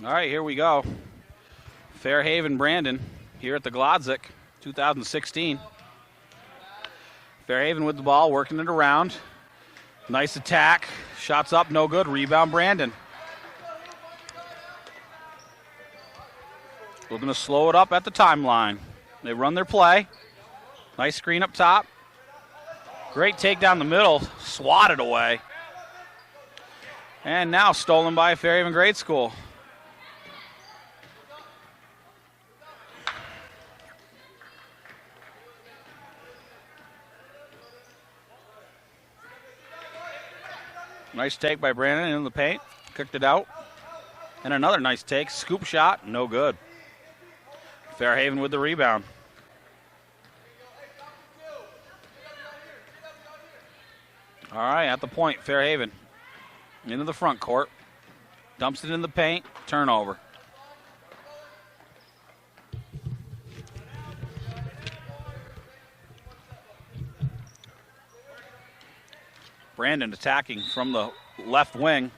All right, here we go. Fairhaven Brandon here at the Glodzik, 2016. Fairhaven with the ball, working it around. Nice attack. Shots up, no good. Rebound, Brandon. We're going to slow it up at the timeline. They run their play. Nice screen up top. Great take down the middle. Swatted away. And now stolen by Fairhaven Grade School. Nice take by Brandon in the paint. Kicked it out. And another nice take. Scoop shot. No good. Fairhaven with the rebound. All right, at the point, Fairhaven. Into the front court. Dumps it in the paint. Turnover. Brandon attacking from the left wing.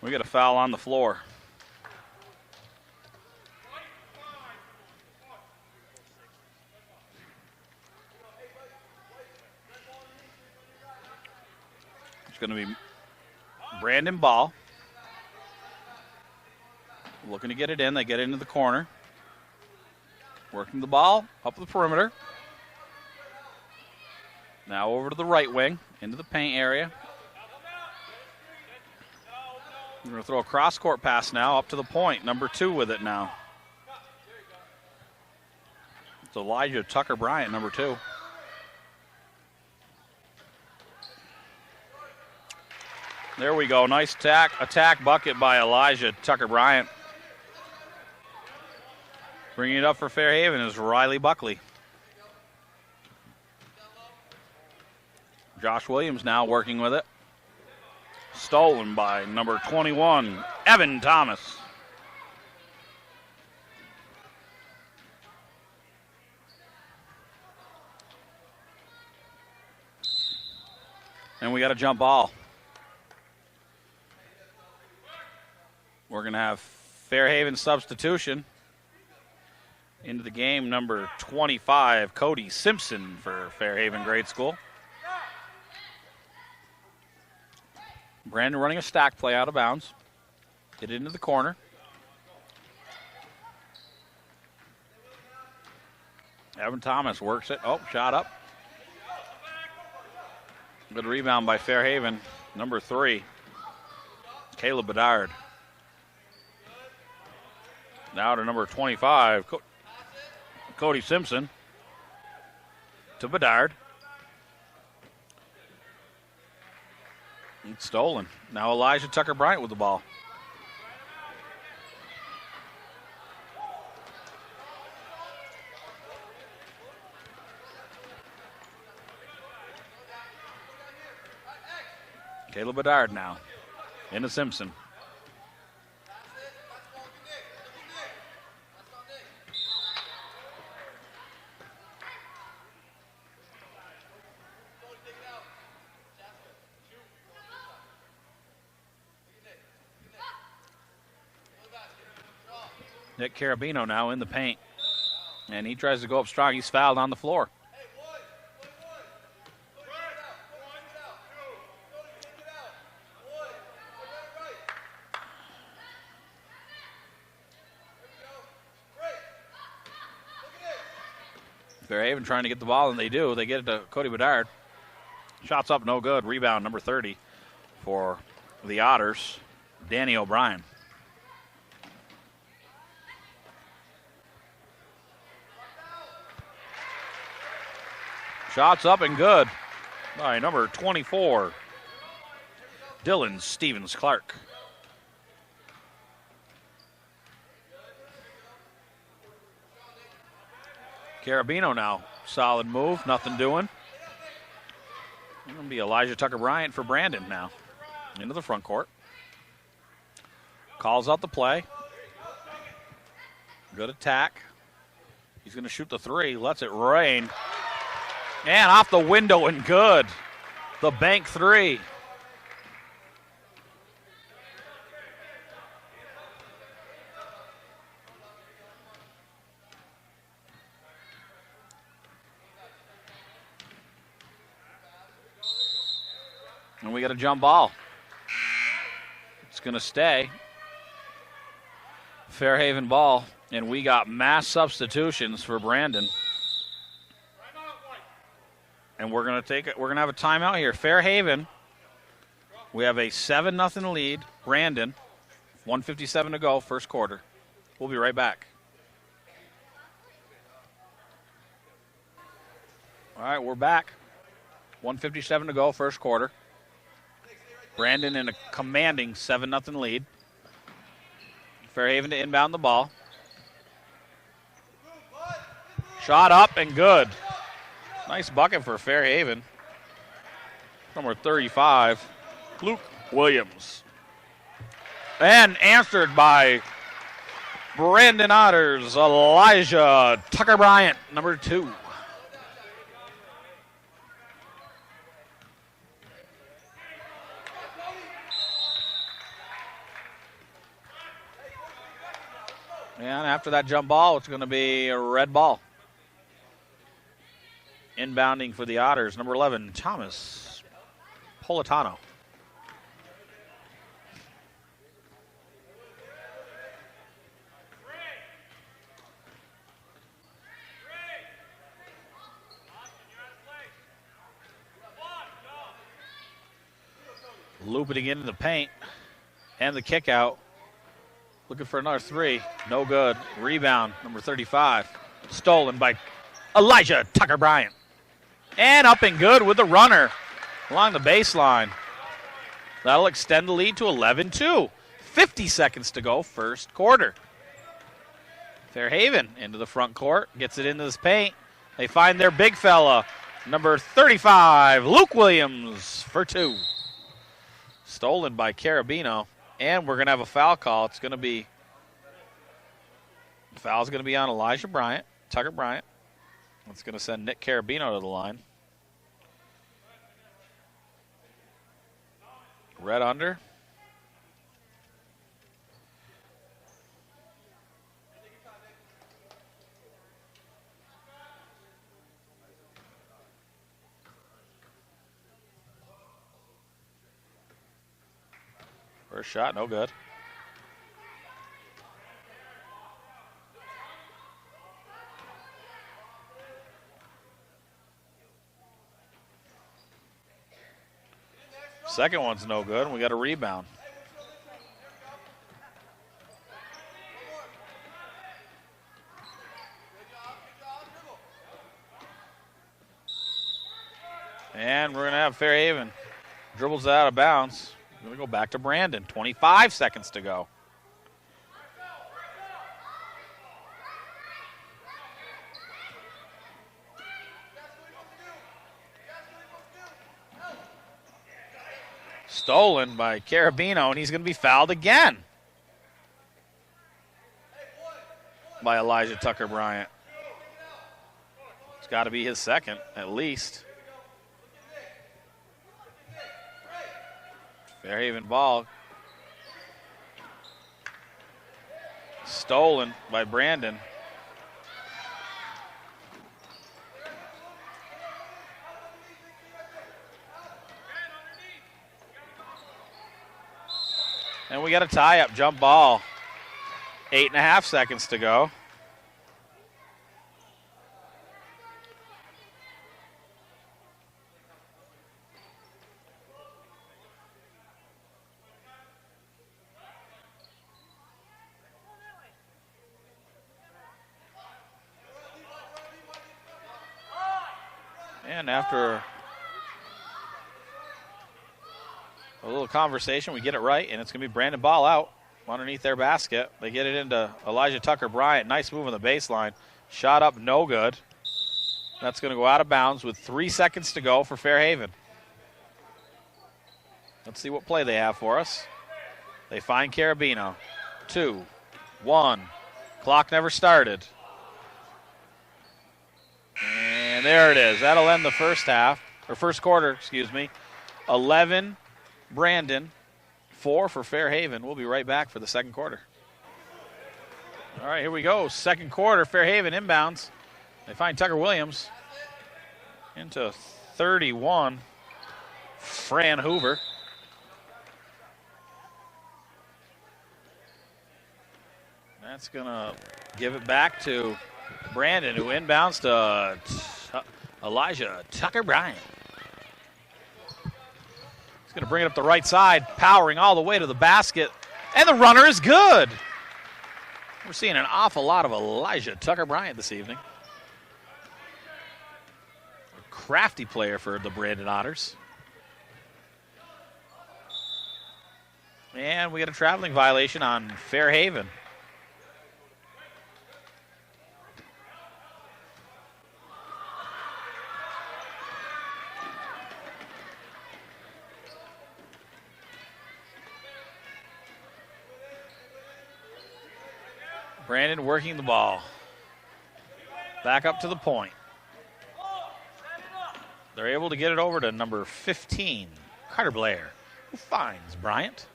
We got a foul on the floor. It's going to be Brandon ball. Looking to get it in. They get into the corner. Working the ball up the perimeter. Now over to the right wing, into the paint area. We're going to throw a cross-court pass now up to the point. Number 2 with it now. It's Elijah Tucker Bryant, number 2. There we go. Nice attack bucket by Elijah Tucker Bryant. Bringing it up for Fairhaven is Riley Buckley. Josh Williams now working with it. Stolen by number 21, Evan Thomas. And we got a jump ball. We're going to have Fairhaven substitution. Into the game, number 25, Cody Simpson for Fairhaven Grade School. Brandon running a stack play out of bounds. Get it into the corner. Evan Thomas works it. Oh, shot up. Good rebound by Fairhaven. Number 3, Caleb Bedard. Now to number 25, Cody Simpson. To Bedard. It's stolen. Now Elijah Tucker Bryant with the ball. Caleb Bedard now. Into Simpson. Nick Carabino now in the paint. And he tries to go up strong. He's fouled on the floor. Fairhaven trying to get the ball, and they do. They get it to Cody Bedard. Shots up, no good. Rebound, number 30 for the Otters, Danny O'Brien. Shots up and good by number 24, Dylan Stevens-Clark. Carabino now. Solid move. Nothing doing. It's going to be Elijah Tucker Bryant for Brandon now. Into the front court. Calls out the play. Good attack. He's going to shoot the 3. Lets it rain. And off the window and good. The bank 3. And we got a jump ball. It's going to stay. Fairhaven ball. And we got mass substitutions for Brandon. And we're going to take it. We're going to have a timeout here. Fairhaven. We have a 7-0 lead. Brandon. 1:57 to go, first quarter. We'll be right back. All right, we're back. 1:57 to go, first quarter. Brandon in a commanding 7-0 lead. Fairhaven to inbound the ball. Shot up and good. Nice bucket for Fairhaven. Number 35, Luke Williams. And answered by Brandon Otters, Elijah Tucker Bryant, number 2. And after that jump ball, it's going to be a red ball. Inbounding for the Otters, number 11, Thomas Politano. Looping it into the paint. And the kick out. Looking for another 3. No good. Rebound, number 35. Stolen by Elijah Tucker Bryant. And up and good with the runner along the baseline. That'll extend the lead to 11-2. 50 seconds to go, first quarter. Fairhaven into the front court. Gets it into this paint. They find their big fella, number 35, Luke Williams for 2. Stolen by Carabino. And we're going to have a foul call. It's going to be, foul's going to be on Elijah Bryant, Tucker Bryant. It's going to send Nick Carabino to the line. Red under. First shot, no good. Second one's no good, and we got a rebound. And we're going to have Fairhaven. Dribbles out of bounds. We're going to go back to Brandon. 25 seconds to go. Stolen by Carabino, and he's going to be fouled again by Elijah Tucker Bryant. It's got to be his second, at least. Fairhaven ball. Stolen by Brandon. And we got a tie-up jump ball. 8.5 seconds to go. And after a little conversation, we get it right, and it's going to be Brandon ball out underneath their basket. They get it into Elijah Tucker Bryant. Nice move on the baseline. Shot up, no good. That's going to go out of bounds with 3 seconds to go for Fairhaven. Let's see what play they have for us. They find Carabino. 2, 1. Clock never started. And there it is. That'll end the first half, or first quarter, excuse me. 11, Brandon. 4 for Fairhaven. We'll be right back for the second quarter. All right, here we go. Second quarter, Fairhaven inbounds. They find Tucker Williams into 31. Fran Hoover. That's going to give it back to Brandon, who inbounds to Elijah Tucker-Bryant. He's going to bring it up the right side, powering all the way to the basket, and the runner is good. We're seeing an awful lot of Elijah Tucker-Bryant this evening. A crafty player for the Brandon Otters. And we got a traveling violation on Fairhaven. Brandon working the ball. Back up to the point. They're able to get it over to number 15, Carter Blair, who finds Bryant.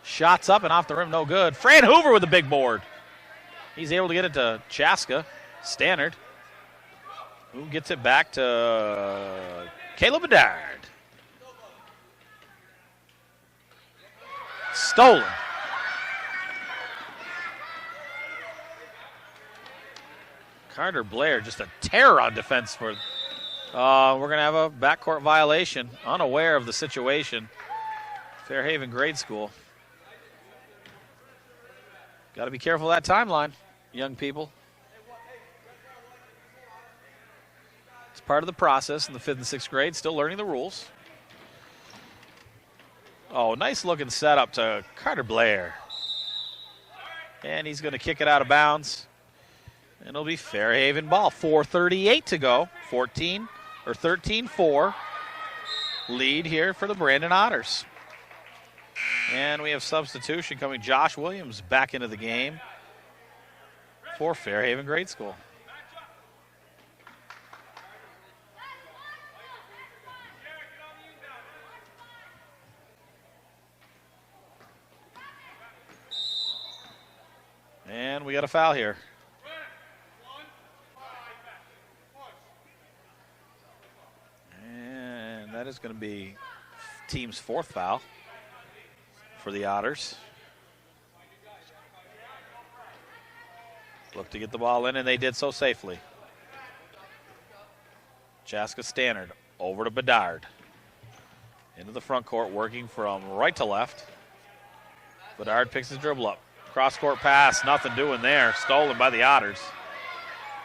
Shots up and off the rim, no good. Fran Hoover with a big board. He's able to get it to Chaska. Stannard, who gets it back to Caleb Bedard. Stolen. Carter Blair, just a terror on defense for. We're going to have a backcourt violation. Unaware of the situation. Fairhaven grade school. Got to be careful of that timeline, young people. It's part of the process in the 5th and 6th grade, still learning the rules. Oh, nice looking setup to Carter Blair. And he's going to kick it out of bounds. And it'll be Fairhaven ball. 4:38 to go. 13-4 lead here for the Brandon Otters. And we have substitution coming. Josh Williams back into the game for Fairhaven Grade School. And we got a foul here. And that is going to be team's 4th foul for the Otters. Look to get the ball in, and they did so safely. Chaska Stannard over to Bedard. Into the front court, working from right to left. Bedard picks his dribble up. Cross-court pass, nothing doing there. Stolen by the Otters.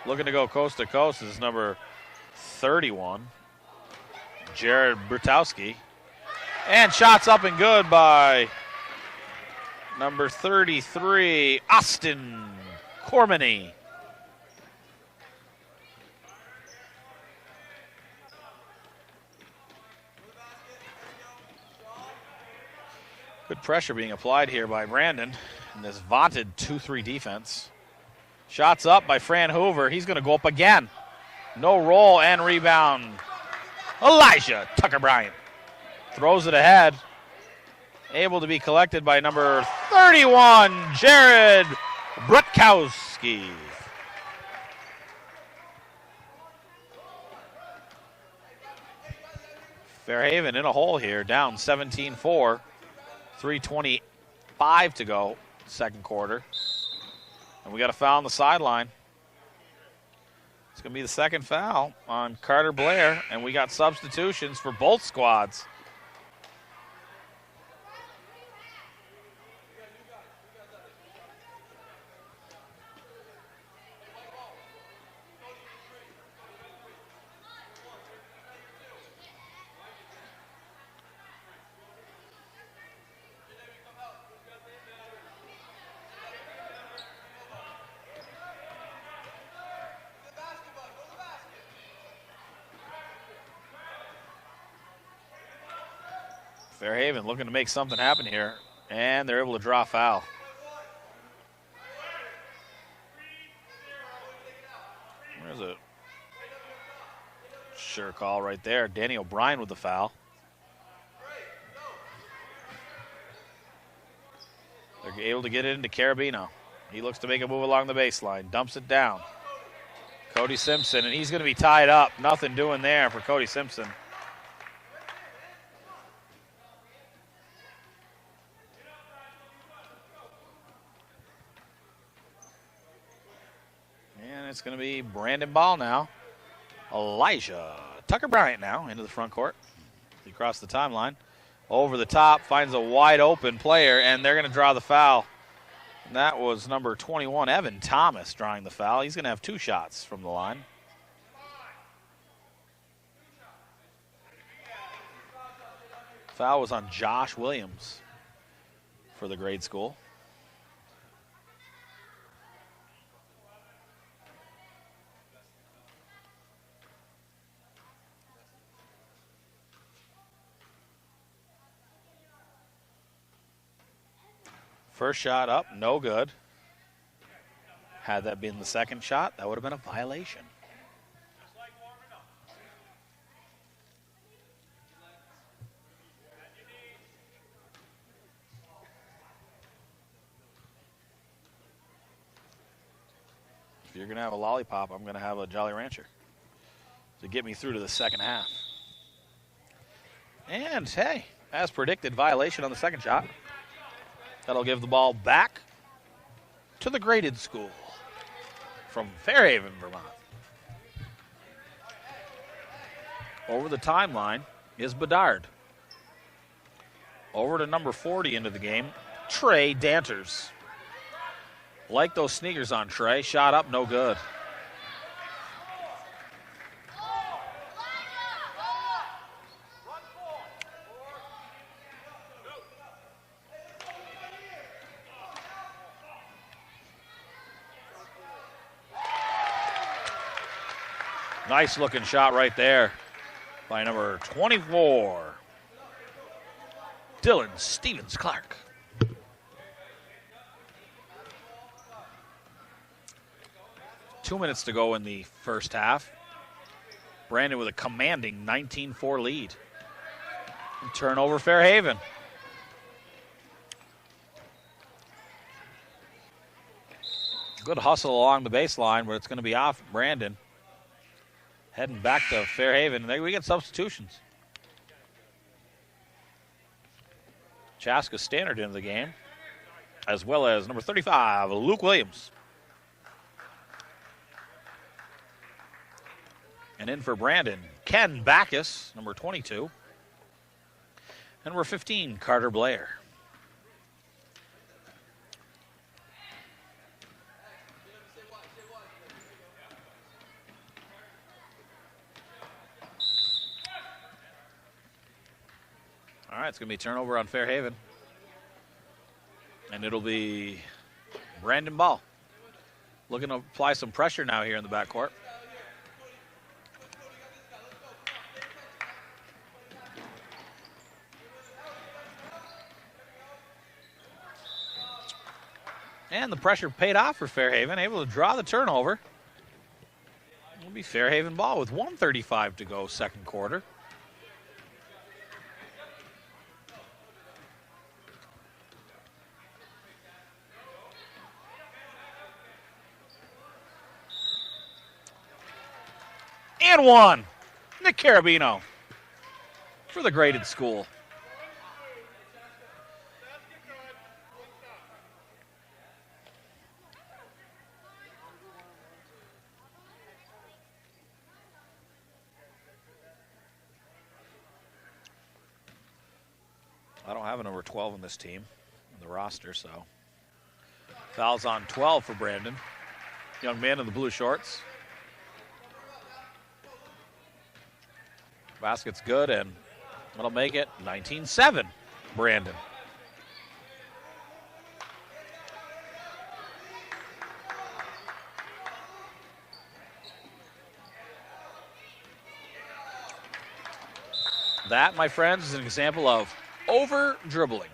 Looking to go coast to coast is number 31, Jared Brutowski. And shots up and good by number 33, Austin Cormany. Good pressure being applied here by Brandon in this vaunted 2-3 defense. Shots up by Fran Hoover. He's going to go up again. No roll and rebound. Elijah Tucker-Bryant throws it ahead. Able to be collected by number 31, Jared Brutkowski. Fairhaven in a hole here, down 17-4. 3:25 to go, second quarter. And we got a foul on the sideline. It's going to be the second foul on Carter Blair, and we got substitutions for both squads. Fairhaven looking to make something happen here, and they're able to draw a foul. There's a sure call right there. Danny O'Brien with the foul. They're able to get it into Carabino. He looks to make a move along the baseline, dumps it down. Cody Simpson, and he's going to be tied up. Nothing doing there for Cody Simpson. it's going to be Brandon Ball now. Elijah Tucker Bryant now into the front court. He crossed the timeline. Over the top, finds a wide open player, and they're going to draw the foul. And that was number 21, Evan Thomas, drawing the foul. He's going to have 2 shots from the line. Foul was on Josh Williams for the grade school. First shot up, no good. Had that been the second shot, that would have been a violation. If you're going to have a lollipop, I'm going to have a Jolly Rancher to get me through to the second half. And, hey, as predicted, violation on the second shot. That'll give the ball back to the graded school from Fairhaven, Vermont. Over the timeline is Bedard. Over to number 40 into the game, Trey Danters. Like those sneakers on Trey. Shot up, no good. Nice looking shot right there by number 24, Dylan Stevens-Clark. Two minutes to go in the first half. Brandon with a commanding 19-4 lead. And turnover Fairhaven. Good hustle along the baseline, but it's going to be off Brandon. Heading back to Fairhaven. There we get substitutions. Chaska Stannard into the game, as well as number 35, Luke Williams. And in for Brandon, Ken Backus, number 22. And number 15, Carter Blair. All right, it's going to be turnover on Fairhaven. And it'll be Brandon Ball looking to apply some pressure now here in the backcourt. And the pressure paid off for Fairhaven, able to draw the turnover. It'll be Fairhaven Ball with 1:35 to go, second quarter. And one, Nick Carabino for the graded school. I don't have a number 12 on this team, in the roster, so. Foul's on 12 for Brandon. Young man in the blue shorts. Basket's good, and that'll make it 19-7, Brandon. That, my friends, is an example of over-dribbling.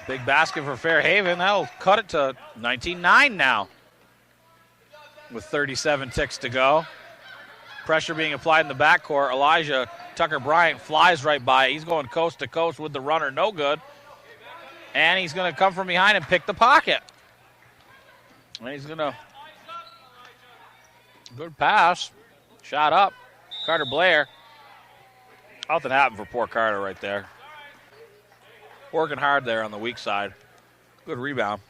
Big basket for Fairhaven. That'll cut it to 19-9 now with 37 ticks to go. Pressure being applied in the backcourt. Elijah Tucker-Bryant flies right by. He's going coast to coast with the runner. No good. And he's going to come from behind and pick the pocket. And he's going to... Good pass. Shot up. Carter Blair. Nothing happened for poor Carter right there. Working hard there on the weak side. Good rebound.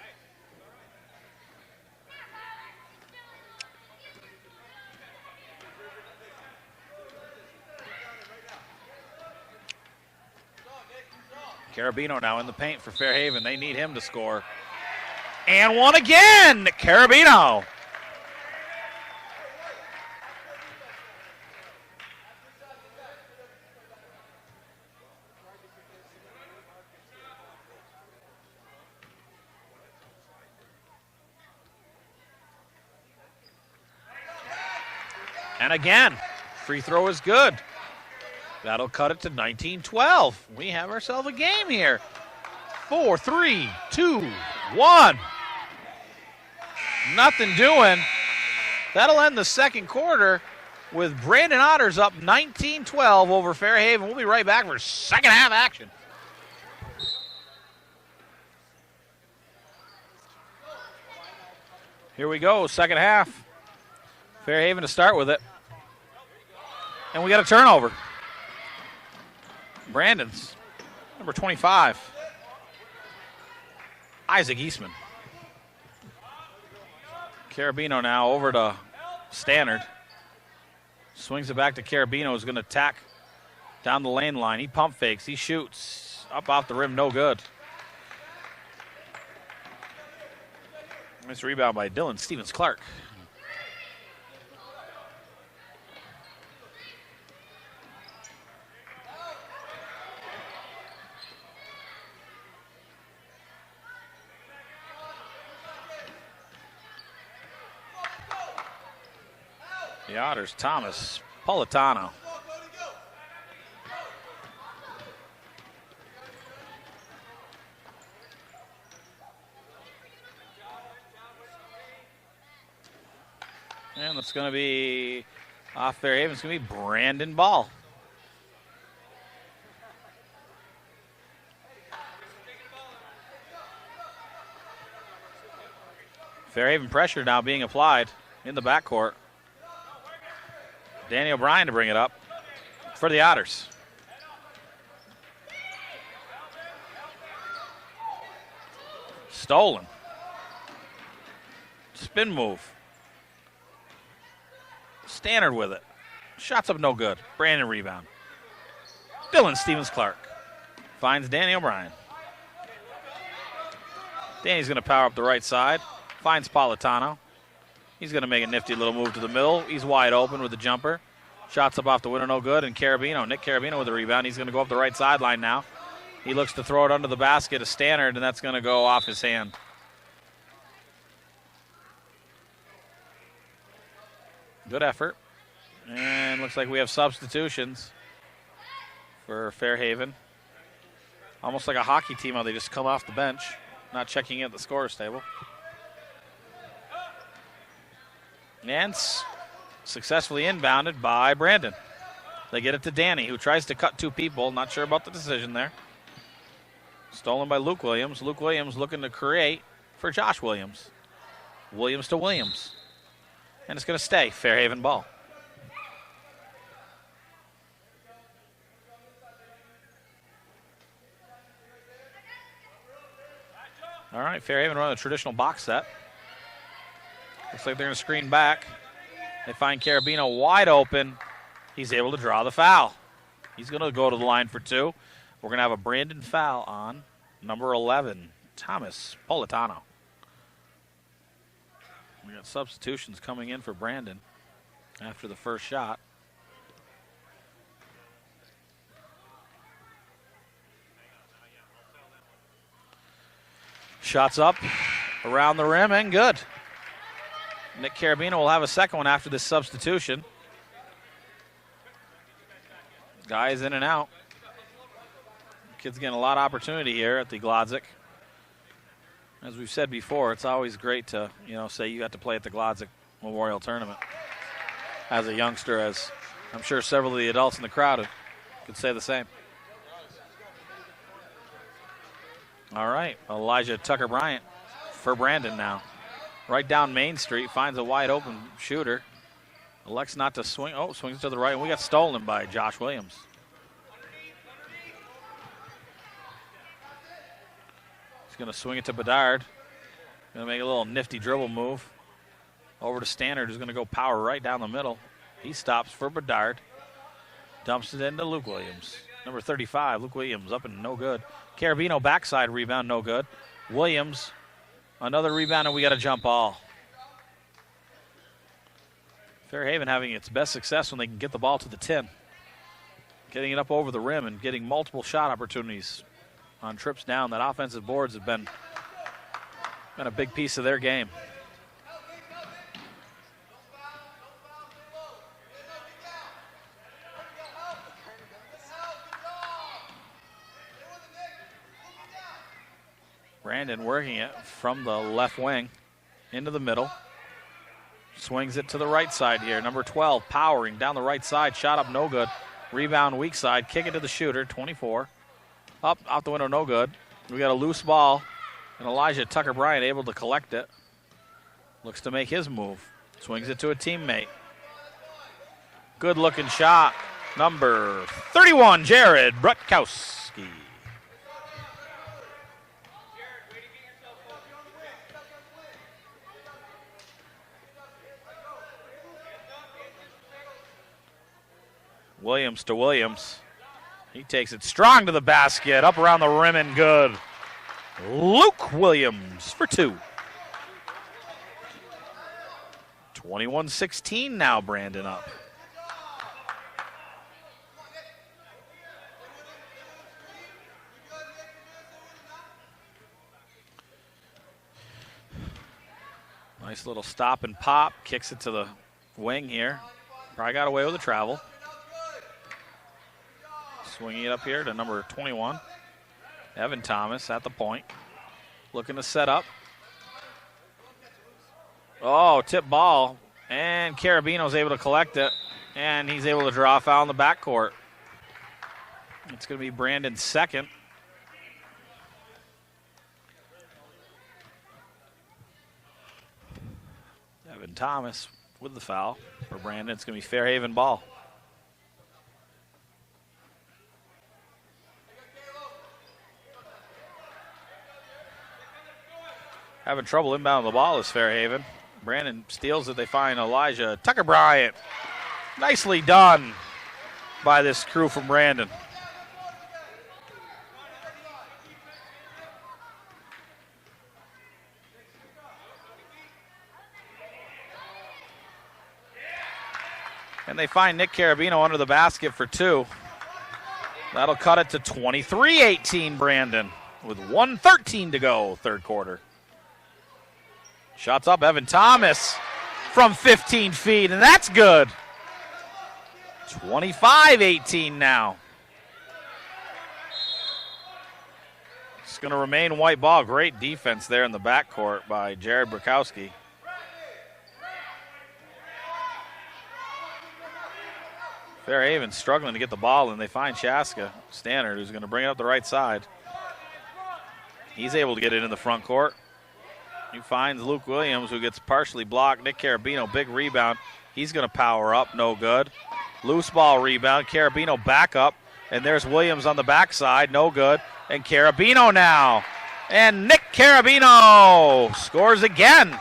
Carabino now in the paint for Fairhaven. They need him to score. And one again, Carabino. And again, free throw is good. That'll cut it to 19-12. We have ourselves a game here. 4, 3, 2, 1. Nothing doing. That'll end the second quarter with Brandon Otters up 19-12 over Fairhaven. We'll be right back for second half action. Here we go, second half. Fairhaven to start with it. And we got a turnover. Brandon's number 25. Isaac Eastman. Carabino now over to Stannard. Swings it back to Carabino, who's going to attack down the lane line. He pump fakes. He shoots. Up off the rim, no good. Nice rebound by Dylan Stevens-Clark. The Otters, Thomas Politano. And it's going to be off Fairhaven. It's going to be Brandon Ball. Fairhaven pressure now being applied in the backcourt. Danny O'Brien to bring it up for the Otters. Stolen. Spin move. Stannard with it. Shots up no good. Brandon rebound. Dylan Stevens-Clark finds Danny O'Brien. Danny's going to power up the right side. Finds Politano. He's going to make a nifty little move to the middle. He's wide open with the jumper. Shots up off the window, no good. And Carabino, Nick Carabino with the rebound. He's going to go up the right sideline now. He looks to throw it under the basket to Stannard, and that's going to go off his hand. Good effort. And looks like we have substitutions for Fairhaven. Almost like a hockey team how they just come off the bench, not checking in at the scorer's table. And successfully inbounded by Brandon. They get it to Danny, who tries to cut two people. Not sure about the decision there. Stolen by Luke Williams. Luke Williams looking to create for Josh Williams. Williams to Williams. And it's going to stay Fairhaven ball. All right, Fairhaven running a traditional box set. Looks like they're going to screen back. They find Carabino wide open. He's able to draw the foul. He's going to go to the line for two. We're going to have a Brandon foul on number 11, Thomas Politano. We got substitutions coming in for Brandon after the first shot. Shots up around the rim and good. Nick Carabino will have a second one after this substitution. Guys in and out. Kid's getting a lot of opportunity here at the Glodzik. As we've said before, it's always great to, say you got to play at the Glodzik Memorial Tournament. as a youngster, as I'm sure several of the adults in the crowd could say the same. All right, Elijah Tucker Bryant for Brandon now. Right down Main Street, finds a wide open shooter. Elects not to swing. Oh, swings to the right, and we got stolen by Josh Williams. He's going to swing it to Bedard. Going to make a little nifty dribble move. Over to Stannard, who's going to go power right down the middle. He stops for Bedard. Dumps it into Luke Williams. Number 35, Luke Williams, up and no good. Carabino backside rebound, no good. Williams, another rebound, and we got a jump ball. Fairhaven having its best success when they can get the ball to the 10. Getting it up over the rim and getting multiple shot opportunities on trips down. That offensive boards have been a big piece of their game. Brandon working it from the left wing into the middle. Swings it to the right side here. Number 12 powering down the right side. Shot up, no good. Rebound, weak side. Kick it to the shooter, 24. Up, out the window, no good. We got a loose ball, and Elijah Tucker Bryant able to collect it. Looks to make his move. Swings it to a teammate. Good looking shot. Number 31, Jared Brutkowski. Williams to Williams. He takes it strong to the basket, up around the rim and good. Luke Williams for two. 21-16 now, Brandon up. Nice little stop and pop. Kicks it to the wing here. Probably got away with the travel. Swinging it up here to number 21. Evan Thomas at the point. Looking to set up. Oh, tip ball. And Carabino's able to collect it. And he's able to draw a foul in the backcourt. It's going to be Brandon's second. Evan Thomas with the foul for Brandon. It's going to be Fairhaven ball. Having trouble inbounding the ball is Fairhaven. Brandon steals it. They find Elijah Tucker Bryant. Nicely done by this crew from Brandon. And they find Nick Carabino under the basket for two. That'll cut it to 23-18 Brandon with 1:13 to go, third quarter. Shots up, Evan Thomas from 15 feet, and that's good. 25-18 now. It's going to remain white ball. Great defense there in the backcourt by Jared Brutkowski. Fairhaven struggling to get the ball, and they find Chaska Stannard, who's going to bring it up the right side. He's able to get it in the front court. He finds Luke Williams, who gets partially blocked. Nick Carabino, big rebound. He's going to power up, no good. Loose ball rebound. Carabino back up, and there's Williams on the backside, no good. And Carabino now. And Nick Carabino scores again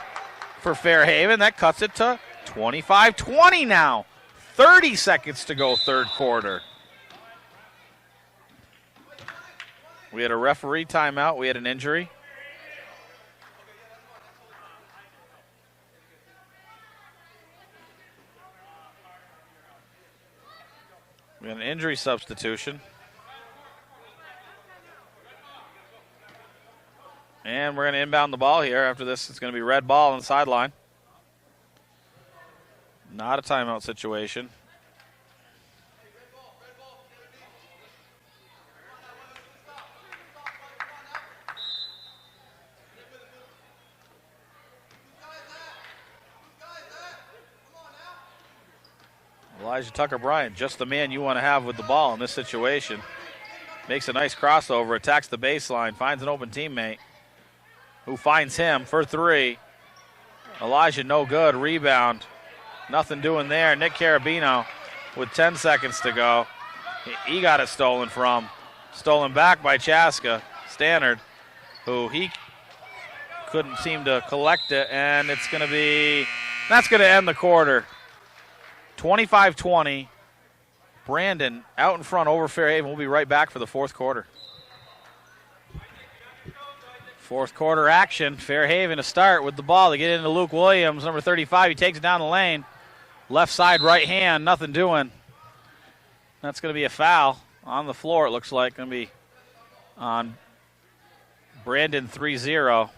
for Fairhaven. That cuts it to 25-20 now. 30 seconds to go, third quarter. We had a referee timeout. We had an injury. We got an injury substitution. And we're going to inbound the ball here. After this, it's going to be red ball on the sideline. Not a timeout situation. Elijah Tucker-Bryant, just the man you want to have with the ball in this situation. Makes a nice crossover, attacks the baseline, finds an open teammate who finds him for three. Elijah, no good. Rebound. Nothing doing there. Nick Carabino with 10 seconds to go. He got it stolen from. Stolen back by Chaska. Stannard, who he couldn't seem to collect it, and it's going to be, that's going to end the quarter. 25-20. Brandon out in front over Fairhaven. We'll be right back for the fourth quarter. Fourth quarter action. Fairhaven to start with the ball. They get into Luke Williams, number 35. He takes it down the lane. Left side, right hand, nothing doing. That's going to be a foul on the floor, it looks like. Going to be on Brandon 3-0,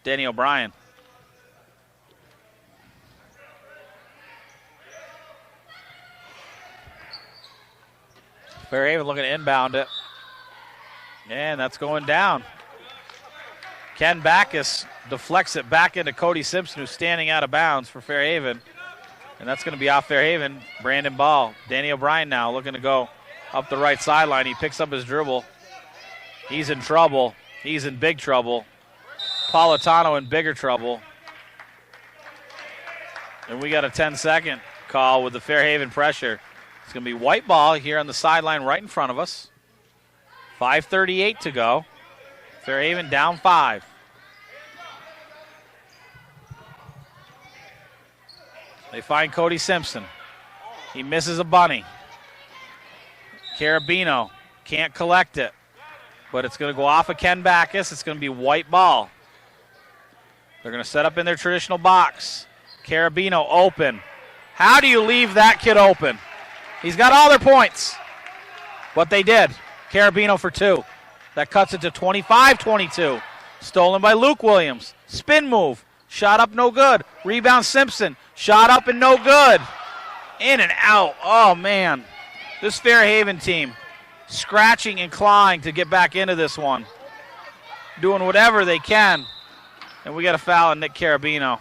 Danny O'Brien. Fairhaven looking to inbound it. And that's going down. Ken Backus deflects it back into Cody Simpson, who's standing out of bounds for Fairhaven. And that's going to be off Fairhaven. Brandon ball. Danny O'Brien now looking to go up the right sideline. He picks up his dribble. He's in trouble. He's in big trouble. Politano in bigger trouble. And we got a 10-second call with the Fairhaven pressure. It's going to be white ball here on the sideline right in front of us. 5:38 to go. Fairhaven down 5. They find Cody Simpson. He misses a bunny. Carabino can't collect it, but it's going to go off of Ken Backus. It's going to be white ball. They're going to set up in their traditional box. Carabino open. How do you leave that kid open? He's got all their points, but they did. Carabino for 2. That cuts it to 25-22. Stolen by Luke Williams. Spin move. Shot up, no good. Rebound Simpson. Shot up and no good. In and out. Oh, man. This Fairhaven team scratching and clawing to get back into this one. Doing whatever they can. And we got a foul on Nick Carabino.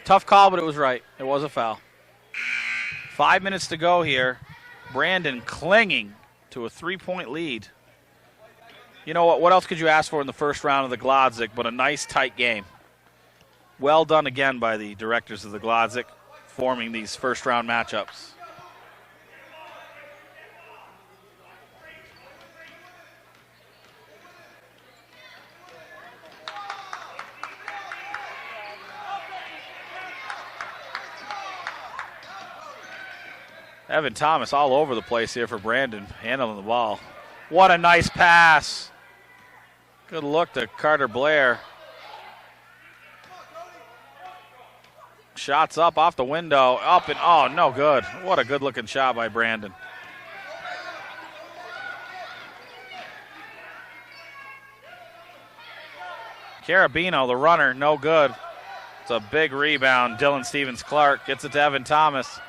Tough call, but it was right. It was a foul. 5 minutes to go here. Brandon clinging to a 3-point lead. You know what else could you ask for in the first round of the Glodzik but a nice tight game? Well done again by the directors of the Glodzik forming these first round matchups. Evan Thomas all over the place here for Brandon, handling the ball. What a nice pass. Good look to Carter Blair. Shots up off the window, up and, oh, no good. What a good looking shot by Brandon. Carabino, the runner, no good. It's a big rebound. Dylan Stevens-Clark gets it to Evan Thomas.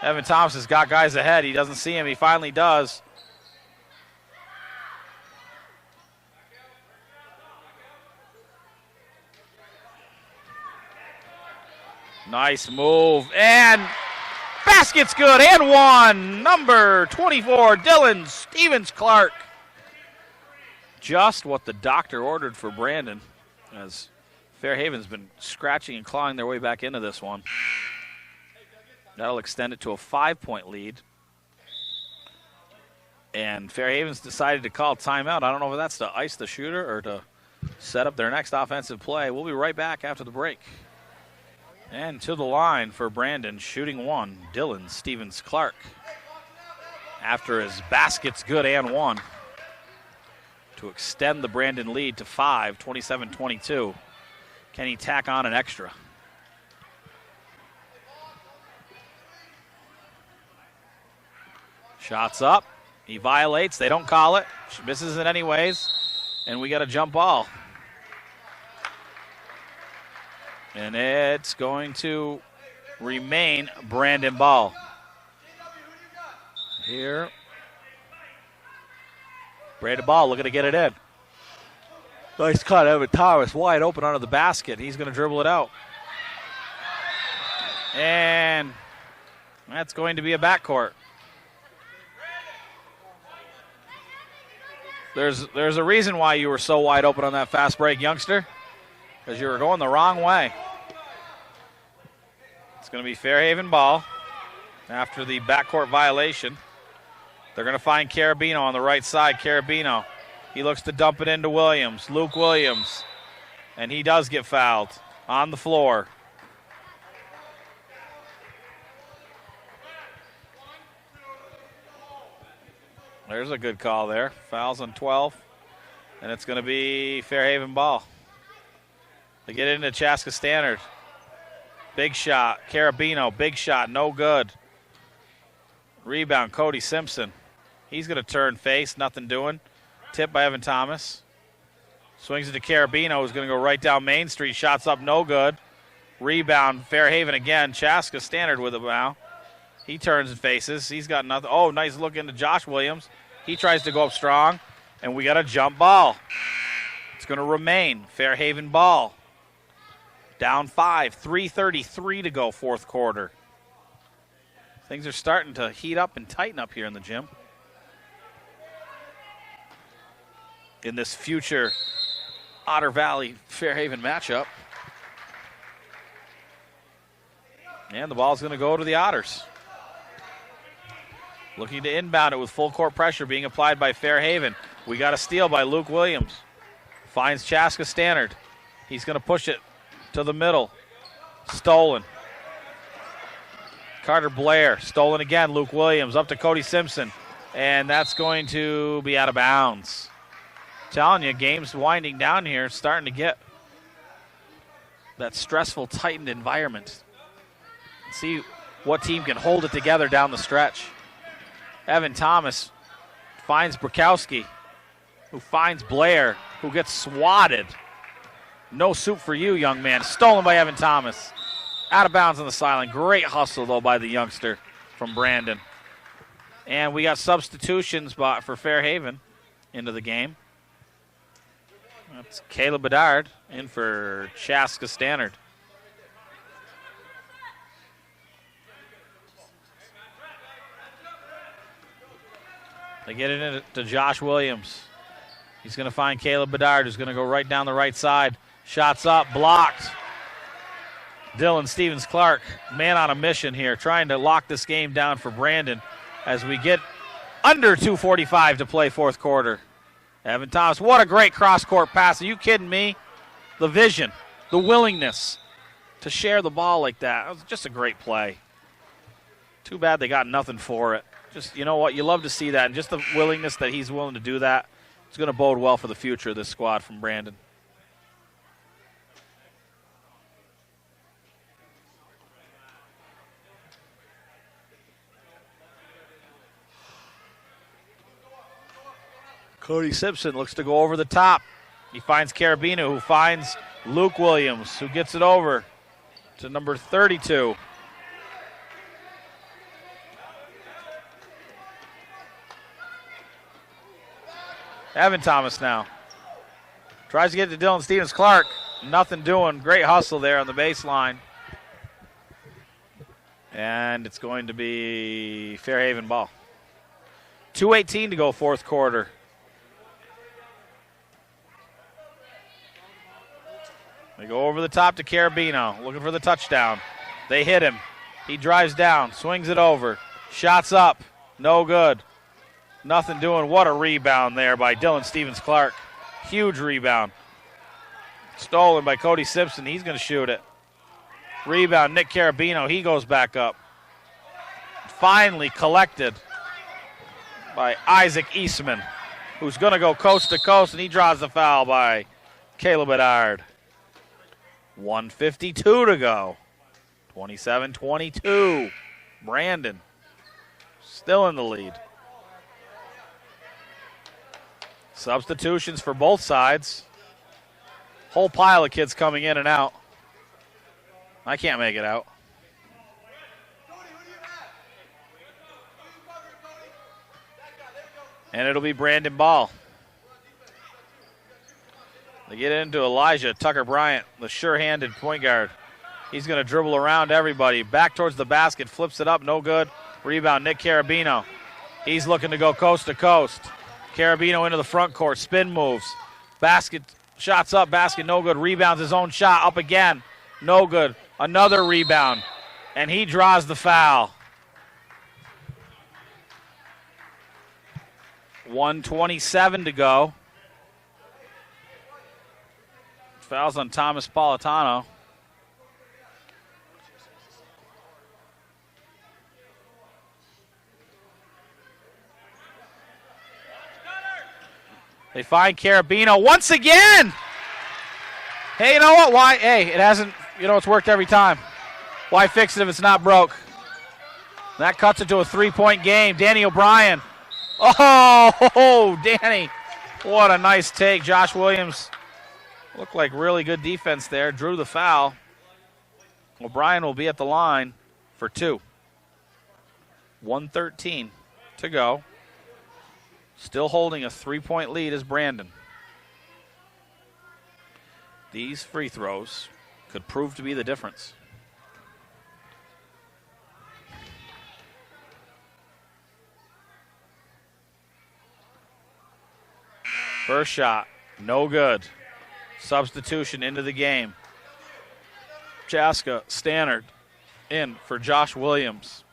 Evan Thomas has got guys ahead. He doesn't see him. He finally does. Nice move. And basket's good. And one. Number 24, Dylan Stevens-Clark. Just what the doctor ordered for Brandon, as Fairhaven's been scratching and clawing their way back into this one. That'll extend it to a 5-point lead. And Fairhaven's decided to call timeout. I don't know if that's to ice the shooter or to set up their next offensive play. We'll be right back after the break. And to the line for Brandon, shooting one, Dylan Stevens-Clark. After his basket's good and one. To extend the Brandon lead to 5, 27-22. Can he tack on an extra? Shots up. He violates. They don't call it. She misses it anyways. And we got a jump ball. And it's going to remain Brandon ball. Here. Brandon ball looking to get it in. Nice cut. Evan Thomas wide open under the basket. He's going to dribble it out. And That's going to be a backcourt. There's a reason why you were so wide open on that fast break, youngster, because you were going the wrong way. It's going to be Fairhaven ball after the backcourt violation. They're going to find Carabino on the right side. Carabino, he looks to dump it into Williams, Luke Williams, and he does get fouled on the floor. There's a good call there. Fouls on 12, and it's going to be Fairhaven ball. They get into Chaska Standard. Big shot. Carabino, big shot, no good. Rebound, Cody Simpson. He's going to turn face, nothing doing. Tipped by Evan Thomas. Swings it to Carabino, who's going to go right down Main Street. Shots up, no good. Rebound, Fairhaven again. Chaska Standard with it now. He turns and faces. He's got nothing. Oh, nice look into Josh Williams. He tries to go up strong, and we got a jump ball. It's going to remain Fairhaven ball. Down 5, 3:33 to go, fourth quarter. Things are starting to heat up and tighten up here in the gym. In this future Otter Valley Fairhaven matchup. And the ball's going to go to the Otters. Looking to inbound it with full court pressure being applied by Fairhaven. We got a steal by Luke Williams. Finds Chaska Standard. He's going to push it to the middle. Stolen. Carter Blair. Stolen again. Luke Williams up to Cody Simpson. And that's going to be out of bounds. Telling you, game's winding down here. Starting to get that stressful, tightened environment. See what team can hold it together down the stretch. Evan Thomas finds Brukowski, who finds Blair, who gets swatted. No soup for you, young man. Stolen by Evan Thomas. Out of bounds on the sideline. Great hustle, though, by the youngster from Brandon. And we got substitutions for Fairhaven into the game. That's Caleb Bedard in for Chaska Standard. They get it into Josh Williams. He's going to find Caleb Bedard, who's going to go right down the right side. Shots up, blocked. Dylan Stevens-Clark, man on a mission here, trying to lock this game down for Brandon as we get under 2:45 to play fourth quarter. Evan Thomas, what a great cross-court pass. Are you kidding me? The vision, the willingness to share the ball like that. It was just a great play. Too bad they got nothing for it. Just, you know what, you love to see that, and just the willingness that he's willing to do that, it's going to bode well for the future of this squad from Brandon. Cody Simpson looks to go over the top. He finds Carabino, who finds Luke Williams, who gets it over to number 32. Evan Thomas now. Tries to get to Dylan Stevens-Clark. Nothing doing. Great hustle there on the baseline. And it's going to be Fairhaven ball. 2:18 to go, fourth quarter. They go over the top to Carabino, looking for the touchdown. They hit him. He drives down, swings it over. Shots up. No good. Nothing doing. What a rebound there by Dylan Stevens-Clark. Huge rebound. Stolen by Cody Simpson. He's going to shoot it. Rebound, Nick Carabino. He goes back up. Finally collected by Isaac Eastman, who's going to go coast to coast, and he draws the foul by Caleb Bedard. 1:52 to go. 27-22. Brandon still in the lead. Substitutions for both sides. Whole pile of kids coming in and out. I can't make it out. And it'll be Brandon ball. They get into Elijah Tucker Bryant, the sure-handed point guard, He's going to dribble around everybody. Back towards the basket, flips it up, no good. Rebound, Nick Carabino. He's looking to go coast to coast. Carabino into the front court, spin moves. Basket, shots up, basket, no good. Rebounds his own shot, up again, no good. Another rebound, and he draws the foul. 1:27 to go. Fouls on Thomas Politano. They find Carabino once again. Hey, you know what? Why? Hey, it hasn't, it's worked every time. Why fix it if it's not broke? That cuts it to a 3-point game. Danny O'Brien. Oh, Danny. What a nice take. Josh Williams looked like really good defense there. Drew the foul. O'Brien will be at the line for 2. 1:13 to go. Still holding a 3-point lead is Brandon. These free throws could prove to be the difference. First shot, no good. Substitution into the game. Chaska Stannard in for Josh Williams.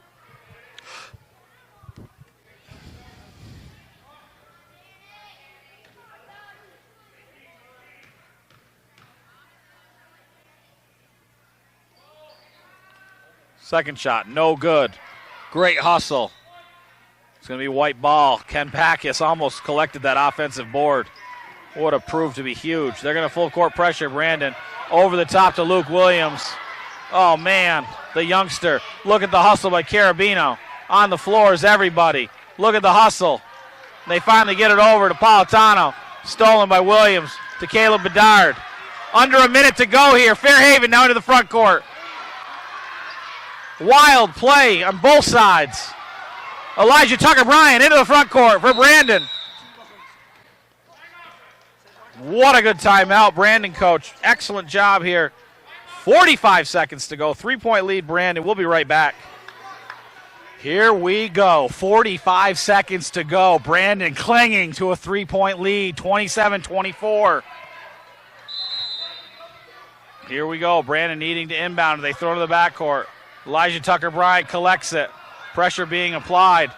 Second shot, no good. Great hustle. It's going to be white ball. Ken Packus almost collected that offensive board. Would have proved to be huge. They're going to full court pressure Brandon. Over the top to Luke Williams. Oh, man, the youngster. Look at the hustle by Carabino. On the floor is everybody. Look at the hustle. They finally get it over to Politano. Stolen by Williams to Caleb Bedard. Under a minute to go here. Fairhaven now into the front court. Wild play on both sides. Elijah Tucker-Bryan into the front court for Brandon. What a good timeout, Brandon coach. Excellent job here. 45 seconds to go. 3-point lead, Brandon. We'll be right back. Here we go. 45 seconds to go. Brandon clinging to a 3-point lead. 27-24. Here we go. Brandon needing to inbound. They throw to the backcourt. Elijah Tucker-Bryan collects it. Pressure being applied.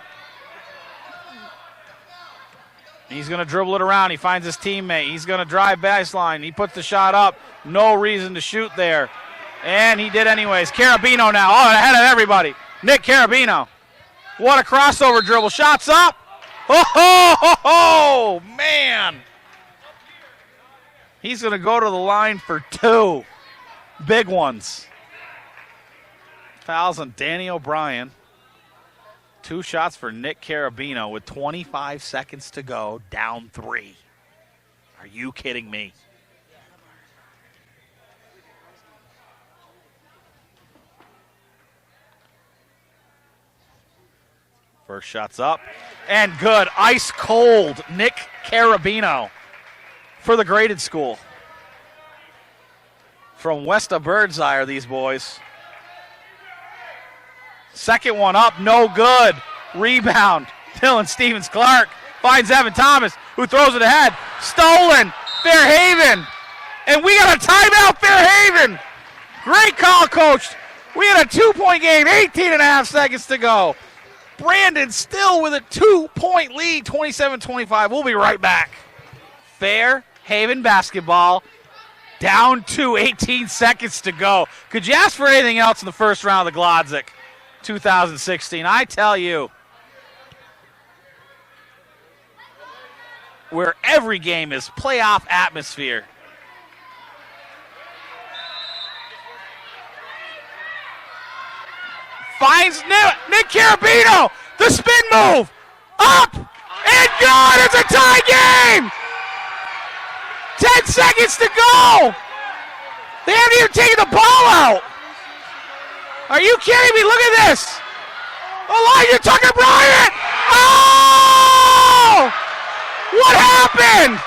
He's going to dribble it around. He finds his teammate. He's going to drive baseline. He puts the shot up. No reason to shoot there. And he did anyways. Carabino now. Oh, ahead of everybody. Nick Carabino. What a crossover dribble. Shots up. Oh, man. He's going to go to the line for 2. Big ones. Fouls on Danny O'Brien. 2 shots for Nick Carabino with 25 seconds to go, down 3. Are you kidding me? First shot's up and good. Ice cold Nick Carabino for the graded school. From west of Birdseye are these boys. Second one up, no good. Rebound. Dylan Stevens-Clark finds Evan Thomas, who throws it ahead. Stolen. Fairhaven. And we got a timeout, Fairhaven. Great call, coach. We had a 2-point game, 18.5 seconds to go. Brandon still with a 2-point lead, 27-25. We'll be right back. Fairhaven basketball. Down 2, 18 seconds to go. Could you ask for anything else in the first round of the Glodzik 2016? I tell you, where every game is playoff atmosphere. Finds Nick Carabino, the spin move, up, and good, it's a tie game! 10 seconds to go! They haven't even taken the ball out! Are you kidding me? Look at this! Elijah Tucker-Bryan! Oh! What happened?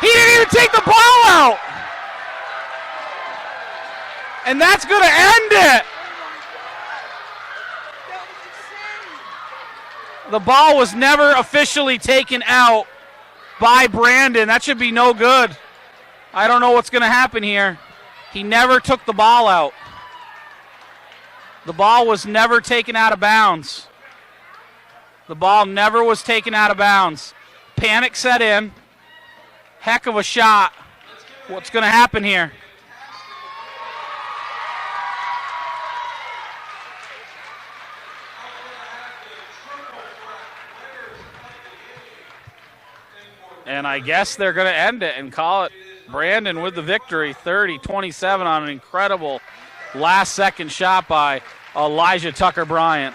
He didn't even take the ball out! And that's going to end it. The ball was never officially taken out by Brandon. That should be no good. I don't know what's going to happen here. He never took the ball out. The ball was never taken out of bounds. The ball never was taken out of bounds. Panic set in. Heck of a shot. What's going to happen here? And I guess they're going to end it and call it Brandon with the victory, 30-27 on an incredible last-second shot by Elijah Tucker-Bryant.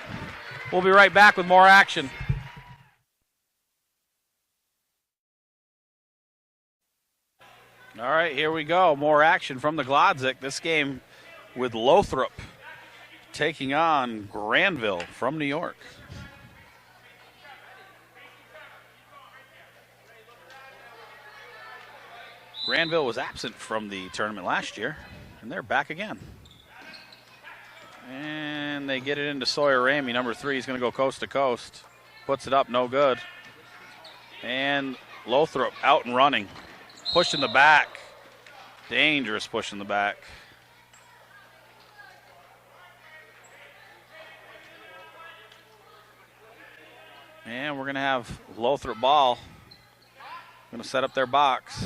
We'll be right back with more action. All right, here we go. More action from the Glodzik. This game with Lothrop taking on Granville from New York. Granville was absent from the tournament last year, and they're back again. And they get it into Sawyer Ramey. Number 3 is going to go coast to coast. Puts it up, no good. And Lothrop out and running. Push in the back. Dangerous push in the back. And we're going to have Lothrop ball. Going to set up their box.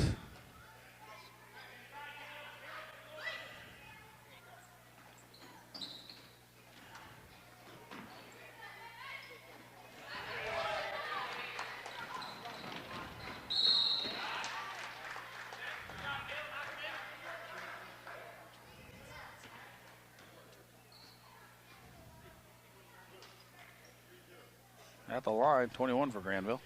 At the line, 21 for Granville.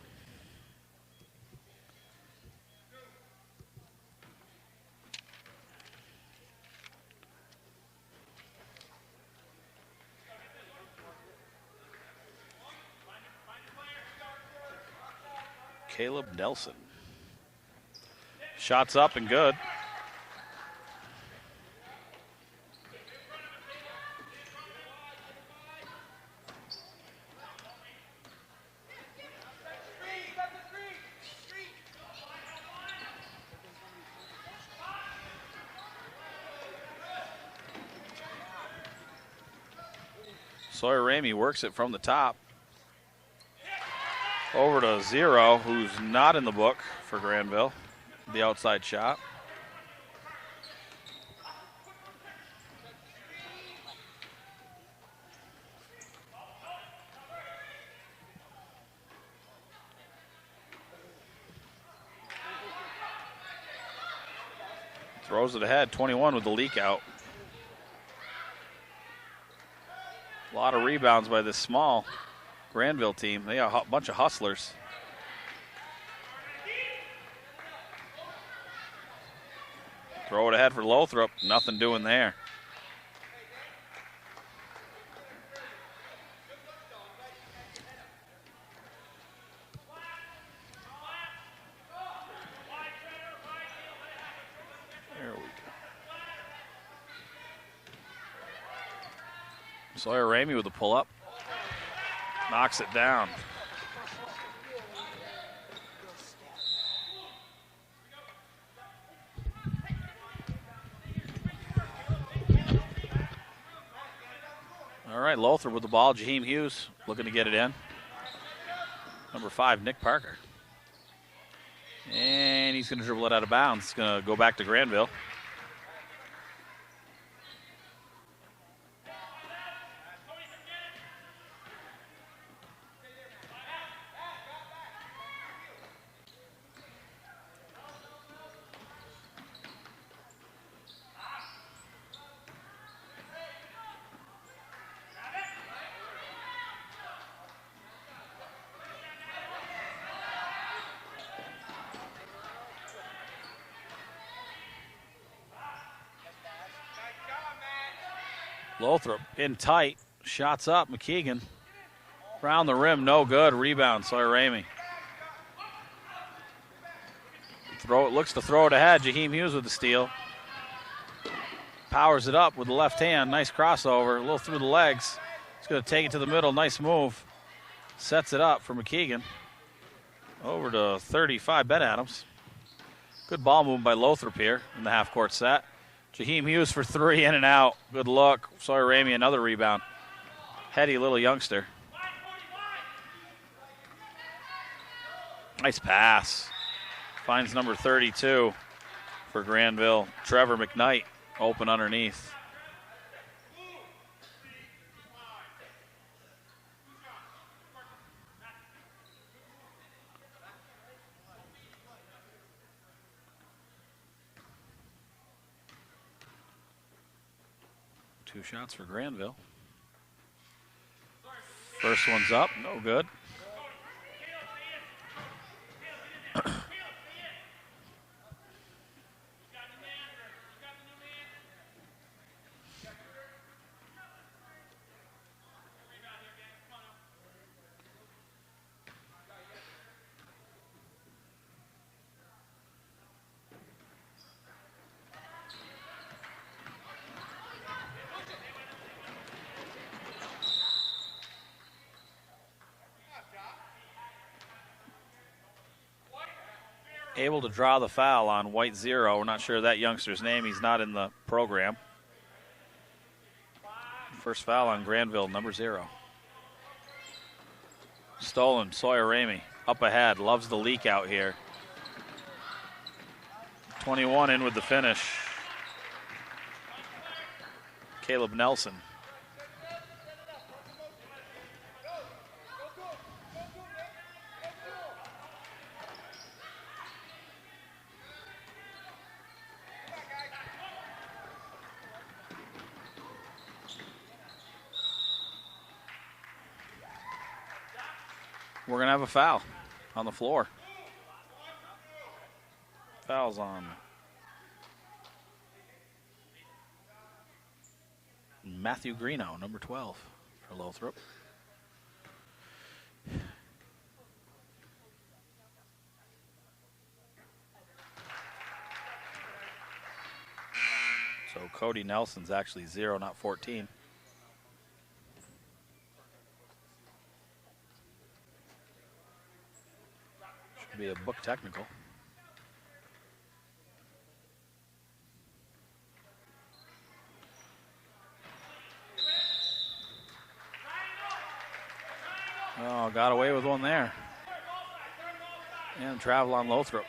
Caleb Nelson. Shots up and good. Sawyer Ramey works it from the top. Over to Zero, who's not in the book for Granville. The outside shot. Throws it ahead, 21 with the leak out. A lot of rebounds by this small Granville team. They are a bunch of hustlers. Throw it ahead for Lothrop. Nothing doing there. There we go. Sawyer Ramey with a pull-up. Knocks it down. All right, Lothrop with the ball. Jaheim Hughes looking to get it in. Number 5, Nick Parker. And he's going to dribble it out of bounds. It's going to go back to Granville. Lothrop in tight, shots up, McKeegan. Around the rim, no good, rebound, Sawyer Ramey. Looks to throw it ahead, Jaheim Hughes with the steal. powers it up with the left hand. Nice crossover, a little through the legs. He's going to take it to the middle. Nice move. Sets it up for McKeegan. Over to 35, Ben Adams. Good ball movement by Lothrop here in the half-court set. Jaheim Hughes for 3, in and out. Good look. Sawyer Ramey, another rebound. Heady little youngster. Nice pass. Finds number 32 for Granville. Trevor McKnight open underneath. Two shots for Granville. First one's up, no good. Able to draw the foul on white 0. We're not sure of that youngster's name. He's not in the program. First foul on Granville, number 0. Stolen, Sawyer Ramey up ahead. Loves the leak out here. 21 in with the finish. Caleb Nelson. We're going to have a foul on the floor. Foul's on Matthew Greeno, number 12 for Lothrop. So Cody Nelson's actually 0, not 14. Be a book technical. Oh, got away with one there. And travel on Lothrop.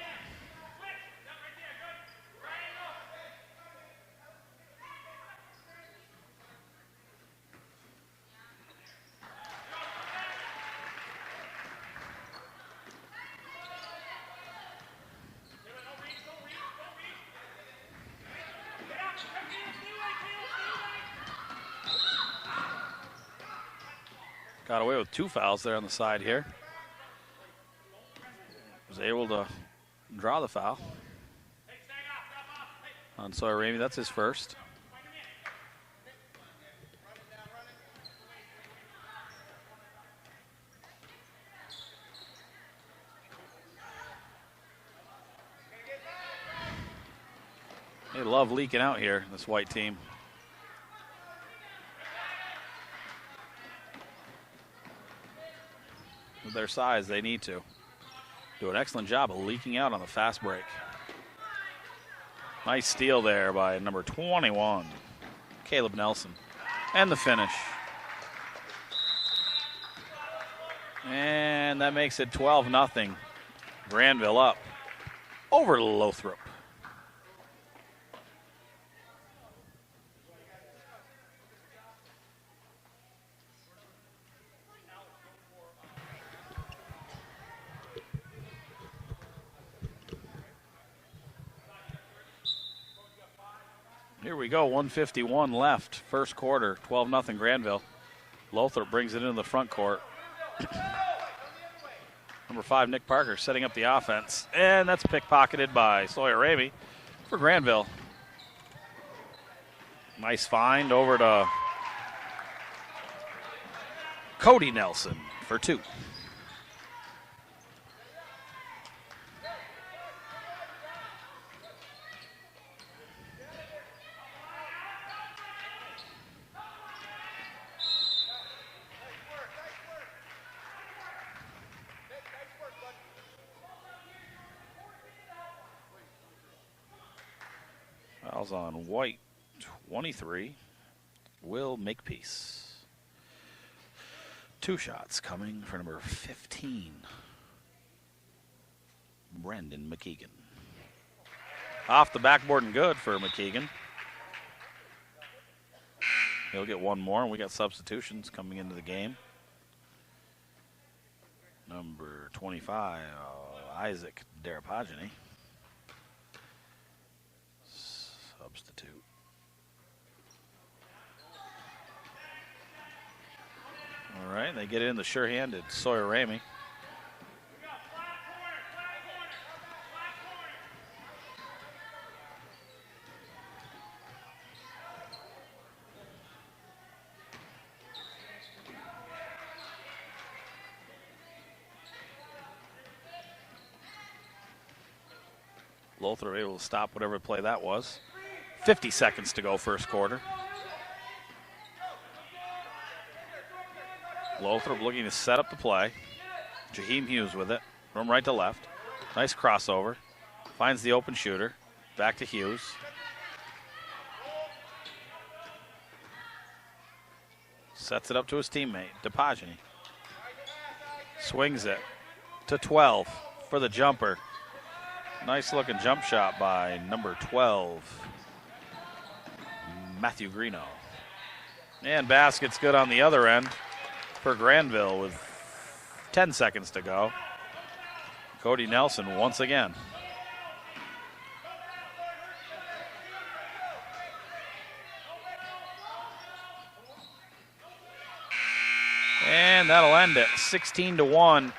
Got away with 2 fouls there on the side here. Was able to draw the foul on Sawyer Ramey. That's his first. They love leaking out here, this white team. With their size, they need to do an excellent job of leaking out on the fast break. Nice steal there by number 21, Caleb Nelson. And the finish. And that makes it 12-0. Granville up over Lothrop. Here we go, 1:51 left, first quarter, 12-0 Granville. Lothrop brings it into the front court. Number 5, Nick Parker, setting up the offense. And that's pickpocketed by Sawyer Ramey for Granville. Nice find over to Cody Nelson for 2. Fouls on White, 23. Will Makepeace. 2 shots coming for number 15, Brendan McKeegan. Off the backboard and good for McKeegan. He'll get 1 more, and we got substitutions coming into the game. Number 25, Isaac Darapagini. Substitute. All right, they get in the sure-handed Sawyer Ramey. Lothrop able to stop whatever play that was. 50 seconds to go first quarter. Lothrop looking to set up the play. Jaheim Hughes with it from right to left. Nice crossover. Finds the open shooter. Back to Hughes. Sets it up to his teammate, DePagini. Swings it to 12 for the jumper. Nice looking jump shot by number 12, Matthew Greeno. And basket's good on the other end for Granville with 10 seconds to go. Cody Nelson once again. And that'll end it, 16-1.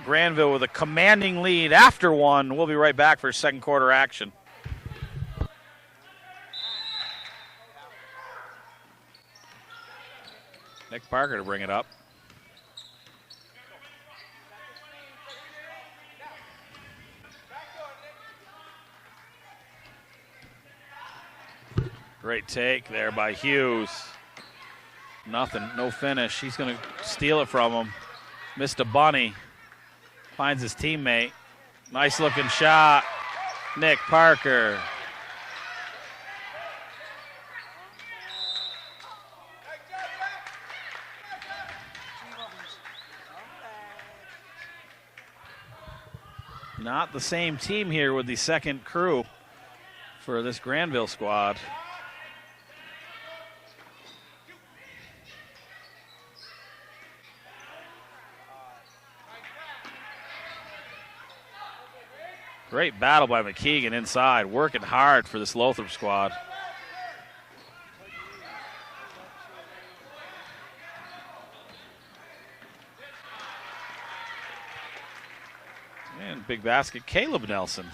Granville with a commanding lead after 1. We'll be right back for second quarter action. Nick Parker to bring it up. Great take there by Hughes. Nothing, no finish. He's going to steal it from him. Missed a bunny. Finds his teammate. Nice looking shot. Nick Parker. Not the same team here with the second crew for this Granville squad. Great battle by McKeegan inside, working hard for this Lothrop squad. And big basket, Caleb Nelson.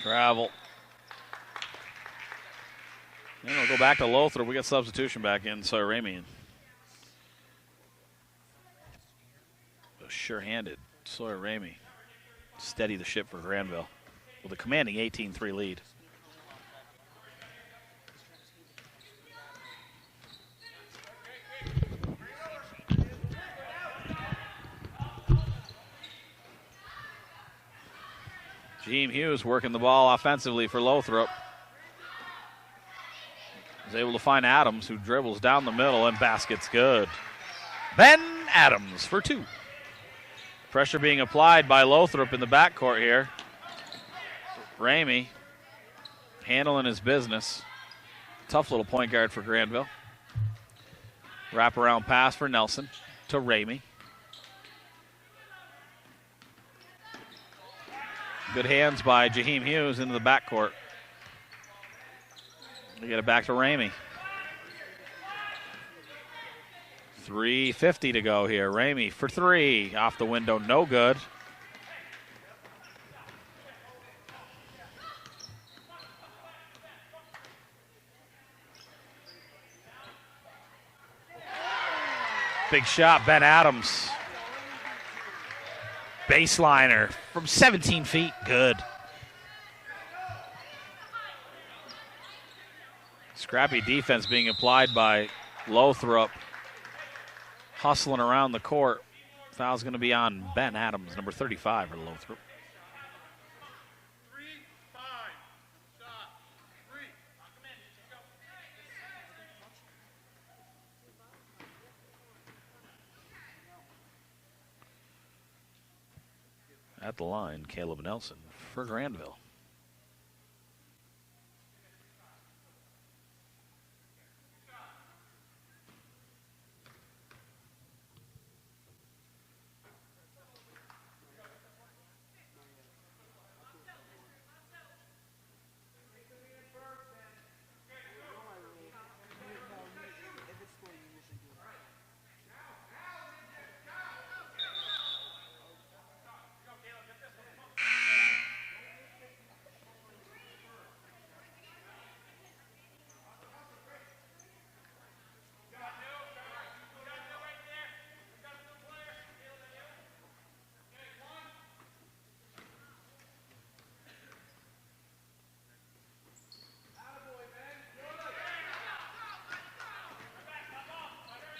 Travel. Then we'll go back to Lothrop. We got substitution back in, so Ramey. Sure-handed Sawyer Ramey steady the ship for Granville with a commanding 18-3 lead. Jaheim Hughes working the ball offensively for Lothrop. Is able to find Adams, who dribbles down the middle, and basket's good. Ben Adams for 2. Pressure being applied by Lothrop in the backcourt here. Ramey handling his business. Tough little point guard for Granville. Wraparound pass for Nelson to Ramey. Good hands by Jaheim Hughes into the backcourt. They get it back to Ramey. 3:50 to go here. Ramey for 3. Off the window, no good. Big shot, Ben Adams. Baseliner from 17 feet, good. Scrappy defense being applied by Lothrop. Hustling around the court. Foul's going to be on Ben Adams, number 35 for Lothrop. At the line, Caleb Nelson for Granville.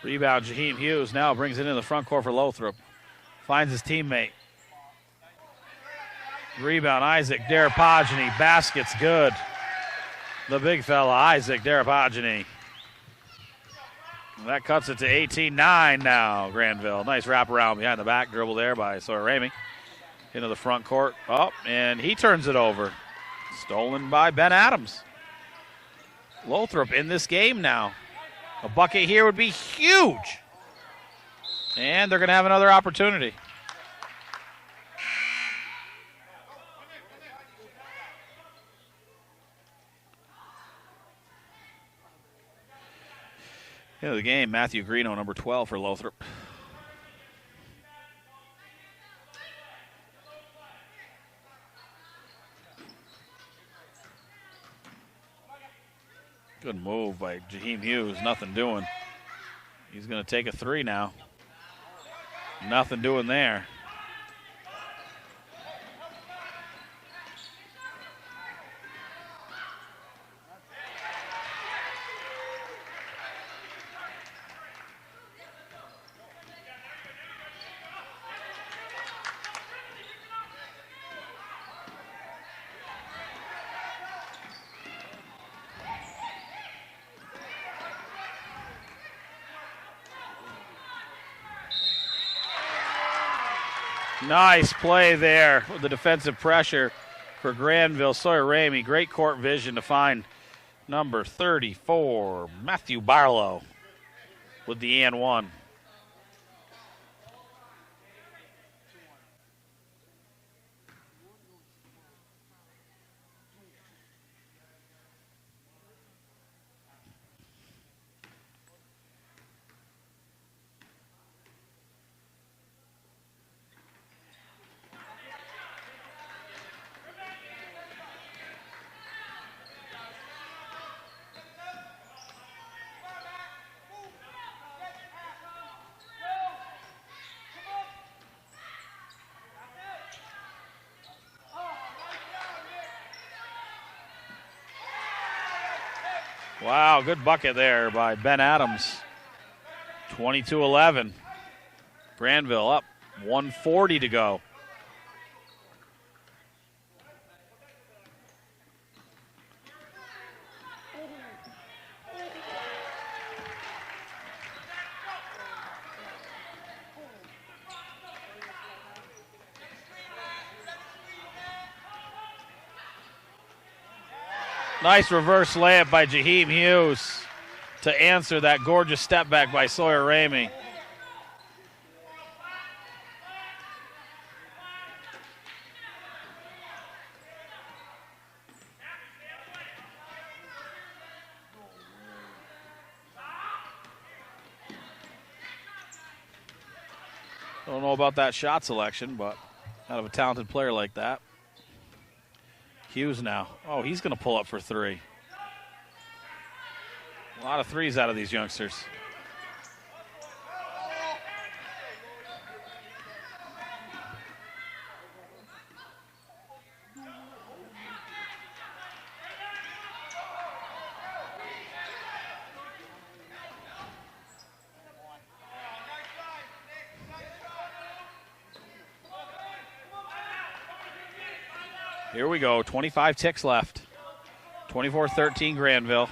Rebound, Jaheim Hughes now brings it into the front court for Lothrop. Finds his teammate. Rebound, Isaac Darapagini. Basket's good. The big fella, Isaac Darapagini. That cuts it to 18-9 now, Granville. Nice wraparound behind the back dribble there by Sawyer Ramey. Into the front court. Oh, and he turns it over. Stolen by Ben Adams. Lothrop in this game now. A bucket here would be huge. And they're going to have another opportunity. Into the game, Matthew Greeno, number 12 for Lothrop. Good move by Jaheim Hughes. Nothing doing. He's going to take a three now. Nothing doing there. Nice play there with the defensive pressure for Granville. Sawyer Ramey, great court vision to find number 34, Matthew Barlow, with the and one. Wow, good bucket there by Ben Adams. 22-11. Granville up, 1:40 to go. Nice reverse layup by Jaheim Hughes to answer that gorgeous step back by Sawyer Ramey. Don't know about that shot selection, but out of a talented player like that. Hughes now. Oh, he's going to pull up for three. A lot of threes out of these youngsters. Here we go. 25 ticks left. 24-13 Granville.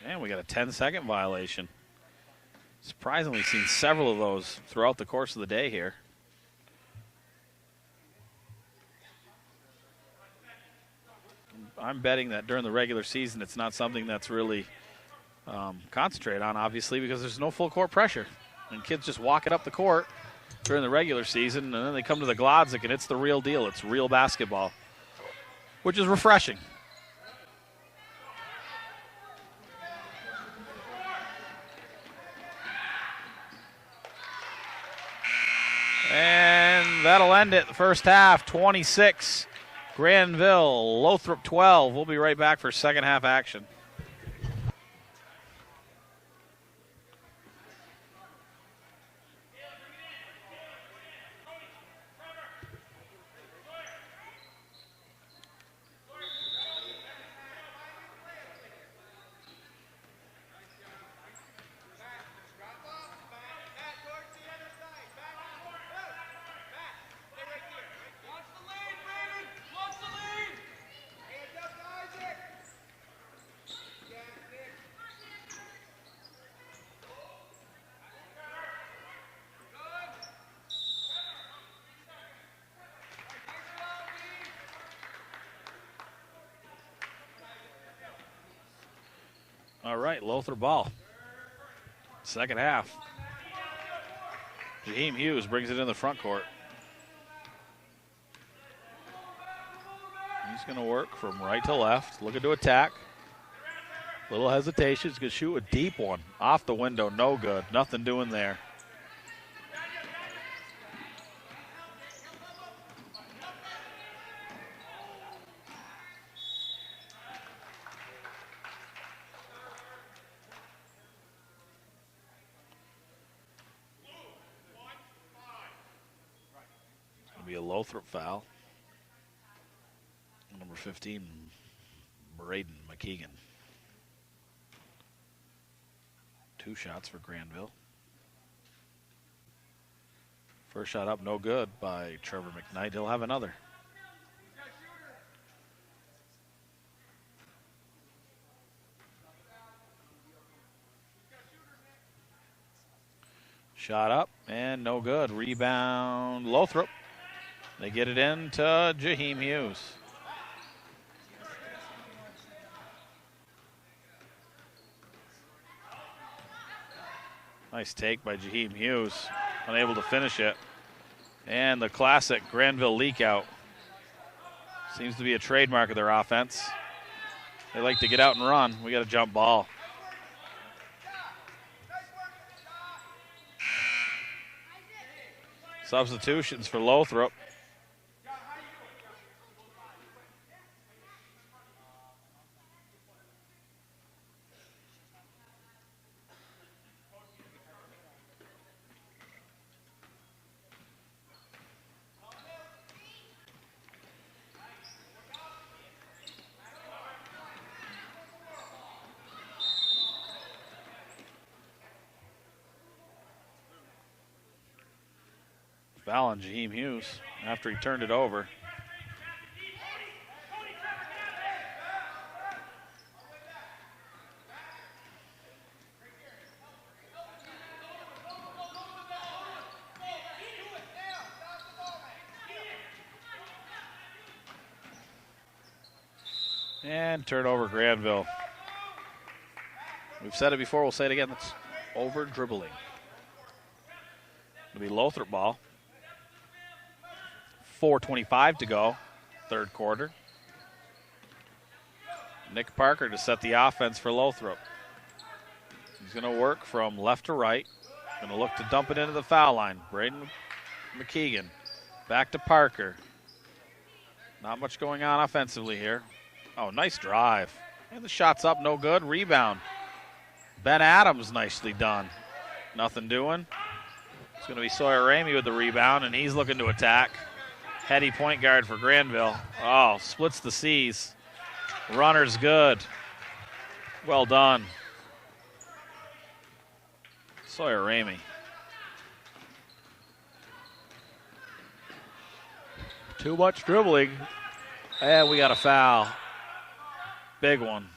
And we got a 10-second violation. Surprisingly, seen several of those throughout the course of the day here. I'm betting that during the regular season, it's not something that's really concentrated on, obviously, because there's no full court pressure. And kids just walk it up the court during the regular season, and then they come to the Glodzik, and it's the real deal. It's real basketball, which is refreshing. And that'll end it. The first half, 26. Granville, Lothrop 12. We'll be right back for second half action. All right, Lothrop ball. Second half. Jaheim Hughes brings it in the front court. He's going to work from right to left, looking to attack. Little hesitation. He's going to shoot a deep one. Off the window, no good. Nothing doing there. Be a Lothrop foul. Number 15, Braden McKeegan. 2 shots for Granville. First shot up, no good by Trevor McKnight. He'll have another. Shot up and no good. Rebound, Lothrop. They get it in to Jaheim Hughes. Nice take by Jaheim Hughes. Unable to finish it. And the classic Granville leak out. Seems to be a trademark of their offense. They like to get out and run. We got a jump ball. Substitutions for Lothrop. Foul on Jaheim Hughes after he turned it over. And turnover Granville. We've said it before, we'll say it again. That's over dribbling. It'll be Lothrop ball. 4:25 to go, third quarter. Nick Parker to set the offense for Lothrop. He's going to work from left to right. Going to look to dump it into the foul line. Braden McKeegan back to Parker. Not much going on offensively here. Oh, nice drive. And the shot's up, no good. Rebound. Ben Adams nicely done. Nothing doing. It's going to be Sawyer Ramey with the rebound, and he's looking to attack. Heady point guard for Granville. Oh, splits the C's. Runner's good. Well done. Sawyer Ramey. Too much dribbling. And we got a foul. Big one.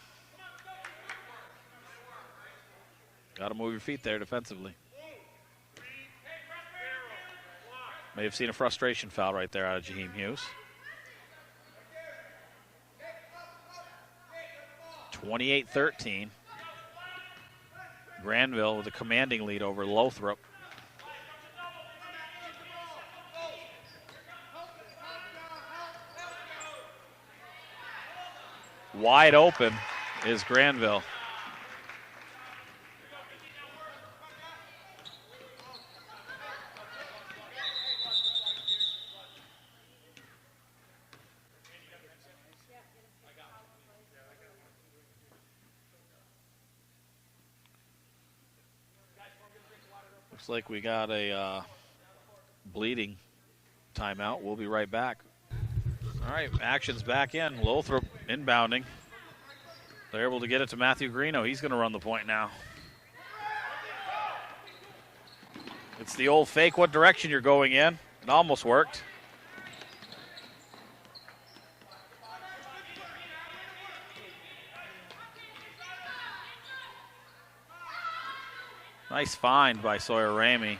Got to move your feet there defensively. May have seen a frustration foul right there out of Jaheim Hughes. 28-13. Granville with a commanding lead over Lothrop. Wide open is Granville. Looks like we got a bleeding timeout. We'll be right back. All right, action's back in. Lothrop inbounding. They're able to get it to Matthew Greeno. He's going to run the point now. It's the old fake what direction you're going in. It almost worked. Nice find by Sawyer Ramey.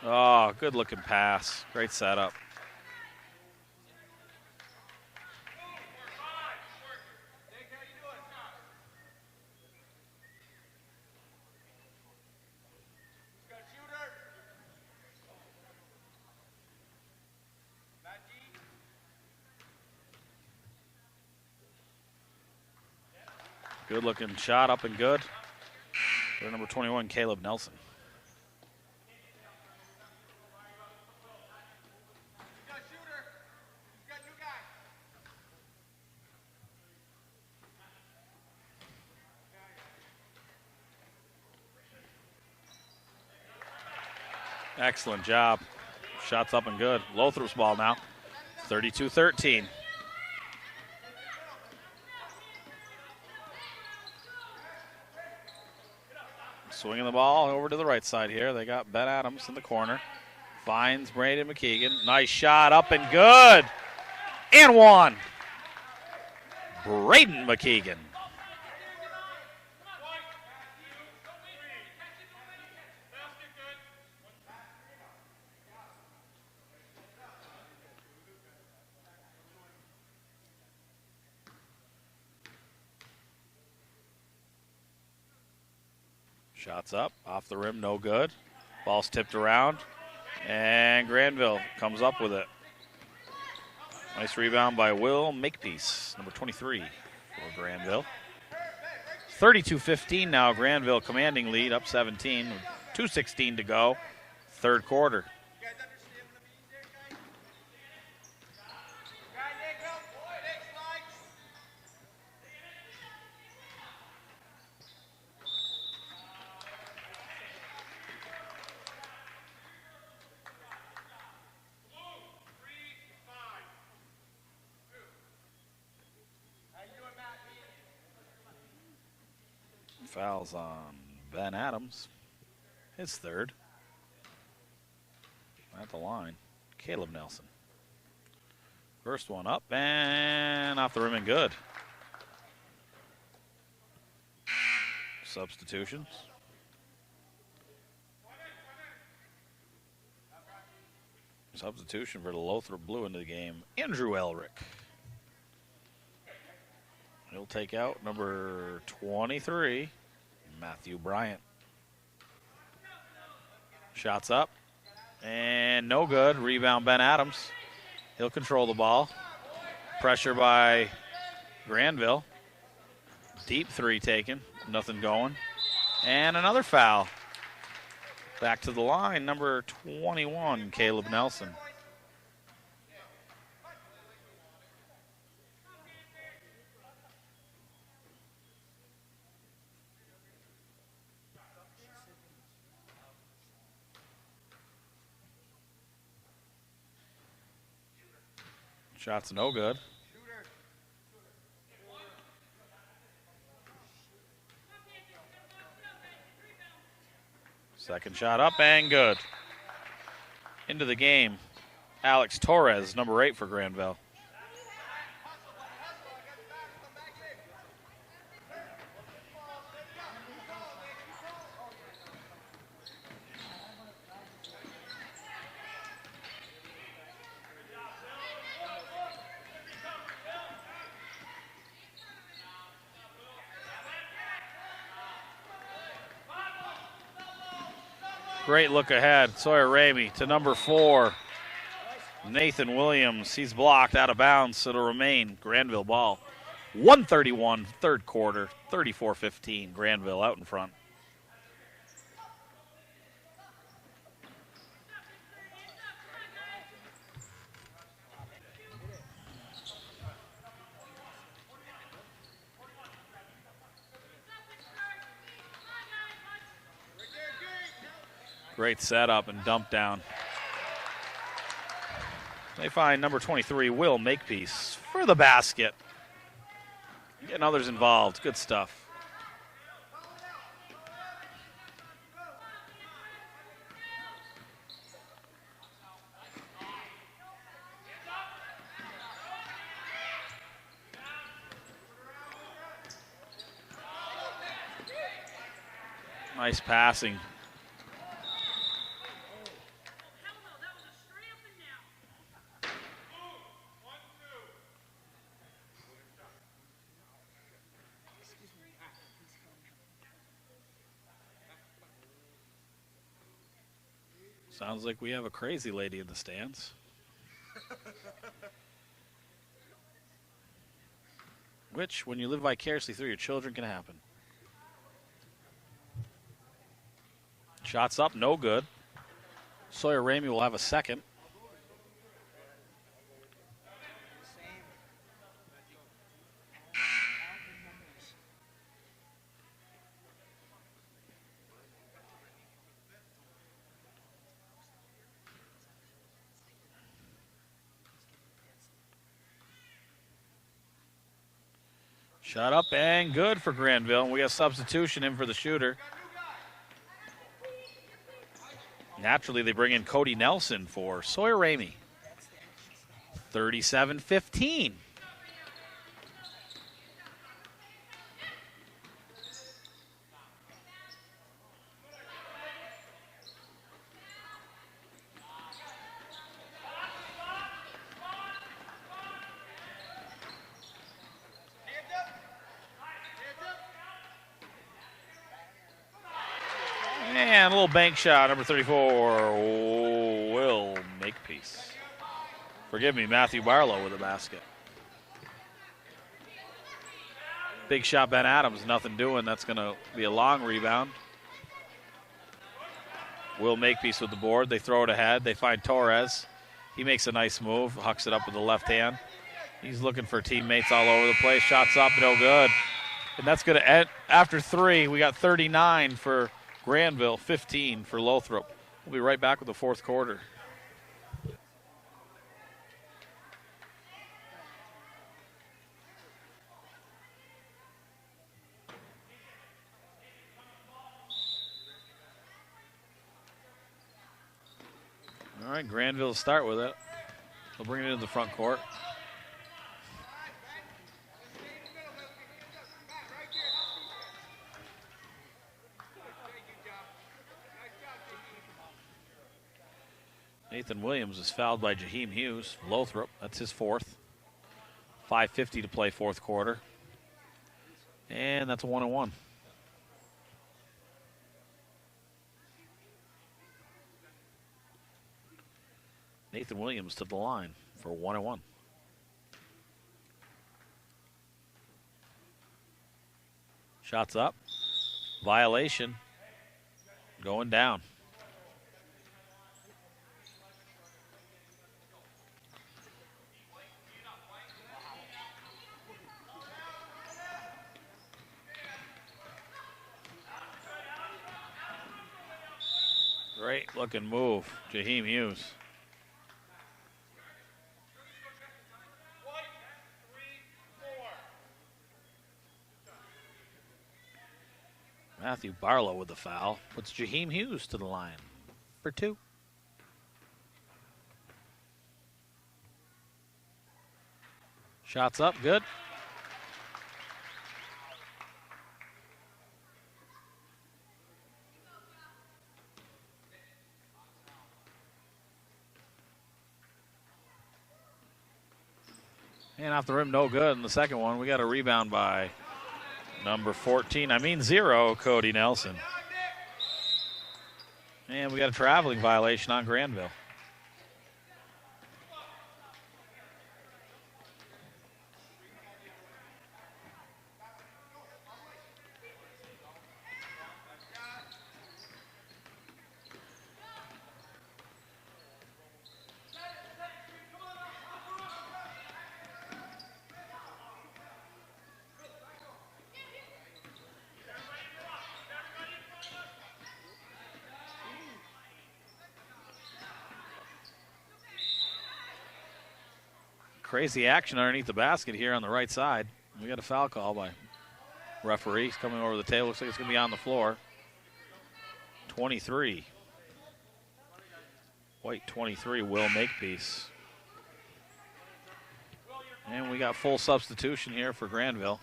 Oh, good looking pass. Great setup. Good looking shot, up and good. For number 21, Caleb Nelson. Excellent job. Shots up and good. Lothrop's ball now. 32-13. Swinging the ball over to the right side here. They got Ben Adams in the corner. Finds Braden McKeegan. Nice shot, up and good. And one. Braden McKeegan. Shots up, off the rim, no good. Ball's tipped around, and Granville comes up with it. Nice rebound by Will Makepeace, number 23 for Granville. 32-15 now, Granville commanding lead, up 17, 2:16 to go, third quarter. Fouls on Ben Adams, his third. At the line, Caleb Nelson. First one up and off the rim and good. Substitutions. Substitution for the Lothrop Blue into the game, Andrew Elrick. He'll take out number 23, Matthew Bryant. Shots up, and no good. Rebound, Ben Adams. He'll control the ball. Pressure by Granville. Deep three taken, nothing going. And another foul. Back to the line, number 21, Caleb Nelson. Shot's no good. Second shot up and good. Into the game, Alex Torres, number 8 for Granville. Great look ahead. Sawyer Ramey to number 4, Nathan Williams. He's blocked out of bounds. It'll remain Granville ball. 1:31, third quarter, 34-15. Granville out in front. Great setup and dump down. They find number 23, Will Makepeace, for the basket. Getting others involved. Good stuff. Nice passing. Sounds like we have a crazy lady in the stands. Which, when you live vicariously through your children, can happen. Shots up, no good. Sawyer Ramey will have a second. Shot up and good for Granville. And we got substitution in for the shooter. Naturally, they bring in Cody Nelson for Sawyer Ramey. 37-15. And a little bank shot, number 34, Will Makepeace. Forgive me, Matthew Barlow with a basket. Big shot, Ben Adams, nothing doing. That's going to be a long rebound. Will Makepeace with the board. They throw it ahead. They find Torres. He makes a nice move, hucks it up with the left hand. He's looking for teammates all over the place. Shots up, no good. And that's going to end after 3. We got 39 for Granville, 15 for Lothrop. We'll be right back with the fourth quarter. All right, Granville will start with it. They'll bring it into the front court. Nathan Williams is fouled by Jaheim Hughes. Lothrop, that's his 4th. 5:50 to play fourth quarter. And that's a 1-on-1. Nathan Williams to the line for 1-on-1. Shots up. Violation. Going down. Great looking move, Jaheim Hughes. Matthew Barlow with the foul. Puts Jaheim Hughes to the line for 2. Shots up, good. And off the rim, no good in the second one. We got a rebound by number 14. 0, Cody Nelson. And we got a traveling violation on Granville. Crazy action underneath the basket here on the right side. We got a foul call by referee. He's coming over the table. Looks like it's going to be on the floor. 23. White 23, Will Makepeace. And we got full substitution here for Granville.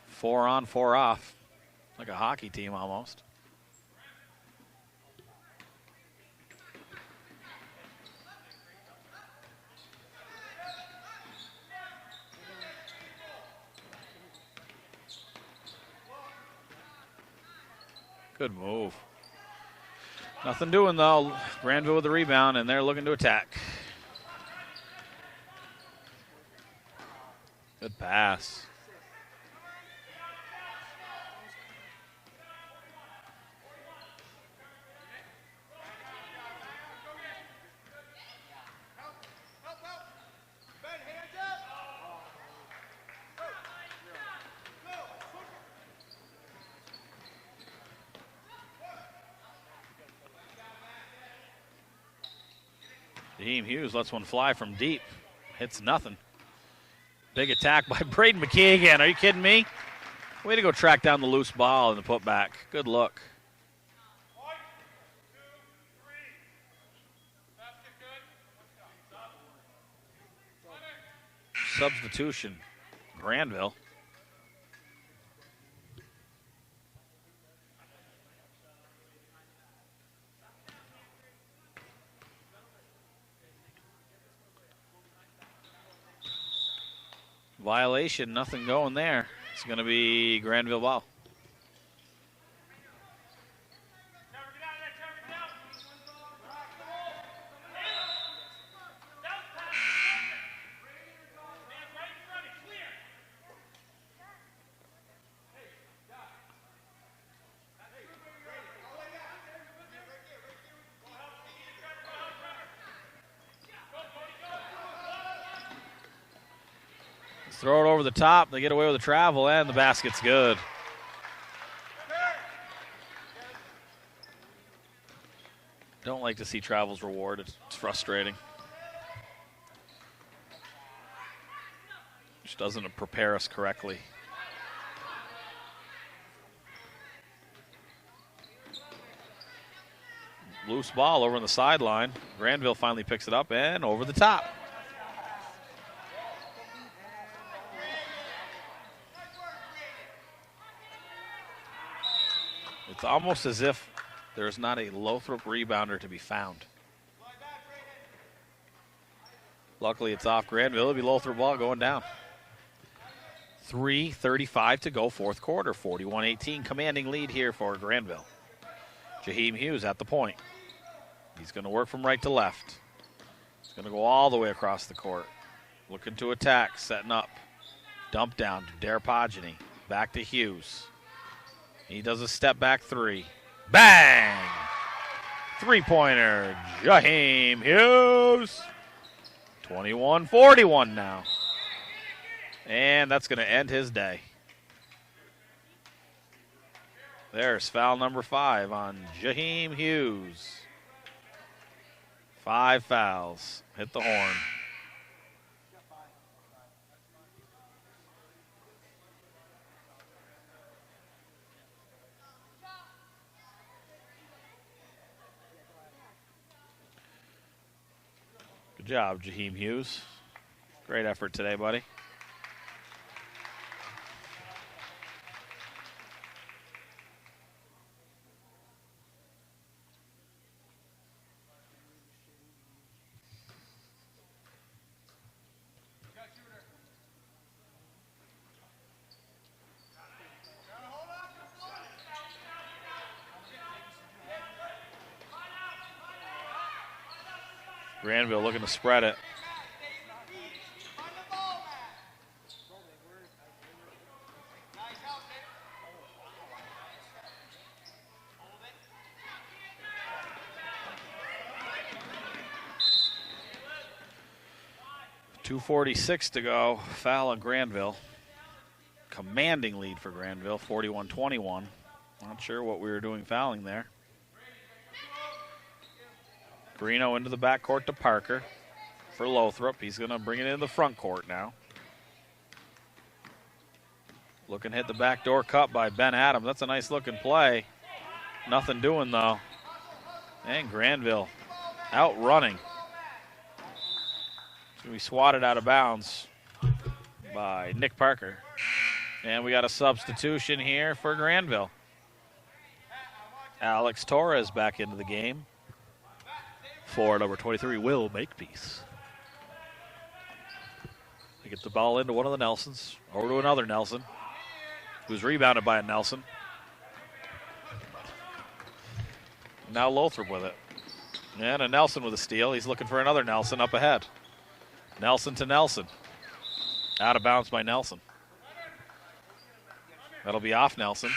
4 on, 4 off. Like a hockey team almost. Good move. Nothing doing, though. Granville with the rebound, and they're looking to attack. Good pass. Jaheim Hughes lets one fly from deep. Hits nothing. Big attack by Braden McKee again. Are you kidding me? Way to go track down the loose ball and the putback. Good look. Substitution. Granville. Violation, nothing going there. It's going to be Granville ball. Throw it over the top. They get away with the travel, and the basket's good. Don't like to see travels rewarded. It's frustrating. Just doesn't prepare us correctly. Loose ball over on the sideline. Granville finally picks it up and over the top. It's almost as if there's not a Lothrop rebounder to be found. Luckily, it's off Granville. It'll be Lothrop ball going down. 3:35 to go, fourth quarter. 41-18, commanding lead here for Granville. Jaheim Hughes at the point. He's going to work from right to left. He's going to go all the way across the court. Looking to attack, setting up. Dump down to Derpogeny. Back to Hughes. He does a step back three. Bang! Three-pointer, Jaheim Hughes. 21-41 now. And that's going to end his day. There's foul number 5 on Jaheim Hughes. 5 fouls. Hit the horn. job, Jaheim Hughes. Great effort today, buddy. Granville looking to spread it. .246 to go. Foul on Granville. Commanding lead for Granville, 41-21. Not sure what we were doing fouling there. Greeno into the backcourt to Parker for Lothrop. He's going to bring it in the front court now. Looking to hit the backdoor cut by Ben Adams. That's a nice looking play. Nothing doing though. And Granville outrunning. It's going to be swatted out of bounds by Nick Parker. And we got a substitution here for Granville. Alex Torres back into the game. For number 23, Will Makepeace. They get the ball into one of the Nelsons, over to another Nelson, who's rebounded by a Nelson. Now Lothrop with it. And a Nelson with a steal. He's looking for another Nelson up ahead. Nelson to Nelson. Out of bounds by Nelson. That'll be off Nelson.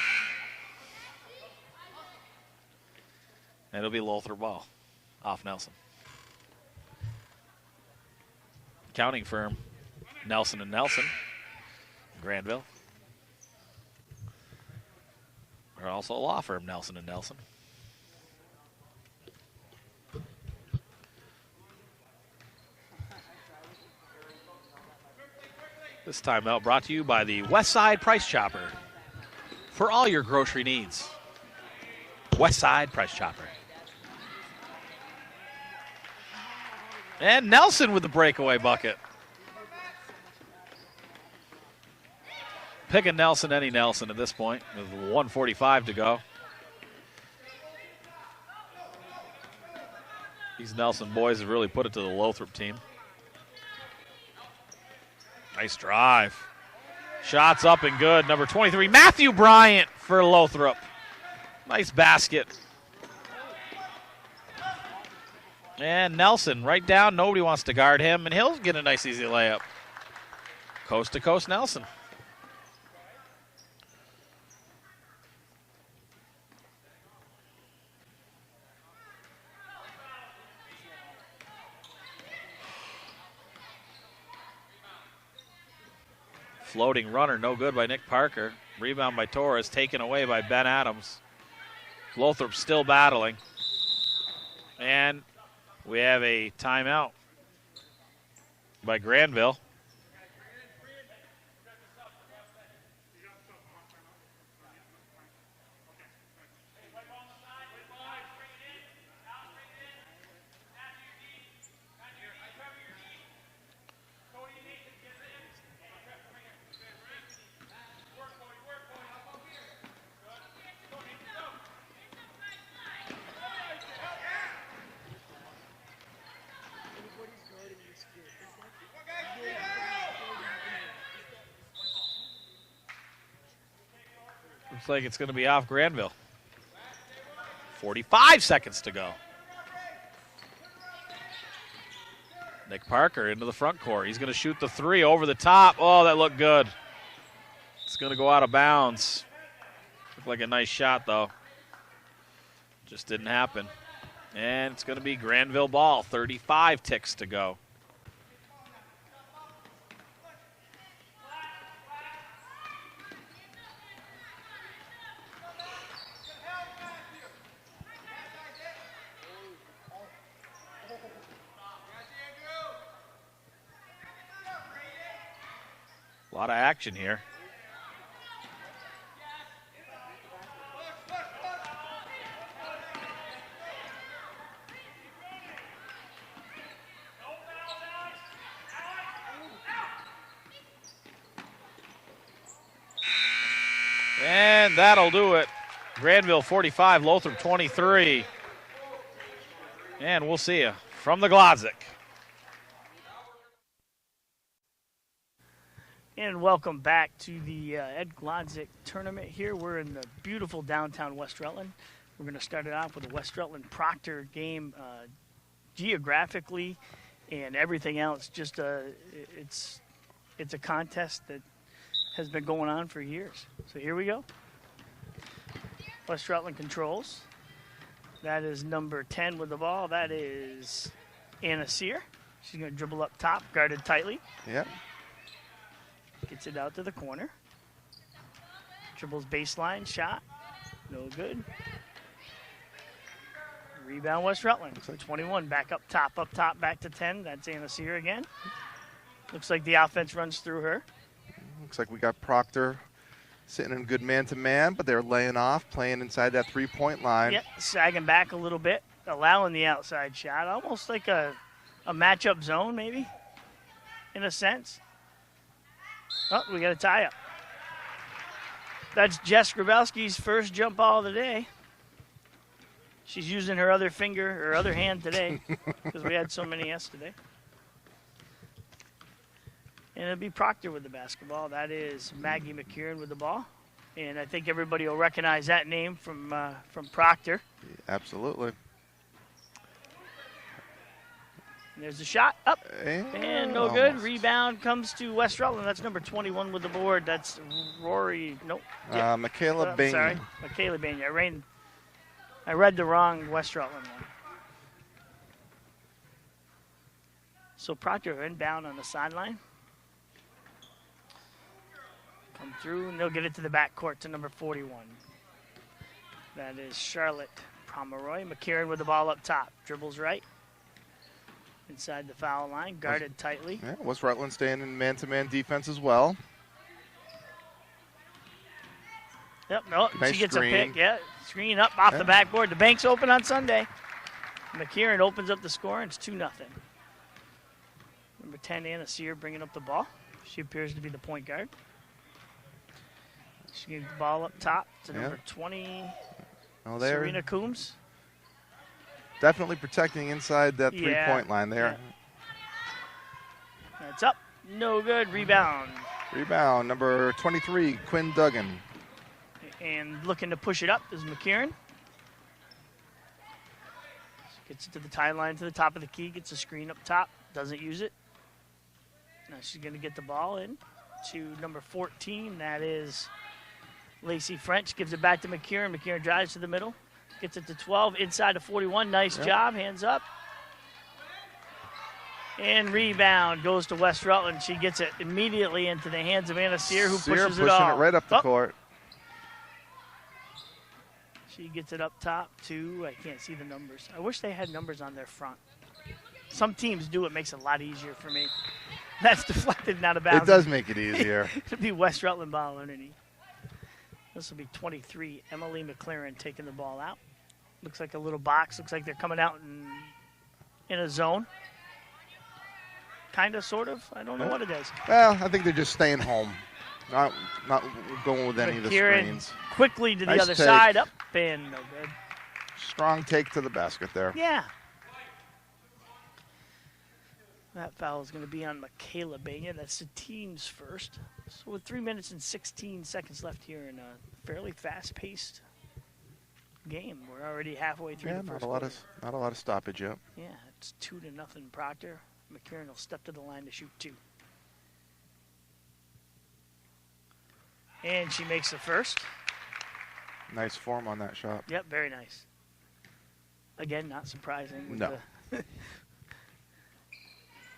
And it'll be Lothrop ball. Off Nelson. Accounting firm Nelson and Nelson. Granville. They're also a law firm, Nelson and Nelson. This timeout brought to you by the Westside Price Chopper. For all your grocery needs. Westside Price Chopper. And Nelson with the breakaway bucket. Pick a Nelson, any Nelson at this point, with 1:45 to go. These Nelson boys have really put it to the Lothrop team. Nice drive. Shots up and good. Number 23, Matthew Bryant for Lothrop. Nice basket. And Nelson right down. Nobody wants to guard him, and he'll get a nice easy layup. Coast to coast Nelson. Floating runner, no good by Nick Parker. Rebound by Torres, taken away by Ben Adams. Lothrop still battling. And we have a timeout by Granville. Looks like it's going to be off Granville. 45 seconds to go. Nick Parker into the front court. He's going to shoot the three over the top. Oh, that looked good. It's going to go out of bounds. Looked like a nice shot, though. Just didn't happen. And it's going to be Granville ball. 35 ticks to go. A lot of action here. And that'll do it. Granville 45, Lothrop 23. And we'll see you from the Glodzik. And welcome back to the Ed Glodzik tournament here. We're in the beautiful downtown West Rutland. We're going to start it off with a West Rutland Proctor game geographically and everything else. Just it's a contest that has been going on for years. So here we go. West Rutland controls. That is number 10 with the ball. That is Anna Sear. She's going to dribble up top, guarded tightly. Yep. Gets it out to the corner. Dribbles baseline, shot. No good. Rebound West Rutland. So 21 back up top, back to 10. That's Anna Sear again. Looks like the offense runs through her. Looks like we got Proctor sitting in good man-to-man, but they're laying off, playing inside that three-point line. Yep, sagging back a little bit, allowing the outside shot. Almost like a matchup zone, maybe, in a sense. Oh, we got a tie-up. That's Jess Grabowski's first jump ball of the day. She's using her other finger, or other hand today, because we had so many yesterday. And it'll be Proctor with the basketball. That is Maggie McKieran with the ball. And I think everybody will recognize that name from Proctor. Absolutely. And there's the shot. Up. And no good. Almost. Rebound comes to West Rutland. That's number 21 with the board. That's Rory. Nope. Michaela Bain. Sorry. Michaela Bain. I read the wrong West Rutland one. So Proctor inbound on the sideline. Come through, and they'll get it to the backcourt to number 41. That is Charlotte Pomeroy. McKieran with the ball up top. Dribbles right. Inside the foul line, guarded tightly. Yeah, West Rutland staying in man-to-man defense as well. Yep, no, Nice she gets screen. a pick. Yeah, screen up off the backboard. The bank's open on Sunday. McKieran opens up the score, and it's 2-0. Number 10, Anna Sear, bringing up the ball. She appears to be the point guard. She gives the ball up top to number 20, Serena Coombs. Definitely protecting inside that three-point line there. Yeah. That's up. No good. Rebound. Rebound, number 23, Quinn Duggan. And looking to push it up is McKieran. She gets it to the tie line, to the top of the key, gets a screen up top, doesn't use it. Now she's going to get the ball in to number 14. That is Lacey French. Gives it back to McKieran. McKieran drives to the middle. Gets it to 12, inside to 41. Nice job, hands up. And rebound goes to West Rutland. She gets it immediately into the hands of Anna Sear, who pushes it off. Pushing it right up the court. She gets it up top to, I can't see the numbers. I wish they had numbers on their front. Some teams do. It makes it a lot easier for me. That's deflected and out of bounds. It does make it easier. It'll be West Rutland ball underneath. This will be 23. Emily McLaren taking the ball out. Looks like a little box. Looks like they're coming out in a zone. Kind of, sort of. I don't know what it is. Well, I think they're just staying home. Not going with any of the screens. Quickly to the Nice other take. side. Up and no good. Strong take to the basket there. Yeah. That foul is going to be on Michaela Banya. That's the team's first. So with 3 minutes and 16 seconds left here in a fairly fast-paced game, we're already halfway through the first quarter. Not a lot of stoppage yet. Yeah, it's 2-0 Proctor. McKieran will step to the line to shoot 2. And she makes the first. Nice form on that shot. Yep, very nice. Again, not surprising. With No.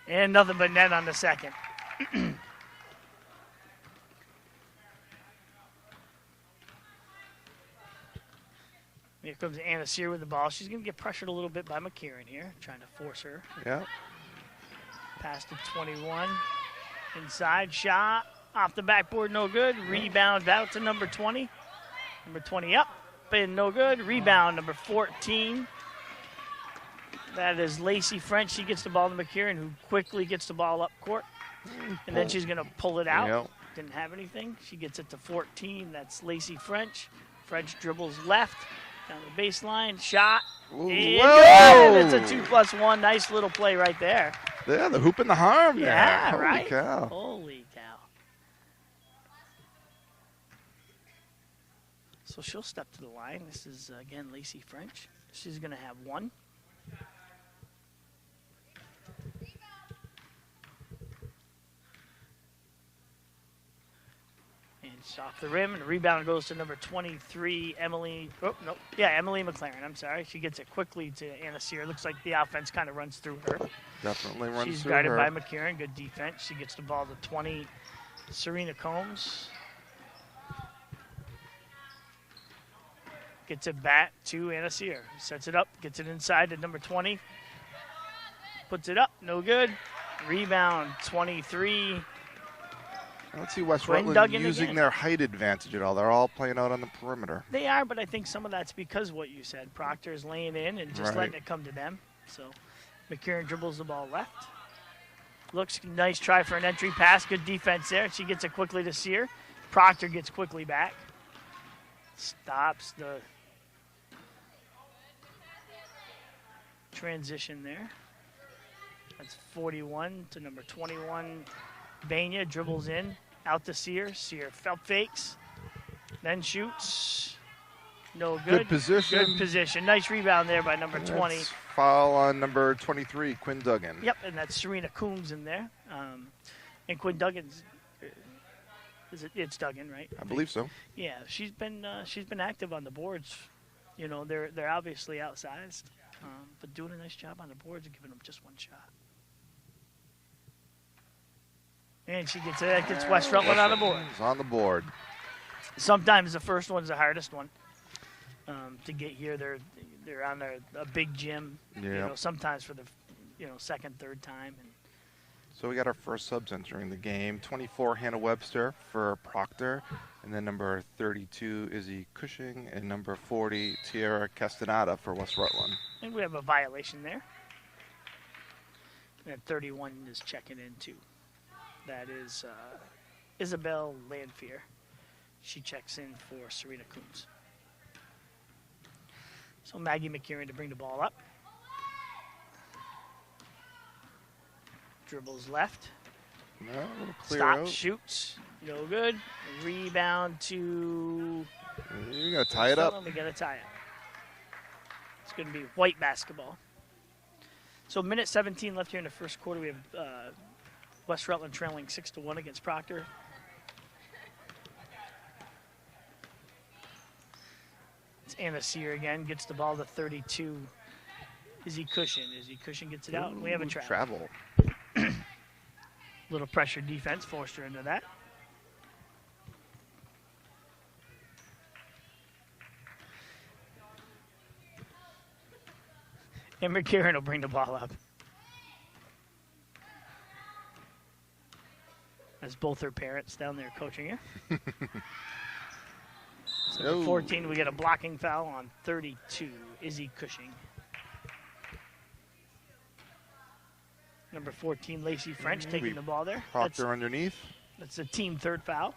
And nothing but net on the second. Here comes Anna Sear with the ball. She's going to get pressured a little bit by McKieran here, trying to force her. Yeah. Pass to 21. Inside shot. Off the backboard, no good. Rebound out to number 20. Number 20 up and no good. Rebound number 14. That is Lacey French. She gets the ball to McKieran, who quickly gets the ball up court. And then she's going to pull it out. Yep. didn't have anything. She gets it to 14. That's Lacey French. French dribbles left down the baseline. Shot. Ooh, And whoa! good! It's a 2+1. Nice little play right there. Yeah, the hoop and the harm there. Yeah, Holy right? cow. Holy cow. So she'll step to the line. This is, again, Lacey French. She's going to have 1. And it's off the rim, and the rebound goes to number 23, Emily. Oh, no. Yeah, Emily McLaren. I'm sorry. She gets it quickly to Anna Sear. Looks like the offense kind of runs through her. Definitely runs She's through guarded her. by McKieran. Good defense. She gets the ball to 20, Serena Combs. Gets it back to Anna Sear. Sets it up, gets it inside to number 20. Puts it up, no good. Rebound, 23. I don't see West Quinn Rutland Duggan using again. their height advantage at all. They're all playing out on the perimeter. They are, but I think some of that's because of what you said. Proctor's laying in and just Right. letting it come to them. So McKieran dribbles the ball left. Looks nice try for an entry pass. Good defense there. She gets it quickly to Sear. Proctor gets quickly back. Stops the transition there. That's 41 to number 21. Banya dribbles in, out to Sear. Sear fakes, then shoots. No good. Good position. Good position. Nice rebound there by number 20. That's foul on number 23, Quinn Duggan. Yep, and that's Serena Coombs in there. And Quinn Duggan's. It's Duggan, right? I believe so. Yeah, she's been active on the boards. You know, they're obviously outsized, but doing a nice job on the boards and giving them just one shot. And she gets West Rutland on the board. It's on the board. Sometimes the first one's the hardest one to get here. They're on a big gym. Yeah. You know, sometimes for the second, third time. And So we got our first subs entering the game. 24, Hannah Webster for Proctor. And then number 32, Izzy Cushing. And number 40, Tiara Castaneda for West Rutland. I think we have a violation there. And 31 is checking in too. That is Isabel Landfear. She checks in for Serena Coombs. So Maggie McKieran to bring the ball up. Dribbles left. No, a little clear Stop, out. shoots. No good. Rebound to... You got to tie it up. We got to tie it. It's going to be white basketball. So minute 17 left here in the first quarter. We have West Rutland trailing 6-1 against Proctor. It's Anna Sear again. Gets the ball to 32. Izzy Cushion. Izzy Cushion gets it out, and we have a travel. Little pressure defense forced her into that. And McKieran will bring the ball up. As both her parents down there coaching her. So Oh. 14, we get a blocking foul on 32, Izzy Cushing. Number 14, Lacey French taking the ball there. Proctor underneath. That's a team third foul.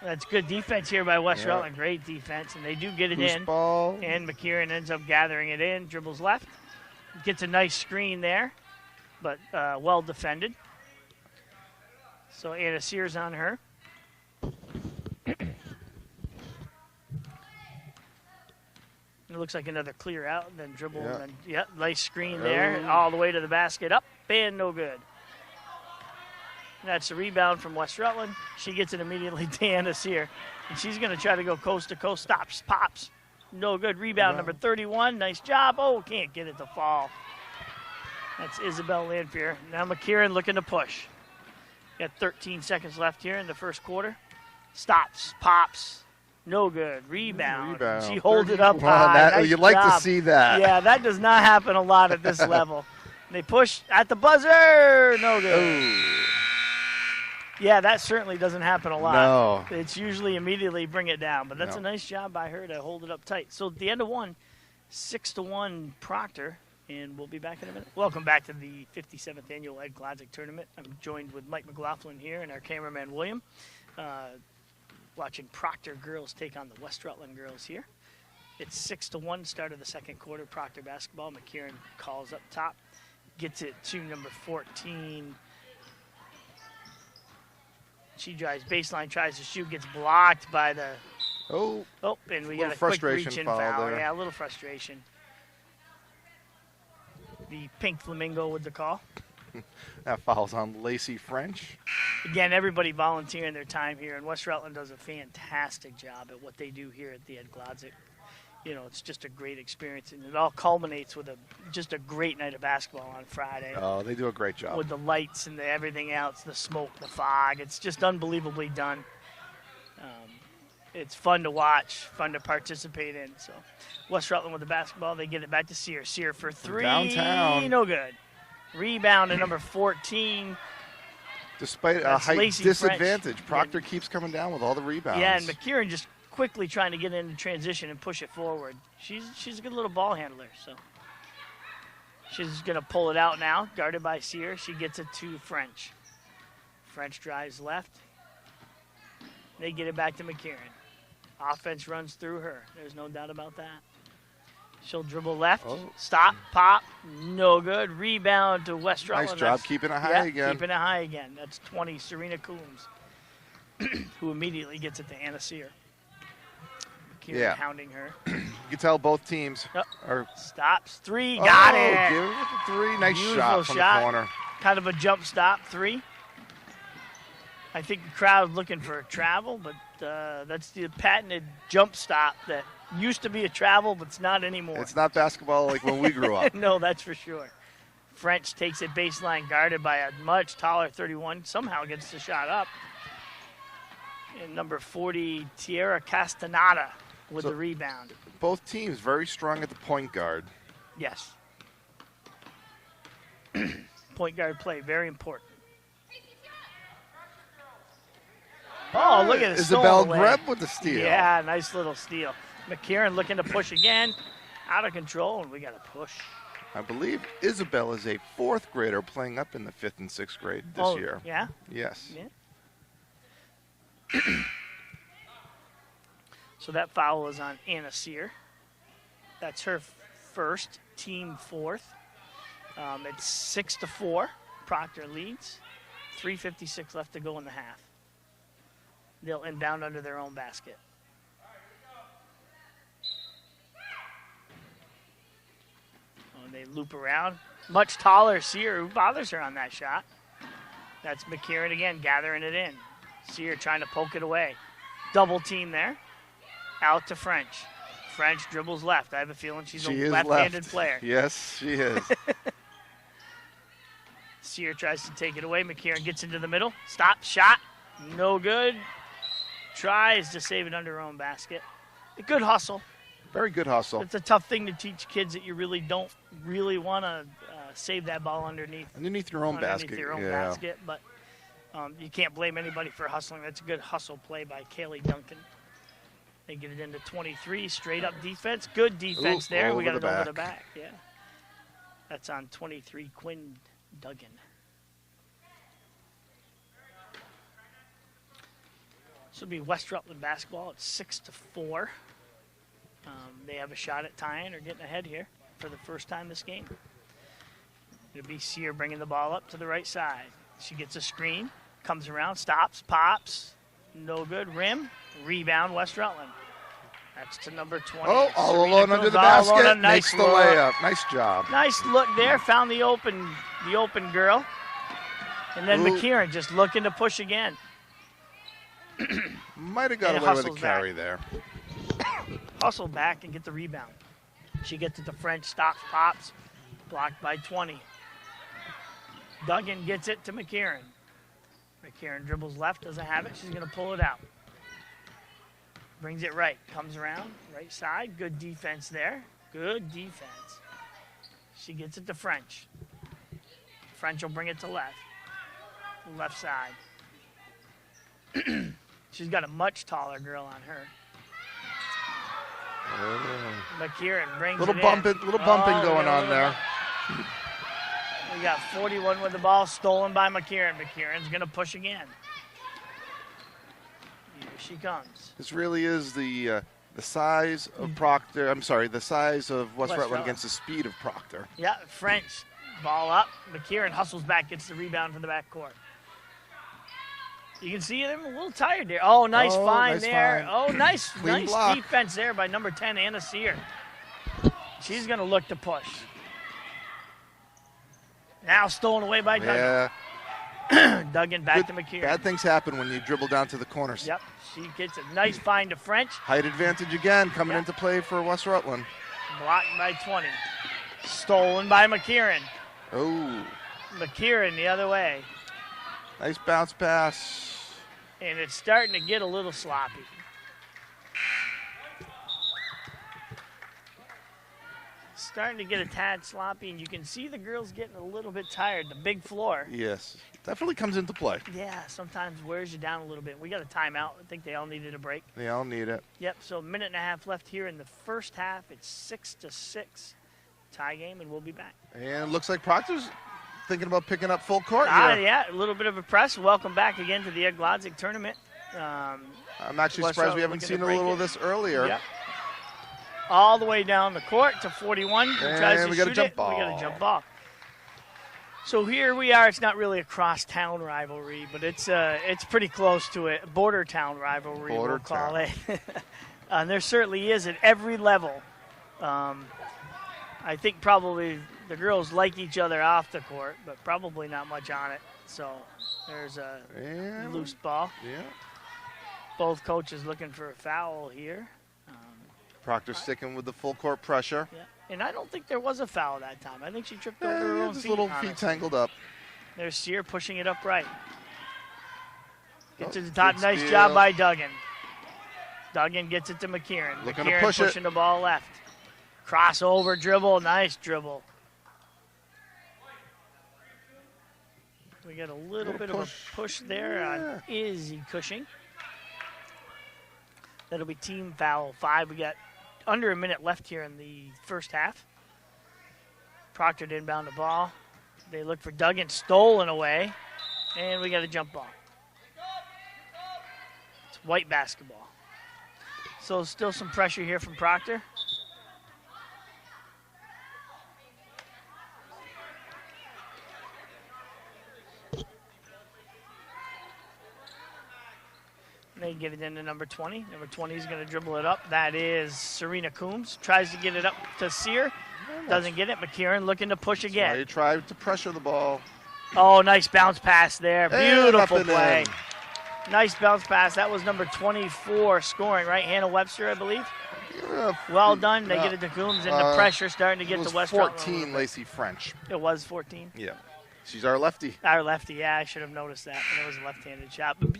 That's good defense here by West Rutland. Great defense, and they do get it Loose in. ball. And McKieran ends up gathering it in, dribbles left. Gets a nice screen there, but well defended. So Anna Sears on her. It looks like another clear out, and then dribble, Yeah. and then, nice screen there, all the way to the basket, up, and no good. That's a rebound from West Rutland. She gets it immediately to Anna Sear, and she's going to try to go coast to coast, stops, pops. No good. Rebound number 31. Nice job. Oh, can't get it to fall. That's Isabel Landfear. Now McKieran looking to push. Got 13 seconds left here in the first quarter. Stops, pops. No good. Rebound. She holds it up high. Nice you'd like job. to see that. Yeah, that does not happen a lot at this level. They push at the buzzer. No good. Oh. Yeah, that certainly doesn't happen a lot. No. It's usually immediately bring it down, but that's No. a nice job by her to hold it up tight. So at the end of one, 6-1 Proctor, and we'll be back in a minute. Welcome back to the 57th Annual Ed Glodzik Tournament. I'm joined with Mike McLaughlin here and our cameraman William. Watching Proctor girls take on the West Rutland girls here. It's 6-1, start of the second quarter, Proctor basketball. McKieran calls up top, gets it to number 14. She drives baseline, tries to shoot, gets blocked by the... Oh, and we got a quick reach-in foul. Yeah, a little frustration. The Pink Flamingo with the call. That foul's on Lacey French. Again, everybody volunteering their time here, and West Rutland does a fantastic job at what they do here at the Ed Glodzik. You know, it's just a great experience, and it all culminates with just a great night of basketball on Friday. Oh, they do a great job. With the lights and everything else, the smoke, the fog. It's just unbelievably done. It's fun to watch, fun to participate in. So, West Rutland with the basketball, they get it back to Sear. Sear for three. Downtown. No good. Rebound to number 14. Despite a height Lacey disadvantage, French. Proctor keeps coming down with all the rebounds. Yeah, and McKieran just quickly trying to get into transition and push it forward. She's a good little ball handler, so she's going to pull it out now, guarded by Sear. She gets it to French. French drives left. They get it back to McKieran. Offense runs through her. There's no doubt about that. She'll dribble left. Oh. Stop. Pop. No good. Rebound to West Rutland. Nice job keeping it high again. Keeping it high again. That's 20, Serena Coombs, who immediately gets it to Anna Sear. McKieran hounding her. You can tell both teams are... Stops. Three. Got it. Give it the three. Nice Beautiful shot from the corner. Kind of a jump stop. Three. I think the crowd looking for a travel, but that's the patented jump stop that used to be a travel, but it's not anymore. It's not basketball like when we grew up. No, that's for sure. French takes it baseline, guarded by a much taller 31. Somehow gets the shot up. And number 40, Tierra Castaneda with the rebound. Both teams very strong at the point guard. Yes. Point guard play, very important. Oh, look at it. Isabel Greb with the steal. Yeah, nice little steal. McKieran looking to push again. Out of control, and we got to push. I believe Isabel is a fourth grader playing up in the 5th and 6th grade this year. Yeah? Yes. Yeah. So that foul is on Anna Sear. That's her first, team fourth. It's 6-4. Proctor leads. 3:56 left to go in the half. They'll inbound under their own basket. Oh, they loop around. Much taller Sear, who bothers her on that shot. That's McKieran again, gathering it in. Sear trying to poke it away. Double team there. Out to French. French dribbles left. I have a feeling she's a left-handed player. Yes, she is. Sear tries to take it away. McKieran gets into the middle. Stop, shot. No good. Tries to save it under her own basket. A good hustle. Very good hustle. It's a tough thing to teach kids that you really don't really want to save that ball underneath your own basket. Underneath your own basket, but you can't blame anybody for hustling. That's a good hustle play by Kaylee Duncan. They get it into 23, straight up defense. Good defense there. We got it over the back. Yeah. That's on 23, Quinn Duggan. This will be West Rutland basketball. It's 6-4. They have a shot at tying or getting ahead here for the first time this game. It'll be Sear bringing the ball up to the right side. She gets a screen, comes around, stops, pops. No good. Rim. Rebound, West Rutland. That's to number 20. Oh, all alone under the basket. Makes the layup. Nice job. Nice look there. Found the open girl. And then McKieran just looking to push again. Might have got away with a carry there. Hustle back and get the rebound. She gets it to French, stops, pops, blocked by 20. Duggan gets it to McKieran. McKieran dribbles left, doesn't have it. She's going to pull it out. Brings it right, comes around, right side. Good defense there. Good defense. She gets it to French. French will bring it to left side. She's got a much taller girl on her. McKieran brings Little it bumping, in. little bumping we going got a on little there. bump. We got 41 with the ball, stolen by McKieran. McKieran's going to push again. Here she comes. This really is the size of Proctor. I'm sorry, the size of West Rutland Rutland. against the speed of Proctor. Yeah, French. Ball up. McKieran hustles back, gets the rebound from the back court. You can see them a little tired there. Oh, nice find there. find. Oh, nice Clean block. defense there by number 10, Anna Sear. She's going to look to push. Now stolen away by Duggan. Yeah. Duggan back to McKieran. Bad things happen when you dribble down to the corners. Yep, she gets a nice find to French. Height advantage again coming Yep. into play for West Rutland. Blocked by 20. Stolen by McKieran. Oh, McKieran the other way. nice bounce pass. And it's starting to get a little sloppy. Starting to get a tad sloppy, and you can see the girls getting a little bit tired. The big floor. Yes, definitely comes into play. Yeah, sometimes wears you down a little bit. We got a timeout. I think they all needed a break. They all need it. Yep, so a minute and a half left here in the first half. It's 6-6 tie game, and we'll be back. And it looks like Proctor's thinking about picking up full court here. Yeah, a little bit of a press. Welcome back again to the Glodzik tournament. I'm actually West surprised we Rutland haven't looking seen to a break little it. of this earlier. Yep. All the way down the court to 41. He tries And to we got a shoot jump it. ball. We got a jump ball. So here we are. It's not really a cross-town rivalry, but it's pretty close to it. Border town rivalry, we'll call it. And there certainly is at every level. I think probably the girls like each other off the court, but probably not much on it. So there's a loose ball. Yeah. Both coaches looking for a foul here. Proctor sticking with the full court pressure. Yeah. And I don't think there was a foul that time. I think she tripped over her own Just feet. little honestly. feet tangled up. There's Sear pushing it up right. Get Oh, to the top. good Nice steal. job by Duggan. Duggan gets it to McKieran. Looking to McKieran push it. pushing the ball left. Crossover dribble. Nice dribble. We got a little bit of a push there on Izzy Cushing. That'll be team foul 5. We got under a minute left here in the first half. Proctor inbound the ball. They look for Duggan, stolen away, and we got a jump ball. It's white basketball. So still some pressure here from Proctor. They get it into number 20. Number 20 is going to dribble it up. That is Serena Coombs. Tries to get it up to Sear. Doesn't get it. McKieran looking to push again. He tried to pressure the ball. Oh, nice bounce pass there. Beautiful And up and play. in. Nice bounce pass. That was number 24 scoring, right? Hannah Webster, I believe. Yeah, Well done. They get it to Coombs, and the pressure starting to get it was to West Rutland. 14, Lacey French. It was 14. Yeah. She's our lefty. Our lefty, yeah, I should have noticed that. And it was a left-handed shot. But,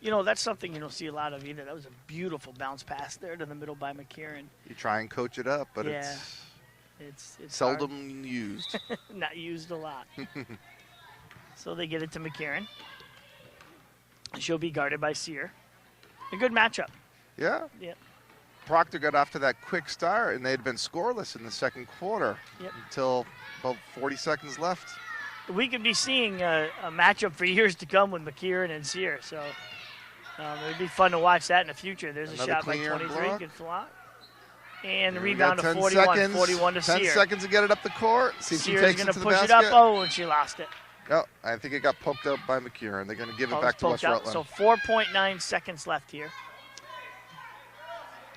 you know, that's something you don't see a lot of either. That was a beautiful bounce pass there to the middle by McKieran. You try and coach it up, but Yeah. it's It's seldom used. hard. Not used a lot. So they get it to McKieran. She'll be guarded by Sear. A good matchup. Yeah. Yep. Proctor got off to that quick start, and they had been scoreless in the second quarter until about 40 seconds left. We could be seeing a matchup for years to come with McKieran and Sear. So it would be fun to watch that in the future. There's Another a shot by clean air 23. block. Good block. And the We rebound got to 10 41. seconds, 41 to 10 Sear. seconds to get it up the court. See if she Sear's takes going it to to the push basket. it up. Oh, and she lost it. No, I think it got poked up by McKieran. They're going to give it back to West Poked out. Rutland. So 4.9 seconds left here.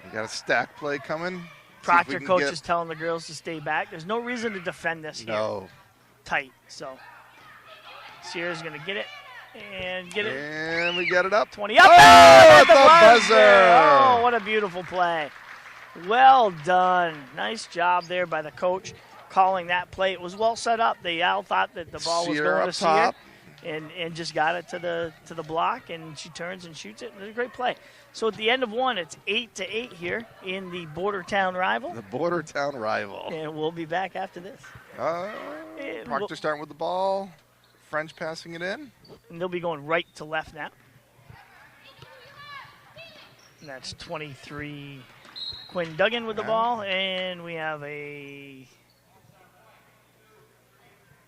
You got a stack play coming. Proctor coach is telling the girls to stay back. There's no reason to defend this here. No. Tight. So Sear's going to get it and get it. And we get it up. 20 up. Oh, at at the buzzer. Oh, what a beautiful play. Well done. Nice job there by the coach calling that play. It was well set up. They all thought that the ball was Sear going up to Sear top. and just got it to the block, and she turns and shoots it. It was a great play. So at the end of one, it's 8-8 here in the Border Town rival. The Border Town rival. And we'll be back after this. And Proctor starting with the ball. French passing it in. And they'll be going right to left now. And that's 23 Quinn Duggan with the Yeah. ball, and we have a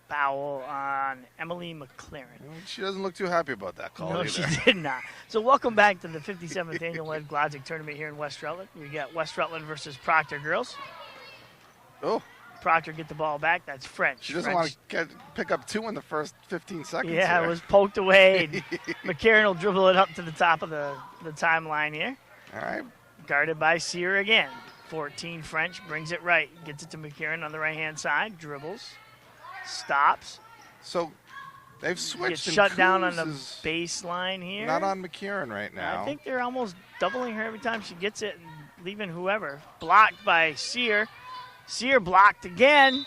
foul on Emily McLaren. She doesn't look too happy about that call No, either. she did not. So welcome back to the 57th annual Ed Glodzik tournament here in West Rutland. We got West Rutland versus Proctor girls. Oh, Proctor get the ball back. That's French. she doesn't French. want to pick up 2 in the first 15 seconds. Yeah, there. it was poked away. McCarron will dribble it up to the top of the timeline here. All right. Guarded by Sear again. 14 French brings it right. Gets it to McCarron on the right-hand side. Dribbles. Stops. So they've switched. Gets and shut down on the Coombs is baseline here. Not on McCarron right now. I think they're almost doubling her every time she gets it and leaving whoever. Blocked by Sear. Sear blocked again.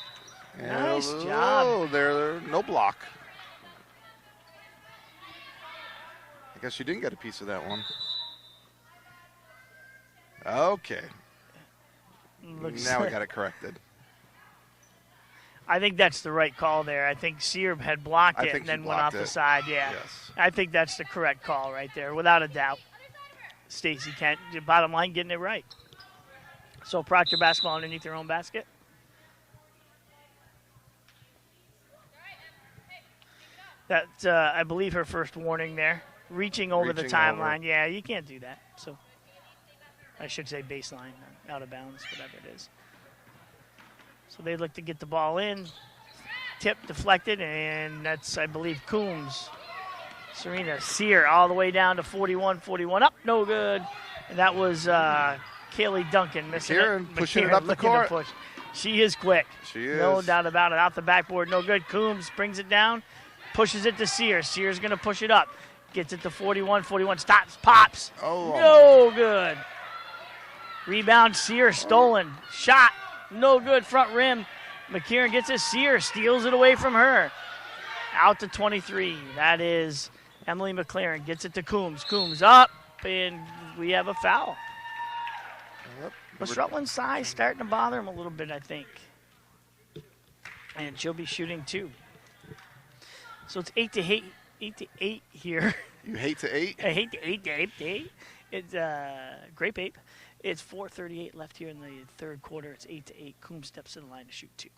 Nice job. Oh, there, no block. I guess you didn't get a piece of that one. Okay. Now we got it corrected. I think that's the right call there. I think Sear had blocked I it think and she then went off blocked the it. side. Yeah. Yes. I think that's the correct call right there, without a doubt. Stacy Kent, the bottom line, getting it right. So Proctor basketball underneath their own basket. That's, I believe, her first warning there. Reaching over the Reaching timeline. over. Yeah, you can't do that. So I should say baseline, out of bounds, whatever it is. So they look to get the ball in. Tip deflected, and that's, I believe, Coombs. Serena Sear all the way down to 41-41. Up, no good. And that was Kaylee Duncan missing McCarron it. pushing it McCarron up the looking to court. push. She is quick. She is. No doubt about it. Out the backboard, no good. Coombs brings it down, pushes it to Sear. Sear's going to push it up. Gets it to 41-41. Stops, pops. Oh. No good. Rebound, Sear stolen. Shot, no good. Front rim. McCarron gets it. Sear steals it away from her. Out to 23. That is Emily McLaren. Gets it to Coombs. Coombs up, and we have a foul. Yep. West Rutland's size starting to bother him a little bit, I think. And she'll be shooting too. So it's 8-8 here. You hate to 8? I hate the 8. It's grape ape. It's 4:38 left here in the third quarter. It's 8-8. Coombs steps to the line to shoot 2.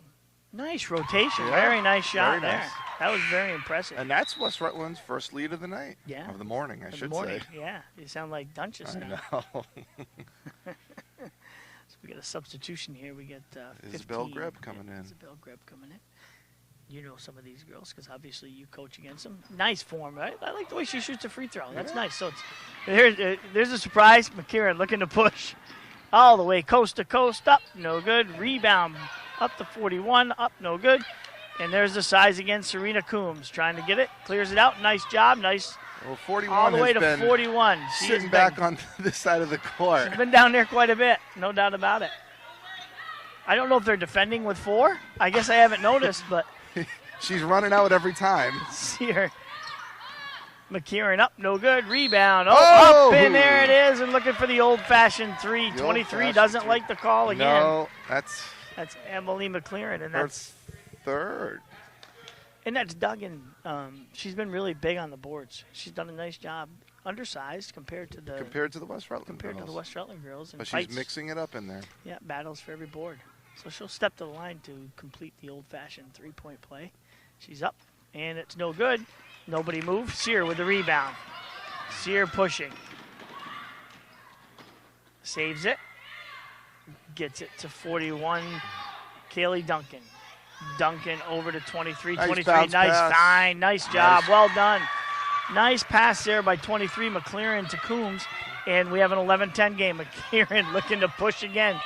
Nice rotation. Yeah, Very nice shot very there. nice. That was very impressive. And that's West Rutland's first lead of the night. Yeah. Of the morning, I Of the should morning. say. Yeah, you sound like Dunches I now. know. So we got a substitution here. We get 15. Isabel Greb coming in. Isabel Greb coming in. You know some of these girls because obviously you coach against them. Nice form, right? I like the way she shoots a free throw. That's Yeah. nice. So it's there's a surprise. McCarron looking to push all the way coast to coast. Up, no good. Rebound up to 41. Up, no good. And there's the size again. Serena Coombs trying to get it. Clears it out. Nice job. Nice. Well, 41 All the way has to been 41. She sitting has back been, on this side of the court. she's been down there quite a bit. No doubt about it. I don't know if they're defending with 4. I guess I haven't noticed, but She's running out every time. see her. McCarron up, no good. Rebound. Oh! Up, and there it is. And looking for the old-fashioned 3. The 23 old-fashioned doesn't 3. like the call again. No, that's That's Emily McLaren, and her that's third. Duggan. She's been really big on the boards. She's done a nice job. Undersized compared to the West Rutland compared to the girls. West Rutland girls. And But she's fights. mixing it up in there. Yeah, battles for every board. So she'll step to the line to complete the old-fashioned three-point play. She's up, and it's no good. Nobody moved. Sear with the rebound. Sear pushing. Saves it. Gets it to 41. Kaylee Duncan. Duncan over to 23. Nice 23. bounce Nice pass. find. Nice job. Nice. Well done. Nice pass there by 23. McLaren to Coombs. And we have an 11-10 game. McLaren looking to push again.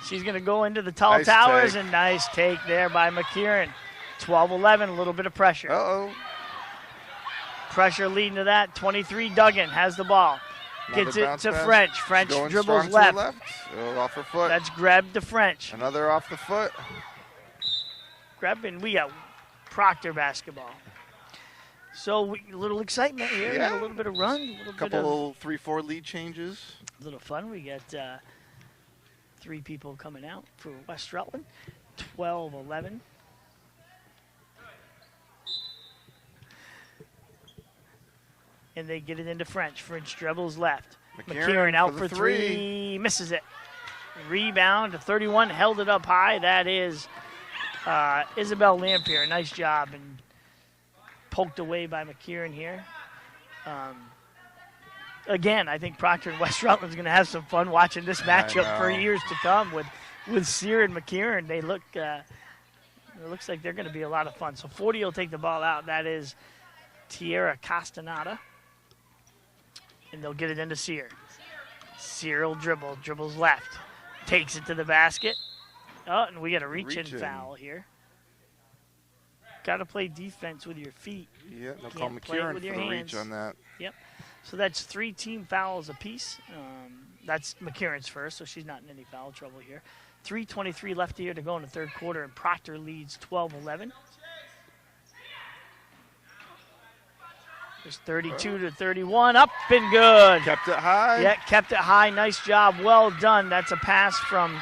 She's going to go into the tall Nice towers. take. And nice take there by McLaren. 12-11, a little bit of pressure. Uh-oh. Pressure leading to that. 23, Duggan has the ball. Gets Another it bounce to pass. French. French Going dribbles strong to left. the left. Oh, off her foot. That's Greb to French. Another off the foot. Greb, and we got Proctor basketball. So a little excitement here. We got a Yeah. little bit of run. A little bit of Couple 3-4 lead changes. little fun. We got 3 people coming out for West Rutland. 12-11. And they get it into French. French dribbles left. McCarron out the for 3. Misses it. Rebound to 31, held it up high. That is Isabel Lampier. Nice job, and poked away by McKieran here. Again, I think Proctor and West Rutland's going to have some fun watching this matchup for years to come with Sear and McKieran. They look, it looks like they're going to be a lot of fun. So 40 will take the ball out. That is Tierra Castaneda. And they'll get it into Sear. Sear will dribbles left. Takes it to the basket. Oh, and we got a reach-in foul here. Got to play defense with your feet. Yeah, they'll call McKieran for the reach on that. Yep. So that's 3 team fouls apiece. That's McKieran's first, so she's not in any foul trouble here. 3:23 left here to go in the third quarter, and Proctor leads 12-11. There's 32 to 31, up and good. Kept it high. Yeah, kept it high. Nice job. Well done. That's a pass from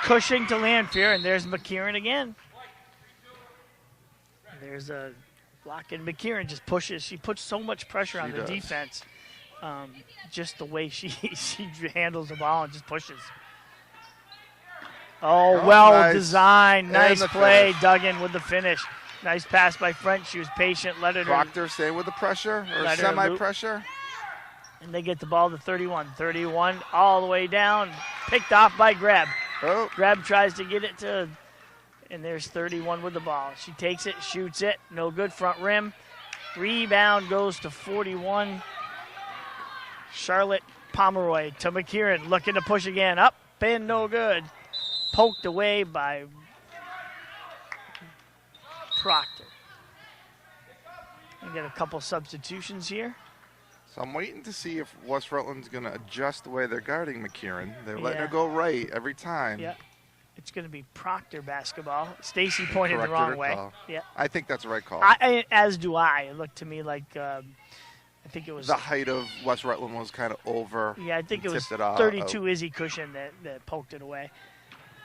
Cushing to Lanphier, and there's McKieran again. There's a block, and McKieran just pushes. She puts so much pressure on the defense. Just the way she handles the ball and just pushes. Oh, well nice. Designed. Nice play. Finish. Duggan with the finish. Nice pass by French. She was patient. Let her. Proctor staying with the pressure or semi-pressure. And they get the ball to 31. 31 all the way down. Picked off by Greb. Oh. Greb tries to get it to, and there's 31 with the ball. She takes it, shoots it. No good. Front rim. Rebound goes to 41. Charlotte Pomeroy to McKieran. Looking to push again. Up and no good. Poked away by Proctor. We got a couple substitutions here. So I'm waiting to see if West Rutland's going to adjust the way they're guarding McKieran. They're letting her go right every time. Yeah. It's going to be Proctor basketball. Stacy pointed the wrong way. Yeah. I think that's the right call. As do I. It looked to me like I think it was the height of West Rutland was kind of over. Yeah, I think it was 32 Izzy Cushion that poked it away.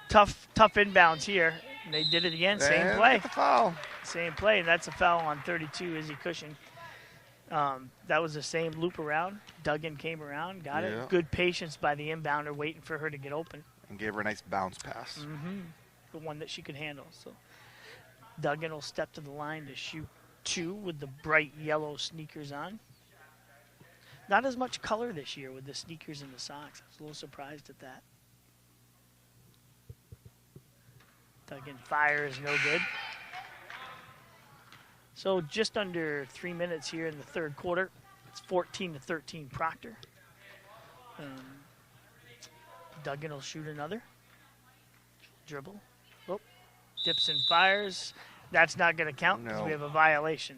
Tough inbounds here. And they did it again. Same play. The foul. Same play. And that's a foul on 32, Izzy Cushing. That was the same loop around. Duggan came around, got it. Good patience by the inbounder, waiting for her to get open. And gave her a nice bounce pass. Mm-hmm. The one that she could handle. So Duggan will step to the line to shoot 2 with the bright yellow sneakers on. Not as much color this year with the sneakers and the socks. I was a little surprised at that. Duggan fires, no good. So just under 3 minutes here in the third quarter. It's 14-13 Proctor. Duggan will shoot another. Dribble. Oh, dips and fires. That's not going to count because we have a violation.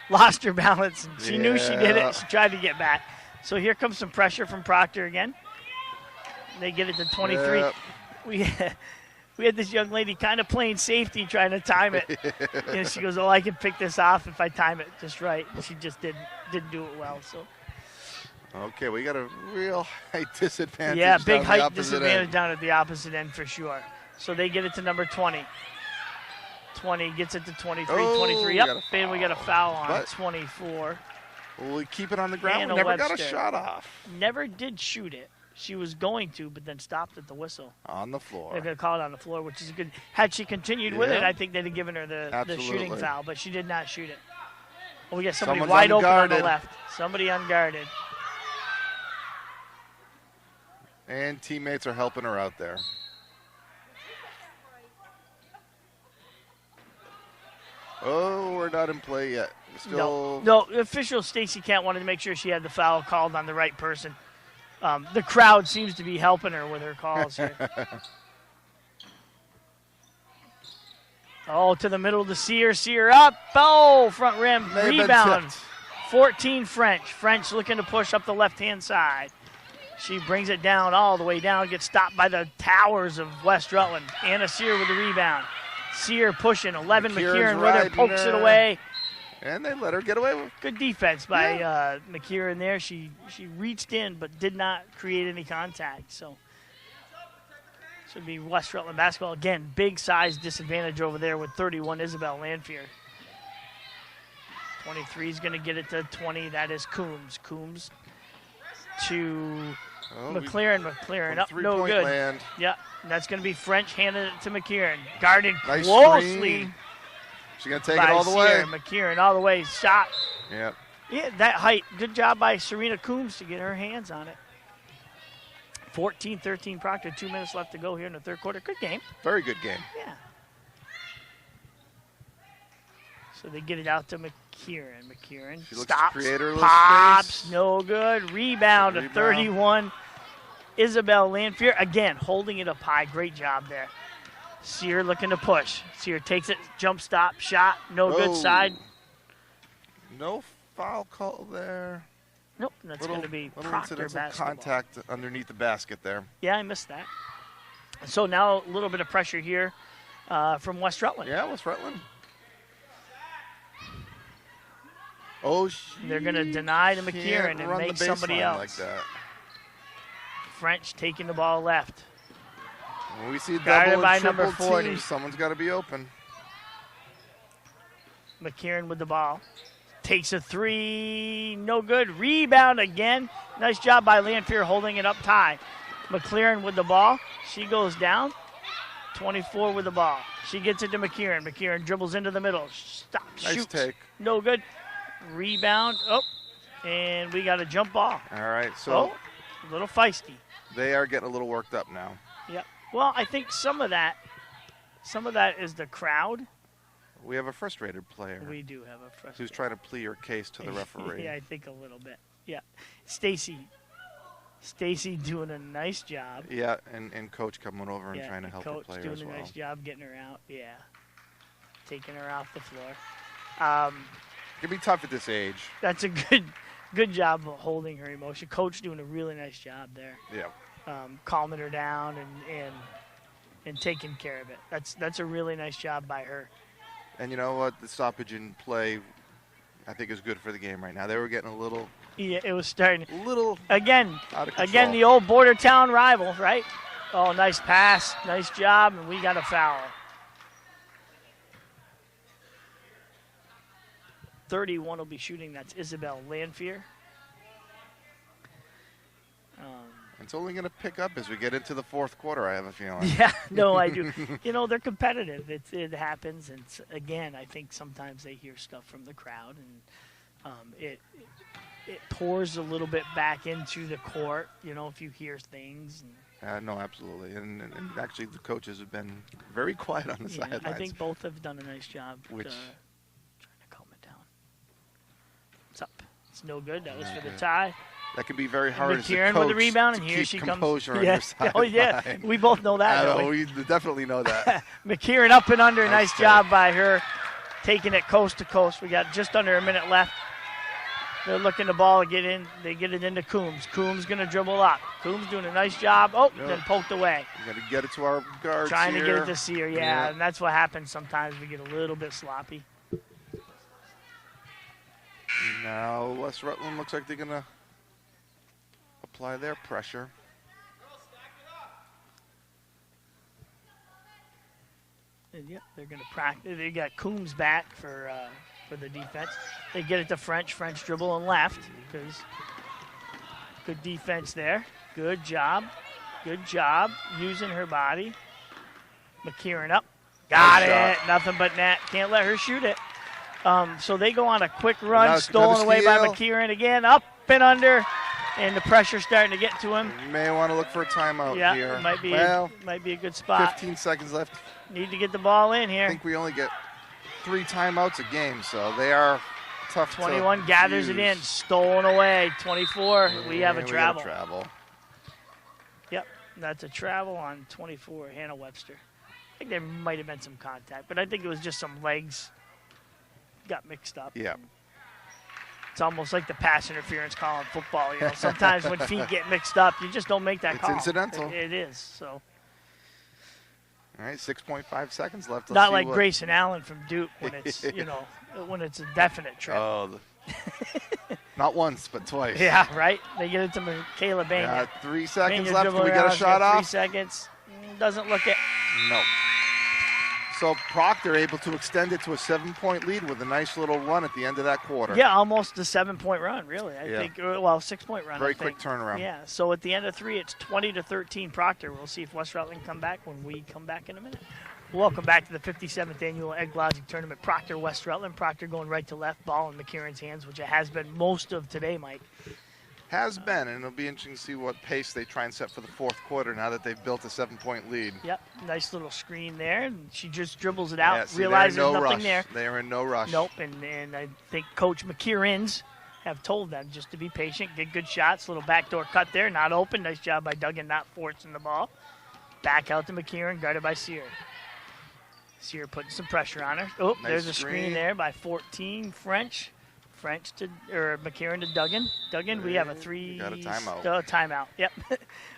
Lost her balance, and she knew she did it. She tried to get back. So here comes some pressure from Proctor again. They get it to 23. Yep. We had this young lady kind of playing safety, trying to time it. And she goes, "Oh, I can pick this off if I time it just right." And she just didn't do it well. So. Okay, we got a real height disadvantage. Yeah, big height disadvantage down at the opposite end for sure. So they get it to number 20. 20 gets it to 23. 23 up, and we got a foul on 24. Well, we keep it on the ground. We never got a shot off. Never did shoot it. She was going to, but then stopped at the whistle. On the floor. They're going to call it on the floor, which is good. Had she continued with it, I think they'd have given her the shooting foul, but she did not shoot it. Well, we got somebody wide open on the left. Somebody unguarded. And teammates are helping her out there. Oh, we're not in play yet. Still. No, official Stacy Kent wanted to make sure she had the foul called on the right person. The crowd seems to be helping her with her calls here. Oh, to the middle to Sear up. Oh, front rim. Rebound. 14 French. French looking to push up the left-hand side. She brings it down all the way down, gets stopped by the towers of West Rutland. Anna Sear with the rebound. Sear pushing. 11 McKieran with her, pokes it away. And they let her get away with it. Good defense by McKieran there. She reached in but did not create any contact. So should be West Rutland basketball. Again, big size disadvantage over there with 31 Isabel Lanphier. 23 is going to get it to 20. That is Coombs. Coombs to Oh, McLaren. McLaren up, no three-point good. land. Yeah, and that's going to be French handing it to McKieran. Guarded Nice closely screen. She's going to take by it all the way. Sear. McKieran all the way. Shot. Yep. Yeah, that height. Good job by Serena Coombs to get her hands on it. 14-13 Proctor. 2 minutes left to go here in the third quarter. Good game. Very good game. Yeah. So they get it out to McKieran. McKieran She looks to stops, create her little pops, space. no good. Rebound to Rebound. 31. Isabel Lanphier, again, holding it up high. Great job there. Sear looking to push. Sear takes it, jump stop, shot, no Oh. good side. No foul call there. Nope, that's going to be little Proctor incidental basketball. contact underneath the basket there. Yeah, I missed that. So now a little bit of pressure here from West Rutland. Yeah, West Rutland. Oh, They're going to deny to can't McKieran and run make the somebody baseline else. like that. French taking the ball left. When we see Guarded double by and number triple 40. teams, someone's got to be open. McKieran with the ball. Takes a three. No good. Rebound again. Nice job by Lanphier holding it up high. McLaren with the ball. She goes down. 24 with the ball. She gets it to McKieran. McKieran dribbles into the middle. Stop. Nice Shoots. take. No good. Rebound. Oh. And we got a jump ball. All right, so A little feisty. they are getting a little worked up now. Yep. Well, I think some of that is the crowd. We have a frustrated player We do have a frustration. who's trying to plead her case to the referee. Yeah, I think a little bit. Yeah. Stacy doing a nice job. Yeah, and coach coming over and Yeah, trying to help coach the player doing as a well. nice job getting her out. Yeah. Taking her off the floor. It can be tough at this age. That's a good job of holding her emotion. Coach doing a really nice job there. Yeah. Calming her down and taking care of it. That's a really nice job by her. And you know what? The stoppage in play, I think, is good for the game right now. They were getting a little Yeah, it was starting. Again, out of control. the old border town rival, right? Oh, nice pass. Nice job. And we got a foul. 31 will be shooting. That's Isabel Lanphier. It's only going to pick up as we get into the fourth quarter, I have a feeling. Yeah, no, I do. They're competitive. It happens. And again, I think sometimes they hear stuff from the crowd, and it pours a little bit back into the court, if you hear things. No, absolutely. And actually, the coaches have been very quiet on the sidelines. I think both have done a nice job trying to calm it down. It's up. It's no good. That was for the tie. That can be very hard as a McKieran coach with the rebound, to and here keep she composure comes. on your sideline. Oh, yeah. We both know that. don't we? We definitely know that. McKieran up and under. Nice take. job by her. Taking it coast to coast. We got just under a minute left. They're looking the ball to get in. They get it into Coombs. Coombs going to dribble up. Coombs doing a nice job. Oh, then poked away. We got to get it to our guards Trying here. to get it to Sear, yeah. And that's what happens sometimes. We get a little bit sloppy. Now West Rutland looks like they're going to apply their pressure. And yep, they're going to practice. They got Coombs back for the defense. They get it to French. French dribble and left. Because good defense there. Good job. Good job using her body. McKieran up. Got Nice it. Nothing but net. Can't let her shoot it. So they go on a quick run. Now Stolen away by steal. McKieran again. Up and under. And the pressure's starting to get to him. You may want to look for a timeout Yeah, here. might be a good spot. 15 seconds left. Need to get the ball in I here. think we only get 3 timeouts a game, so they are tough 21 to gathers it in. use. Stolen away. 24. We have a And travel. We got a travel. Yep, that's a travel on 24, Hannah Webster. I think there might have been some contact, but I think it was just some legs got mixed up. Yeah. It's almost like the pass interference call in football. Sometimes when feet get mixed up, you just don't make that It's call. incidental. It is. So All right, 6.5 seconds left. Let's not see like what- Grayson Allen from Duke when it's when it's a definite trip. Oh, not once, but twice. Yeah, right. They get it to Michaela Bania. Yeah, 3 seconds Bania left. Can we dribbling get a around, shot 3 off? seconds. Doesn't look it. No. So Proctor able to extend it to a 7-point lead with a nice little run at the end of that quarter. Yeah, almost a 7-point run, really. I Yeah. think, well, 6-point run. Very I think. quick turnaround. Yeah, so at the end of 3, it's 20-13 Proctor. We'll see if West Rutland come back when we come back in a minute. Welcome back to the 57th annual Ed Glodzik tournament. Proctor, West Rutland. Proctor going right to left, ball in McKieran's hands, which it has been most of today, Mike. Has been, and it'll be interesting to see what pace they try and set for the fourth quarter now that they've built a 7-point lead. Yep, nice little screen there, and she just dribbles it out, Yeah, see, realizes they're in no nothing rush. there. They are in no rush. Nope, and I think Coach McKieran's have told them just to be patient, get good shots. Little backdoor cut there, not open. Nice job by Duggan not forcing the ball. Back out to McKieran, guarded by Sear. Sear putting some pressure on her. Oh, Nice there's a screen screen. there by 14, French to, or McKieran to Duggan. Duggan, we have a 3. got a timeout. Timeout, yep.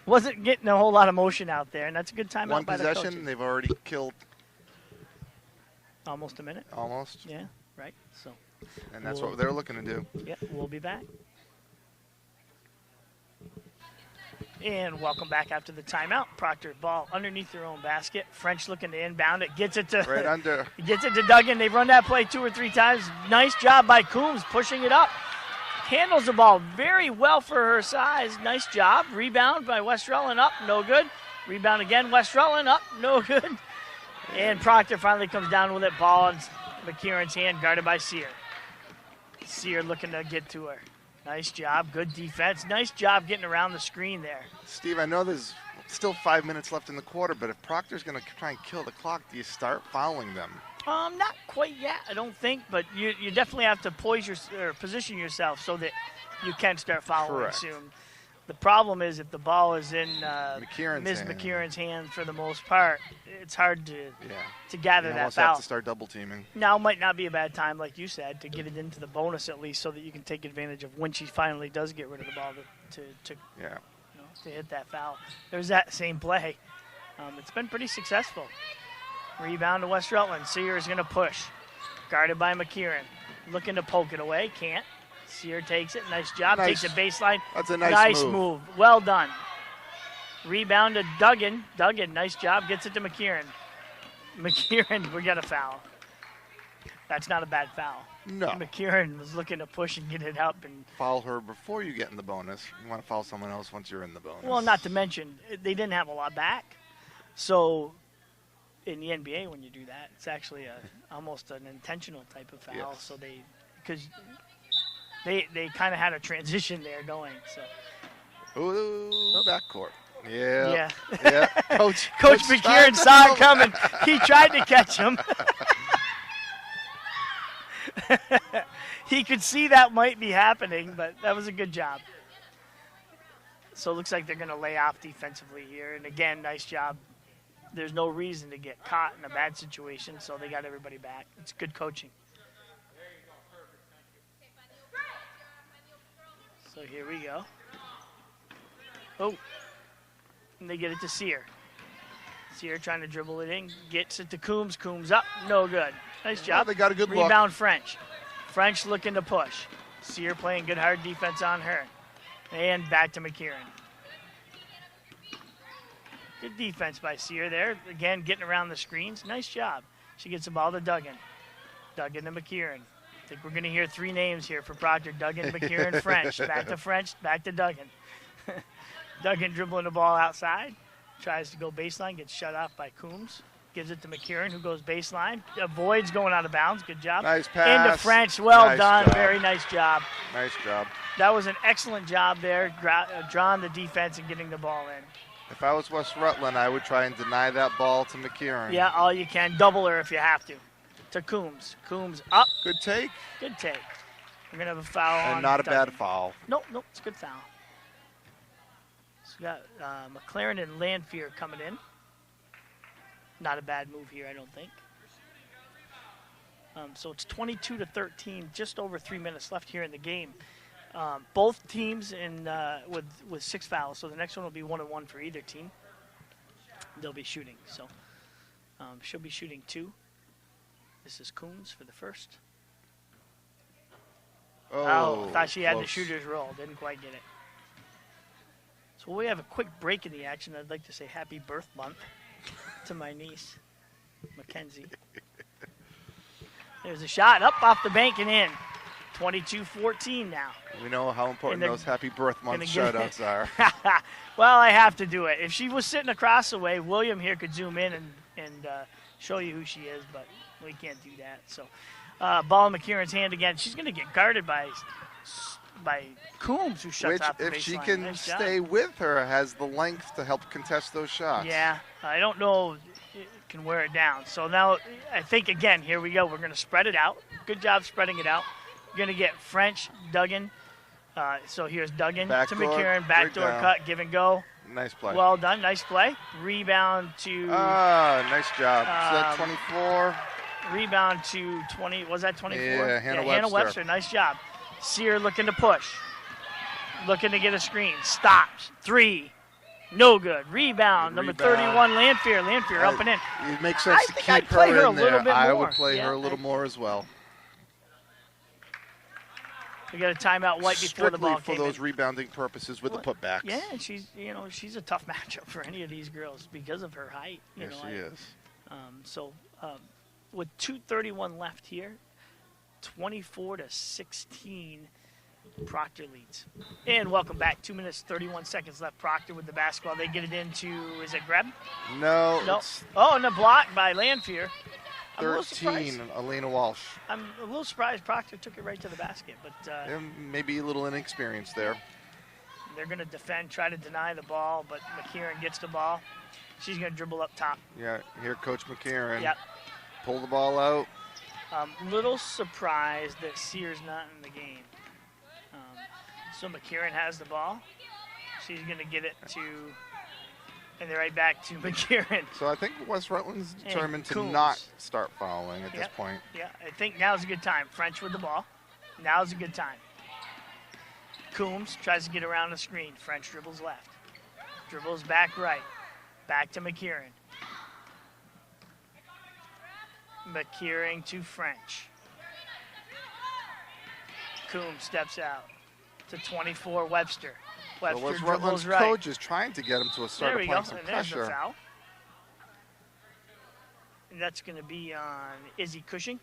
Wasn't getting a whole lot of motion out there, and that's a good timeout One by the possession, coaches. they've already killed Almost a minute. almost, Yeah, right. So, and that's what they're looking to do. yeah, we'll be back. And welcome back after the timeout. Proctor ball underneath their own basket. French looking to inbound it. Gets it to Right under. gets it to Duggan. They've run that play 2 or 3 times. Nice job by Coombs pushing it up. Handles the ball very well for her size. Nice job. Rebound by West Rutland up. No good. Rebound again. West Rutland up. No good. And Proctor finally comes down with it. Ball in McKieran's hand, guarded by Sear. Sear looking to get to her. Nice job. Good defense. Nice job getting around the screen there. Steve, I know there's still 5 minutes left in the quarter, but if Proctor's going to try and kill the clock, do you start fouling them? Not quite yet, I don't think, but you definitely have to position yourself so that you can start fouling Correct. soon. The problem is if the ball is in McKieran's Ms. hand. McKieran's hand for the most part, it's hard to Yeah. gather You that almost have foul. to start double teaming. Now might not be a bad time, like you said, to get it into the bonus at least, so that you can take advantage of when she finally does get rid of the ball to Yeah. you know, to hit that foul. There's that same play. It's been pretty successful. Rebound to West Rutland. Sear is going to push. Guarded by McKieran. Looking to poke it away. Can't. Sear takes it. Nice job. Nice. Takes a baseline. That's a nice move. Well done. Rebound to Duggan. Duggan, nice job. Gets it to McKieran. McKieran, we got a foul. That's not a bad foul. No. McKieran was looking to push and get it up. And Foul her before you get in the bonus. You want to foul someone else once you're in the bonus. well, not to mention, they didn't have a lot back. So in the NBA, when you do that, it's actually almost an intentional type of foul. Yes. So because they kind of had a transition there going. So Ooh, backcourt. Yeah. yeah, Yeah. Coach McKieran saw it coming. He tried to catch him. He could see that might be happening, but that was a good job. So it looks like they're going to lay off defensively here. And again, nice job. There's no reason to get caught in a bad situation, so they got everybody back. It's good coaching. So here we go. Oh, and they get it to Sear. Sear trying to dribble it in, gets it to Coombs. Coombs up, no good. Nice job. they got a good look. Rebound French. French looking to push. Sear playing good hard defense on her. And back to McKieran. Good defense by Sear there. Again, getting around the screens. Nice job. She gets the ball to Duggan. Duggan to McKieran. I think we're going to hear 3 names here for Proctor. Duggan, McKieran, French. Back to French, back to Duggan. Duggan dribbling the ball outside. Tries to go baseline, gets shut off by Coombs. Gives it to McKieran, who goes baseline. Avoids going out of bounds. Good job. Nice pass. Into French. Well Nice done. job. Very nice job. Nice job. That was an excellent job there, drawing the defense and getting the ball in. If I was West Rutland, I would try and deny that ball to McKieran. Yeah, all you can. Double her if you have to. To Coombs. Coombs up. Good take. Good take. We're going to have a foul on And not a Duggan. bad foul. Nope, it's a good foul. So we got McLaren and Lanfear coming in. Not a bad move here, I don't think. So it's 22-13, just over 3 minutes left here in the game. Both teams with 6 fouls, so the next one will be 1-1 for either team. They'll be shooting, so she'll be shooting 2. This is Coombs for the first. Oh, thought she had the close. shooter's roll. Didn't quite get it. So we have a quick break in the action. I'd like to say happy birth month to my niece. Mackenzie. There's a shot up off the bank and in. 22-14 now. We know how important those happy birth month shutouts are. Well, I have to do it. If she was sitting across the way, William here could zoom in and show you who she is, but we can't do that. So, ball in McKieran's hand again. She's going to get guarded by Coombs, who shuts off the baseline. Which, if she can stay with her, has the length to help contest those shots. Yeah, I don't know. It can wear it down. So now I think, again, here we go. We're going to spread it out. Good job spreading it out. We're going to get French, Duggan. So here's Duggan Backdoor, to McKieran. Backdoor cut, give and go. Nice play. Well done. Nice play. Rebound to... nice job. So that 24. Rebound to 20. Was that 24? Yeah, Hannah Webster. Nice job. Sear looking to push. Looking to get a screen. Stops. 3. No good. Rebound. Number 31, Lanfear. Lanfear up and in. It makes sense to keep her play her a in little there. bit I more. would play her a little more as well. We got a timeout right before the ball for came those in. rebounding purposes with the putbacks. Yeah, and she's a tough matchup for any of these girls because of her height. Yes, she is. So with 2:31 left here, 24-16, Proctor leads. And welcome back. 2 minutes 31 seconds left. Proctor with the basketball. They get it into, is it Greb? No. No. Oh, and a block by Lanfear. 13, Elena Walsh. I'm a little surprised Proctor took it right to the basket, but maybe a little inexperience there. they're going to defend, try to deny the ball, but McKieran gets the ball. She's going to dribble up top. Yeah, here Coach McKieran. Yep. Pull the ball out. Little surprised that Sear's not in the game. So McKieran has the ball. She's going to get it to, and they're right back to McKieran. So I think West Rutland's determined to Coombs. not start fouling at this point. Yeah, I think now's a good time. French with the ball. Now's a good time. Coombs tries to get around the screen. French dribbles left. Dribbles back right. Back to McKieran. McKieran to French. Coombs steps out to 24, Webster. Webster West dribbles Rutland's right. coach is trying to get him to start There we go. applying some And there's the pressure. foul. And that's going to be on Izzy Cushing.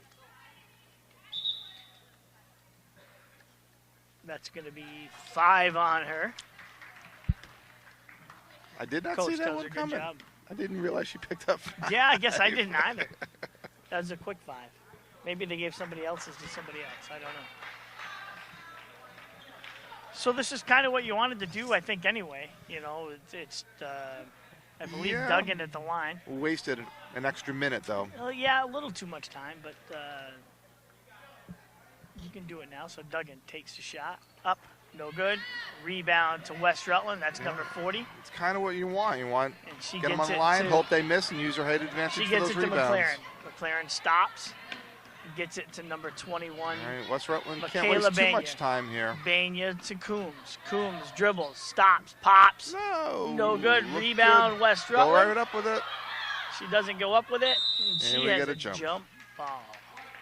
That's going to be 5 on her. I did not Coach see that does one a good coming. job. I didn't realize she picked up 5. Yeah, I guess I didn't either. That was a quick 5. Maybe they gave somebody else's to somebody else. I don't know. So this is kind of what you wanted to do, I think, anyway. You know, it's I believe Duggan at the line. Wasted an extra minute, though. Yeah, a little too much time, but you can do it now. So Duggan takes the shot. Up, no good. Rebound to West Rutland. That's number 40. It's kind of what you want. You want And she get them gets on the it line, to- hope they miss, and use her height advantage She for gets those it to rebounds. McLaren. McLaren stops. Gets it to number 21. All right, West Rutland can't Michaela waste too Banya. much time here. Banya to Coombs. Coombs dribbles, stops, pops. No good. Looked Rebound, good. West Go Rutland. right up with it. She doesn't go up with it. And she we has get a a jump. ball.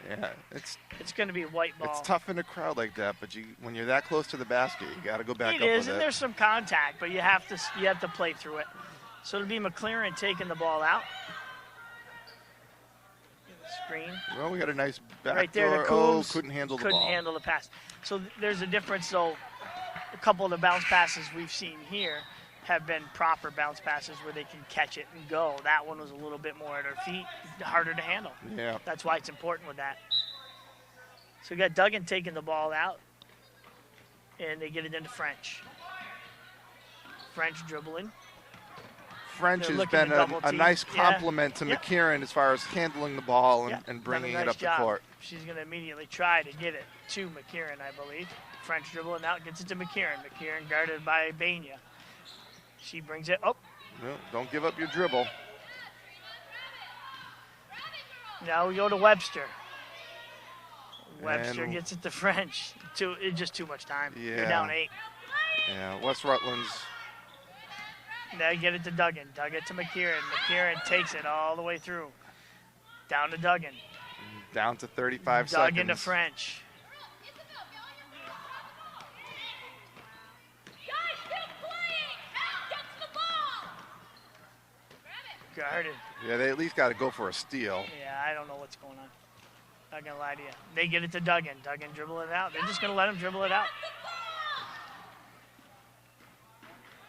Yeah, it's It's going to be a white ball. it's tough in a crowd like that, but when you're that close to the basket, you got to go back It up is, with and it. there's some contact, but you have to play through it. So it'll be McLaren taking the ball out. Screen. Well, we got a nice backdoor. Right there to Coombs. Couldn't handle the Couldn't ball. handle the pass. So there's a difference, though. A couple of the bounce passes we've seen here have been proper bounce passes where they can catch it and go. That one was a little bit more at her feet, harder to handle. Yeah. That's why it's important with that. So we got Duggan taking the ball out, and they get it into French. French dribbling. French They're has looking been to double a team. nice Yeah. compliment to Yep. McKieran as far as handling the ball Yeah, and done bringing a it nice up job. the court. She's going to immediately try to get it to McKieran, I believe. French dribbling out, gets it to McKieran. McKieran guarded by Banya. She brings it up. No, don't give up your dribble. Now we go to Webster. Webster And- gets it to French. It's just too much time. You're Yeah. down 8. Yeah, West Rutland's. Now you get it to Duggan. Duggan to McKieran. McKieran takes it all the way through. Down to Duggan. Down to 35 Duggan to seconds. French. guarded. Yeah, they at least got to go for a steal. Yeah, I don't know what's going on. Not going to lie to you. They get it to Duggan. Duggan dribble it out. They're just going to let him dribble it out.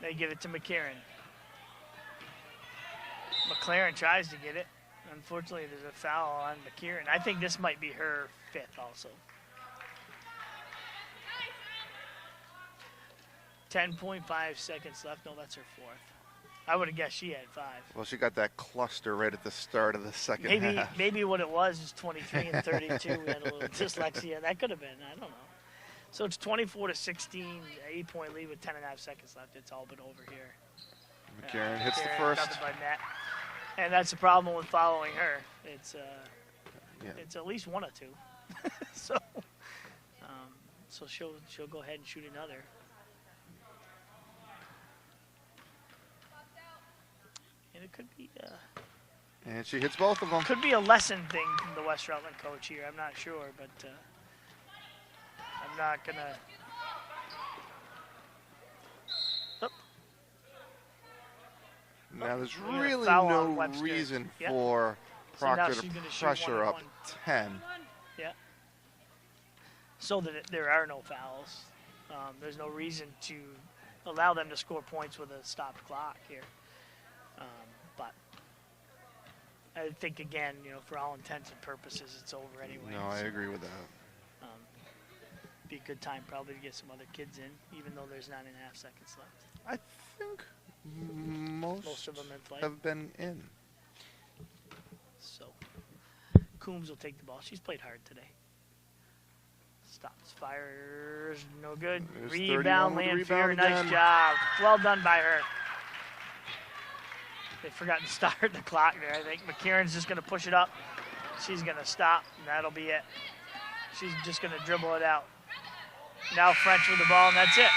They give it to McCarron. McLaren tries to get it. Unfortunately, there's a foul on McCarron. I think this might be her 5th also. 10.5 seconds left. No, that's her 4th. I would have guessed she had 5. Well, she got that cluster right at the start of the second half. Maybe what it was is 23 and 32. We had a little dyslexia. That could have been. I don't know. So it's 24-16, 8-point lead with 10.5 seconds left. It's all but over here. McCarron hits the McCarron first. covered by net. And that's the problem with following her. It's it's at least 1 or 2. So she'll go ahead and shoot another. And it could be And she hits both of them. could be a lesson thing from the West Rutland coach here. I'm not sure, but I'm not gonna. Now there's We're gonna really foul no on Webster. reason Yep. for So now Proctor she's to gonna shoot pressure 1 up and 1. 10. Yeah. So that there are no fouls. There's no reason to allow them to score points with a stopped clock here. But I think, again, for all intents and purposes, it's over anyway. No, I So, agree with that. be a good time probably to get some other kids in, even though there's 9.5 seconds left. I think most of them in play. have been in. So Coombs will take the ball. She's played hard today. Stops, fires, no good. There's Rebound, 31 with the Lanfear, rebound nice again. job. Well done by her. They forgot to start the clock there. I think McCarron's just going to push it up. She's going to stop, and that'll be it. She's just going to dribble it out. Now French with the ball, and that's it.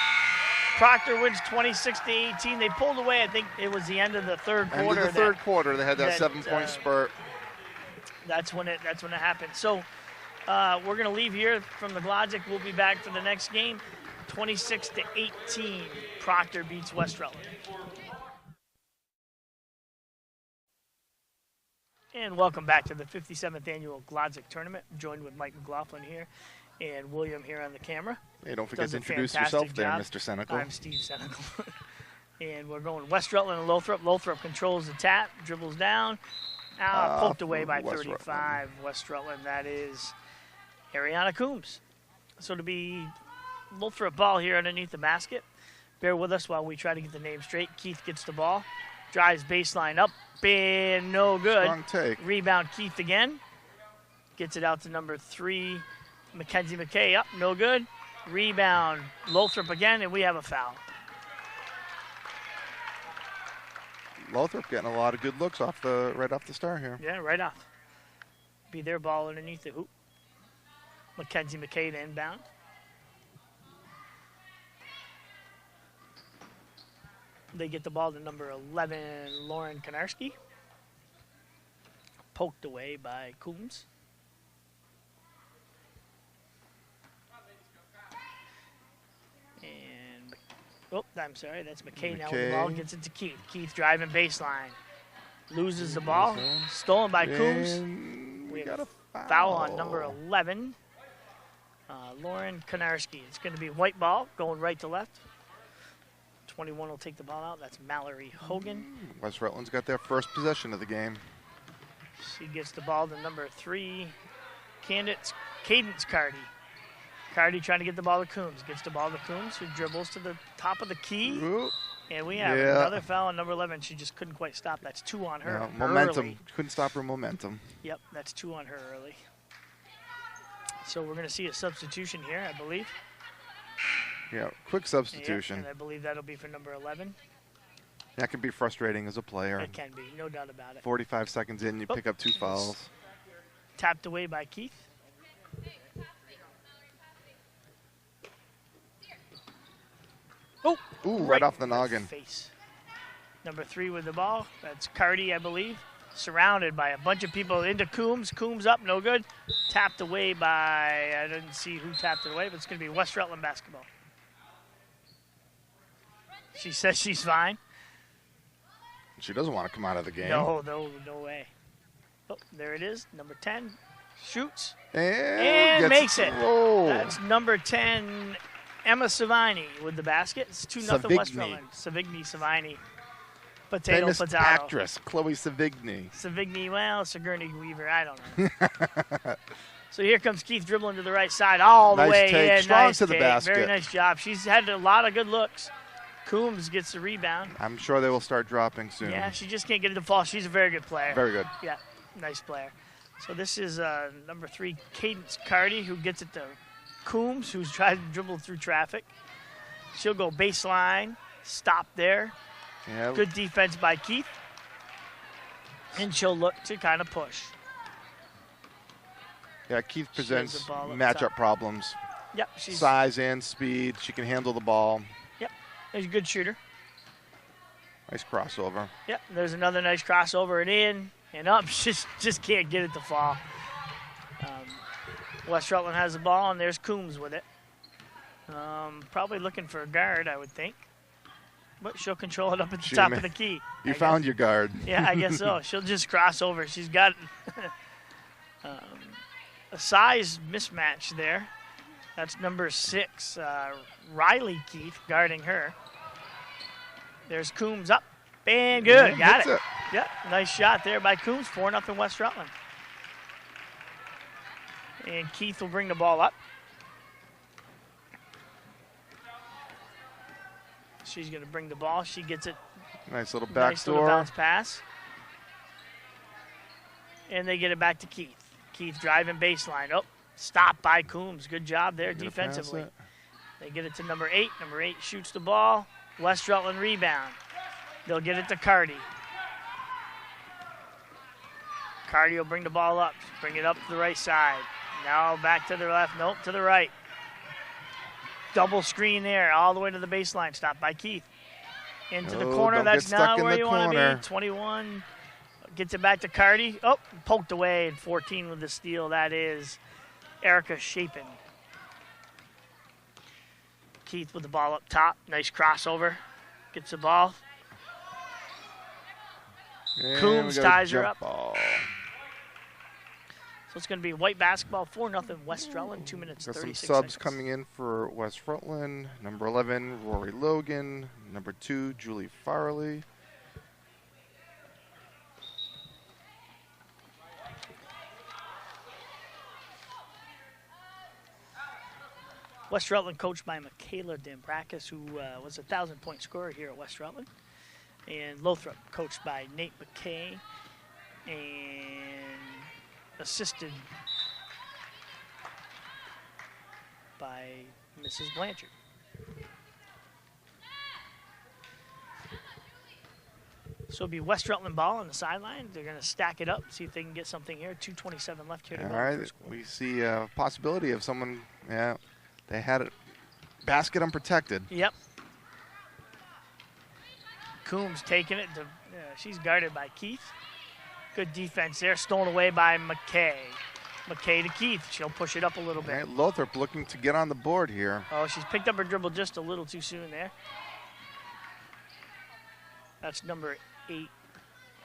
Proctor wins 26-18. They pulled away. I think it was the end of the third End quarter. of the third quarter, they had that that, 7-point spurt. That's when it happened. So we're going to leave here from the Glodzik. We'll be back for the next game. 26-18. Proctor beats West Rutland. And welcome back to the 57th annual Glodzik tournament. I'm joined with Mike McLaughlin here and William here on the camera. Hey, don't forget Does to a introduce fantastic yourself there, job. Mr. Senecal. I'm Steve Senecal. And we're going West Rutland and Lothrop. Lothrop controls the tap, dribbles down. Poked away by West 35. West Rutland, that is Ariana Coombs. So to be Lothrop ball here underneath the basket. Bear with us while we try to get the name straight. Keith gets the ball. Drives baseline up. And no good. Strong take. Rebound Keith again. Gets it out to number 3. Mackenzie McKay up. No good. Rebound Lothrop again, and we have a foul. Lothrop getting a lot of good looks right off the start here. Yeah, right off. Be their ball underneath the hoop. Mackenzie McKay to inbound. They get the ball to number 11, Lauren Konarski. Poked away by Coombs. And, I'm sorry, that's McKay now with the ball. Gets it to Keith. Keith driving baseline. Loses the ball. Stolen by Coombs. We have a foul on number 11, Lauren Konarski. It's going to be white ball going right to left. 21 will take the ball out. That's Mallory Hogan. West Rutland's got their first possession of the game. She gets the ball to number 3, Cadence Cardi. Cardi trying to get the ball to Coombs. Gets the ball to Coombs, who dribbles to the top of the key. Ooh. And we have another foul on number 11. She just couldn't quite stop. That's 2 on her. Yeah, momentum. Early. Couldn't stop her momentum. Yep, that's 2 on her early. So we're going to see a substitution here, I believe. Yeah, quick substitution. And I believe that'll be for number 11. That can be frustrating as a player. It can be, no doubt about it. 45 seconds in, you pick up 2 fouls. Tapped away by Keith. Oh, Ooh, right off the noggin. Face. Number 3 with the ball. That's Cardi, I believe. Surrounded by a bunch of people into Coombs. Coombs up, no good. Tapped away by, I didn't see who tapped it away, but it's going to be West Rutland basketball. She says she's fine. She doesn't want to come out of the game. No way. Oh, there it is. Number 10 shoots And gets makes it. Whoa. That's number 10, Emma Savini with the basket. It's 2-0 West Rutland. Savigny. Famous Potato. actress, Chloe Savigny. Savigny, well, Sigourney Weaver, I don't know. So here comes Keith dribbling to the right side all the Nice way take. in. Strong Nice to the take. basket. Very nice job. She's had a lot of good looks. Coombs gets the rebound. I'm sure they will start dropping soon. Yeah, she just can't get it to fall. She's a very good player. Very good. Yeah, nice player. So this is number 3, Cadence Carty, who gets it to Coombs, who's trying to dribble through traffic. She'll go baseline, stop there. Yeah. Good defense by Keith. And she'll look to kind of push. Yeah, Keith She has presents the ball up matchup top. problems. Yep, she's Size and speed. She can handle the ball. a good shooter. Nice crossover. Yep, there's another nice crossover and in and up. Just can't get it to fall. West Rutland has the ball, and there's Coombs with it. Probably looking for a guard, I would think. But she'll control it up at the top of the key. You found your guard. Yeah, I guess so. She'll just cross over. She's got a size mismatch there. That's number 6, Riley Keith, guarding her. There's Coombs up. And good. Yeah, Got it. Yep, nice shot there by Coombs. 4-0 West Rutland. And Keith will bring the ball up. She's going to bring the ball. She gets it. Nice little Nice little backdoor. bounce pass. And they get it back to Keith. Keith driving baseline. Oh, stopped by Coombs. Good job there Gonna pass defensively. it. They get it to number 8. Number 8 shoots the ball. West Rutland rebound. They'll get it to Carty. Carty will bring the ball up. Bring it up to the right side. Now back to the left. Nope, to the right. Double screen there, all the way to the baseline. Stopped by Keith. Into the corner. Don't That's get stuck not in where the you want to corner. be. 21 gets it back to Carty. Oh, poked away. And 14 with the steal. That is Erica Chapin. Keith with the ball up top. Nice crossover. Gets the ball. And Coombs we got a ties her jump up. ball. So it's going to be white basketball. 4-0 West Rutland. 2 minutes, Got some 36 subs seconds. coming in for West Rutland. Number 11, Rory Logan. Number 2, Julie Farley. West Rutland coached by Michaela Dambrakis, who was a 1,000-point scorer here at West Rutland. And Lothrop coached by Nate McKay and assisted by Mrs. Blanchard. So it'll be West Rutland ball on the sideline. They're going to stack it up, see if they can get something here. 2:27 left here to All go. right, First quarter. we see a possibility of someone, yeah, they had it basket unprotected. Yep. Coombs taking it. She's guarded by Keith. Good defense there. Stolen away by McKay. McKay to Keith. She'll push it up a little All bit. right, Lothrop looking to get on the board here. Oh, she's picked up her dribble just a little too soon there. That's number 8,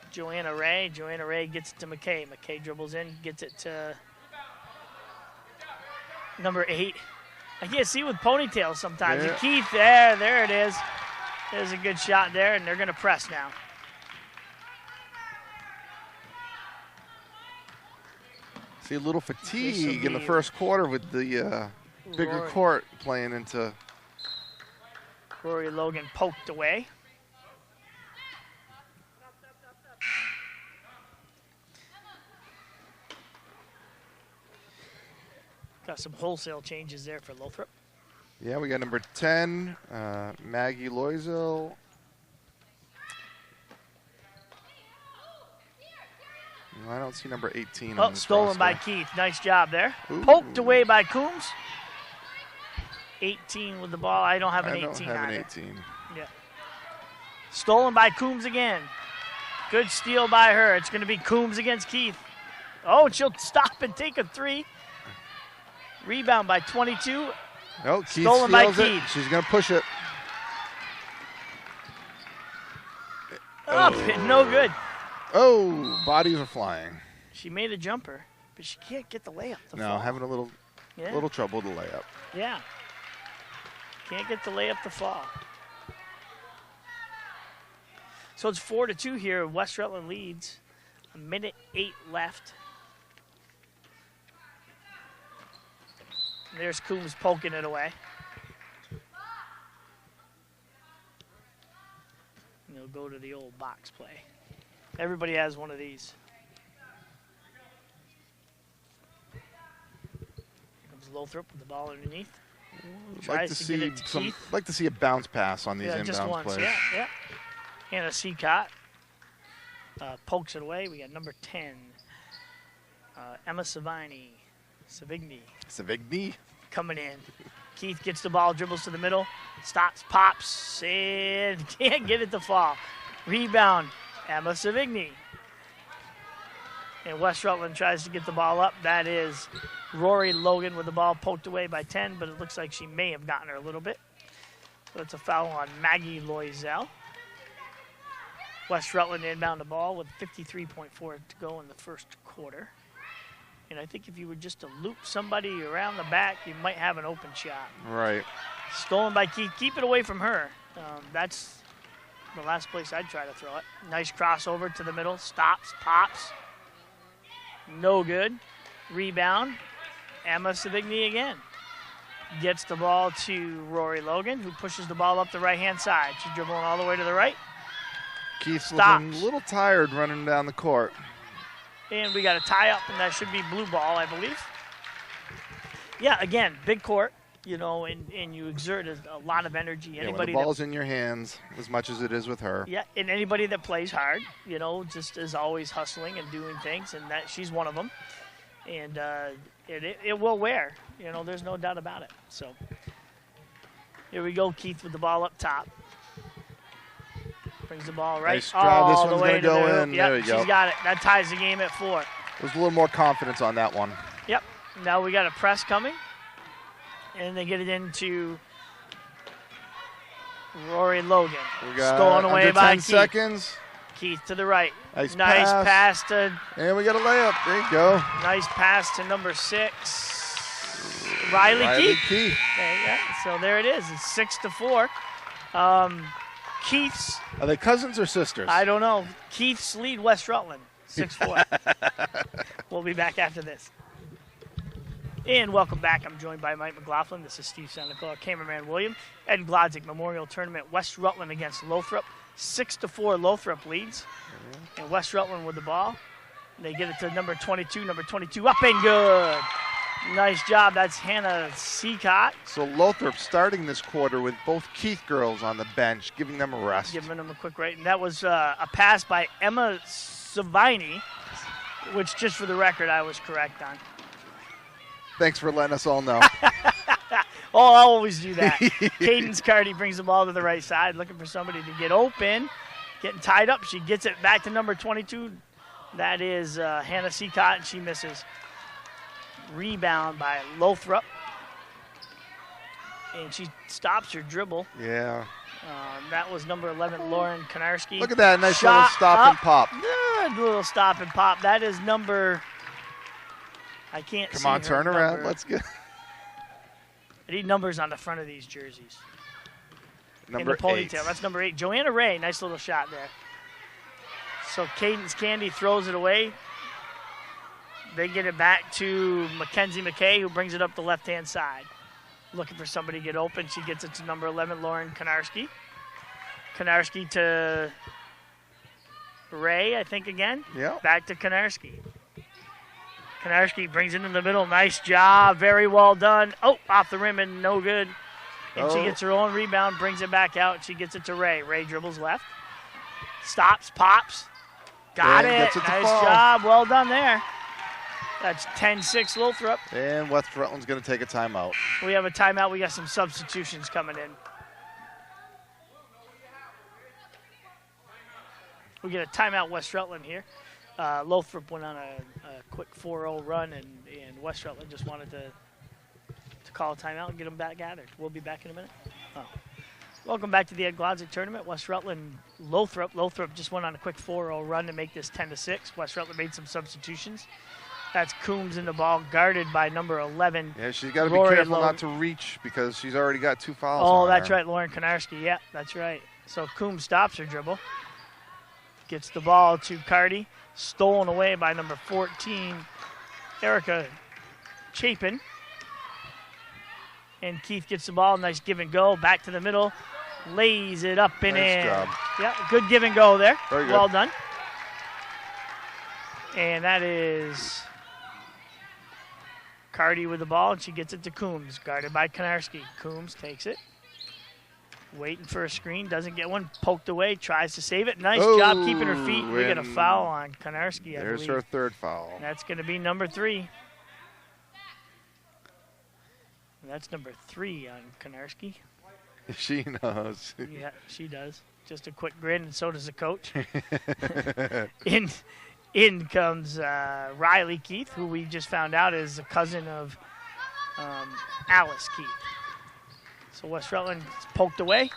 Joanna Ray. Joanna Ray gets it to McKay. McKay dribbles in, gets it to number 8. I can't see with ponytails sometimes. Yeah. And Keith, there it is. There's a good shot there, and they're going to press now. See a little fatigue in the be first quarter with the bigger Rory. court playing into. Rory Logan poked away. Got some wholesale changes there for Lothrop. Yeah, we got number 10, Maggie Loisel. I don't see number 18. Oh, on this stolen by roster. Keith. Nice job there. Ooh. Poked away by Coombs. 18 with the ball. I don't have an I 18 don't have either. an 18. Yeah. Stolen by Coombs again. Good steal by her. It's going to be Coombs against Keith. Oh, she'll stop and take a 3. Rebound by 22. No, Keith Stolen by steals it. Keith. She's going to push it. Up and no good. Oh, bodies are flying. She made a jumper, but she can't get the layup to No, fall. having a little trouble to lay up. Yeah. Can't get the layup to fall. So it's 4-2 here. West Rutland leads. 1:08 left. There's Coombs poking it away. And they'll go to the old box play. Everybody has one of these. Here comes Lothrop with the ball underneath. Tries to get it to Keith. Like to see a bounce pass on these Yeah, just inbounds once. plays. Yeah. Hannah Seacott pokes it away. We got number 10, Emma Savigny coming in. Keith gets the ball, dribbles to the middle, stops, pops, and can't get it to fall. Rebound, Emma Savigny. And West Rutland tries to get the ball up. That is Rory Logan with the ball poked away by 10, but it looks like she may have gotten her a little bit. So it's a foul on Maggie Loisel. West Rutland inbound the ball with 53.4 to go in the first quarter. And I think if you were just to loop somebody around the back, you might have an open shot. Right. Stolen by Keith. Keep it away from her. That's the last place I'd try to throw it. Nice crossover to the middle. Stops, pops. No good. Rebound. Emma Savigny again. Gets the ball to Rory Logan, who pushes the ball up the right-hand side. She's dribbling all the way to the right. Keith's looking a little tired running down the court. And we got a tie-up, and that should be blue ball, I believe. Yeah, again, big court, and you exert a lot of energy. When the ball's in your hands as much as it is with her. Yeah, and anybody that plays hard, just is always hustling and doing things, and that she's one of them. And it will wear. There's no doubt about it. So here we go, Keith with the ball up top. Brings the ball right nice drive. This one's going to go in. Yep, there you go. She's got it. That ties the game at 4. There's a little more confidence on that one. Yep. Now we got a press coming. And they get it into Rory Logan. We got stolen away by 10 Keith. Seconds. Keith to the right. Nice pass to. And we got a layup. There you go. Nice pass to number 6, Riley Keith. Okay, so there it is. It's 6-4. Keith's. Are they cousins or sisters? I don't know. Keith's lead West Rutland, 6-4. We'll be back after this. And welcome back. I'm joined by Mike McLaughlin. This is Steve Santacola, cameraman William. Ed Glodzik Memorial Tournament. West Rutland against Lothrop. 6-4 Lothrop leads. And West Rutland with the ball. They get it to number 22. Number 22 up and good. Nice job. That's Hannah Seacott. So Lothrop starting this quarter with both Keith girls on the bench, giving them a rest. Giving them a quick rate. And that was a pass by Emma Savigny, which just for the record I was correct on. Thanks for letting us all know. Oh, I'll always do that. Cadence Carty brings the ball to the right side, looking for somebody to get open. Getting tied up. She gets it back to number 22. That is Hannah Seacott, and she misses. Rebound by Lothrop. And she stops her dribble. Yeah. That was number 11, Lauren Konarski. Look at that. Nice little stop and pop. Good little stop and pop. That is number... I can't see Come on, turn around. Number. Let's get... I need numbers on the front of these jerseys. Number in the ponytail. 8. That's number 8. Joanna Ray. Nice little shot there. So Cadence Candy throws it away. They get it back to Mackenzie McKay, who brings it up the left-hand side. Looking for somebody to get open. She gets it to number 11, Lauren Konarski. Konarski to Ray, I think, again. Yeah. Back to Konarski. Konarski brings it in the middle. Nice job. Very well done. Oh, off the rim and no good. And she gets her own rebound, brings it back out. She gets it to Ray. Ray dribbles left. Stops, pops. Got it. Nice job. Well done there. That's 10-6 Lothrop. And West Rutland's going to take a timeout. We have a timeout. We got some substitutions coming in. We get a timeout, West Rutland here. Lothrop went on a quick 4-0 run, and West Rutland just wanted to call a timeout and get them back gathered. We'll be back in a minute. Oh. Welcome back to the Ed Glodzik tournament. West Rutland, Lothrop. Lothrop just went on a quick 4-0 run to make this 10-6. West Rutland made some substitutions. That's Coombs in the ball, guarded by number 11. Yeah, she's got to be Rory careful not to reach because she's already got 2 fouls. Oh, on that's her. right, Lauren Konarski. Yeah, that's right. So Coombs stops her dribble. Gets the ball to Cardi. Stolen away by number 14, Erica Chapin. And Keith gets the ball. Nice give and go. Back to the middle. Lays it up and Nice in. job. Yeah, good give and go there. Very good. Well done. And that is Cardi with the ball, and she gets it to Coombs, guarded by Konarski. Coombs takes it. Waiting for a screen, doesn't get one. Poked away, tries to save it. Nice job keeping her feet. We get a and foul on Konarski, I There's believe. her 3rd foul. That's going to be number 3. That's number 3 on Konarski. She knows. Yeah, she does. Just a quick grin, and so does the coach. In comes Riley Keith, who we just found out is a cousin of Alice Keith. So West Rutland is poked away.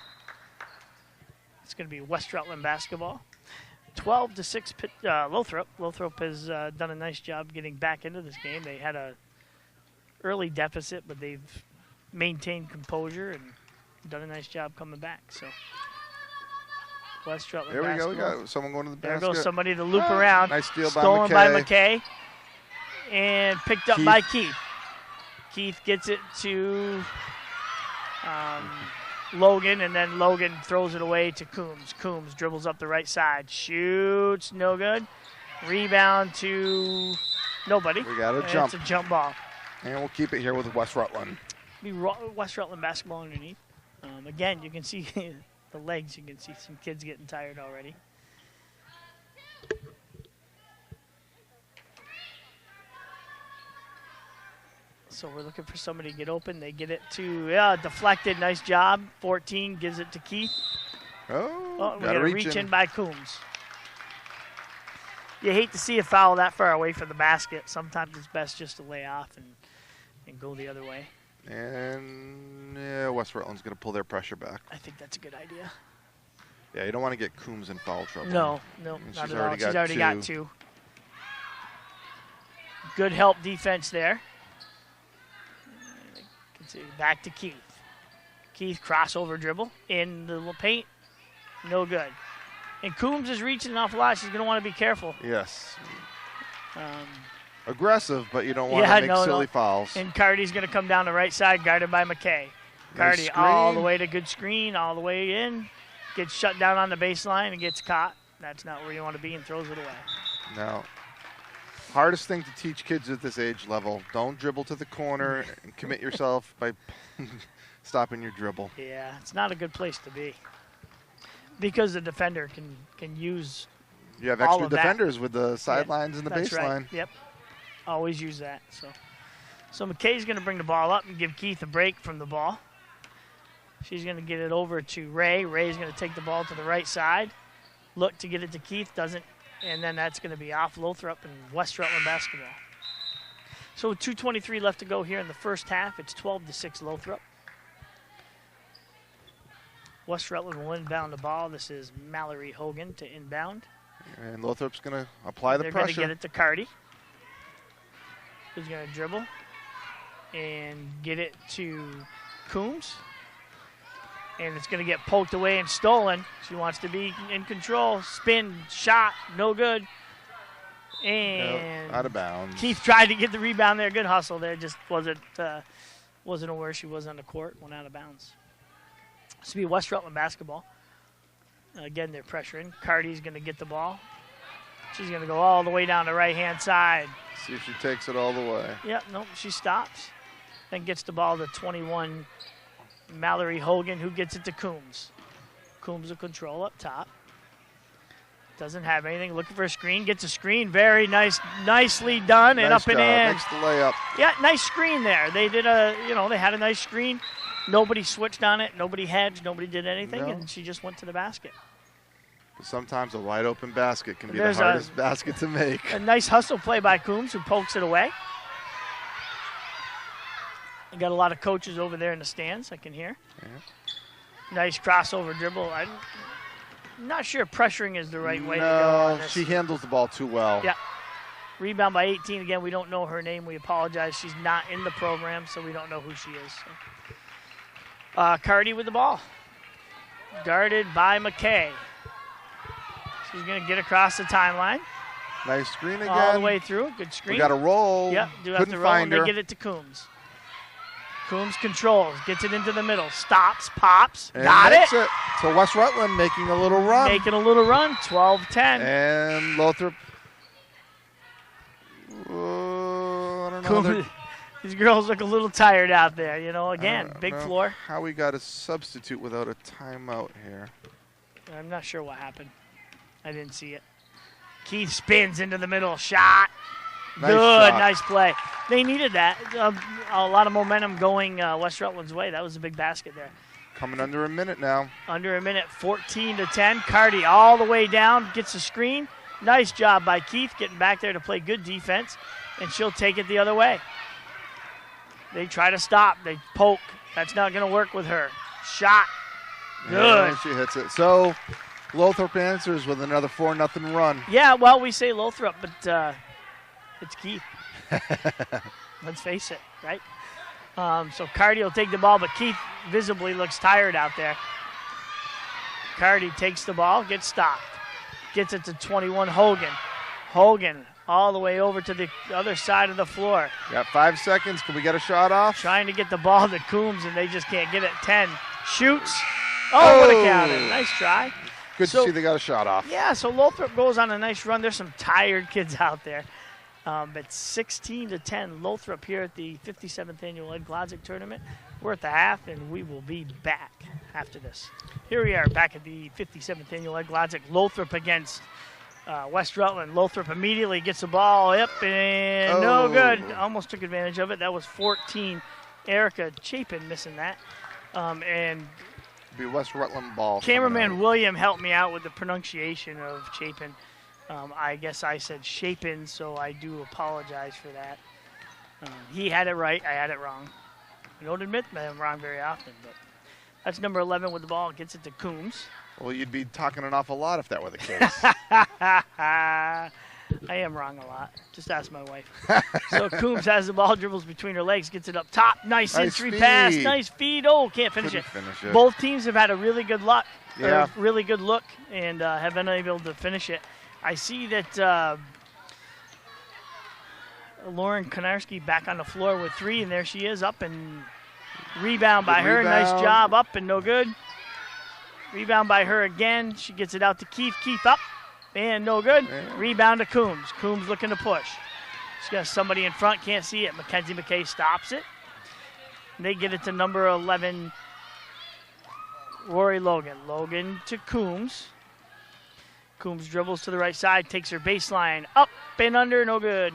It's going to be West Rutland basketball. 12-6 Lothrop. Lothrop has done a nice job getting back into this game. They had a early deficit, but they've maintained composure and done a nice job coming back. So West Rutland There we go. basketball. We got someone going to the There basket. goes somebody to loop around. Nice steal by Stolen McKay. by McKay. And picked up Keith. by Keith. Keith gets it to Logan, and then Logan throws it away to Coombs. Coombs dribbles up the right side. Shoots, no good. Rebound to nobody. We got a And jump. It's a jump ball. And we'll keep it here with West Rutland. Be West Rutland basketball underneath. Again, you can see the legs. You can see some kids getting tired already. So we're looking for somebody to get open. They get it to, deflected. Nice job. 14 gives it to Keith. Oh, We got got to a reach in by Coombs. You hate to see a foul that far away from the basket. Sometimes it's best just to lay off and go the other way. And yeah, West Rutland's going to pull their pressure back. I think that's a good idea. Yeah, you don't want to get Coombs in foul trouble. No, And not she's at all. already She's got already got 2. Good help defense there. Back to Keith. Keith crossover dribble in the paint. No good. And Coombs is reaching an awful lot. She's going to want to be careful. Yes. Um, Aggressive, but you don't want to make silly fouls. And Cardi's going to come down the right side, guarded by McKay. Cardi all the way to good screen, all the way in. Gets shut down on the baseline and gets caught. That's not where you want to be, and throws it away. No. Hardest thing to teach kids at this age level. Don't dribble to the corner and commit yourself by stopping your dribble. Yeah, it's not a good place to be. Because the defender can use You have all extra of that. defenders with the sidelines and the That's baseline. right. Yep. Always use that. So McKay's going to bring the ball up and give Keith a break from the ball. She's going to get it over to Ray. Ray's going to take the ball to the right side. Look to get it to Keith. Doesn't. And then that's going to be off Lothrop and West Rutland basketball. So with 2:23 left to go here in the first half, it's 12-6 Lothrop. West Rutland will inbound the ball. This is Mallory Hogan to inbound. And Lothrop's going to apply the They're going to pressure. get it to Cardi, who's going to dribble and get it to Coombs. And it's going to get poked away and stolen. She wants to be in control. Spin, shot, no good. And Nope, out of bounds. Keith tried to get the rebound there. Good hustle there. Just wasn't aware she was on the court. Went out of bounds. This will be West Rutland basketball. Again, they're pressuring. Cardi's going to get the ball. She's going to go all the way down the right-hand side. See if she takes it all the way. Yep, nope, she stops. Then gets the ball to 21, Mallory Hogan, who gets it to Coombs. Coombs will control up top. Doesn't have anything. Looking for a screen. Gets a screen. Very nice, nicely done, and Nice up and job. in. Makes the layup. Yeah, nice screen there. They did they had a nice screen. Nobody switched on it. Nobody hedged. Nobody did anything, No. and she just went to the basket. Sometimes a wide open basket can be There's the hardest basket to make. A nice hustle play by Coombs, who pokes it away. You got a lot of coaches over there in the stands, I can hear. Yeah. Nice crossover dribble. I'm not sure pressuring is the right way to go No, on this. she handles the ball too well. Yeah. Rebound by 18. Again, we don't know her name. We apologize. She's not in the program, so we don't know who she is. So. Cardi with the ball. Guarded by McKay. She's going to get across the timeline. Nice screen again. All the way through. Good screen. We got a roll. Yep, do have Couldn't to roll, find and her. they get it to Coombs. Coombs controls, gets it into the middle, stops, pops, And got it. makes it. So West Rutland making a little run. Making a little run, 12-10. And Lothrop. I don't know. Coombs, these girls look a little tired out there, you know. I Again, don't big know floor. How we got a substitute without a timeout here. I'm not sure what happened. I didn't see it. Keith spins into the middle, shot. Nice Good, shot. nice play. They needed that. A lot of momentum going West Rutland's way. That was a big basket there. Coming under a minute now. Under a minute, 14-10. Cardi all the way down, gets a screen. Nice job by Keith getting back there to play good defense, and she'll take it the other way. They try to stop. They poke. That's not going to work with her. Shot. Good. And she hits it. So Lothrop answers with another 4-0 run. Yeah, well, we say Lothrop, but it's Keith. Let's face it, right? So Cardi will take the ball, but Keith visibly looks tired out there. Cardi takes the ball, gets stopped. Gets it to 21, Hogan. Hogan all the way over to the other side of the floor. Got 5 seconds. Can we get a shot off? Trying to get the ball to Coombs, and they just can't get it. 10. Shoots. Oh, what a counter. Nice try. Good to see they got a shot off. Yeah, so Lothrop goes on a nice run. There's some tired kids out there. But 16-10, Lothrop here at the 57th Annual Ed Glodzik Tournament. We're at the half, and we will be back after this. Here we are back at the 57th Annual Ed Glodzik. Lothrop against West Rutland. Lothrop immediately gets the ball up, and no good. Almost took advantage of it. That was 14. Erica Chapin missing that. And Be West Rutland ball. cameraman William helped me out with the pronunciation of Chapin. I guess I said Chapin, so I do apologize for that. He had it right. I had it wrong. I don't admit that I'm wrong very often, but that's number 11 with the ball. Gets it to Coombs. Well, you'd be talking an awful lot if that were the case. I am wrong a lot. Just ask my wife. So Coombs has the ball, dribbles between her legs, gets it up top. Nice entry pass. Nice feed. Oh, can't finish it. Both teams have had a really good luck. Yeah. Really good look and have been able to finish it. I see that Lauren Konarski back on the floor with 3, and there she is up and rebound by her. Nice job, up and no good. Rebound by her again. She gets it out to Keith. Keith up and no good. Yeah. Rebound to Coombs. Coombs looking to push. She's got somebody in front, can't see it. Mackenzie McKay stops it. And they get it to number 11, Rory Logan. Logan to Coombs. Coombs dribbles to the right side, takes her baseline, up and under, no good.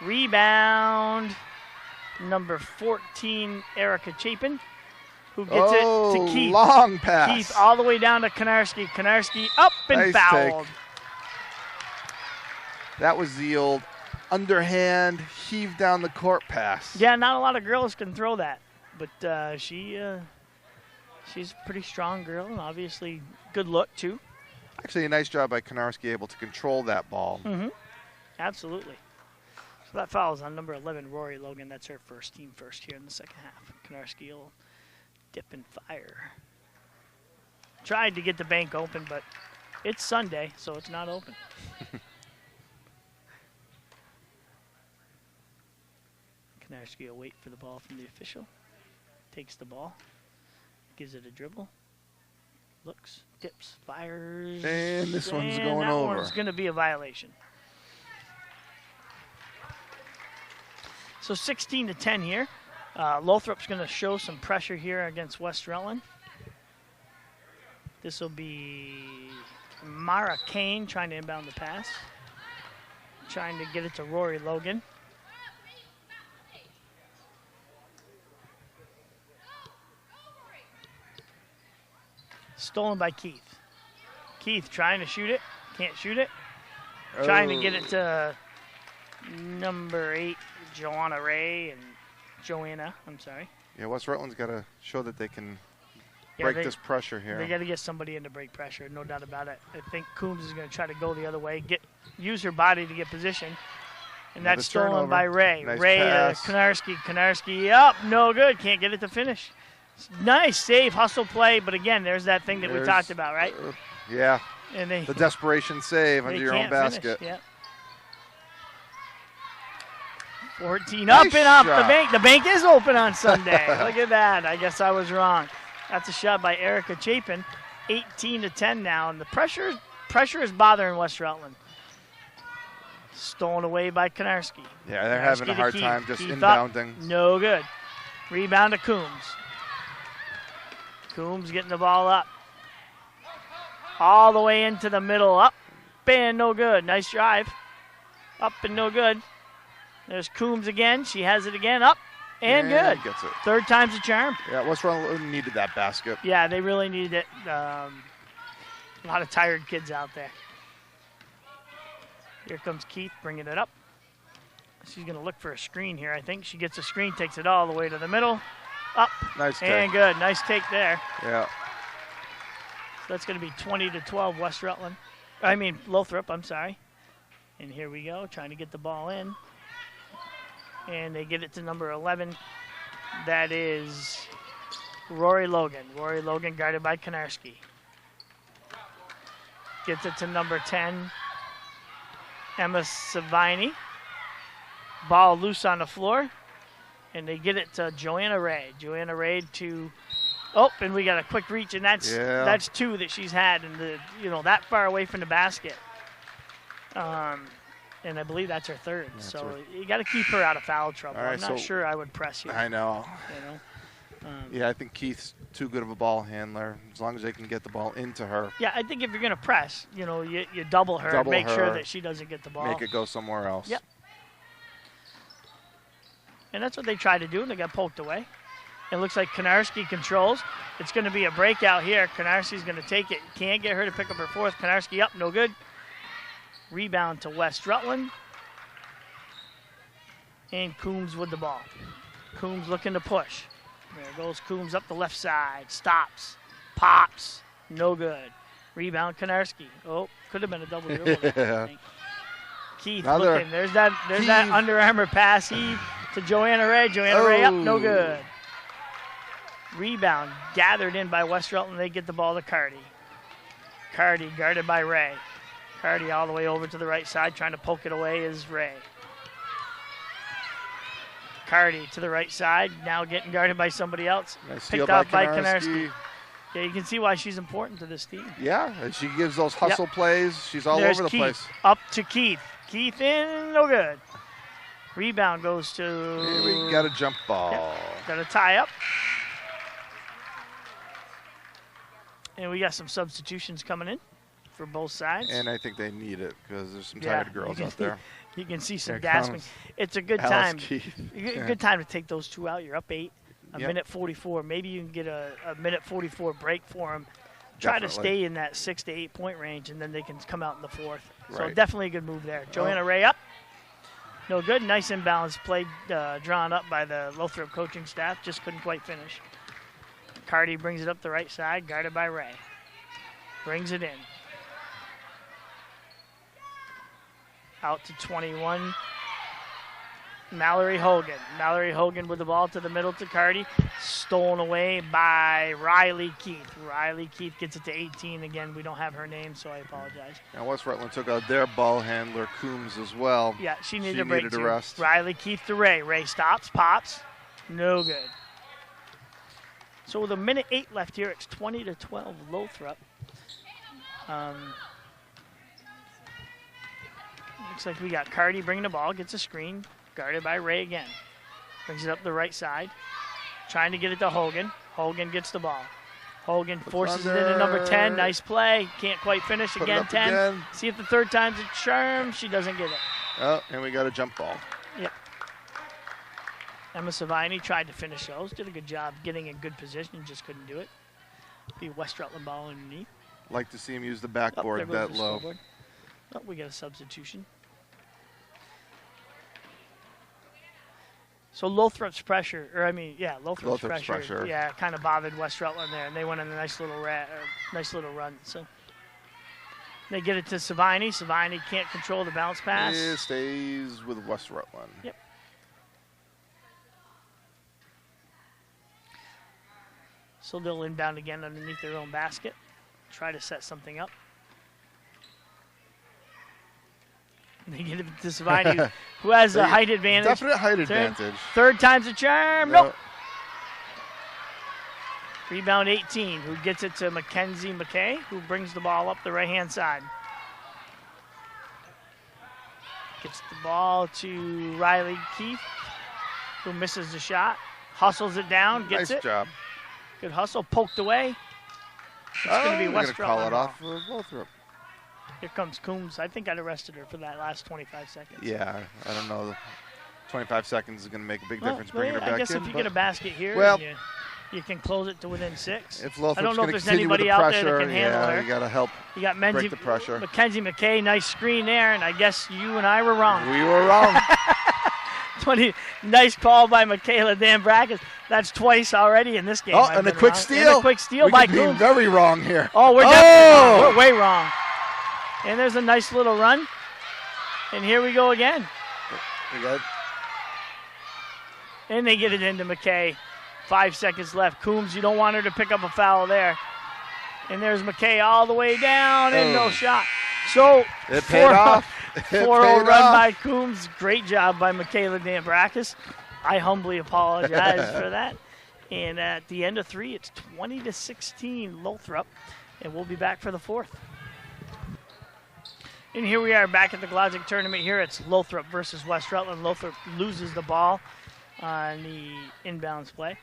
Rebound, number 14, Erica Chapin, who gets it to Keith. Long pass. Keith all the way down to Konarski. Konarski up and Nice fouled. take. That was the old underhand, heave down the court pass. Yeah, not a lot of girls can throw that, but she's a pretty strong girl and obviously good look too. Actually, a nice job by Konarski able to control that ball. Mm-hmm. Absolutely. So that foul is on number 11, Rory Logan. That's her first, team first here in the second half. Konarski will dip and fire. Tried to get the bank open, but it's Sunday, so it's not open. Konarski will wait for the ball from the official. Takes the ball. Gives it a dribble. Looks, dips, fires. And this one's and going that over. One's going to be a violation. So 16-10 here. Lothrop's going to show some pressure here against West Rutland. This will be Mara Kane trying to inbound the pass. Trying to get it to Rory Logan. Stolen by Keith. Keith trying to shoot it. Can't shoot it. Trying to get it to number 8, Joanna, I'm sorry. Yeah, West Rutland's got to show that they can break this pressure here. They got to get somebody in to break pressure, no doubt about it. I think Coombs is going to try to go the other way, use her body to get position. And that's stolen by Ray. Nice Ray pass. Konarski. Konarski up, no good. Can't get it to finish. Nice save, hustle play, but again, there's that thing that we talked about, right? Yeah. And the desperation save under your own basket. Finish. Yep. 14 up Nice and up. shot. The bank is open on Sunday. Look at that. I guess I was wrong. That's a shot by Erica Chapin. 18-10 now, and the pressure is bothering West Rutland. Stolen away by Konarski. Yeah, they're having a hard time just Keith inbounding. Up. No good. Rebound to Coombs. Coombs getting the ball up. All the way into the middle. Up and no good. Nice drive. Up and no good. There's Coombs again. She has it again. Up and good. Gets it. Third time's a charm. Yeah, West Rutland needed that basket. Yeah, they really needed it. A lot of tired kids out there. Here comes Keith bringing it up. She's going to look for a screen here, I think. She gets a screen, takes it all the way to the middle. Up Nice take. and good. Nice take there. Yeah. So that's going to be 20-12 West Rutland. Lothrop, I'm sorry. And here we go, trying to get the ball in. And they get it to number 11. That is Rory Logan. Rory Logan guarded by Konarski. Gets it to number 10, Emma Savini. Ball loose on the floor. And they get it to Joanna Ray. Joanna Ray to, and we got a quick reach, and that's two that she's had, and that far away from the basket. And I believe that's her third. You got to keep her out of foul trouble. Right, I'm not sure I would press you. I know. You know. I think Keith's too good of a ball handler. As long as they can get the ball into her. Yeah, I think if you're going to press, you double her and make sure that she doesn't get the ball. Make it go somewhere else. Yep. And that's what they tried to do, and they got poked away. It looks like Konarski controls. It's going to be a breakout here. Konarski's going to take it. Can't get her to pick up her fourth. Konarski up, no good. Rebound to West Rutland. And Coombs with the ball. Coombs looking to push. There goes Coombs up the left side. Stops. Pops. No good. Rebound Konarski. Could have been a double dribble there, I think. Keith looking. There's that Under Armour pass. To Joanna Ray. Joanna Ray up, no good. Rebound gathered in by West Rutland. They get the ball to Cardi. Cardi guarded by Ray. Cardi all the way over to the right side, trying to poke it away is Ray. Cardi to the right side, now getting guarded by somebody else. Nice Picked off by Konarski. Yeah, you can see why she's important to this team. Yeah, and she gives those hustle plays. She's all over the place. Up to Keith. Keith in, no good. Rebound goes to... Here we got a jump ball. Yep. Got a tie up. And we got some substitutions coming in for both sides. And I think they need it because there's some tired girls out there. You can see some Here gasping. comes It's a good Alice time. Keith. Good time to take those two out. You're up 8, minute 44. Maybe you can get a minute 44 break for them. Try to stay in that 6 to 8 point range, and then they can come out in the fourth. So definitely a good move there. Joanna Ray up. No good. Nice imbalance play drawn up by the Lothrop coaching staff. Just couldn't quite finish. Cardi brings it up the right side, guarded by Ray. Brings it in. Out to 21. Mallory Hogan. Mallory Hogan with the ball to the middle to Cardi. Stolen away by Riley Keith. Riley Keith gets it to 18. Again, we don't have her name, so I apologize. Now West Rutland took out their ball handler, Coombs, as well. Yeah, she needed a break needed a too. rest. Riley Keith to Ray. Ray stops, pops. No good. So with a minute 8 left here, it's 20-12 Lothrop. Looks like we got Cardi bringing the ball, gets a screen. Guarded by Ray again. Brings it up the right side. Trying to get it to Hogan. Hogan gets the ball. Hogan forces it into number 10. Nice play. Can't quite finish. Put Again, 10. Again. See if the third time's a charm. She doesn't get it. Oh, and we got a jump ball. Yep. Emma Savini tried to finish those. Did a good job getting in good position. Just couldn't do it. Be a West Rutland ball underneath. Like to see him use the backboard that low. We got a substitution. So Lothrop's pressure, Lothrop's pressure. yeah, kind of bothered West Rutland there, and they went on a nice little run. So they get it to Savini. Savini can't control the bounce pass. It stays with West Rutland. Yep. So they'll inbound again underneath their own basket, try to set something up. They get it to Savini, who has a height advantage. Definite height advantage. Third time's a charm. Nope. Rebound 18, who gets it to Mackenzie McKay, who brings the ball up the right-hand side. Gets the ball to Riley Keith, who misses the shot. Hustles it down, gets it. Nice job. Good hustle, poked away. It's going to be West Rutland. Call it ball. off for Lothrop. Here comes Coombs. I think I'd arrested her for that last 25 seconds. Yeah, I don't know. 25 seconds is going to make a big difference bringing her back in. I guess if you get a basket here, well, you can close it to within 6. If Lothrop's I don't know if gonna there's continue with anybody the out pressure, there that can handle her. you got to help You got break the pressure. Mackenzie McKay, nice screen there, and I guess you and I were wrong. We were wrong. 20, nice call by Michaela Dambrakis. That's twice already in this game. Oh, and a quick steal. And a quick steal we by could be Coombs. very wrong here. Oh, we're definitely wrong. We're way wrong. And there's a nice little run. And here we go again. We got And they get it into McKay. 5 seconds left. Coombs, you don't want her to pick up a foul there. And there's McKay all the way down and no shot. So it paid off. 4-0 run by Coombs. Great job by Michaela Dambrakis. I humbly apologize for that. And at the end of 3, it's 20-16 Lothrop. And we'll be back for the 4th. And here we are back at the Glodzik tournament here. It's Lothrop versus West Rutland. Lothrop loses the ball on the inbounds play.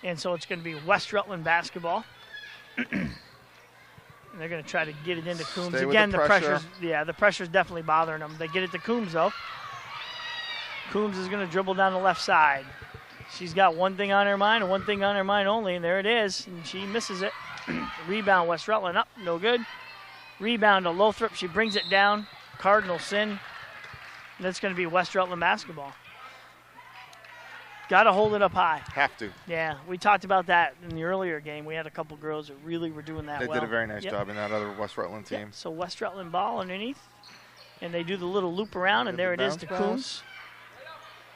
And so it's going to be West Rutland basketball. And they're going to try to get it into Coombs. Stay Again, with the pressure. the pressure's definitely bothering them. They get it to Coombs, though. Coombs is going to dribble down the left side. She's got one thing on her mind and one thing on her mind only, and there it is. And she misses it. Rebound, West Rutland up, no good. Rebound to Lothrop. She brings it down. Cardinal sin. And that's going to be West Rutland basketball. Got to hold it up high. Have to. Yeah, we talked about that in the earlier game. We had a couple girls that really were doing that They well. did a very nice job in that other West Rutland team. So West Rutland ball underneath. And they do the little loop around, and there it is to Coombs.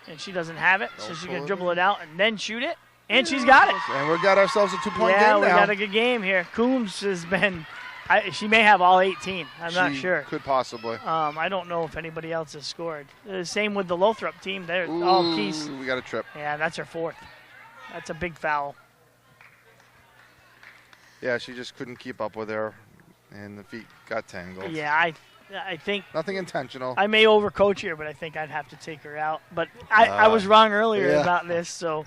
And she doesn't have it, so she's going to dribble it out and then shoot it. And she's got it. And we've got ourselves a 2-point game now. Yeah, we now. got a good game here. Coombs has been she may have all 18. I'm not sure. Could possibly. I don't know if anybody else has scored. Same with the Lothrop team. They're all keys. We got a trip. Yeah, that's her 4th. That's a big foul. Yeah, she just couldn't keep up with her, and the feet got tangled. Yeah, I think nothing intentional. I may overcoach here, but I think I'd have to take her out. But I was wrong earlier about this, so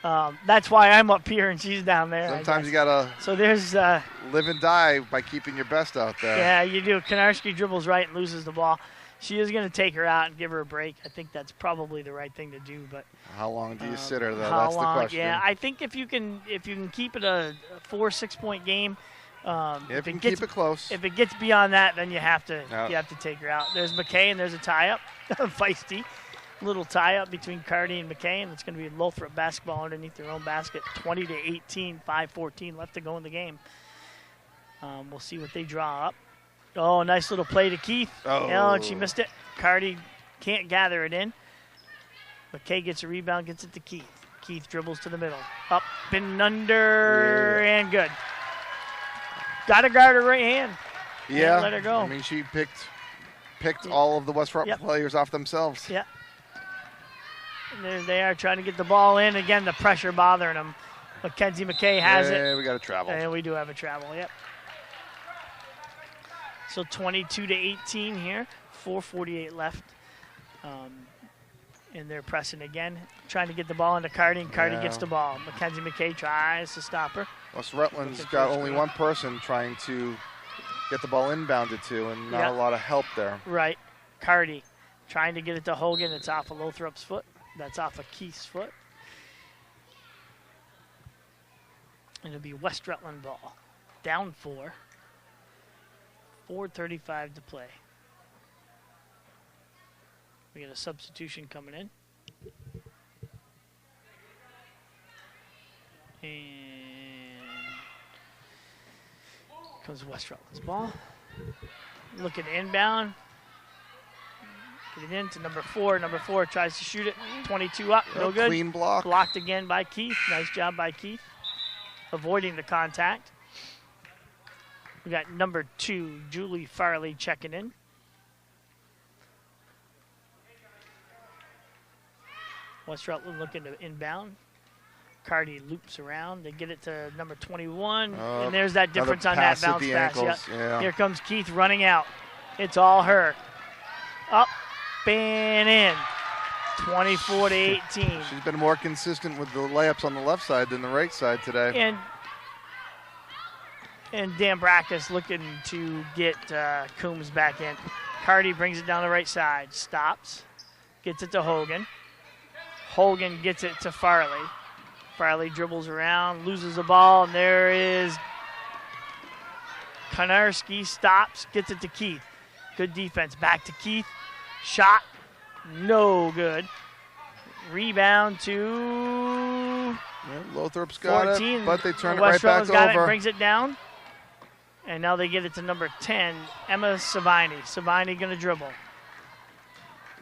that's why I'm up here and she's down there. Sometimes you gotta. So there's live and die by keeping your best out there. Yeah, you do. Konarski dribbles right and loses the ball. She is going to take her out and give her a break. I think that's probably the right thing to do. But how long do you sit her, though? How That's long? the question. Yeah, I think if you can keep it a 4-6 point game. If you can keep it close. If it gets beyond that, then you have to take her out. There's McKay and there's a tie up, feisty little tie up between Cardi and McKay, and it's going to be Lothrop basketball underneath their own basket. 20-18, 5:14 left to go in the game. We'll see what they draw up. Oh, nice little play to Keith. Oh, and she missed it. Cardi can't gather it in. McKay gets a rebound, gets it to Keith. Keith dribbles to the middle. Up and under and good. Got to guard her right hand. Yeah. Let her go. I mean, she picked all of the West Rutland players off themselves. Yeah. And there they are trying to get the ball in. Again, the pressure bothering them. Mackenzie McKay has it. Yeah, we got to travel. And we do have a travel, yep. So 22-18 here. 4:48 left. And they're pressing again, trying to get the ball into Cardi, and Cardi gets the ball. Mackenzie McKay tries to stop her. West Rutland's got only one person trying to get the ball inbounded to, and not a lot of help there. Right. Cardi trying to get it to Hogan. It's off of Lothrop's foot. That's off of Keith's foot. It'll be West Rutland ball. Down 4. 4:35 to play. We got a substitution coming in. And comes West Rutland's ball. Looking inbound. Get it into number 4. Number 4 tries to shoot it. 22 up. No good. Clean block. Blocked again by Keith. Nice job by Keith. Avoiding the contact. We got number 2, Julie Farley, checking in. West Rutland looking to inbound. Cardi loops around. They get it to number 21. And there's that difference on that bounce pass. Yeah. Here comes Keith running out. It's all her. Up and in. 24-18. She's been more consistent with the layups on the left side than the right side today. And Dan Brackus looking to get Coombs back in. Cardi brings it down the right side. Stops. Gets it to Hogan. Hogan gets it to Farley. Farley dribbles around, loses the ball, and there is Konarski. Stops, gets it to Keith. Good defense. Back to Keith. Shot. No good. Rebound to Lothrop's got 14. it, but they turn it West right Rutland's back got over. It, brings it down. And now they get it to number 10, Emma Savini. Savini going to dribble.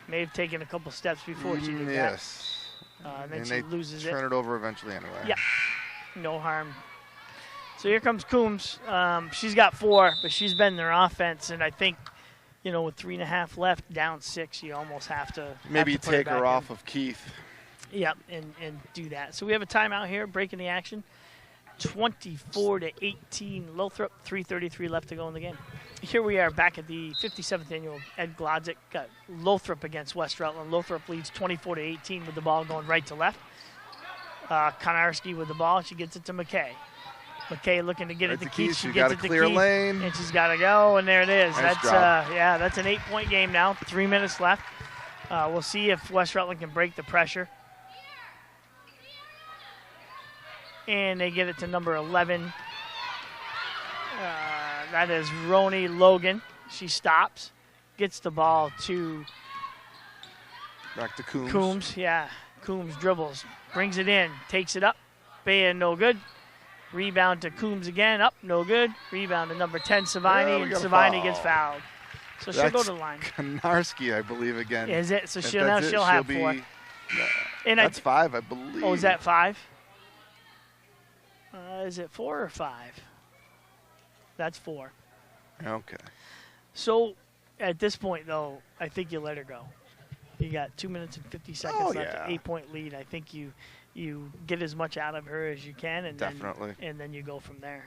May have taken a couple steps before she did that. Yes. And then and she they loses it. turn it over eventually anyway. Yeah. No harm. So here comes Coombs. She's got 4, but she's been in their offense. And I think, with 3.5 left, down 6, you almost have to Maybe have to put take it her back off in. of Keith. Yep, and do that. So we have a timeout here, breaking the action. 24-18 Lothrop, 3:33 left to go in the game. Here we are back at the 57th annual Ed Glodzik. Got Lothrop against West Rutland. Lothrop leads 24-18 with the ball going right to left. Konarski with the ball. She gets it to McKay. McKay looking to get it to Keith. She gets it to clear Keith, lane. and she's got to go, and there it is. Nice That's that's an 8-point game now. 3 minutes left. We'll see if West Rutland can break the pressure. And they get it to number 11. That is Roni Logan. She stops, gets the ball to Back to Coombs. Coombs. Yeah, Coombs dribbles, brings it in, takes it up, and no good. Rebound to Coombs again, up, no good. Rebound to number 10, Savini, and Savini gets fouled. So she'll go to the line. Konarski, I believe, again. Is it? So If she'll that's it, have she'll 4. be- And that's 5, I believe. Oh, is that 5? Is it 4 or 5? That's 4. Okay. So at this point, though, I think you let her go. You got 2 minutes and 50 seconds left, yeah. an 8-point lead. I think you get as much out of her as you can, and Definitely. then you go from there.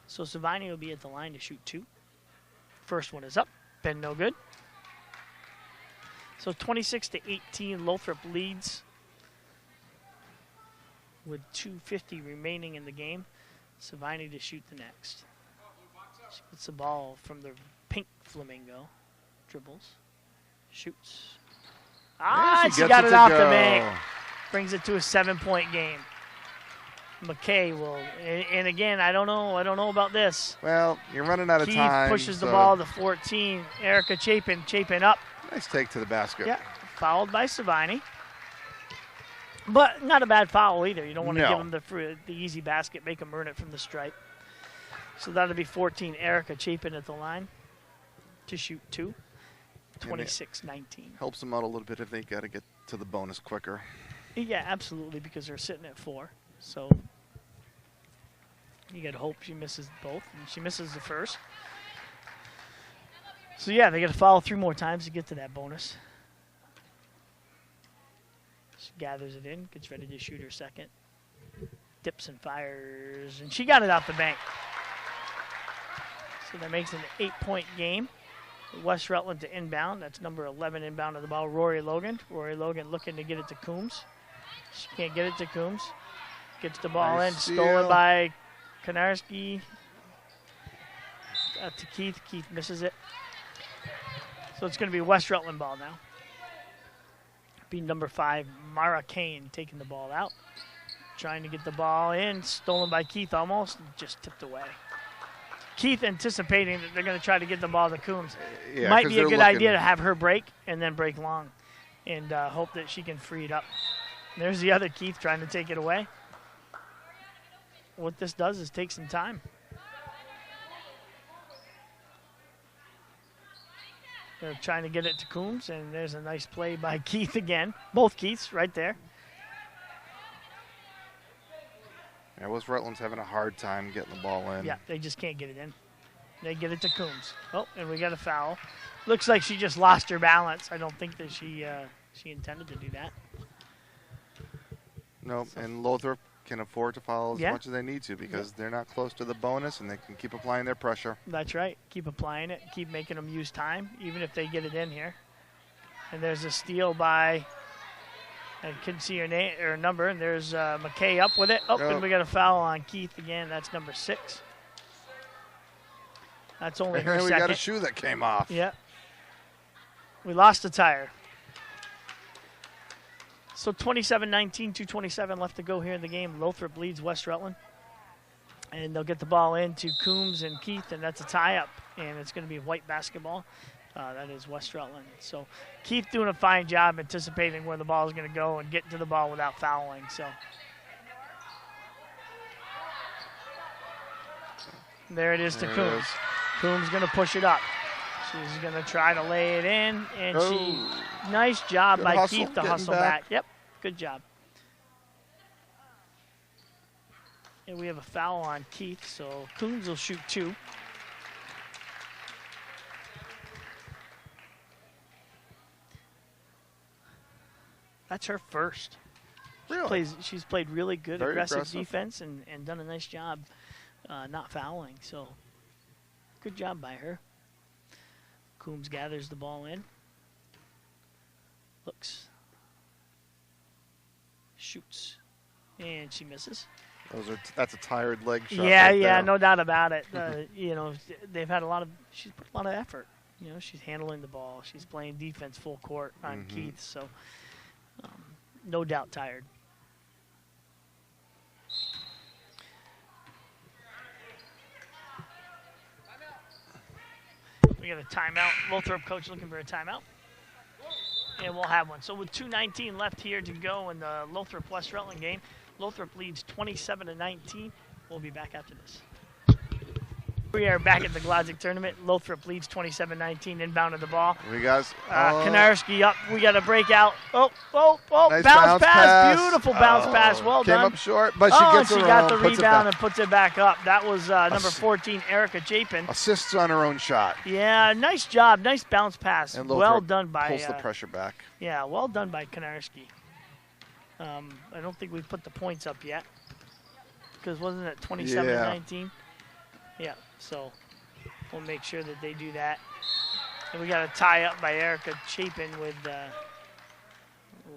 So Savini will be at the line to shoot 2. First one is up, been no good. So 26-18, Lothrop leads with 2:50 remaining in the game. Savini to shoot the next. She gets the ball from the pink flamingo. Dribbles. Shoots. She got it off the bank. Brings it to a 7-point game. McKay will, and again, I don't know about this. Well, you're running out of Keith time. pushes the so ball to 14. Erica Chapin up. Nice take to the basket. Yeah, fouled by Savini. But not a bad foul either. You don't want to No. give them the easy basket, make them earn it from the stripe. So that'll be 14. Erica Chapin at the line to shoot 2. 26-19. Helps them out a little bit if they got to get to the bonus quicker. Yeah, absolutely, because they're sitting at 4. So you got to hope she misses both, and she misses the first. So yeah, they got to foul 3 more times to get to that bonus. She gathers it in, gets ready to shoot her second. Dips and fires, and she got it out the bank. So that makes it an 8-point game. West Rutland to inbound. That's number 11 inbound of the ball, Rory Logan. Rory Logan looking to get it to Coombs. She can't get it to Coombs. Gets the ball Nice in, steal. stolen by Konarski. To Keith. Keith misses it. So it's going to be West Rutland ball now. Be number 5, Mara Kane taking the ball out. Trying to get the ball in. Stolen by Keith almost. Just tipped away. Keith anticipating that they're going to try to get the ball to Coombs. Yeah, Might 'cause be a they're good looking- idea to have her break and then break long and hope that she can free it up. There's the other Keith trying to take it away. what this does is take some time. They're trying to get it to Coombs, and there's a nice play by Keith again. Both Keiths right there. Yeah, West Rutland's having a hard time getting the ball in. Yeah, they just can't get it in. They get it to Coombs. Oh, and we got a foul. Looks like she just lost her balance. I don't think that she intended to do that. Nope, and Lothrop can afford to foul as Yeah. much as they need to because they're not close to the bonus and they can keep applying their pressure. That's right. Keep applying it. Keep making them use time, even if they get it in here. And there's a steal by, I couldn't see her name or number, and there's McKay up with it. Oh, and we got a foul on Keith again. That's number 6. That's only her And we second. got a shoe that came off. Yeah. We lost a tire. So 27-19, 2:27 left to go here in the game. Lothrop leads West Rutland. And they'll get the ball in to Coombs and Keith, and that's a tie-up. And it's going to be white basketball. That is West Rutland. So Keith doing a fine job anticipating where the ball is going to go and getting to the ball without fouling. So there it is to Coombs. Coombs going to push it up. She's going to try to lay it in, and nice job by Keith to hustle back. Yep, good job. And we have a foul on Keith, so Coombs will shoot 2. That's her first. Really? She's played really good, Very aggressive aggressive. defense and done a nice job not fouling. So good job by her. Coombs gathers the ball in. Looks. Shoots. And she misses. That's a tired leg shot. Yeah, right yeah, there. no doubt about it. You know, they've had she's put a lot of effort. You know, she's handling the ball. She's playing defense full court on Keith. So, no doubt tired. We got a timeout. Lothrop coach looking for a timeout. And we'll have one. So with 2:19 left here to go in the Lothrop West Rutland game, Lothrop leads 27-19. We'll be back after this. We are back at the Glodzik tournament. Lothrop leads 27-19, inbound of the ball. We guys. Kanarski up. We got a breakout. Oh, Nice bounce pass. Beautiful bounce pass. Well came done. up short, but she gets she her got own, the puts it rebound back. and puts it back up. That was number 14, Erica Chapin. Assists on her own shot. Yeah, nice job. Nice bounce pass. And Well Lothrop done by. pulls the pressure back. Yeah, well done by Kanarski. I don't think we've put the points up yet. Because wasn't it 27-19? Yeah, so we'll make sure that they do that. And we got a tie up by Erica Chapin with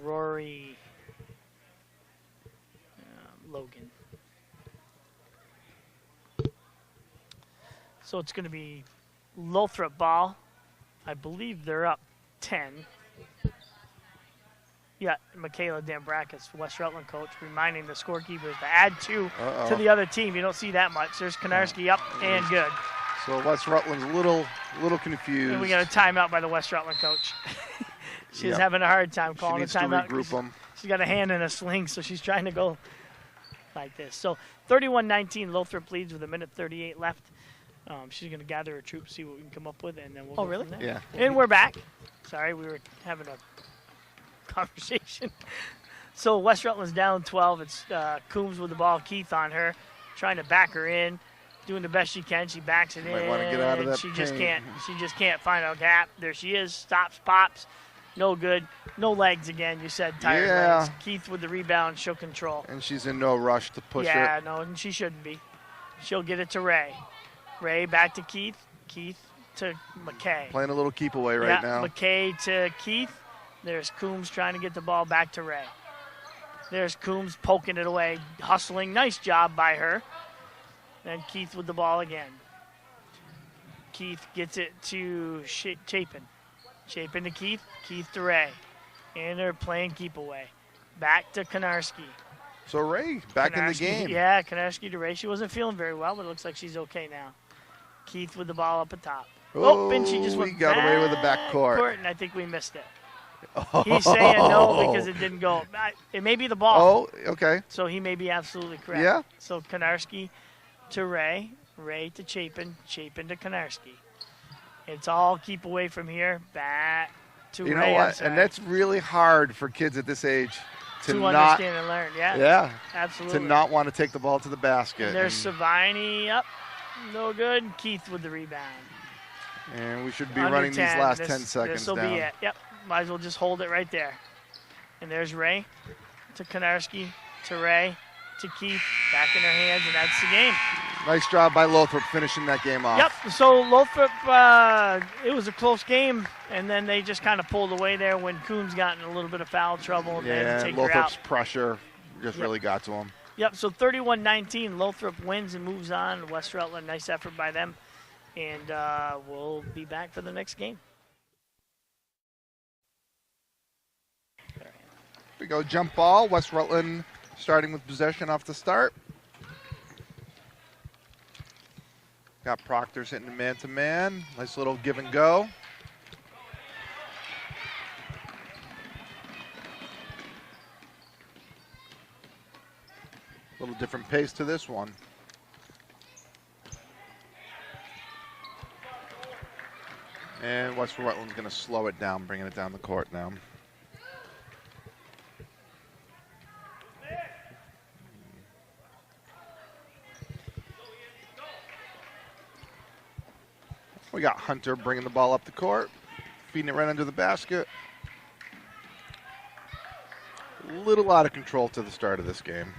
Rory Logan. So it's going to be Lothrop ball. I believe they're up 10. Yeah, Michaela Dambrakis, West Rutland coach, reminding the scorekeepers to add 2 to the other team. You don't see that much. There's Kanarski up and good. So West Rutland's a little confused. And we got a timeout by the West Rutland coach. She's having a hard time calling a needs to timeout. regroup them. She's got a hand in a sling, so she's trying to go like this. So 31-19, Lothrop leads with 1:38 left. She's going to gather her troops, see what we can come up with, and then we'll go really? from there. Yeah. And we're back. Sorry, we were having a conversation. So West Rutland's down 12. It's Coombs with the ball, Keith on her, trying to back her in, doing the best she can. She backs it Might in. wanna get out of that She just paint. can't. She just can't find a gap. There she is. Stops, pops. No good. No legs again. You said tired legs. Keith with the rebound. She'll control. And she's in no rush to push Yeah, it. no, and she shouldn't be. She'll get it to Ray. Ray back to Keith. Keith to McKay. Playing a little keep away right now. McKay to Keith. There's Coombs trying to get the ball back to Ray. There's Coombs poking it away, hustling. Nice job by her. Then Keith with the ball again. Keith gets it to Chapin. Chapin to Keith. Keith to Ray. And they're playing keep away. Back to Kanarski. So Ray back in the game. Yeah, Kanarski to Ray. She wasn't feeling very well, but it looks like she's okay now. Keith with the ball up at top. And she just went got away with the back court. And I think we missed it. He's saying no because it didn't go. It may be the ball. Oh, okay. So he may be absolutely correct. Yeah. So Konarski to Ray to Chapin to Konarski. It's all keep away from here, back to You Ray. know what? And that's really hard for kids at this age to not understand and learn. Yeah, absolutely. To not want to take the ball to the basket. And there's Savini up, no good. Keith with the rebound. And we should be Under running 10. these last 10 seconds This will down. be it. Yep. Might as well just hold it right there. And there's Ray to Konarski to Ray to Keith. Back in their hands, and that's the game. Nice job by Lothrop finishing that game off. Yep. So Lothrop, it was a close game, and then they just kind of pulled away there when Coombs got in a little bit of foul trouble. And they had to take her Lothrop's out. pressure just really got to him. Yep. So 31-19, Lothrop wins and moves on. West Rutland, nice effort by them, and we'll be back for the next game. Here we go, jump ball. West Rutland starting with possession off the start. Got Proctor hitting man-to-man. Nice little give and go. A little different pace to this one. And West Rutland's going to slow it down, bringing it down the court now. We got Hunter bringing the ball up the court, feeding it right under the basket. A little out of control to the start of this game.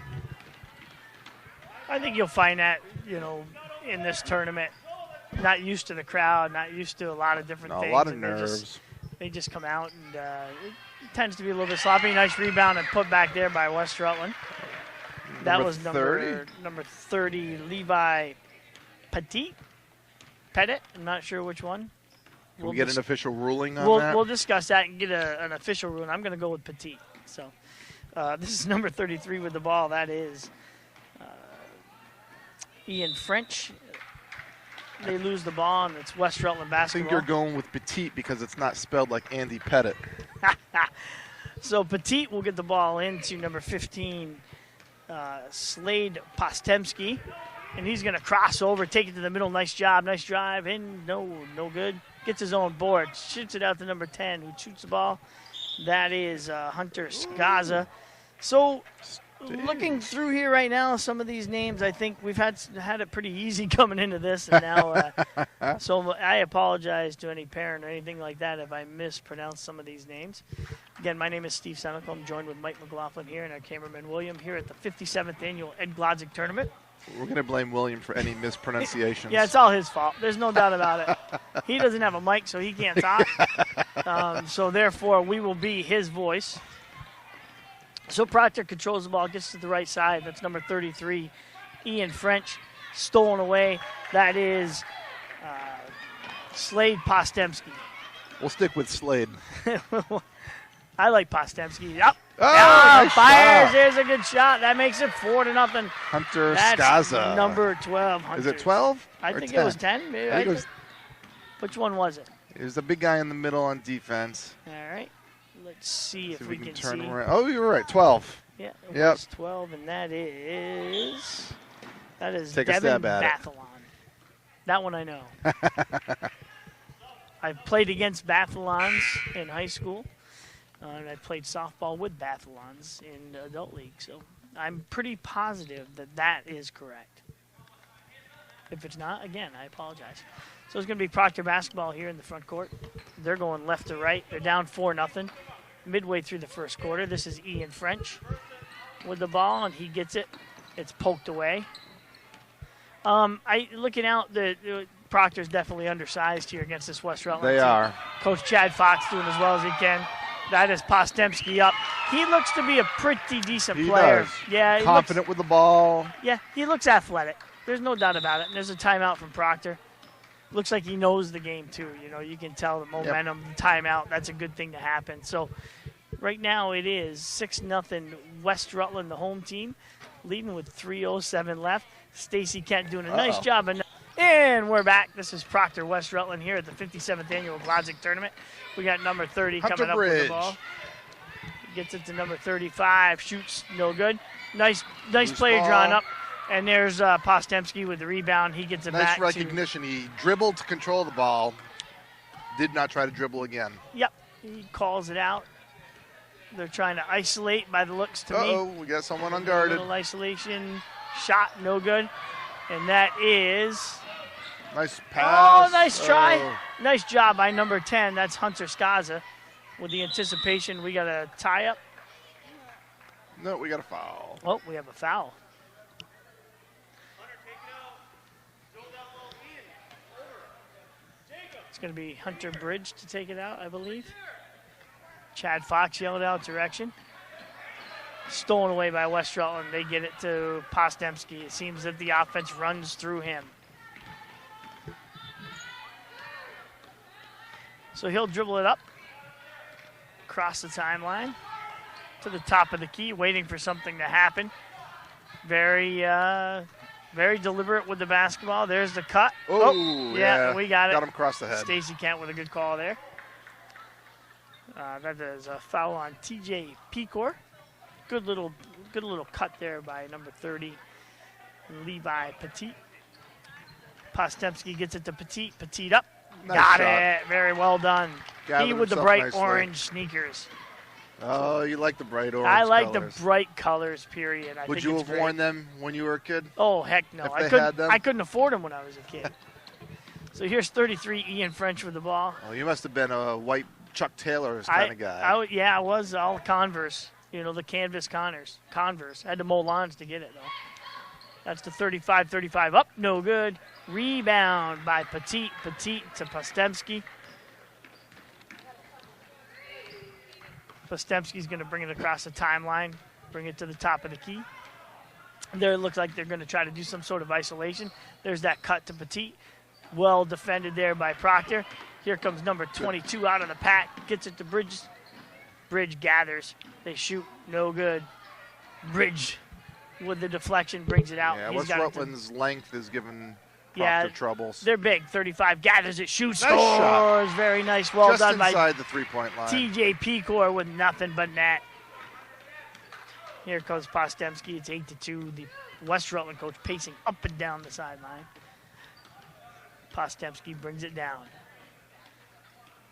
I think you'll find that, in this tournament, not used to the crowd, not used to a lot of different things. A lot of and nerves. They just come out, and it tends to be a little bit sloppy. Nice rebound and put back there by West Rutland. That was number 30, Levi Petit. I'm not sure which one. Can we get an official ruling on that? We'll discuss that and get an official ruling. I'm going to go with Petit. So this is number 33 with the ball. That is Ian French. They lose the ball, and it's West Rutland basketball. I think you're going with Petit because it's not spelled like Andy Pettit. So Petit will get the ball into number 15, Slade Postemski. And he's going to cross over, take it to the middle. Nice job, nice drive. And no good. Gets his own board. Shoots it out to number 10, who shoots the ball. That is Hunter Skaza. So looking through here right now, some of these names, I think we've had it pretty easy coming into this. And now, so I apologize to any parent or anything like that if I mispronounce some of these names. Again, my name is Steve Senecal. I'm joined with Mike McLaughlin here and our cameraman William here at the 57th Annual Ed Glodzik Tournament. We're going to blame William for any mispronunciations. Yeah, it's all his fault. There's no doubt about it. He doesn't have a mic, so he can't talk. So therefore, we will be his voice. So Proctor controls the ball, gets to the right side. That's number 33, Ian French, stolen away. That is Slade Postemski. We'll stick with Slade. I like Postemski. Yep. Nice fires. shot. There's a good shot. That makes it 4-0. Hunter That's Skaza. number 12. Hunter. Is it 12? I think it was 10. Maybe. Which one was it? It was the big guy in the middle on defense. All right. Let's see if we can turn see. around. Oh, you were right. 12. Yeah, it Yep. was 12, and that is Take a Devin stab at it. Bathalon. That one I know. I've played against Bathalons in high school, and I played softball with Bathalons in the adult league. So I'm pretty positive that is correct. If it's not, again, I apologize. So it's going to be Proctor basketball here in the front court. They're going left to right. They're down 4-0 midway through the first quarter. This is Ian French with the ball, and he gets it. It's poked away. Looking out, the Proctor's definitely undersized here against this West Rutland They team. are. Coach Chad Fox doing as well as he can. That is Postemski up. He looks to be a pretty decent player. Does. Yeah, Confident with the ball. Yeah, he looks athletic. There's no doubt about it. And there's a timeout from Proctor. Looks like he knows the game too. You can tell the momentum, the timeout. That's a good thing to happen. So right now it is 6-0 West Rutland, the home team, leading with 3:07 left. Stacy Kent doing a nice job. And we're back. This is Proctor West Rutland here at the 57th annual Glodzik tournament. We got number 30 Hunter coming up with the Bridge. ball. Gets it to number 35. Shoots no good. Nice play ball. drawn up. And there's Postemski with the rebound. He gets it Nice back recognition. He dribbled to control the ball. Did not try to dribble again. Yep. He calls it out. They're trying to isolate by the looks to me. Uh-oh, we got someone unguarded. Little isolation. Shot no good. And that is... Nice pass. Oh, nice try. Oh. Nice job by number 10. That's Hunter Skaza. With the anticipation, we got a tie-up. No, we got a foul. Oh, we have a foul. It's going to be Hunter Bridge to take it out, I believe. Chad Fox yelled out direction. Stolen away by West Rutland. They get it to Postemski. It seems that the offense runs through him. So he'll dribble it up, across the timeline, to the top of the key, waiting for something to happen. Very deliberate with the basketball. There's the cut. Oh, yeah, we got it. Got him across the head. Stacy Kent with a good call there. That is a foul on TJ Pecor. Good little cut there by number 30, Levi Petit. Postemski gets it to Petit. Petit up. Nice Got shot. it. Very well done. Gathered He with the himself bright nicely. orange sneakers. Oh, you like the bright orange I like colors. the bright colors, period. I Would think you it's have great. worn them when you were a kid? Oh, heck no. If I they couldn't, had them? I couldn't afford them when I was a kid. So here's 33, Ian French with the ball. Oh, you must have been a white Chuck Taylor's kind of guy. I was all Converse. You know, the canvas Converse. I had to mow lawns to get it, though. That's the 35-35 up. No good. Rebound by Petit. Petit to Postemski. Postemski's going to bring it across the timeline, bring it to the top of the key. There it looks like they're going to try to do some sort of isolation. There's that cut to Petit. Well defended there by Proctor. Here comes number 22 out of the pack. Gets it to Bridge. Bridge gathers. They shoot. No good. Bridge with the deflection brings it out. Yeah, He's West got it to- Rutland's length is giving Yeah, Proctor troubles. They're big. 35 gathers it, shoots, Nice scores. shot. Very nice. Well Just done by inside the three-point line. TJ Pecor with nothing but net. Here comes Postemski. It's 8-2. The West Rutland coach pacing up and down the sideline. Postemski brings it down.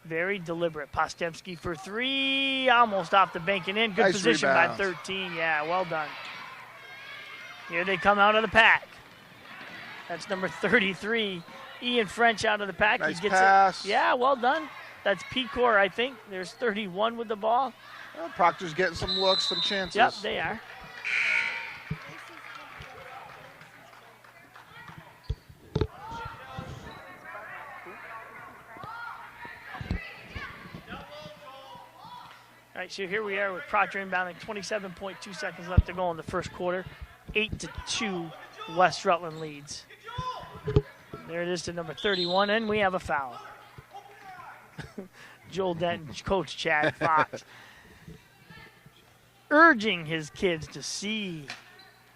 Very deliberate. Postemski for three. Almost off the bank and in. Good Nice position rebound. by 13. Yeah, well done. Here they come out of the pack. That's number 33. Ian French out of the pack. Nice he gets pass. it. Yeah, well done. That's Pecor, I think. There's 31 with the ball. Well, Proctor's getting some looks, some chances. Yep, they are. All right, so here we are with Proctor inbounding. 27.2 seconds left to go in the first quarter. 8-2, West Rutland leads. There it is to number 31, and we have a foul. Joel Denton, Coach Chad Fox, urging his kids to see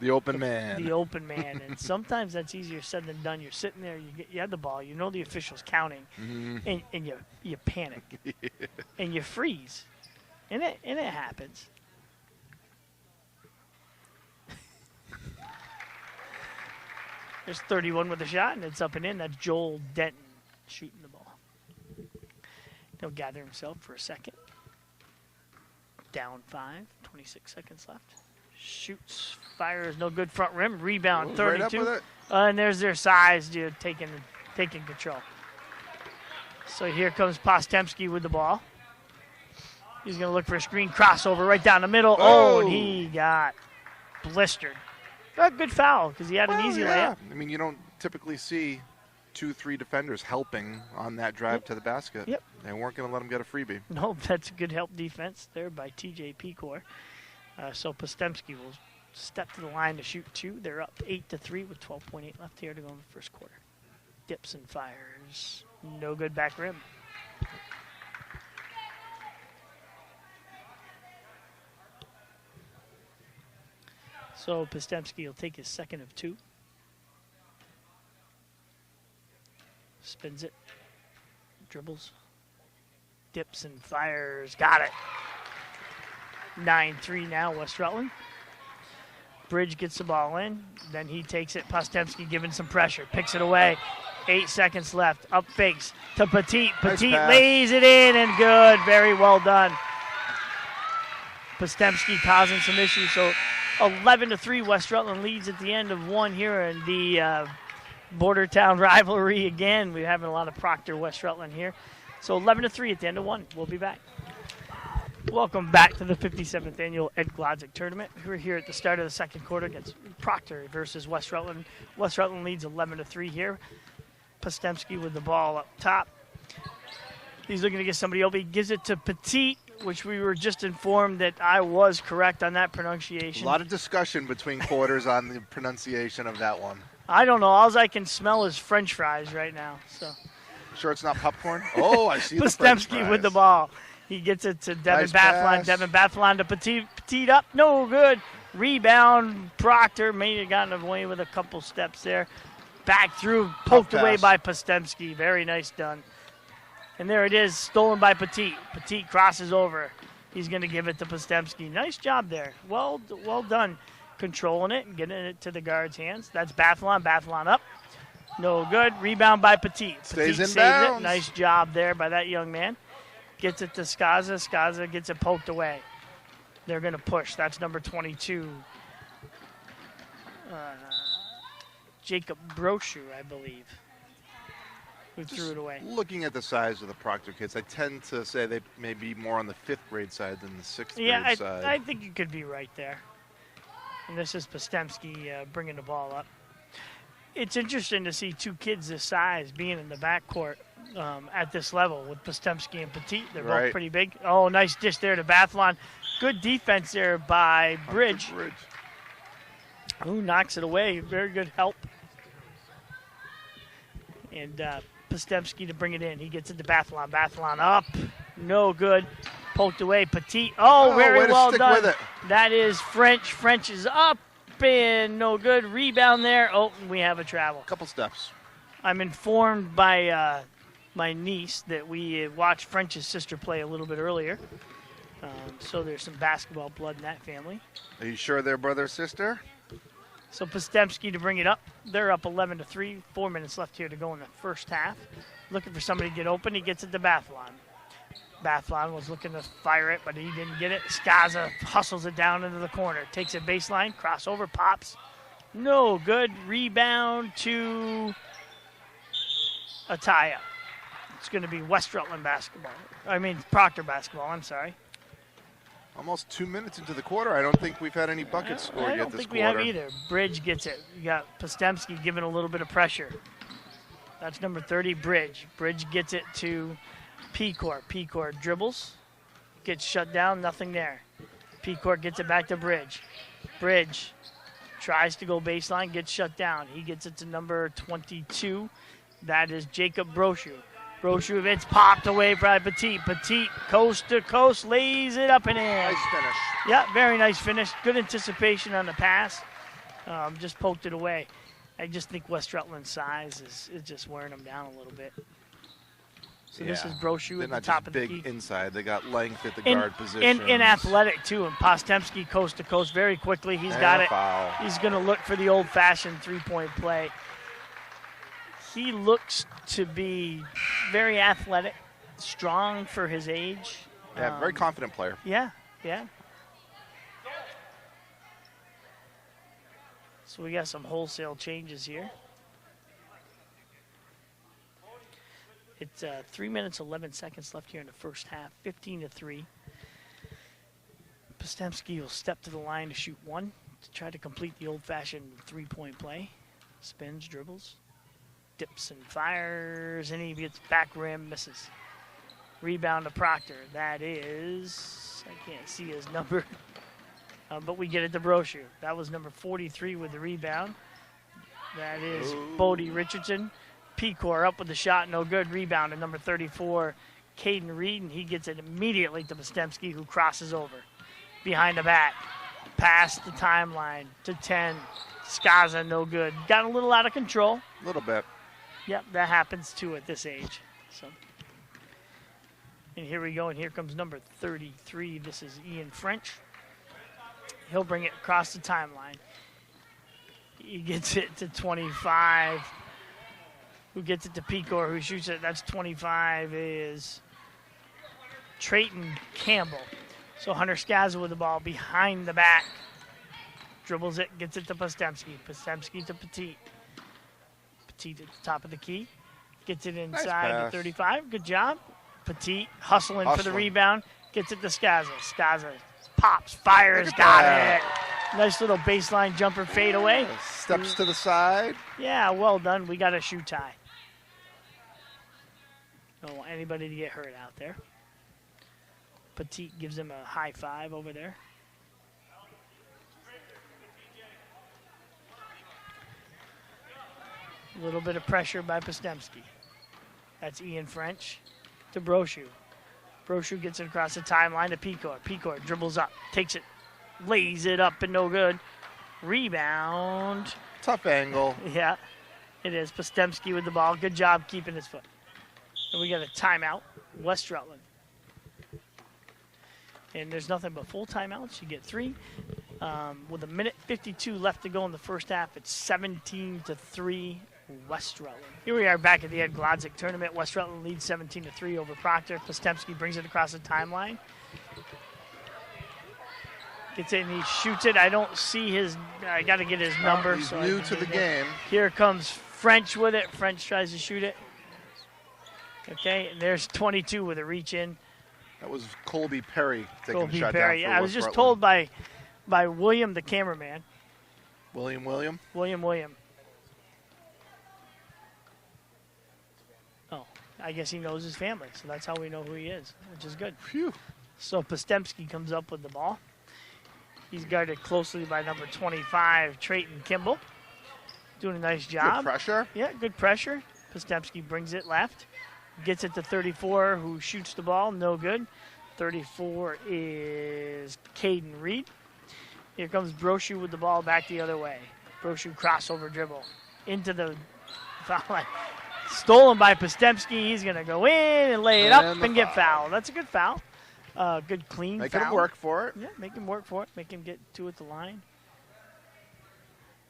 The open man. the open man, and sometimes that's easier said than done. You're sitting there, you have the ball, you know the official's counting, Mm-hmm. and you panic, and you freeze, and it happens. There's 31 with a shot, and it's up and in. That's Joel Denton shooting the ball. He'll gather himself for a second. Down 5, 26 seconds left. Shoots, fires, no good front rim. Rebound, Oh, right up 32. with it. And there's their size, dude, taking control. So here comes Postemski with the ball. He's going to look for a screen crossover right down the middle. Oh, and he got blistered. A good foul because he had an easy layup. I mean, you don't typically see 2-3 defenders helping on that drive to the basket. Yep. They weren't going to let him get a freebie. No, that's a good help defense there by TJ Pecor. So Postemski will step to the line to shoot two. They're up 8-3 with 12.8 left here to go in the first quarter. Dips and fires. No good back rim. So Postemski will take his second of two. Spins it. Dribbles. Dips and fires. Got it. 9-3 now, West Rutland. Bridge gets the ball in. Then he takes it. Postemski giving some pressure. Picks it away. 8 seconds left. Up fakes to Petit. Petit lays it in and good. Very well done. Postemski causing some issues. So 11-3, West Rutland leads at the end of one here in the border town rivalry again. We're having a lot of Proctor West Rutland here. So 11-3 at the end of one. We'll be back. Welcome back to the 57th annual Ed Glodzik tournament. We're here at the start of the second quarter against Proctor versus West Rutland. West Rutland leads 11-3 here. Postemski with the ball up top. He's looking to get somebody open. He gives it to Petit, which we were just informed that I was correct on that pronunciation. A lot of discussion between quarters on the pronunciation of that one. I don't know. All I can smell is French fries right now. So Sure it's not popcorn? Oh, I see the French Postemski fries. with the ball. He gets it to Devin Nice Bathlon. pass. Devin Bathlon to Petit. Petit up. No good. Rebound. Proctor may have gotten away with a couple steps there. Back through. Poked Tough away pass. by Postemski. Very nice done. And there it is. Stolen by Petit. Petit crosses over. He's going to give it to Postemski. Nice job there. Well done. Controlling it and getting it to the guard's hands. That's Bathlon. Bathlon up. No good. Rebound by Petit. Stays Petit in saves bounds. it. Nice job there by that young man. Gets it to Skaza. Skaza gets it poked away. They're going to push. That's number 22. Jacob Brochu, I believe, who threw it away. Looking at the size of the Proctor kids, I tend to say they may be more on the 5th grade side than the 6th Yeah, grade side. I think you could be right there. And this is Postemski bringing the ball up. It's interesting to see two kids this size being in the backcourt at this level with Postemski and Petit. They're both Right. pretty big. Oh, nice dish there to Bathlon. Good defense there by Bridge, who knocks it away. Very good help. And Postemski to bring it in. He gets it to Bathlon. Bathlon up. No good. Poked away. Petit. Oh, way very to well stick done. with it. That is French. French is up and no good. Rebound there. Oh, and we have a travel. Couple steps. I'm informed by my niece that we watched French's sister play a little bit earlier. So there's some basketball blood in that family. Are you sure they're brother sister? So Postemski to bring it up. They're up 11-3. 4 minutes left here to go in the first half. Looking for somebody to get open. He gets it to Bathlon. Bathlon was looking to fire it, but he didn't get it. Skaza hustles it down into the corner. Takes it baseline. Crossover. Pops. No good. Rebound to Ataya. It's going to be West Rutland basketball. Proctor basketball. I'm sorry. Almost 2 minutes into the quarter. I don't think we've had any buckets scored I yet don't this think we quarter. have either. Bridge gets it. You got Postemski giving a little bit of pressure. That's number 30, Bridge. Bridge gets it to Pecor. Pecor dribbles. Gets shut down. Nothing there. Pecor gets it back to Bridge. Bridge tries to go baseline. Gets shut down. He gets it to number 22. That is Jacob Brochu. Brochu, it's popped away by Petit. Petit, coast to coast, lays it up and in. Nice finish. Yeah, very nice finish. Good anticipation on the pass. Just poked it away. I just think West Rutland's size is just wearing them down a little bit. So this is Brochu They're at the not top just of the big key. inside. They got length at the guard position. And athletic, too. And Postemski coast to coast very quickly. He's got it. Foul. He's going to look for the old-fashioned three-point play. He looks to be very athletic, strong for his age. Yeah, very confident player. Yeah. So we got some wholesale changes here. It's 3 minutes, 11 seconds left here in the first half, 15-3. Postemski will step to the line to shoot one to try to complete the old-fashioned three-point play. Spins, dribbles, dips and fires, and he gets back rim, misses. Rebound to Proctor. That is, I can't see his number, but we get it to Brochu. That was number 43 with the rebound. That is Bodie Richardson. Pecor up with the shot, no good. Rebound to number 34, Caden Reed, and he gets it immediately to Postemski, who crosses over. Behind the back, past the timeline to 10. Skaza, no good. Got a little out of control. A little bit. Yep, that happens too at this age. So, and here we go, and here comes number 33. This is Ian French. He'll bring it across the timeline. He gets it to 25. Who gets it to Pecor, who shoots it? That's 25 is Trayton Campbell. So Hunter Skaza with the ball behind the back. Dribbles it, gets it to Postemski. Postemski to Petit. Petit at the top of the key. Gets it inside Nice to 35. Good job. Petit hustling for the rebound. Gets it to Skaza. Skaza pops, fires, got it. Nice little baseline jumper fade away. Steps to the side. Yeah, well done. We got a shoe tie. Don't want anybody to get hurt out there. Petit gives him a high five over there. A little bit of pressure by Postemski. That's Ian French to Brochu. Brochu gets it across the timeline to Pecor. Pecor dribbles up, takes it, lays it up and no good. Rebound. Tough angle. Yeah, it is. Postemski with the ball. Good job keeping his foot. And we got a timeout, West Rutland. And there's nothing but full timeouts. You get 3. With a minute 52 left to go in the first half, it's 17-3 West Rutland. Here we are back at the Ed Glodzik tournament. West Rutland leads 17-3 over Proctor. Postemski brings it across the timeline. Gets it and he shoots it. I don't see his, I got to get his number. He's so new to the game. Here comes French with it. French tries to shoot it. Okay, and there's 22 with a reach in. That was Colby Perry taking Colby the shot Perry. down for Yeah, I was West just Rutland. told by William, the cameraman. William. William. Oh, I guess he knows his family, so that's how we know who he is, which is good. Phew. So Postemski comes up with the ball. He's guarded closely by number 25, Trayton Kimball. Doing a nice job. Good pressure. Yeah, good pressure. Postemski brings it left. Gets it to 34, who shoots the ball. No good. 34 is Caden Reed. Here comes Brochu with the ball back the other way. Brochu crossover dribble into the foul line. Stolen by Postemski. He's going to go in and lay it up and get fouled. That's a good foul. Good clean Make foul. him work for it. Yeah, make him work for it. Make him get 2 at the line.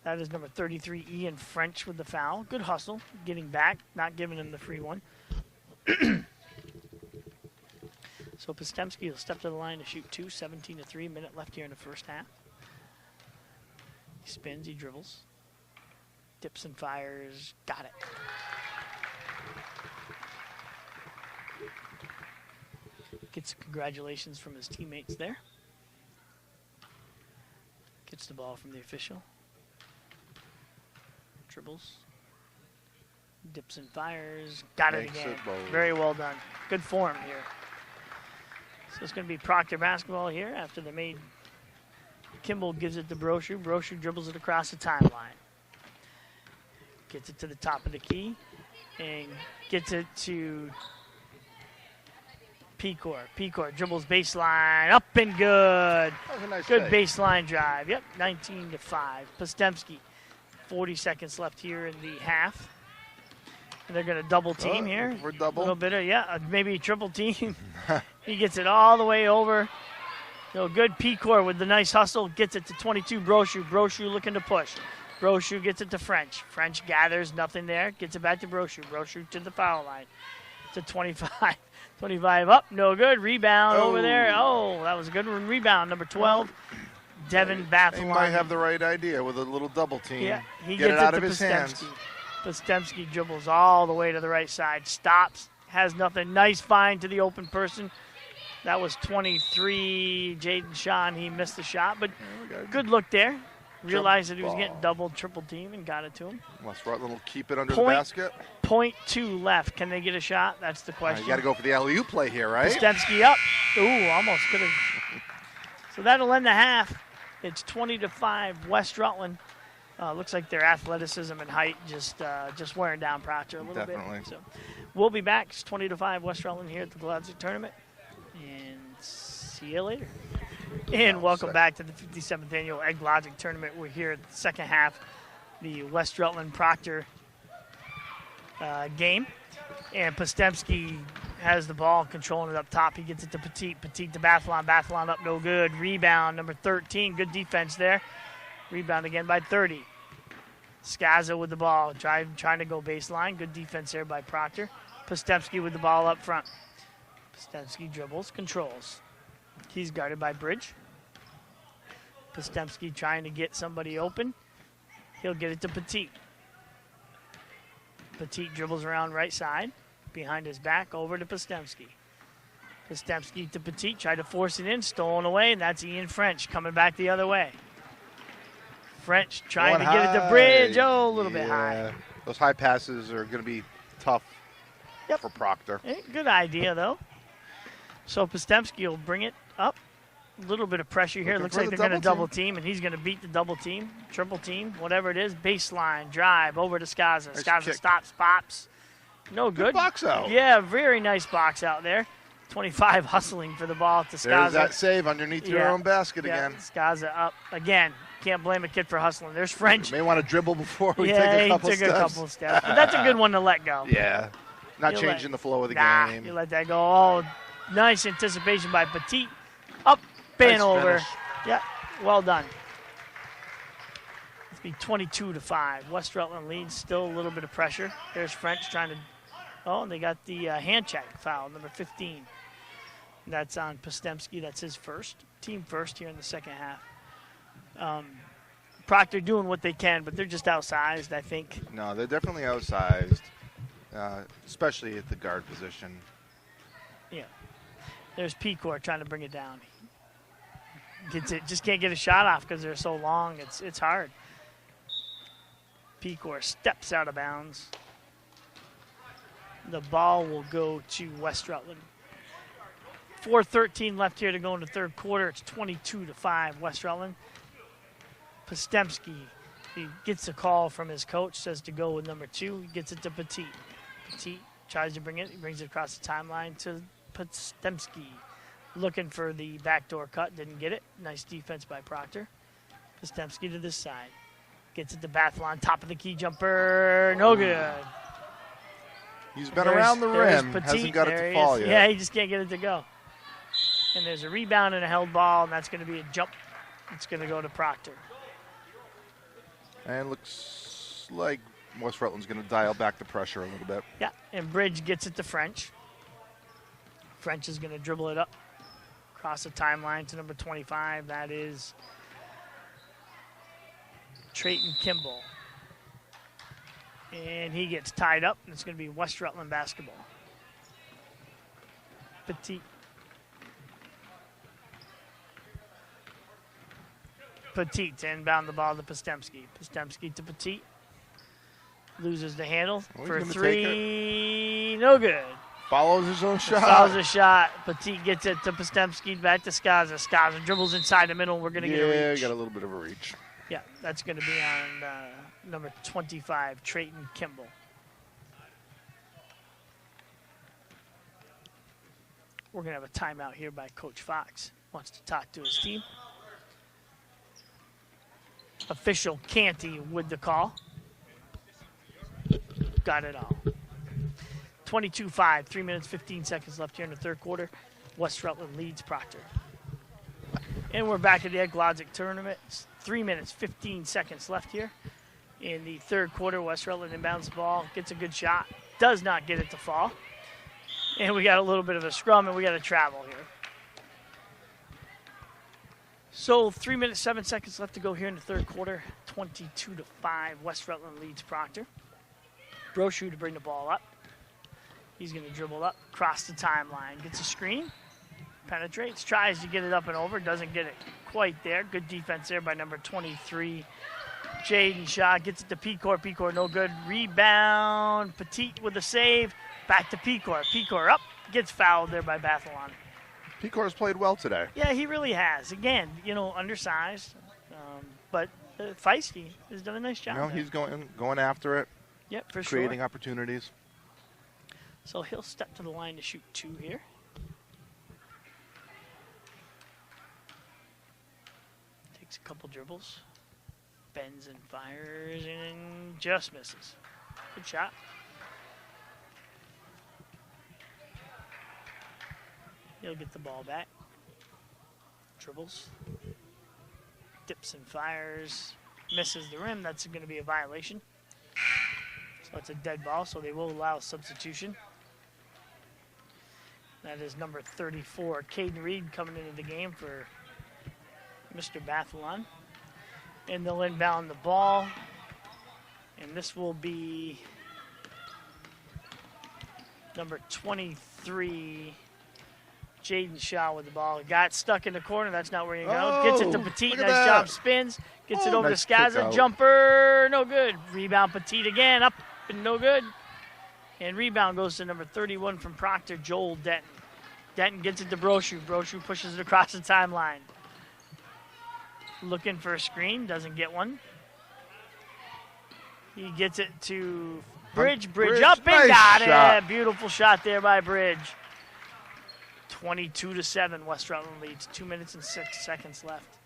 That is number 33, Ian French with the foul. Good hustle, getting back, not giving him the free one. So Postemski will step to the line to shoot 2, 17-3, minute left here in the first half. He spins, he dribbles, dips and fires, got it. Gets congratulations from his teammates there. Gets the ball from the official. Dribbles. Dips and fires. Got it Makes again. it bold. Very well done. Good form here. So it's going to be Proctor basketball here after they made. Kimball gives it to Brochu. Brochu dribbles it across the timeline. Gets it to the top of the key. And gets it to Pecor. Pecor dribbles baseline. Up and good. That was a nice Good fake. baseline drive. Yep, 19-5. Postemski. 40 seconds left here in the half. And they're going to double team here. We're A double. little bit of, maybe triple team. He gets it all the way over. So good Pecor with the nice hustle. Gets it to 22, Brochu. Brochu looking to push. Brochu gets it to French. French gathers, nothing there. Gets it back to Brochu. Brochu to the foul line. To 25. 25 up, no good. Rebound over there. Oh, that was a good one. Rebound, number 12. Devin They Bathalon. might have the right idea with a little double team. Yeah, he Get gets it out to of his hands. Postemski. Postemski dribbles all the way to the right side. Stops, has nothing. Nice find to the open person. That was 23, Jaden Sean. He missed the shot, but good look there. Realized that he was ball. getting double, triple team and got it to him. West Rutland will keep it under Point. the basket. 0.2 left. Can they get a shot? That's the question. You got to go for the alley-oop play here, right? Postemski up. Ooh, almost could have. So that'll end the half. It's 20-5 West Rutland. Looks like their athleticism and height just wearing down Proctor a little Definitely. bit. So we'll be back. It's 20-5 West Rutland here at the Glodzik tournament. And see you later. And welcome back to the 57th annual Ed Glodzik tournament. We're here at the second half. The West Rutland Proctor game. And Postemski has the ball, controlling it up top. He gets it to Petit. Petit to Bathalon. Bathalon up, no good. Rebound, number 13. Good defense there. Rebound again by 30. Skaza with the ball, trying to go baseline. Good defense there by Proctor. Postemski with the ball up front. Postemski dribbles, controls. He's guarded by Bridge. Postemski trying to get somebody open. He'll get it to Petit. Petit dribbles around right side. Behind his back, over to Postemski. Postemski to Petit, tried to force it in, stolen away, and that's Ian French coming back the other way. French trying to get it to Bridge. Oh, a little bit high. Those high passes are going to be tough for Proctor. Good idea, though. So Postemski will bring it up. A little bit of pressure here. Looks like they're going to double team, and he's going to beat the double team, triple team, whatever it is. Baseline, drive, over to Skaza. Skaza stops, pops. No good. Box out. Yeah, very nice box out there. 25 hustling for the ball to Skaza. There's that save underneath your own basket again. Skaza up again. Can't blame a kid for hustling. There's French. May want to dribble before we take a couple steps. Yeah, he took a couple steps. But that's a good one to let go. Yeah. Not changing the flow of the game. You let that go. Oh, nice anticipation by Petit. Up and over. Finish. Yeah, well done. It's be 22-5. West Rutland leads. Still a little bit of pressure. There's French trying to. Oh, and they got the hand check foul, number 15. That's on Postemski. That's his first. Team first here in the second half. Proctor doing what they can, but they're just outsized, I think. No, they're definitely outsized, especially at the guard position. Yeah. There's Pecor trying to bring it down. Gets it, just can't get a shot off because they're so long. It's hard. Pecor steps out of bounds. The ball will go to West Rutland. 4:13 left here to go in the third quarter. It's 22-5 West Rutland. Postemski, he gets a call from his coach, says to go with number 2. He gets it to Petit. Petit tries to bring it. He brings it across the timeline to Postemski. Looking for the backdoor cut, didn't get it. Nice defense by Proctor. Postemski to this side. Gets it to Bathalon, top of the key jumper. No good. He's been around the rim, hasn't got it to fall yet. Yeah, he just can't get it to go. And there's a rebound and a held ball, and that's going to be a jump. It's going to go to Proctor. And looks like West Rutland's going to dial back the pressure a little bit. Yeah, and Bridge gets it to French. French is going to dribble it up across the timeline to number 25. That is Trayton Kimball. And he gets tied up, and it's going to be West Rutland basketball. Petit. Petit to inbound the ball to Postemski. Postemski to Petit. Loses the handle for 3. No good. Follows his own shot. Follows a shot. Petit gets it to Postemski, back to Skaza. Skaza dribbles inside the middle. We're going to get a reach. Yeah, got a little bit of a reach. Yeah, that's going to be on number 25, Trayton Kimball. We're going to have a timeout here by Coach Fox. Wants to talk to his team. Official Canty with the call. Got it all. 22-5, 3 minutes, 15 seconds left here in the third quarter. West Rutland leads Proctor. And we're back at the Glodzik tournament. It's 3 minutes, 15 seconds left here in the third quarter. West Rutland inbounds the ball, gets a good shot, does not get it to fall. And we got a little bit of a scrum, and we got to travel here. So 3 minutes, 7 seconds left to go here in the third quarter. 22-5, West Rutland leads Proctor. Brochu to bring the ball up. He's going to dribble up, cross the timeline, gets a screen, penetrates, tries to get it up and over, doesn't get it quite there. Good defense there by number 23, Jaden Shaw. Gets it to Pecor. Pecor no good. Rebound. Petit with a save. Back to Pecor. Pecor up. Gets fouled there by Bathalon. Pecor's played well today. Yeah, he really has. Again, undersized, but feisty. Has done a nice job. No, he's going after it. Yep, for sure. Creating opportunities. So he'll step to the line to shoot 2 here. Takes a couple dribbles. Bends and fires and just misses. Good shot. He'll get the ball back. Dribbles. Dips and fires. Misses the rim. That's going to be a violation. So it's a dead ball, so they will allow substitution. That is number 34, Caden Reed, coming into the game for Mr. Bathalon. And they'll inbound the ball. And this will be number 23, Jaden Shaw with the ball. Got stuck in the corner. That's not where you go. Gets it to Petit. Nice job. Spins. Gets it over nice to Skaza. Jumper. No good. Rebound Petit again. Up and no good. And rebound goes to number 31 from Proctor, Joel Denton. Denton gets it to Brochu. Brochu pushes it across the timeline. Looking for a screen. Doesn't get one. He gets it to Bridge. Bridge up and got it. Beautiful shot there by Bridge. 22-7, West Rutland leads. 2 minutes and 6 seconds left.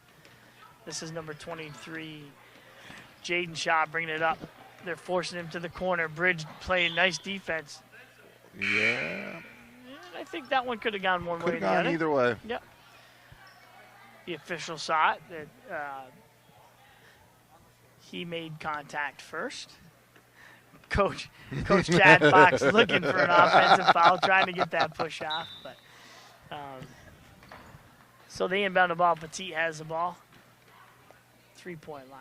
This is number 23, Jaden Shaw bringing it up. They're forcing him to the corner. Bridge playing nice defense. Yeah. I think that one could have gone one way or Could the have other. gone either way. Yep. The official saw it that he made contact first. Coach Chad Fox looking for an offensive foul, trying to get that push off. But so they inbound the ball. Petit has the ball. 3-point line.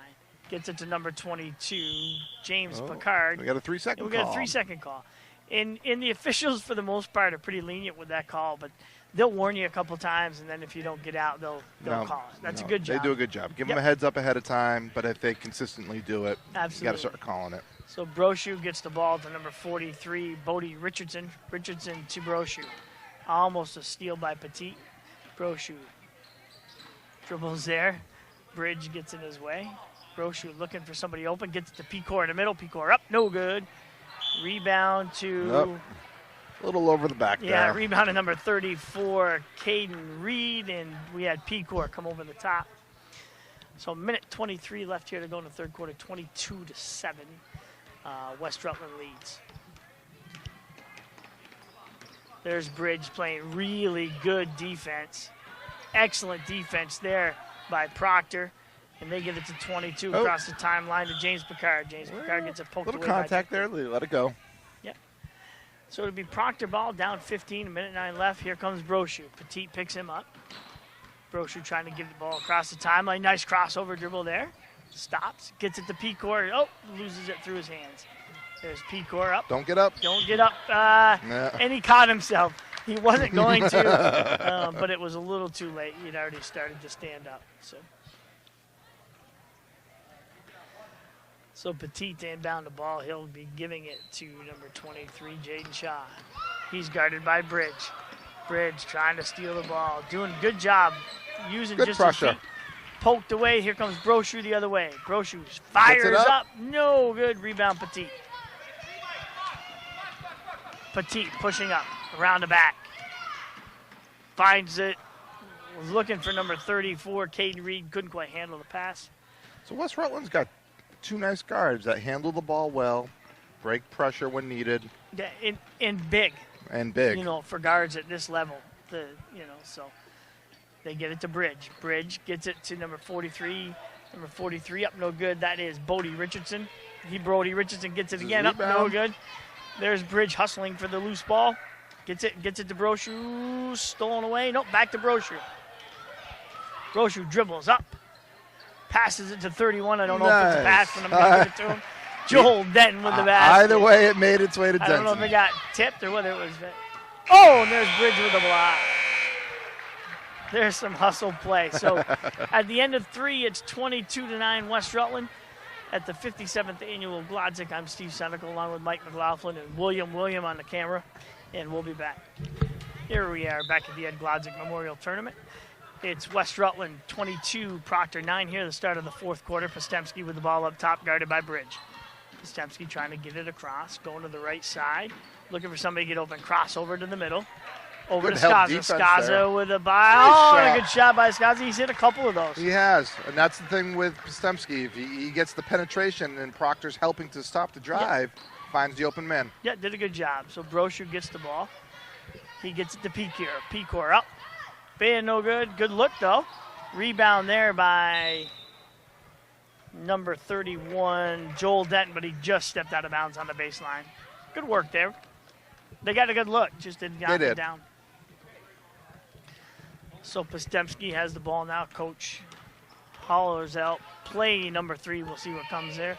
Gets it to number 22, James Picard. We got a 3-second call. We got a 3-second call. And the officials, for the most part, are pretty lenient with that call, but they'll warn you a couple times, and then if you don't get out, they'll call it. That's a good job. They do a good job. Give them a heads up ahead of time, but if they consistently do it, Absolutely. you got to start calling it. So Brochu gets the ball to number 43, Bodie Richardson. Richardson to Brochu. Almost a steal by Petit. Brochu dribbles there. Bridge gets in his way. Brochu looking for somebody open. Gets it to Pecor in the middle. Pecor up. No good. Rebound to... A little over the back there. Yeah, rebound to number 34, Caden Reed. And we had Pecor come over the top. So minute 23 left here to go in the third quarter. 22-7. West Rutland leads. There's Bridge playing really good defense. Excellent defense there by Proctor. And they get it to 22 across the timeline to James Picard. James Picard gets it poked away. Little contact there. Let it go. Yep. So it'll be Proctor ball down 15, a minute 9 left. Here comes Brochu. Petit picks him up. Brochu trying to get the ball across the timeline. Nice crossover dribble there. Stops. Gets it to Pecor. Oh, loses it through his hands. There's Pecor up. Don't get up. Don't get up. And he caught himself. He wasn't going to, but it was a little too late. He'd already started to stand up. So Petit to inbound the ball. He'll be giving it to number 23, Jaden Shaw. He's guarded by Bridge. Bridge trying to steal the ball. Doing a good job using Good just pressure. his feet. Poked away. Here comes Brochu the other way. Brochu fires up. No good. Rebound Petit. Petit pushing up around the back. Finds it. Was looking for number 34, Caden Reed. Couldn't quite handle the pass. So West Rutland's got two nice guards that handle the ball well, break pressure when needed. Yeah, and big. And big. You know, for guards at this level. So they get it to Bridge. Bridge gets it to number 43. Number 43 up, no good. That is Bodie Richardson. Bodie Richardson gets it again, up, no good. There's Bridge hustling for the loose ball. Gets it to Brochu. Stolen away. Nope, back to Brochu. Brochu dribbles up. Passes it to 31. I don't know if it's a pass, but I'm going to give it to him. Joel Denton with the basket. Either way, it made its way to Denton. I don't know if it got tipped or whether it was. Oh, and there's Bridge with the block. There's some hustle play. So at the end of 3, it's 22-9 West Rutland. At the 57th annual Glodzik, I'm Steve Senecal along with Mike McLaughlin and William on the camera. And we'll be back. Here we are back at the Ed Glodzik Memorial Tournament. It's West Rutland 22, Proctor 9 here, the start of the fourth quarter. Postemski with the ball up top, guarded by Bridge. Postemski trying to get it across, going to the right side, looking for somebody to get open, cross over to the middle. Over Good to help Skaza. defense Skaza there. with a buy. And a good shot by Skaza. He's hit a couple of those. He has, and that's the thing with Postemski. If he gets the penetration and Proctor's helping to stop the drive, finds the open man. Yeah, did a good job. So Brochu gets the ball. He gets it to Pecor. Pecor up. Being no good. Good look, though. Rebound there by number 31, Joel Denton, but he just stepped out of bounds on the baseline. Good work there. They got a good look, just didn't knock it down. So Postemski has the ball now. Coach hollers out. Play number 3. We'll see what comes there.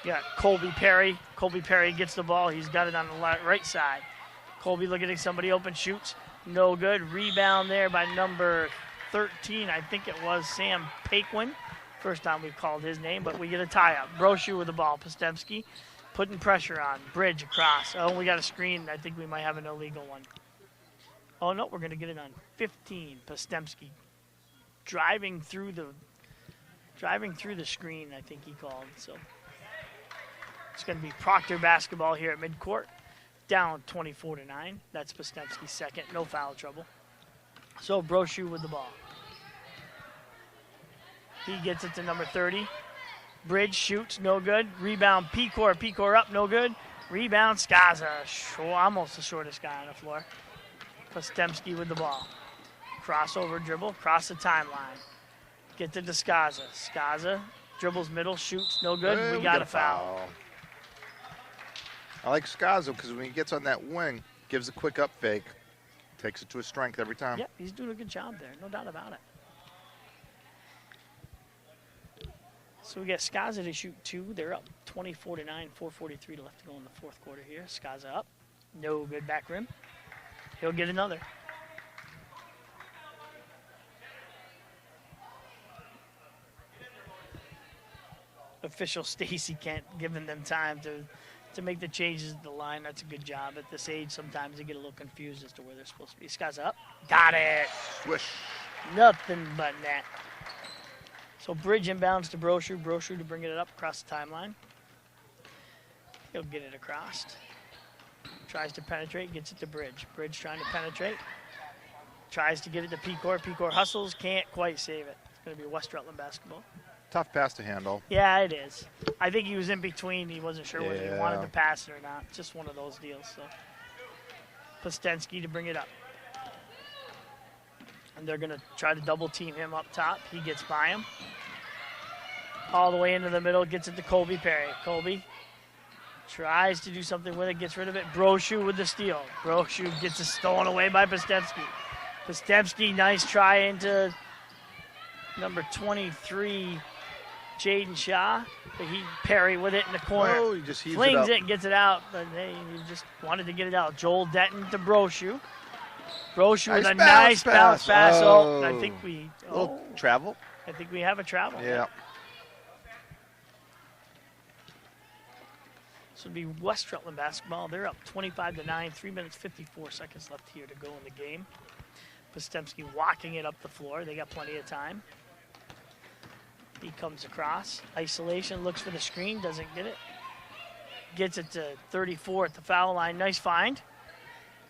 Yeah, Colby Perry. Colby Perry gets the ball. He's got it on the right side. Colby looking at somebody open, shoots. No good. Rebound there by number 13. I think it was Sam Paquin. First time we've called his name, but we get a tie-up. Brochu with the ball. Postemski putting pressure on. Bridge across. Oh, we got a screen. I think we might have an illegal one. Oh, no, we're going to get it on 15. Postemski driving through the screen, I think he called. So it's going to be Proctor basketball here at midcourt. Down 24-9. That's Postemski's second. No foul trouble. So Brochu with the ball. He gets it to number 30. Bridge shoots, no good. Rebound, Pecor. Pecor up, no good. Rebound, Skaza. Almost the shortest guy on the floor. Postemski with the ball. Crossover dribble, cross the timeline. Get to Skaza. Skaza dribbles middle, shoots, no good. We got a foul. I like Skaza because when he gets on that wing, gives a quick up fake, takes it to his strength every time. Yeah, he's doing a good job there, no doubt about it. So we got Skaza to shoot 2. They're up 24-9, 4:43 left to go in the fourth quarter here. Skaza up. No good back rim. He'll get another. Official Stacy Kent giving them time to make the changes at the line. That's a good job. At this age, sometimes they get a little confused as to where they're supposed to be. Skaza up. Got it. Swish. Nothing but net. So Bridge inbounds to Brochu. Brochu to bring it up across the timeline. He'll get it across. Tries to penetrate, gets it to Bridge. Bridge trying to penetrate. Tries to get it to Pecor. Pecor hustles, can't quite save it. It's going to be West Rutland basketball. Tough pass to handle. Yeah, it is. I think he was in between. He wasn't sure whether he wanted to pass it or not. Just one of those deals. So Postemski to bring it up. And they're going to try to double team him up top. He gets by him. All the way into the middle, gets it to Colby Perry. Colby tries to do something with it, gets rid of it. Brochu with the steal. Brochu gets it stolen away by Postemski. Postemski, nice try into number 23, Jaden Shaw. But Perry with it in the corner. Oh, he just heaves flings it up. and gets it out, but he just wanted to get it out. Joel Denton to Brochu. Brochu with a nice bounce pass. Oh, I think we travel. I think we have a travel. Yeah. So it'll be West Rutland basketball. They're up 25-9, 3 minutes, 54 seconds left here to go in the game. Postemski walking it up the floor. They got plenty of time. He comes across. Isolation, looks for the screen, doesn't get it. Gets it to 34 at the foul line. Nice find.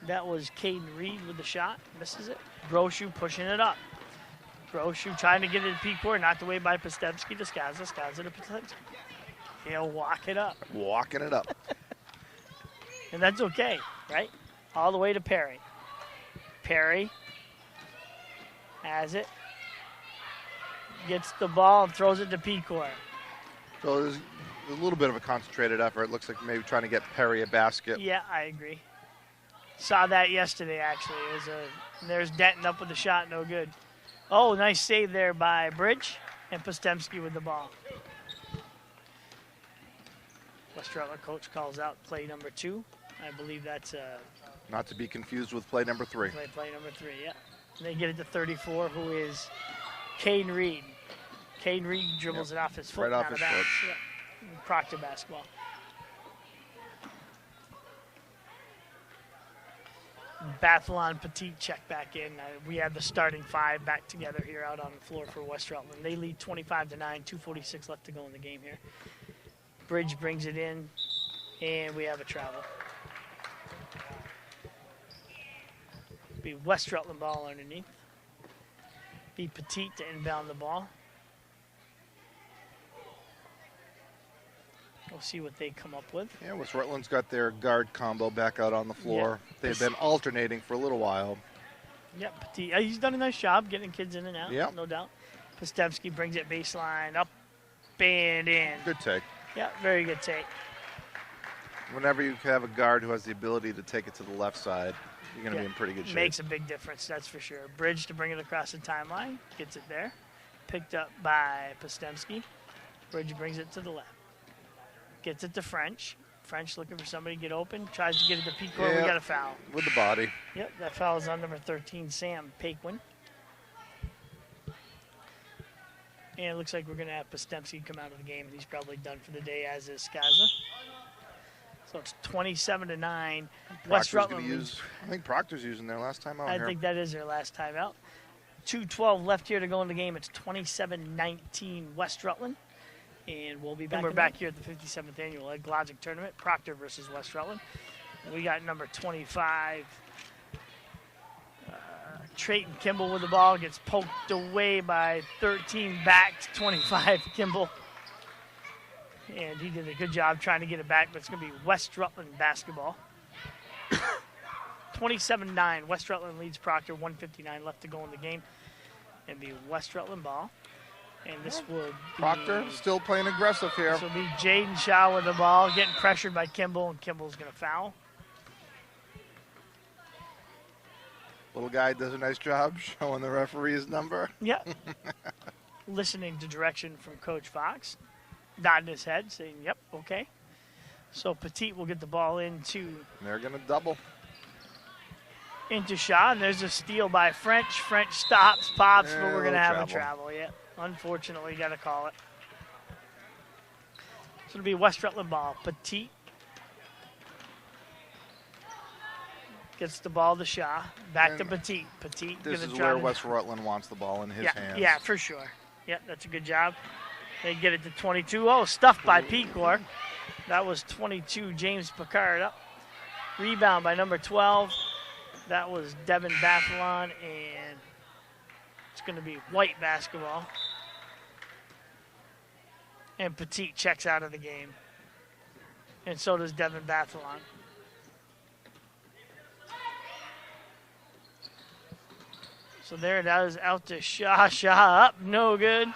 That was Caden Reed with the shot. Misses it. Brochu pushing it up. Brochu trying to get it to Pecor, knocked away by Postemski to Skaza. Skaza to Postemski. He'll walk it up. Walking it up. And that's okay, right? All the way to Perry. Perry has it. Gets the ball and throws it to Pecor. So there's a little bit of a concentrated effort. It looks like maybe trying to get Perry a basket. Yeah, I agree. Saw that yesterday, actually. There's Denton up with the shot, no good. Oh, nice save there by Bridge and Postemski with the ball. West Rutland coach calls out play number 2. I believe that's Not to be confused with play number 3. play number 3, yeah. And they get it to 34, who is Caden Reed. Caden Reed dribbles it off his foot. Right off out of his bounds. foot. Yeah. Proctor basketball. Bathalon Petit check back in. We have the starting 5 back together here out on the floor for West Rutland. They lead 25-9, 2:46 left to go in the game here. Bridge brings it in, and we have a travel. Be West Rutland ball underneath. Be Petit to inbound the ball. We'll see what they come up with. Yeah, West Rutland's got their guard combo back out on the floor. They've been alternating for a little while. Yep, Petit, he's done a nice job getting kids in and out, Yep. no doubt. Pastevsky brings it baseline, up and in. Good take. Yeah, very good take. Whenever you have a guard who has the ability to take it to the left side, you're going to be in pretty good shape. Makes a big difference, that's for sure. Bridge to bring it across the timeline, gets it there. Picked up by Pastevsky. Bridge brings it to the left. Gets it to French. French looking for somebody to get open. Tries to get it to Pecor. We got a foul. With the body. Yep, that foul is on number 13, Sam Paquin. And it looks like we're going to have Pastevsky come out of the game, and he's probably done for the day, as is Skaza. So it's 27-9. West Rutland leads. I think Proctor's using their last time out I here. think that is their last time out. 2:12 left here to go in the game. It's 27-19 West Rutland. And we'll be back. We're back here at the 57th annual Ed Glodzik tournament, Proctor versus West Rutland. We got number 25, Trayton Kimball with the ball. Gets poked away by 13, back to 25, Kimball. And he did a good job trying to get it back, but it's going to be West Rutland basketball. 27-9, West Rutland leads Proctor, 1:59 left to go in the game. And be West Rutland ball. And this will be Proctor still playing aggressive here. This will be Jaden Shaw with the ball, getting pressured by Kimball, and Kimball's going to foul. Little guy does a nice job showing the referee his number. Yeah. Listening to direction from Coach Fox. Nodding his head, saying, yep, okay. So Petit will get the ball into They're going to double. Shaw, and there's a steal by French. French stops, pops, but we're going to have a travel. travel, yeah. Unfortunately, got to call it. So it'll be West Rutland ball. Petit gets the ball to Shaw. Back to Petit. Petit. This gonna is try where to- West Rutland wants the ball in his hands. Yeah, for sure. Yeah, that's a good job. They get it to 22. Oh, stuffed by Pecor. That was 22, James Picard up. Rebound by number 12. That was Devin Bathalon, and it's going to be White basketball. And Petit checks out of the game. And so does Devin Bathalon. So there it is, out to Shaw. Shaw up, no good.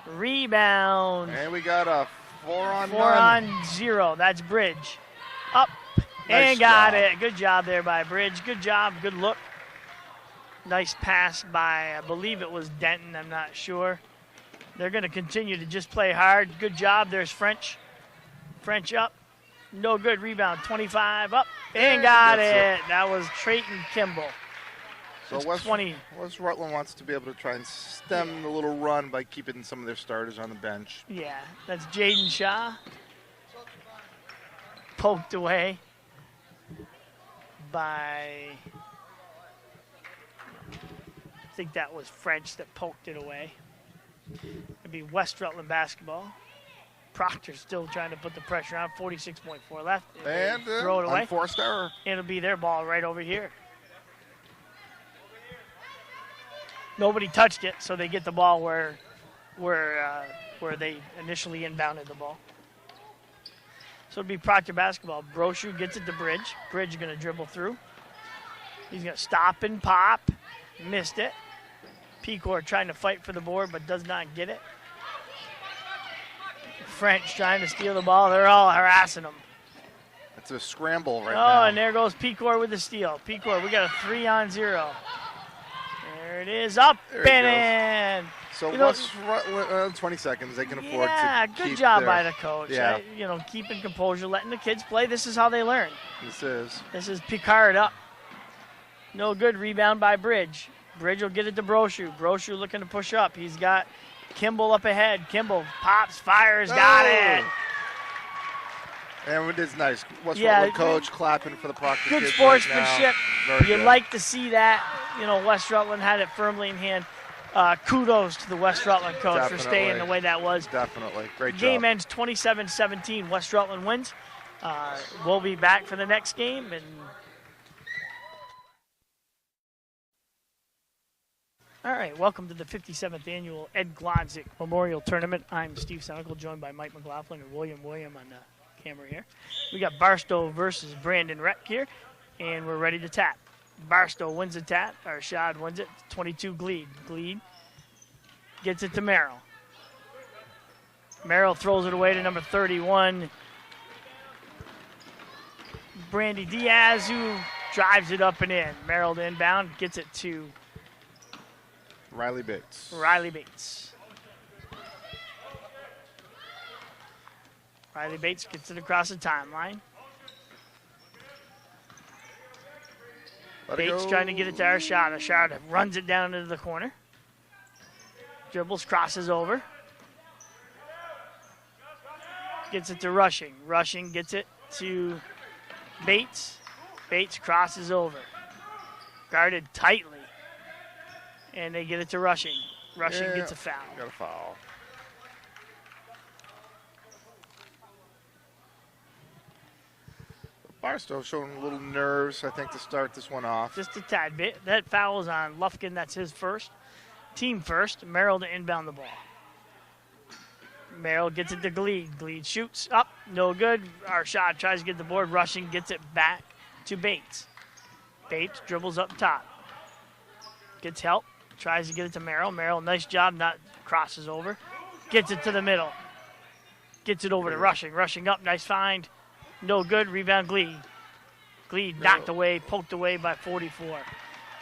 Rebound. And we got a 4-on-0. 4-on-0. That's Bridge. Up and Nice got job. it. Good job there by Bridge. Good job. Good look. Nice pass by, I believe it was Denton. I'm not sure. They're going to continue to just play hard. Good job. There's French. French up. No good. Rebound. 25 up and got it. That's That was Trayton Kimball. So It's West 20. Rutland wants to be able to try and stem the little run by keeping some of their starters on the bench. Yeah, that's Jaden Shaw. Poked away by, I think that was French that poked it away. It'd be West Rutland basketball. Proctor still trying to put the pressure on. 46.4 left. And throw it away. unforced error. It'll be their ball right over here. Nobody touched it, so they get the ball where they initially inbounded the ball. So it'll be Proctor basketball. Brochu gets it to Bridge. Bridge is going to dribble through. He's going to stop and pop. Missed it. Pecor trying to fight for the board, but does not get it. French trying to steal the ball. They're all harassing him. It's a scramble right now. Oh, and there goes Pecor with the steal. Pecor, we got a 3-on-0. There it is, up There it and in. So You know- West Rutland, 20 seconds. They can afford Yeah, to good keep job their- by the coach. Yeah. Keeping composure, letting the kids play. This is how they learn. This is Picard up. No good. Rebound by Bridge. Bridge will get it to Brochu. Brochu looking to push up. He's got Kimball up ahead. Kimball pops, fires, got it. And it is nice. West Yeah, Rutland coach clapping for the Proctor Good kids sportsmanship. Right now. Very You good. like to see that. West Rutland had it firmly in hand. Kudos to the West Rutland coach for staying Definitely. the way that was. Definitely. Great Game job. ends 27-17. West Rutland wins. We'll be back for the next game. And All right, welcome to the 57th annual Ed Glodzik Memorial Tournament. I'm Steve Senical, joined by Mike McLaughlin and William on the camera here. We got Barstow versus Brandon Rec here, and we're ready to tap. Barstow wins the tap. Arshad wins it. 22 Glede. Glede gets it to Merrill. Merrill throws it away to number 31, Brandy Diaz, who drives it up and in. Merrill to inbound, gets it to Riley Bates. Riley Bates. Riley Bates gets it across the timeline. Bates trying to get it to Arshad. Arshad runs it down into the corner. Dribbles, crosses over. Gets it to Rushing. Rushing gets it to Bates. Bates crosses over. Guarded tightly. And they get it to Rushing. Rushing gets a foul. Got a foul. Barstow showing a little nerves, I think, to start this one off. Just a tad bit. That foul is on Lufkin. That's his first. Team first. Merrill to inbound the ball. Merrill gets it to Glede. Glede shoots up. No good. Arshad tries to get the board. Rushing gets it back to Bates. Bates dribbles up top. Gets help. Tries to get it to Merrill. Merrill, nice job. Not crosses over. Gets it to the middle. Gets it over to Rushing. Rushing up. Nice find. No good. Rebound Glede. Glede knocked away, poked away by 44.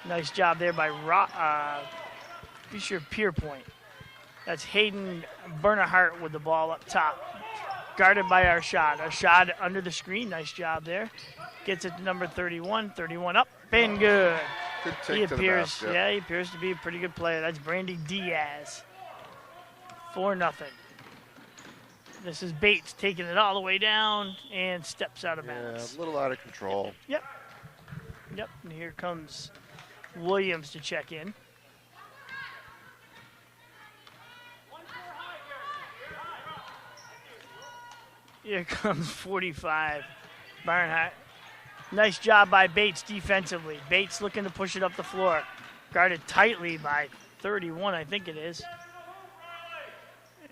Nice job there by Pierpoint. That's Hayden Bernhardt with the ball up top. Guarded by Arshad. Arshad under the screen. Nice job there. Gets it to number 31. 31 up. Been good. Good take to the basket. Yeah, he appears to be a pretty good player. That's Brandy Diaz. 4-0. This is Bates taking it all the way down and steps out of bounds. Yeah, a little out of control. Yep. And here comes Williams to check in. Here comes 45, Barnhart. Nice job by Bates defensively. Bates looking to push it up the floor. Guarded tightly by 31, I think it is.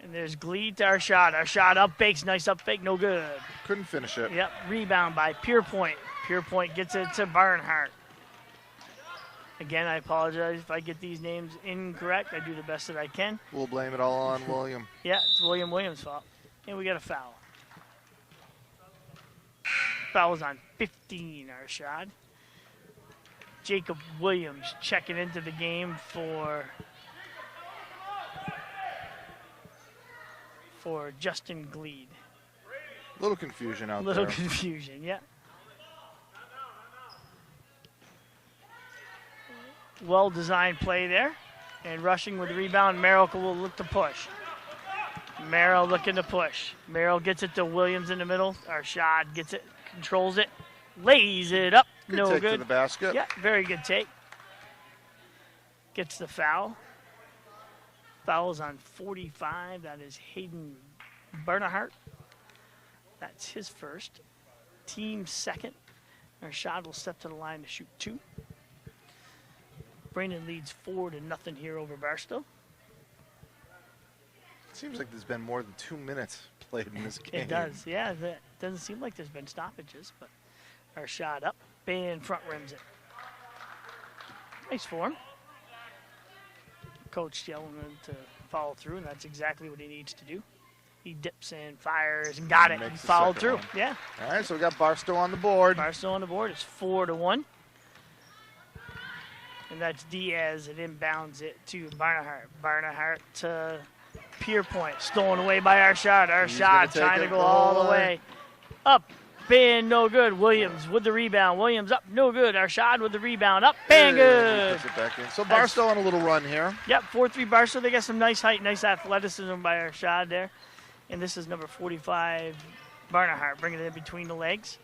And there's Glede to Arshad. Arshad up fakes, nice up fake, no good. Couldn't finish it. Yep, rebound by Pierpoint. Pierpoint gets it to Barnhart. Again, I apologize if I get these names incorrect. I do the best that I can. We'll blame it all on William. Yeah, it's Williams' fault. And we got a foul. Foul was on 15, Arshad. Jacob Williams checking into the game for Justin Glede. Little confusion out Little there. confusion, yeah. Well-designed play there. And Rushing with the rebound, Merrill will look to push. Merrill looking to push. Merrill gets it to Williams in the middle. Arshad gets it, controls it, lays it up. Good no take good. to the basket. Yeah, very good take. Gets the foul. Foul's on 45. That is Hayden Bernhardt. That's his first. Team second. Arshad will step to the line to shoot 2. Brandon leads 4-0 here over Barstow. Seems like there's been more than 2 minutes played in this game. It does, yeah. It doesn't seem like there's been stoppages, but Arshad up and front rims it. Nice form. Coach telling him to follow through, and that's exactly what he needs to do. He dips and fires and got it. He followed through. Yeah. All right, so we got Barstow on the board. Barstow on the board. It's 4-1. And that's Diaz that inbounds it to Barnhart. Barnhart to Pierpoint. Stolen away by Arshad. Arshad trying to go all the way. Up and no good. Williams with the rebound. Williams up, no good. Arshad with the rebound. Up and good. Puts it back in. So Barstow on a little run here. Yep, 4-3 Barstow. They got some nice height, nice athleticism by Arshad there. And this is number 45, Barnhart, bringing it in between the legs.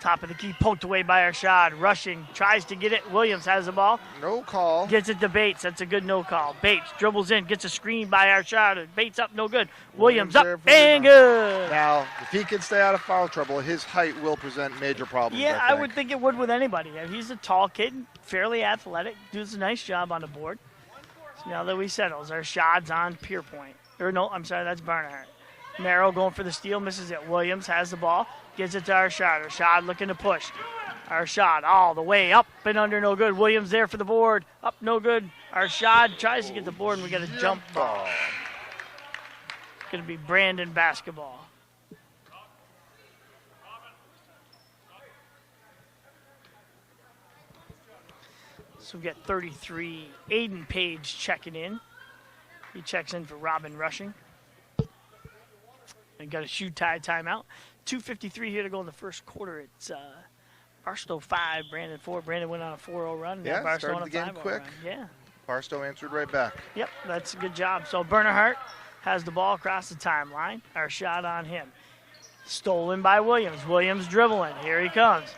Top of the key, poked away by Arshad. Rushing, tries to get it. Williams has the ball. No call. Gets it to Bates. That's a good no call. Bates dribbles in, gets a screen by Arshad. Bates up, no good. Williams up, and good. Now, if he can stay out of foul trouble, his height will present major problems. Yeah, I would think it would with anybody. He's a tall kid, fairly athletic, does a nice job on the board. So now that we settles, our shot's on Pierpoint. Or no, I'm sorry, that's Barnhart. Merrill going for the steal, misses it. Williams has the ball, gives it to Arshad. Arshad looking to push. Arshad all the way up and under, no good. Williams there for the board, up, no good. Arshad tries to get the board, and we got a jump ball. Going to be Brandon basketball. So we've got 33. Aiden Page checking in. He checks in for Robin Rushing. And got a shoe tie timeout. 2:53 here to go in the first quarter. It's Barstow 5, Brandon 4. Brandon went on a 4-0 run. Yeah, Barstow started on a the game 5-0 quick. run. Yeah. Barstow answered right back. Yep, that's a good job. So Bernhardt has the ball across the timeline. Our shot on him. Stolen by Williams. Williams dribbling. Here he comes.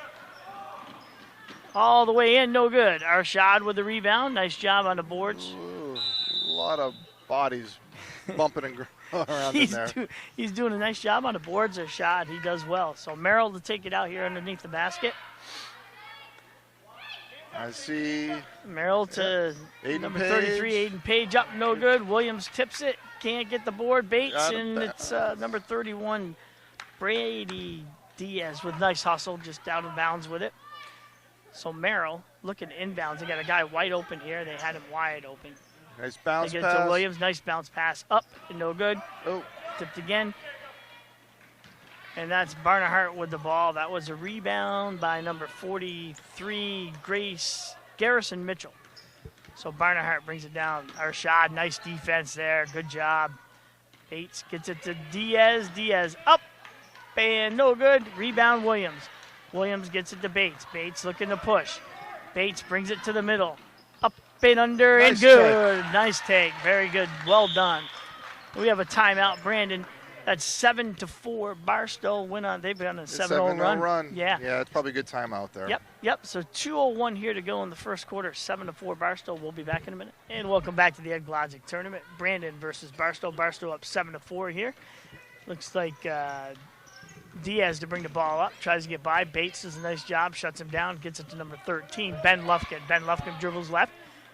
All the way in, no good. Arshad with the rebound. Nice job on the boards. Ooh, a lot of bodies bumping and around in there. He's doing a nice job on the boards. Arshad, he does well. So Merrill to take it out here underneath the basket. I see Merrill to Aiden number Page. 33, Aiden Page up, no good. Williams tips it, can't get the board. Bates, Out of and it's number 31, Brady Diaz with nice hustle, just out of bounds with it. So Merrill looking inbounds. They got a guy wide open here. They had him wide open. Nice bounce They get it pass. to Williams. Nice bounce pass up and no good. Oh, Tipped again. And that's Barnhart with the ball. That was a rebound by number 43, Garrison Mitchell. So Barnhart brings it down. Arshad, nice defense there. Good job. Bates gets it to Diaz. Diaz up and no good. Rebound Williams. Williams gets it to Bates. Bates looking to push. Bates brings it to the middle. Up and under and Nice good. Nice take. Very good. Well done. We have a timeout, Brandon. That's 7-4. Barstow went on. They've been on a 7-0 run. Yeah. Yeah, it's probably a good time out there. Yep. So 2:01 here to go in the first quarter. 7-4 Barstow. We'll be back in a minute. And welcome back to the Ed Glodzik tournament. Brandon versus Barstow. Barstow up 7-4 here. Looks like Diaz to bring the ball up. Tries to get by. Bates does a nice job. Shuts him down. Gets it to number 13, Ben Lufkin. Ben Lufkin dribbles left.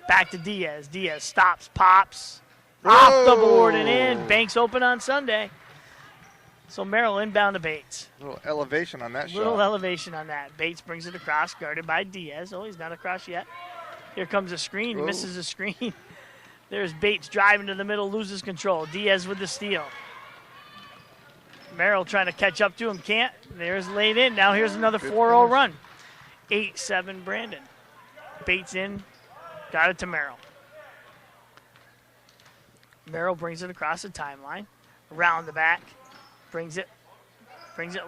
Back to Diaz. Diaz stops, pops. Off the board and in. Banks open on Sunday. So Merrill inbound to Bates. A little elevation on that Little shot. elevation on that. Bates brings it across, guarded by Diaz. Oh, he's not across yet. Here comes a screen. Whoa. Misses a screen. There's Bates driving to the middle, loses control. Diaz with the steal. Merrill trying to catch up to him. Can't. There's laid in. Now here's another 4-0 run. 8-7 Brandon. Bates in. Got it to Merrill. Merrill brings it across the timeline. Around the back. Brings it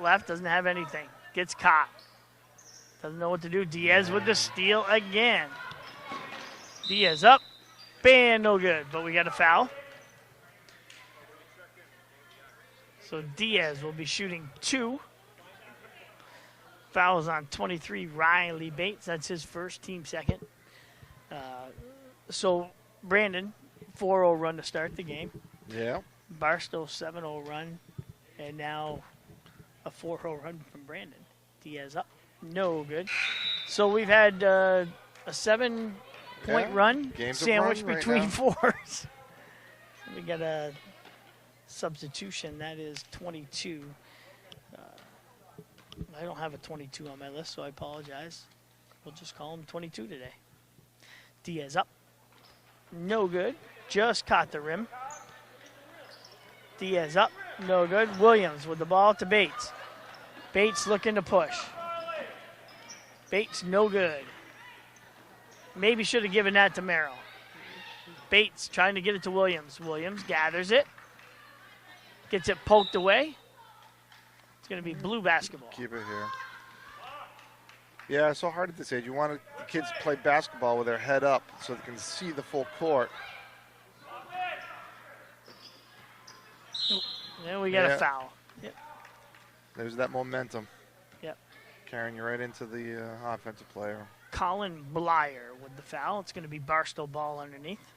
left, doesn't have anything. Gets caught. Doesn't know what to do. Diaz with the steal again. Diaz up. Bam, no good, but we got a foul. So Diaz will be shooting 2. Fouls on 23, Riley Bates. That's his first, team second. So Brandon, 4-0 run to start the game. Yeah. Barstow 7-0 run. And now a 4-0 run from Brandon. Diaz up. No good. So we've had a 7-point run Game's a sandwiched run right between now. fours. We got a substitution. That is 22. I don't have a 22 on my list, so I apologize. We'll just call him 22 today. Diaz up. No good. Just caught the rim. Diaz up. No good. Williams with the ball to Bates. Bates looking to push. Bates no good. Maybe should have given that to Merrill. Bates trying to get it to Williams. Williams gathers it. Gets it poked away. It's going to be blue basketball. Keep it here. Yeah, it's so hard at this age. You want the kids to play basketball with their head up so they can see the full court. Then we got a foul. Yep. There's that momentum. Yep. Carrying you right into the offensive player. Colin Blyer with the foul. It's going to be Barstow ball underneath.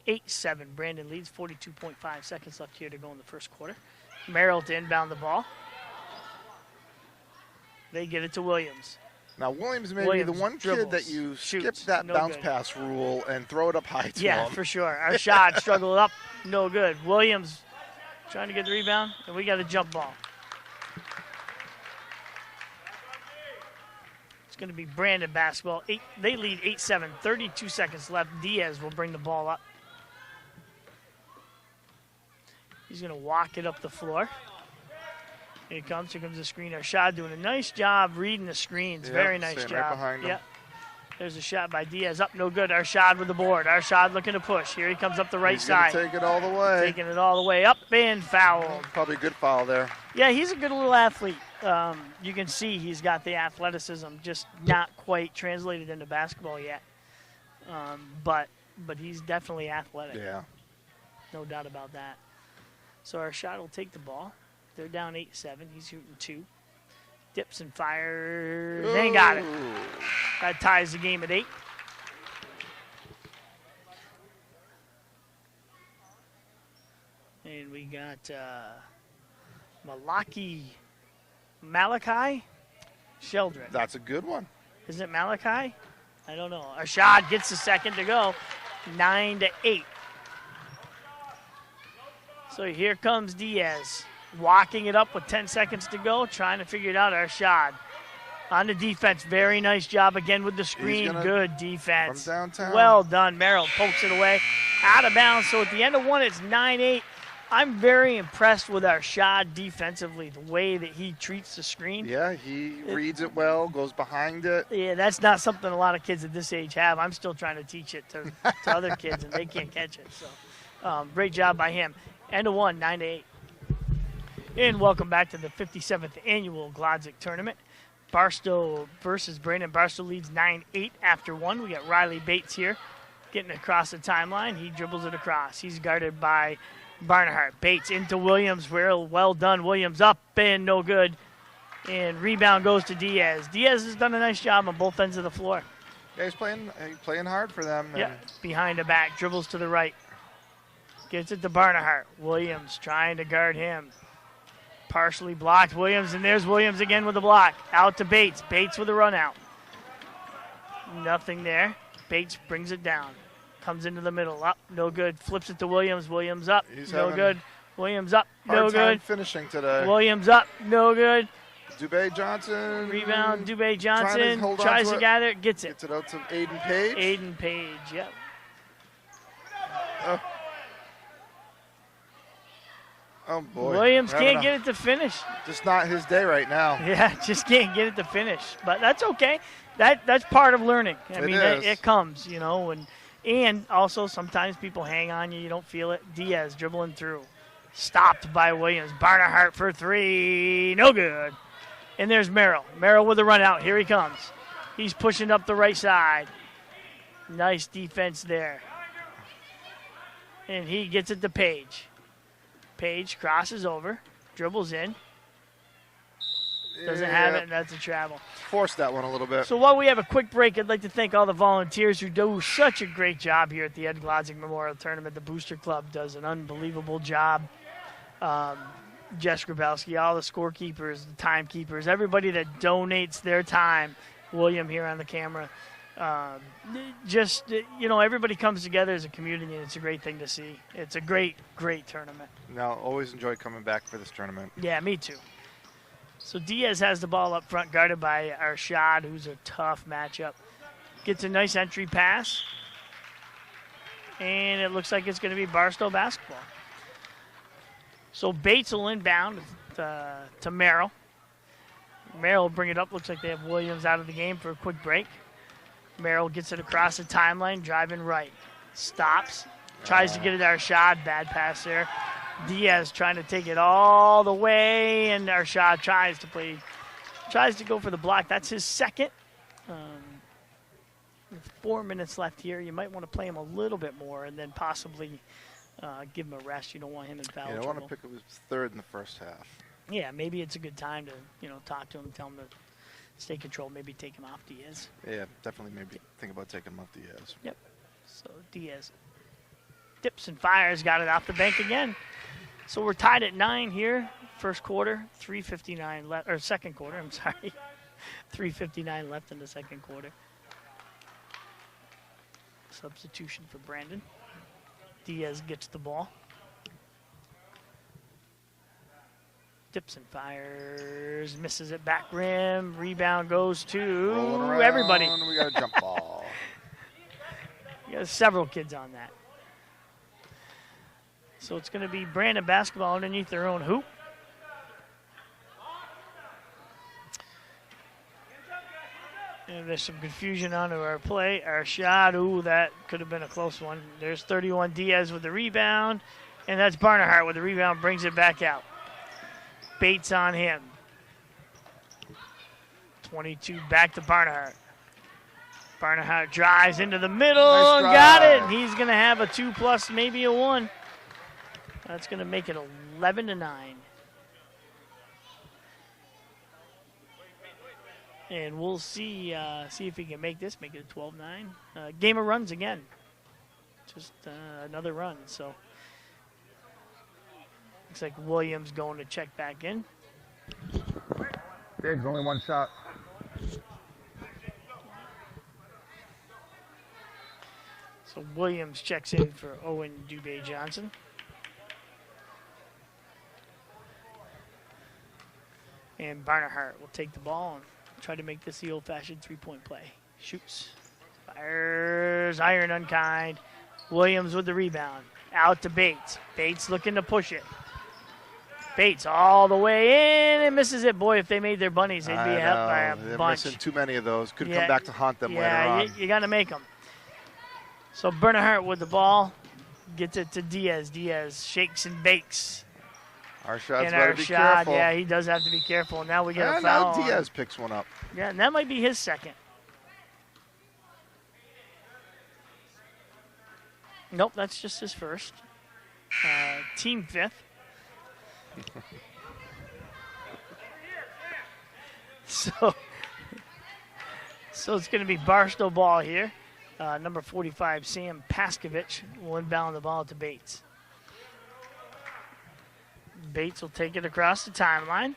8-7. Brandon leads. 42.5 seconds left here to go in the first quarter. Merrill to inbound the ball. They get it to Williams. Now, Williams may be Williams the one kid dribbles, that you shoots, skip that no bounce good. pass rule and throw it up high to Yeah, him. for sure. Our shot struggled up, no good. Williams trying to get the rebound, and we got a jump ball. It's going to be Brandon basketball. They lead 8-7, 32 seconds left. Diaz will bring the ball up. He's going to walk it up the floor. Here comes the screen. Arshad doing a nice job reading the screens. Yep, Very nice staying job. right behind him. Yep. There's a shot by Diaz. Up, no good. Arshad with the board. Arshad looking to push. Here he comes up the right He's gonna side. take it all the way. Taking it all the way up and fouled. Probably a good foul there. Yeah, he's a good little athlete. You can see he's got the athleticism, just not quite translated into basketball yet. But he's definitely athletic. Yeah. No doubt about that. So Arshad will take the ball. They're down 8-7. He's shooting 2. Dips and fires. They got it. Ooh. That ties the game at 8. And we got Malachi Sheldrick. That's a good one. Is it Malachi? I don't know. Arshad gets the second to go. 9-8. So here comes Diaz. Walking it up with 10 seconds to go, trying to figure it out. Arshad on the defense. Very nice job again with the screen. Good defense. From downtown. Well done. Merrill pokes it away. Out of bounds. So at the end of one, it's 9-8. I'm very impressed with Arshad defensively, the way that he treats the screen. Yeah, he reads it well, goes behind it. Yeah, that's not something a lot of kids at this age have. I'm still trying to teach it to other kids, and they can't catch it. So great job by him. End of one, 9-8. And welcome back to the 57th annual Glodzik tournament. Barstow versus Brandon. Barstow leads 9-8 after one. We got Riley Bates here getting across the timeline. He dribbles it across. He's guarded by Barnhart. Bates into Williams. Well done. Williams up and no good. And rebound goes to Diaz. Diaz has done a nice job on both ends of the floor. Yeah, he's playing hard for them. Yeah, behind the back. Dribbles to the right. Gets it to Barnhart. Williams trying to guard him. Partially blocked. Williams, and there's Williams again with the block. Out to Bates. Bates with a run out. Nothing there. Bates brings it down. Comes into the middle. Up. No good. Flips it to Williams. Williams up. He's No good. Williams up. No hard time good. finishing today. Williams up. No good. Dubé Johnson. Rebound. Dubé Johnson hold on tries to to it. gather it. Gets it. Gets it out to Aiden Page. Aiden Page. Yep. Oh, boy. Williams can't get it to finish. Just not his day right now. Yeah, just can't get it to finish. But that's okay. That's part of learning. I mean, it comes, you know, and also sometimes people hang on you. You don't feel it. Diaz dribbling through. Stopped by Williams. Barnhart for 3. No good. And there's Merrill. Merrill with a run out. Here he comes. He's pushing up the right side. Nice defense there. And he gets it to Page. Page crosses over, dribbles in. Doesn't have it, and that's a travel. Forced that one a little bit. So while we have a quick break, I'd like to thank all the volunteers who do such a great job here at the Ed Glodzik Memorial Tournament. The Booster Club does an unbelievable job. Jess Grabowski, all the scorekeepers, the timekeepers, everybody that donates their time. William here on the camera. Everybody comes together as a community, and it's a great thing to see. It's a great, great tournament. Now, always enjoy coming back for this tournament. Yeah, me too. So Diaz has the ball up front, guarded by Arshad, who's a tough matchup. Gets a nice entry pass, and it looks like it's going to be Barstow basketball. So Bates will inbound to Merrill. Merrill will bring it up. Looks like they have Williams out of the game for a quick break. Merrill gets it across the timeline, driving right. Stops. Tries to get it to Arshad. Bad pass there. Diaz trying to take it all the way, and Arshad tries to go for the block. That's his second. With 4 minutes left here, you might want to play him a little bit more and then possibly give him a rest. You don't want him in foul trouble. I want to pick up his third in the first half. Yeah, maybe it's a good time to talk to him, tell him to stay control, maybe take him off Diaz. Yeah, definitely maybe think about taking him off Diaz. Yep. So Diaz dips and fires, got it off the bank again. So we're tied at 9 here, first quarter, 3:59 left, or second quarter, I'm sorry. 3:59 left in the second quarter. Substitution for Brandon. Diaz gets the ball. Tips and fires, misses it back rim. Rebound goes to everybody. We got a jump ball. You got several kids on that. So it's going to be Brandon basketball underneath their own hoop. And there's some confusion onto our play. Our shot, ooh, that could have been a close one. There's 31 Diaz with the rebound, and that's Barnhart with the rebound, brings it back out. Bates on him. 22 back to Barnhart. Barnhart drives into the middle Nice and drive. got it. He's going to have a 2+, maybe a 1. That's going to make it 11-9. And we'll see if he can make this, make it a 12-9. Game of runs again. Just another run. So looks like Williams going to check back in. Biggs, only one shot. So Williams checks in for Owen Dubé Johnson. And Barnhart will take the ball and try to make this the old-fashioned three-point play. Shoots, fires, iron unkind. Williams with the rebound. Out to Bates. Bates looking to push it. Bates all the way in and misses it. Boy, if they made their bunnies, they'd be helped by a They're bunch. missing too many of those. Could Yeah, come back to haunt them later Yeah, on. you got to make them. So Barnhart with the ball. Gets it to Diaz. Diaz shakes and bakes. Our shot's And got to our be shot, careful. yeah, he does have to be careful. Now we get a And foul. now on- Diaz picks one up. Yeah, and that might be his second. Nope, that's just his first. Team fifth. So it's going to be Barstow ball here. Number 45, Sam Paskovich, will inbound the ball to Bates. Bates will take it across the timeline.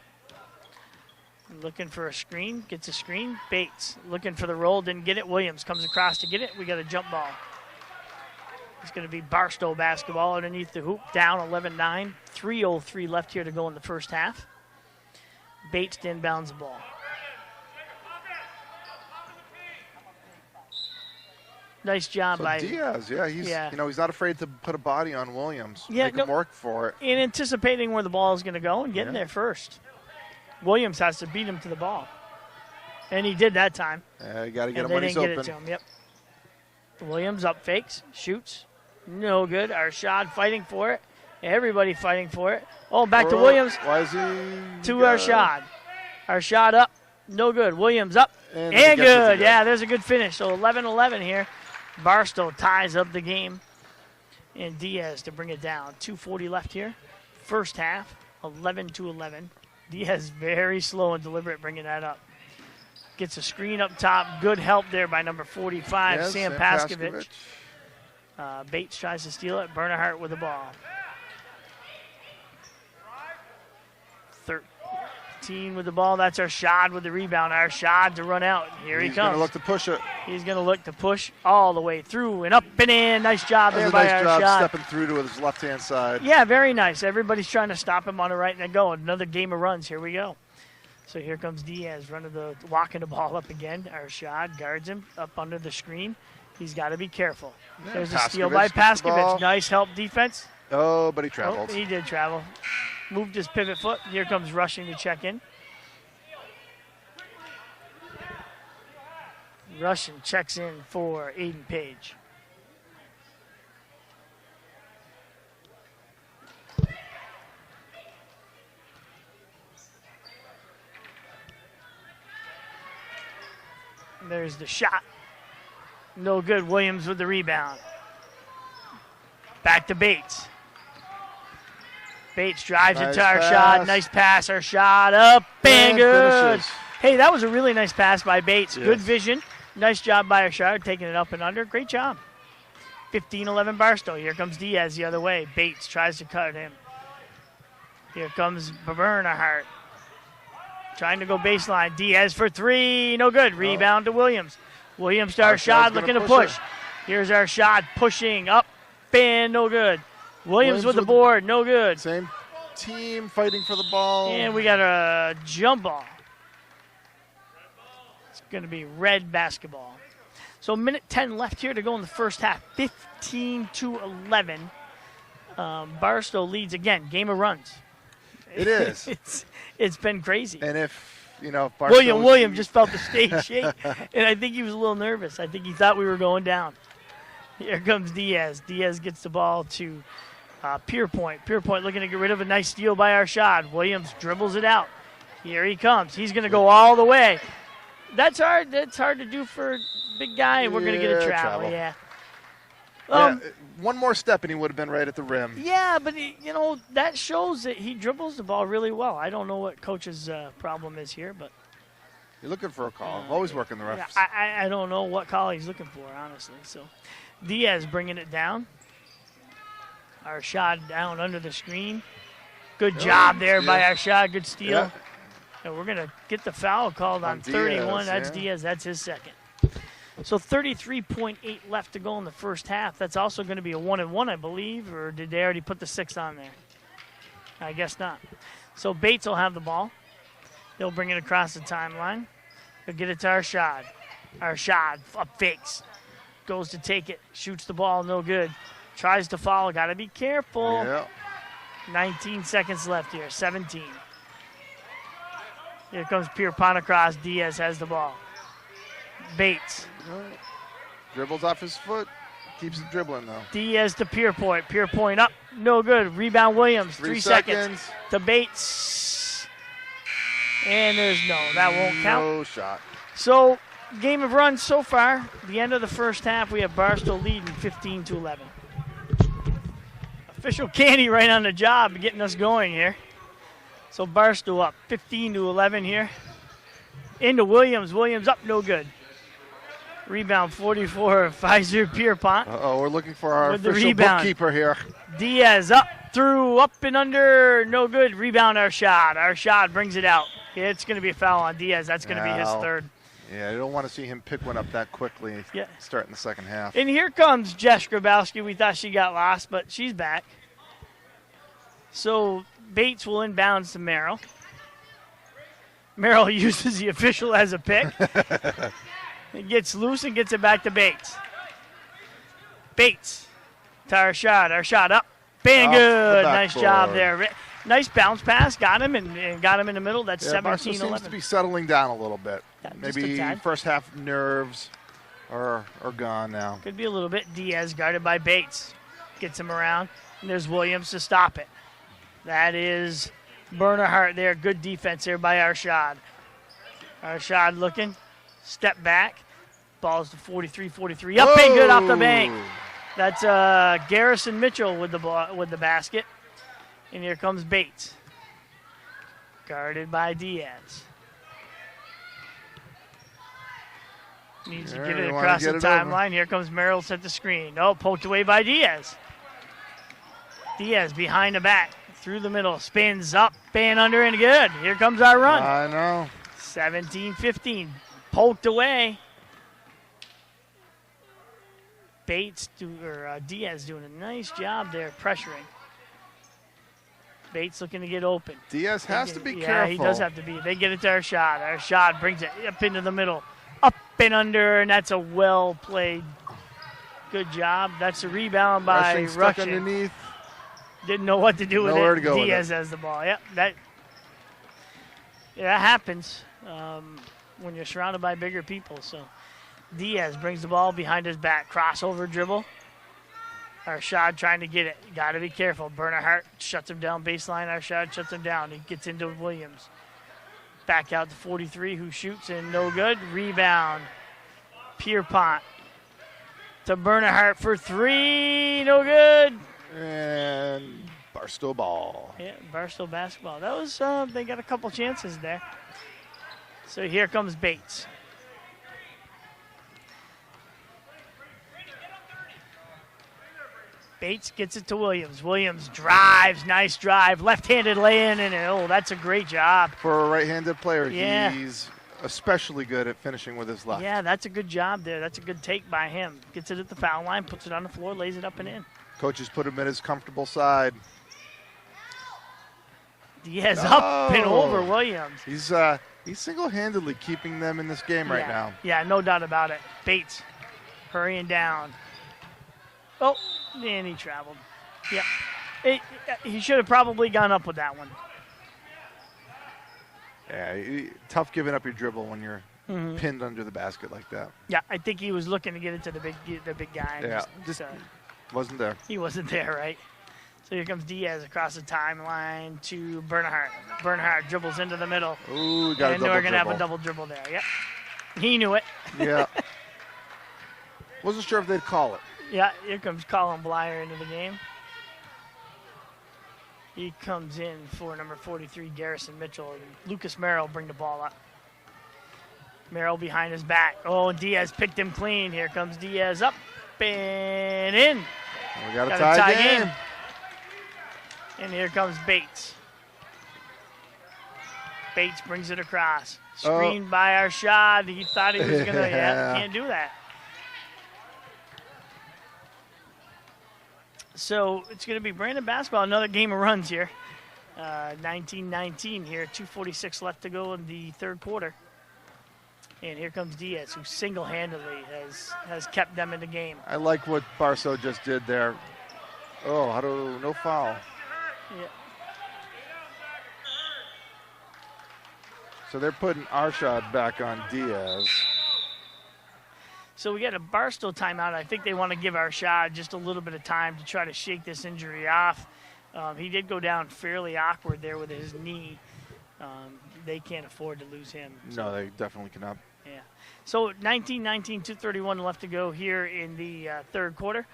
Looking for a screen, gets a screen. Bates looking for the roll, didn't get it. Williams comes across to get it. We got a jump ball. It's going to be Barstow basketball underneath the hoop, down 11-9. 3:03 left here to go in the first half. Bates inbounds the ball. Nice job So by Diaz, he's not afraid to put a body on Williams. Yeah, Make him work for it. in anticipating where the ball is going to go and getting there first. Williams has to beat him to the ball. And he did that time. You got to get And him they when didn't he's get open. it to him. Yep. Williams up fakes, shoots. No good. Arshad fighting for it. Everybody fighting for it. Oh, back to Williams. Why is he? To Arshad. Arshad up. No good. Williams up. And And he gets it good. again. Yeah, there's a good finish. So 11-11 here. Barstow ties up the game. And Diaz to bring it down. 2:40 left here. First half, 11-11. Diaz very slow and deliberate bringing that up. Gets a screen up top. Good help there by number 45, Yes, Sam Paskovich. Bates tries to steal it. Barnhart with the ball. 13 with the ball. That's Arshad with the rebound. Arshad to run out. Here he He's going comes. to look to push it. He's going to look to push all the way through and up and in. Nice job there That's a by nice job Arshad. stepping through to his left-hand side. Yeah, very nice. Everybody's trying to stop him on the right and then go. Another game of runs. Here we go. So here comes Diaz walking the ball up again. Arshad guards him up under the screen. He's got to be careful. There's a steal by Paskovich gets the ball. Paskovich. Nice help defense. Oh, but he Oh, traveled. he did travel. Moved his pivot foot. Here comes rushing to check in. Russian checks in for Aiden Page. And there's the shot. No good. Williams with the rebound. Back to Bates. Bates drives Nice into our pass. shot. Nice pass. Our shot up and And good. finishes. Hey, that was a really nice pass by Bates. Yes. Good vision. Nice job by Arshad, taking it up and under. Great job. 15-11 Barstow. Here comes Diaz the other way. Bates tries to cut him. Here comes Bernhardt. trying to go baseline. Diaz for three, no good. Rebound to Williams. Williams to Arshad, looking to push. Here's Arshad pushing up and no good. Williams with the board, no good. Same team fighting for the ball. And we got a jump ball. It's going to be red basketball. So minute 10 left here to go in the first half. 15-11. Barstow leads again. Game of runs. It is. It's been crazy. And if Barstow William just felt the stage shake, and I think he was a little nervous. I think he thought we were going down. Here comes Diaz. Diaz gets the ball to Pierpoint. Pierpoint looking to get rid of a nice steal by Arshad. Williams dribbles it out. Here he comes. He's going to go all the way. That's hard. That's hard to do for a big guy, and we're going to get a travel. Yeah. One more step, and he would have been right at the rim. Yeah, but that shows that he dribbles the ball really well. I don't know what coach's problem is here, but you're looking for a call. Always working the refs. Yeah, I don't know what call he's looking for, honestly. So Diaz bringing it down. Arshad down under the screen. Good job there by Arshad. Good steal. Yeah. And we're going to get the foul called on 31. That's Diaz. That's his second. So 33.8 left to go in the first half. That's also going to be a 1-and-1, I believe, or did they already put the 6 on there? I guess not. So Bates will have the ball. He'll bring it across the timeline. He'll get it to Arshad. Arshad up fakes. Goes to take it. Shoots the ball. No good. Tries to foul. Got to be careful. Yeah. 19 seconds left here. 17. Here comes Pierpont across. Diaz has the ball. Bates. Dribbles off his foot. Keeps it dribbling, though. Diaz to Pierpoint. Pierpoint up. No good. Rebound Williams. 3 seconds. To Bates. And there's that won't count. No shot. So, game of runs so far. The end of the first half, we have Barstow leading 15-11. Official Candy right on the job getting us going here. So Barstow up 15-11 here. Into Williams. Williams up, no good. Rebound 44, Pfizer Pierpont. We're looking for our with the official rebound. bookkeeper here. Diaz up, through, up and under, no good. Rebound Arshad. Arshad brings it out. It's going to be a foul on Diaz. That's going to be his third. Yeah, I don't want to see him pick one up that quickly. Yeah. Starting the second half. And here comes Jess Grabowski. We thought she got lost, but she's back. So Bates will inbounds to Merrill. Merrill uses the official as a pick. It gets loose and gets it back to Bates. Bates to Arshad. Arshad up. Bang, good. Nice job there. Nice bounce pass. Got him and got him in the middle. That's 17-11. Seems to be settling down a little bit. Yeah, maybe first half nerves are gone now. Could be a little bit. Diaz guarded by Bates. Gets him around. And there's Williams to stop it. That is Bernhardt there. Good defense there by Arshad. Arshad looking. Step back. Ball's to 43-43. Up and good off the bank. That's Garrison Mitchell with the basket. And here comes Bates. Guarded by Diaz. Needs to get it across the timeline. Here comes Merrill, set the screen. Oh, poked away by Diaz. Diaz behind the back. Through the middle. Spins up, and under, and good. Here comes our run. I know. 17-15. Poked away. Diaz doing a nice job there pressuring. Bates looking to get open. Diaz has to be careful. Yeah, he does have to be. They get it to Arshad. Arshad brings it up into the middle. Up and under, and that's a well-played. Good job. That's a rebound by Stuck underneath. Didn't know what to do with Nowhere it. to go Diaz with it. has the ball. Yep, that happens when you're surrounded by bigger people. So Diaz brings the ball behind his back. Crossover dribble. Arshad trying to get it. Got to be careful. Bernhardt shuts him down baseline. Arshad shuts him down. He gets into Williams. Back out to 43, who shoots and no good. Rebound. Pierpont to Bernhardt for three. No good. And Barstow ball. Yeah, Barstow basketball. That was, they got a couple chances there. So here comes Bates. Bates gets it to Williams. Williams drives, nice drive, left-handed lay-in, and that's a great job. For a right-handed player, Yeah. he's especially good at finishing with his left. Yeah, that's a good job there. That's a good take by him. Gets it at the foul line, puts it on the floor, lays it up and in. Coaches put him in his comfortable side. Diaz up and over Williams. He's single-handedly keeping them in this game right now. Yeah, no doubt about it. Bates hurrying down. Oh, and he traveled. Yeah. He should have probably gone up with that one. Yeah, tough giving up your dribble when you're pinned under the basket like that. Yeah, I think he was looking to get it to the big guy. Yeah, just wasn't there. He wasn't there, right? So here comes Diaz across the timeline to Bernhardt. Bernhardt dribbles into the middle. Ooh, got a double and we're going to have dribble. a double dribble there. Yep. He knew it. Yeah. Wasn't sure if they'd call it. Yeah, here comes Colin Blyer into the game. He comes in for number 43, Garrison Mitchell. And Lucas Merrill bring the ball up. Merrill behind his back. Oh, and Diaz picked him clean. Here comes Diaz up and in. We got a tie game. And here comes Bates. Bates brings it across. Screened by Arshad. He thought he was going to, can't do that. So it's going to be Brandon basketball. Another game of runs here. 19-19 here. 2:46 left to go in the third quarter. And here comes Diaz, who single-handedly has kept them in the game. I like what Barstow just did there. Oh, no foul. Yeah. So they're putting Arshad back on Diaz. So we got a Barstow timeout. I think they want to give Arshad just a little bit of time to try to shake this injury off. He did go down fairly awkward there with his knee. They can't afford to lose him. So. No, they definitely cannot. Yeah. So 19-19, 2:31 left to go here in the third quarter.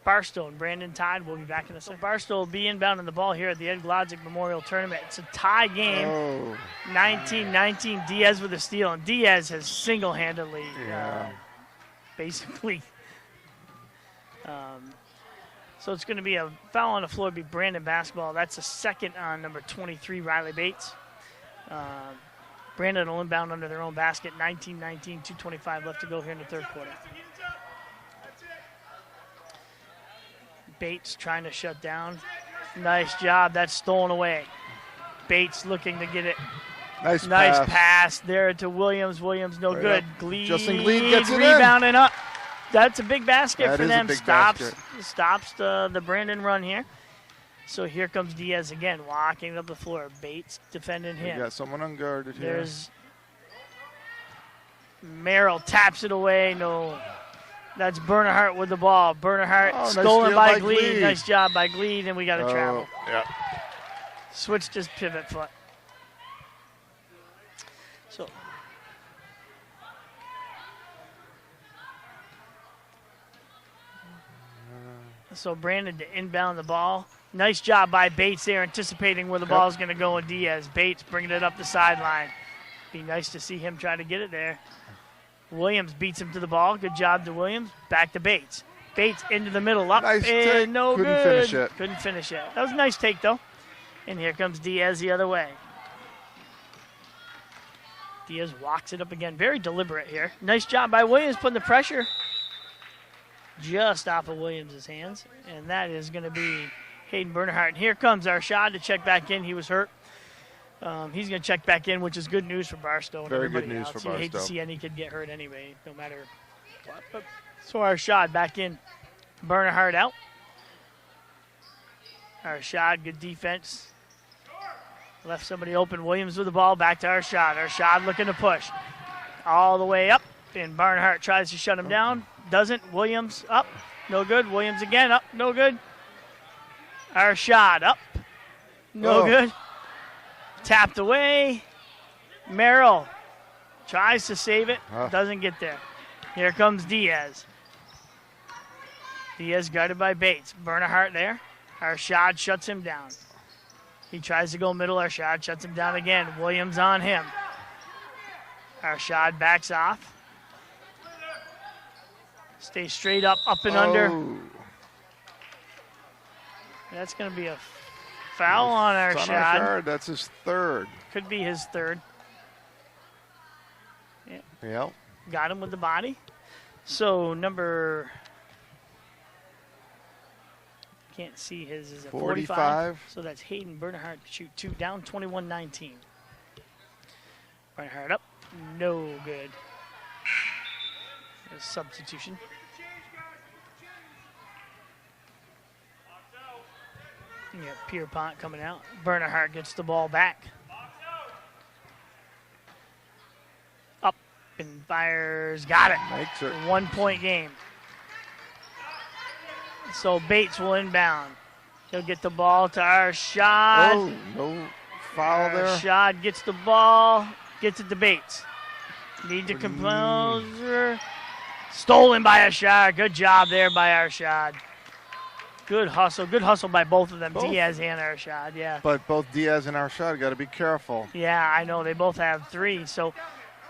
Barstow and Brandon Todd will be back in a second. Barstow will be inbounding the ball here at the Ed Glodzik Memorial Tournament. It's a tie game. 19-19, Diaz with a steal. And Diaz has single-handedly basically. So it's going to be a foul on the floor, be Brandon basketball. That's a second on number 23, Riley Bates. Brandon will inbound under their own basket. 19-19, 2:25 left to go here in the third quarter. Bates trying to shut down. Nice job. That's stolen away. Bates looking to get it. Nice pass there to Williams. Williams no right good. Glede. Justin Glede gets it rebounding up. That's a big basket that for is them. A big Stops basket. the Brandon run here. So here comes Diaz again, walking up the floor. Bates defending him. We got someone unguarded here. There's Merrill taps it away. No. That's Bernhardt with the ball. Bernhardt stolen by Glede. Nice job by Glede, and we got to travel. Yeah. Switched his pivot foot. So Brandon to inbound the ball. Nice job by Bates there, anticipating where the ball is going to go, and Diaz. Bates bringing it up the sideline. Be nice to see him try to get it there. Williams beats him to the ball. Good job to Williams. Back to Bates. Bates into the middle. Up nice and take. no Couldn't good. finish it. Couldn't finish it. That was a nice take, though. And here comes Diaz the other way. Diaz walks it up again. Very deliberate here. Nice job by Williams putting the pressure just off of Williams' hands. And that is going to be Hayden Bernhardt. And here comes Arshad to check back in. He was hurt. He's going to check back in, which is good news for Barstow and Very everybody good news else. for You hate to Barstow. see any kid get hurt anyway, no matter what. But, so Arshad back in. Bernhardt out. Arshad, good defense. Left somebody open. Williams with the ball. Back to Arshad. Arshad looking to push. All the way up. And Barnhart tries to shut him down. Doesn't. Williams up. No good. Williams again up. No good. Arshad up. No good. Tapped away. Merrill tries to save it. Doesn't get there. Here comes Diaz. Diaz guarded by Bates. Bernhardt there. Arshad shuts him down. He tries to go middle. Arshad shuts him down again. Williams on him. Arshad backs off. Stays straight up and under. That's going to be a foul on It's on Arshad. Arshad. That's his third. Could be his third. Yep. Got him with the body. So can't see his, is it 45? So that's Hayden Bernhardt to shoot 2, down 21-19. Bernhardt up, no good. A substitution. You got Pierpont coming out. Bernhardt gets the ball back. Up and fires, got it. Makes it. 1 point game. So Bates will inbound. He'll get the ball to Arshad. Oh, no foul there. Arshad gets the ball, gets it to Bates. Need to composer. Stolen by Arshad. Good job there by Arshad. Good hustle. Good hustle by both of them, Both. Diaz and Arshad. Yeah. But both Diaz and Arshad got to be careful. Yeah, I know. They both have 3. So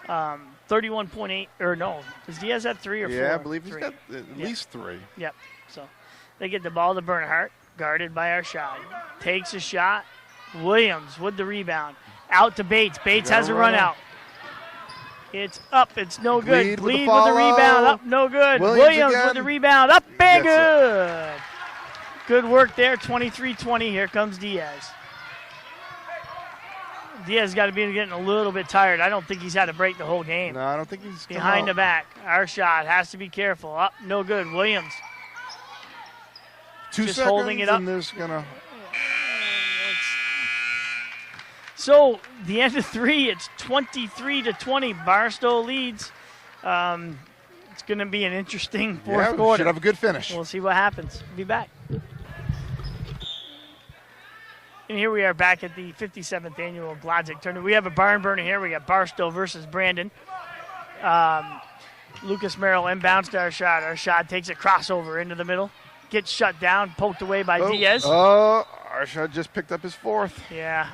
31.8, or no. Does Diaz have 3 or 4? Yeah, I believe he's 3. got at least 3. Yep. So they get the ball to Bernhardt, guarded by Arshad. Takes a shot. Williams with the rebound. Out to Bates. Bates has a run out. It's up. It's no good. Glede with the Glede with the rebound. follow. Up. No good. Williams with again. the rebound. Up. And Gets it. good. Good work there. 23-20. Here comes Diaz. Diaz got to be getting a little bit tired. I don't think he's had a break the whole game. No, I don't think he's Behind the back. Arshad has to be careful. Up. No good. Williams. 2 just seconds holding it up. And there's gonna. So the end of 3, it's 23-20. Barstow leads. It's going to be an interesting fourth Yeah, quarter. should have a good finish. We'll see what happens. Be back. And here we are back at the 57th annual Glodzik tournament. We have a barn burner here. We got Barstow versus Brandon. Lucas Merrill inbounds to Arshad. Arshad takes a crossover into the middle. Gets shut down, poked away by Diaz. Oh, Arshad just picked up his 4th. Yeah.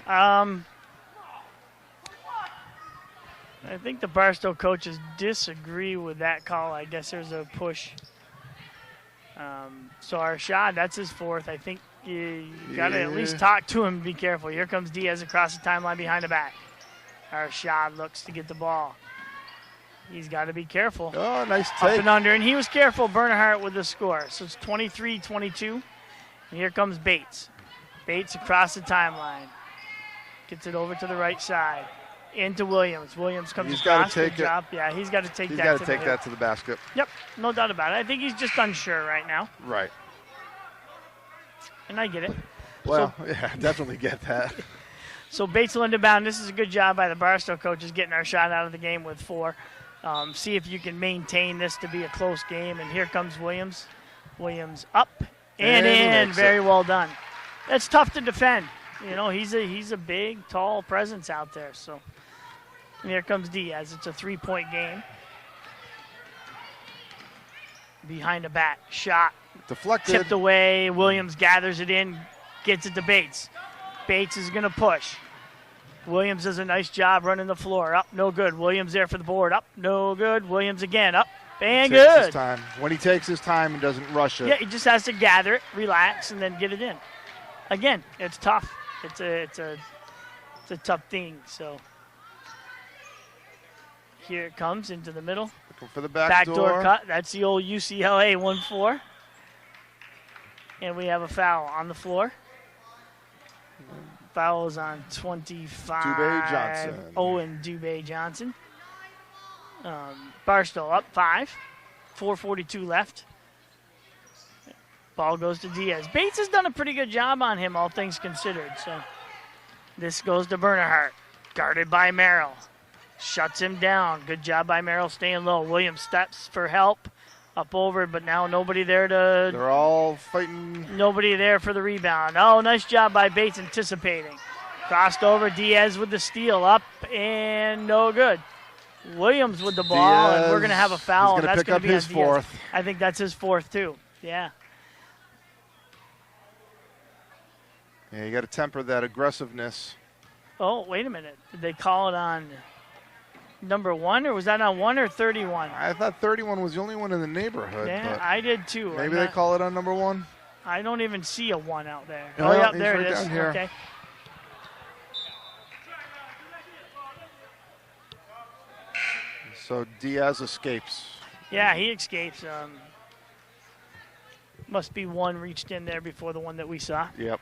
I think the Barstow coaches disagree with that call. I guess there's a push. So Arshad, that's his 4th. I think you got to at least talk to him. Be careful. Here comes Diaz across the timeline behind the back. Arshad looks to get the ball. He's got to be careful. Oh, nice Up take. and under, and he was careful. Bernhardt with the score. So it's 23-22. And here comes Bates. Bates across the timeline. Gets it over to the right side. Into Williams. Williams comes He's across. gotta take Good it. job. Yeah, he's got to take He's that. got to to the take hip. that to the basket. Yep, no doubt about it. I think he's just unsure right now, Right. and I get it. Well, yeah, definitely get that. So Bates will inbound. This is a good job by the Barstow coaches getting our shot out of the game with 4. See if you can maintain this to be a close game. And here comes Williams. Williams up and he in. makes Very it. well done. That's tough to defend. You know, he's a big, tall presence out there. So and here comes Diaz. It's a 3-point game. Behind the back. Shot. Deflected. Tipped away. Williams gathers it in. Gets it to Bates. Bates is going to push. Williams does a nice job running the floor. Up, no good. Williams there for the board. Up, no good. Williams again. Up, and Takes his good. time. When he takes his time and doesn't rush it. Yeah, he just has to gather it, relax, and then get it in. Again, it's tough. It's a tough thing. So here it comes into the middle. Looking for the backdoor. Cut. That's the old UCLA 1-4. And we have a foul on the floor. Foul is on 25. Dubé Johnson. Owen Dubé Johnson. Barstow up 5. 4:42 left. Ball goes to Diaz. Bates has done a pretty good job on him, all things considered. So this goes to Bernhardt. Guarded by Merrill. Shuts him down. Good job by Merrill staying low. Williams steps for help. Up over, but now nobody there to... They're all fighting. Nobody there for the rebound. Oh, nice job by Bates anticipating. Crossed over. Diaz with the steal. Up and no good. Williams with the ball, and we're going to have a foul. He's And that's going to going pick to up be on his Diaz. 4th. I think that's his 4th, too. Yeah. Yeah, you got to temper that aggressiveness. Oh, wait a minute. Did they call it on number 1, or was that on 1 or 31? I thought 31 was the only one in the neighborhood. Yeah, but I did, too. maybe they call it on number 1. I don't even see a 1 out there. No, Oh, yeah, he's there right it is. down here. Okay. So Diaz escapes. Yeah, he escapes. Must be 1 reached in there before the one that we saw. Yep.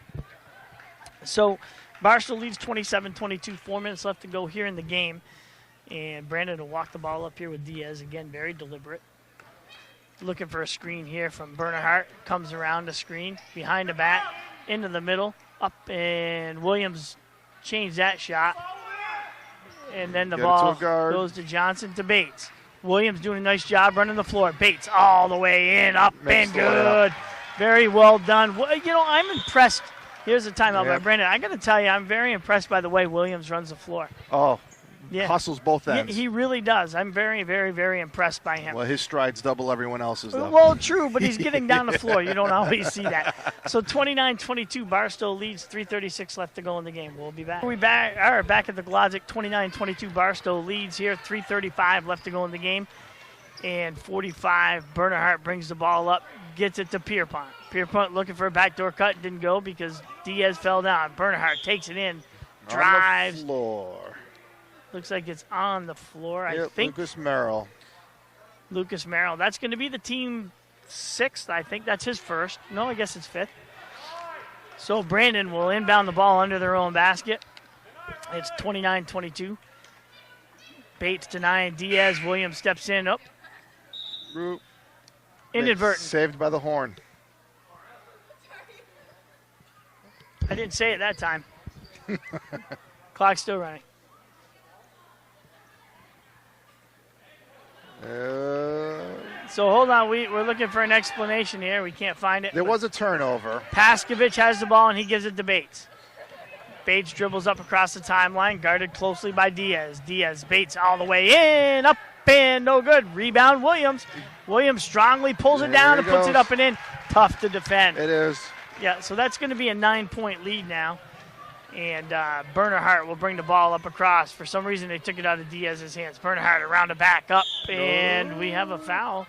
So Barstow leads 27-22, 4 minutes left to go here in the game. And Brandon will walk the ball up here with Diaz. Again, very deliberate. Looking for a screen here from Bernhardt. Comes around the screen, behind the back, into the middle, up, and Williams changed that shot. And then the Get it to ball a guard. goes to Johnson to Bates. Williams doing a nice job running the floor. Bates all the way in, up Makes and the layup. good. Very well done. Well, you know, I'm impressed. Here's a timeout by Yep. Brandon. I got to tell you, I'm very impressed by the way Williams runs the floor. Oh, Yeah. hustles both Yeah, ends. he really does. I'm very, very, very impressed by him. Well, his strides double everyone else's, though. Well, true, but he's getting down the floor. You don't always see that. So 29-22, Barstow leads, 3:36 left to go in the game. We'll be back. We are back at the Glodzik, 29-22, Barstow leads here, 3:35 left to go in the game. And 45, Bernhardt brings the ball up, gets it to Pierpont. Pierpont looking for a backdoor cut, didn't go because Diaz fell down. Bernhardt takes it in, drives. On the floor. Looks like it's on the floor. I Yep, think Lucas Merrill. Lucas Merrill. That's going to be the team 6th. I think that's his first. No, I guess it's 5th. So Brandon will inbound the ball under their own basket. It's 29-22. Bates denying Diaz. Williams steps in. Oh, Root. inadvertent. Saved by the horn. I didn't say it that time. Clock's still running. So hold on. We're looking for an explanation here. We can't find it. There was a turnover. Paskovich has the ball, and he gives it to Bates. Bates dribbles up across the timeline, guarded closely by Diaz. Diaz, Bates all the way in, up and no good. Rebound, Williams. Williams strongly pulls it There down he and puts it goes. up and in. Tough to defend. It is. Yeah, so that's going to be a 9-point lead now. And Bernhardt will bring the ball up across. For some reason, they took it out of Diaz's hands. Bernhardt around the back up, and we have a foul.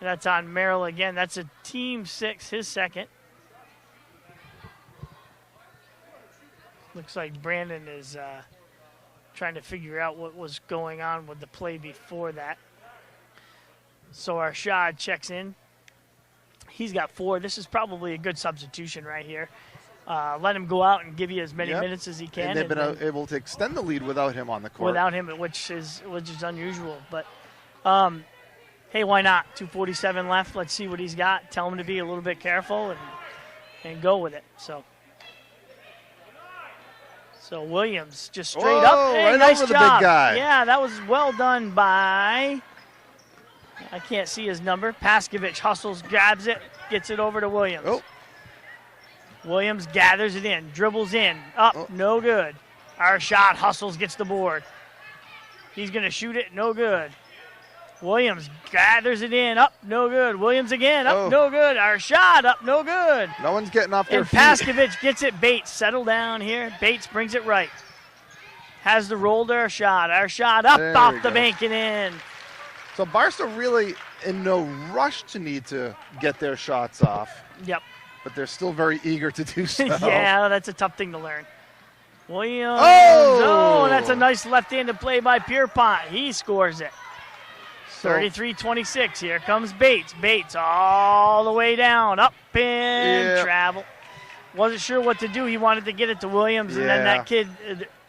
That's on Merrill again. That's a team 6, his second. Looks like Brandon is trying to figure out what was going on with the play before that. So Arshad checks in. He's got 4. This is probably a good substitution right here. Let him go out and give you as many Yep. minutes as he can. And they've been then able to extend the lead without him on the court. without him, which is unusual. But hey, why not? 2:47 left. Let's see what he's got. Tell him to be a little bit careful and go with it. So Williams just straight Whoa, up. Hey, right nice over the job. big guy. Yeah, that was well done by. I can't see his number. Paskovich hustles, grabs it, gets it over to Williams. Oh. Williams gathers it in, dribbles in, up, Oh. no good. Arshad hustles, gets the board. He's going to shoot it, no good. Williams gathers it in, up, no good. Williams again, up, Oh. no good. Arshad, up, no good. No one's getting off their And feet. Paskovich gets it. Bates, settle down here. Bates brings it right. Has the roll to Arshad. Arshad up There off we the go. bank and in. So Barstow really in no rush to need to get their shots off, Yep. but they're still very eager to do so. Yeah, that's a tough thing to learn. Williams. Oh! That's a nice left-handed play by Pierpont. He scores it. So, 33-26. Here comes Bates. Bates all the way down, up and Yeah. travel. Wasn't sure what to do. He wanted to get it to Williams, and then Yeah. that kid,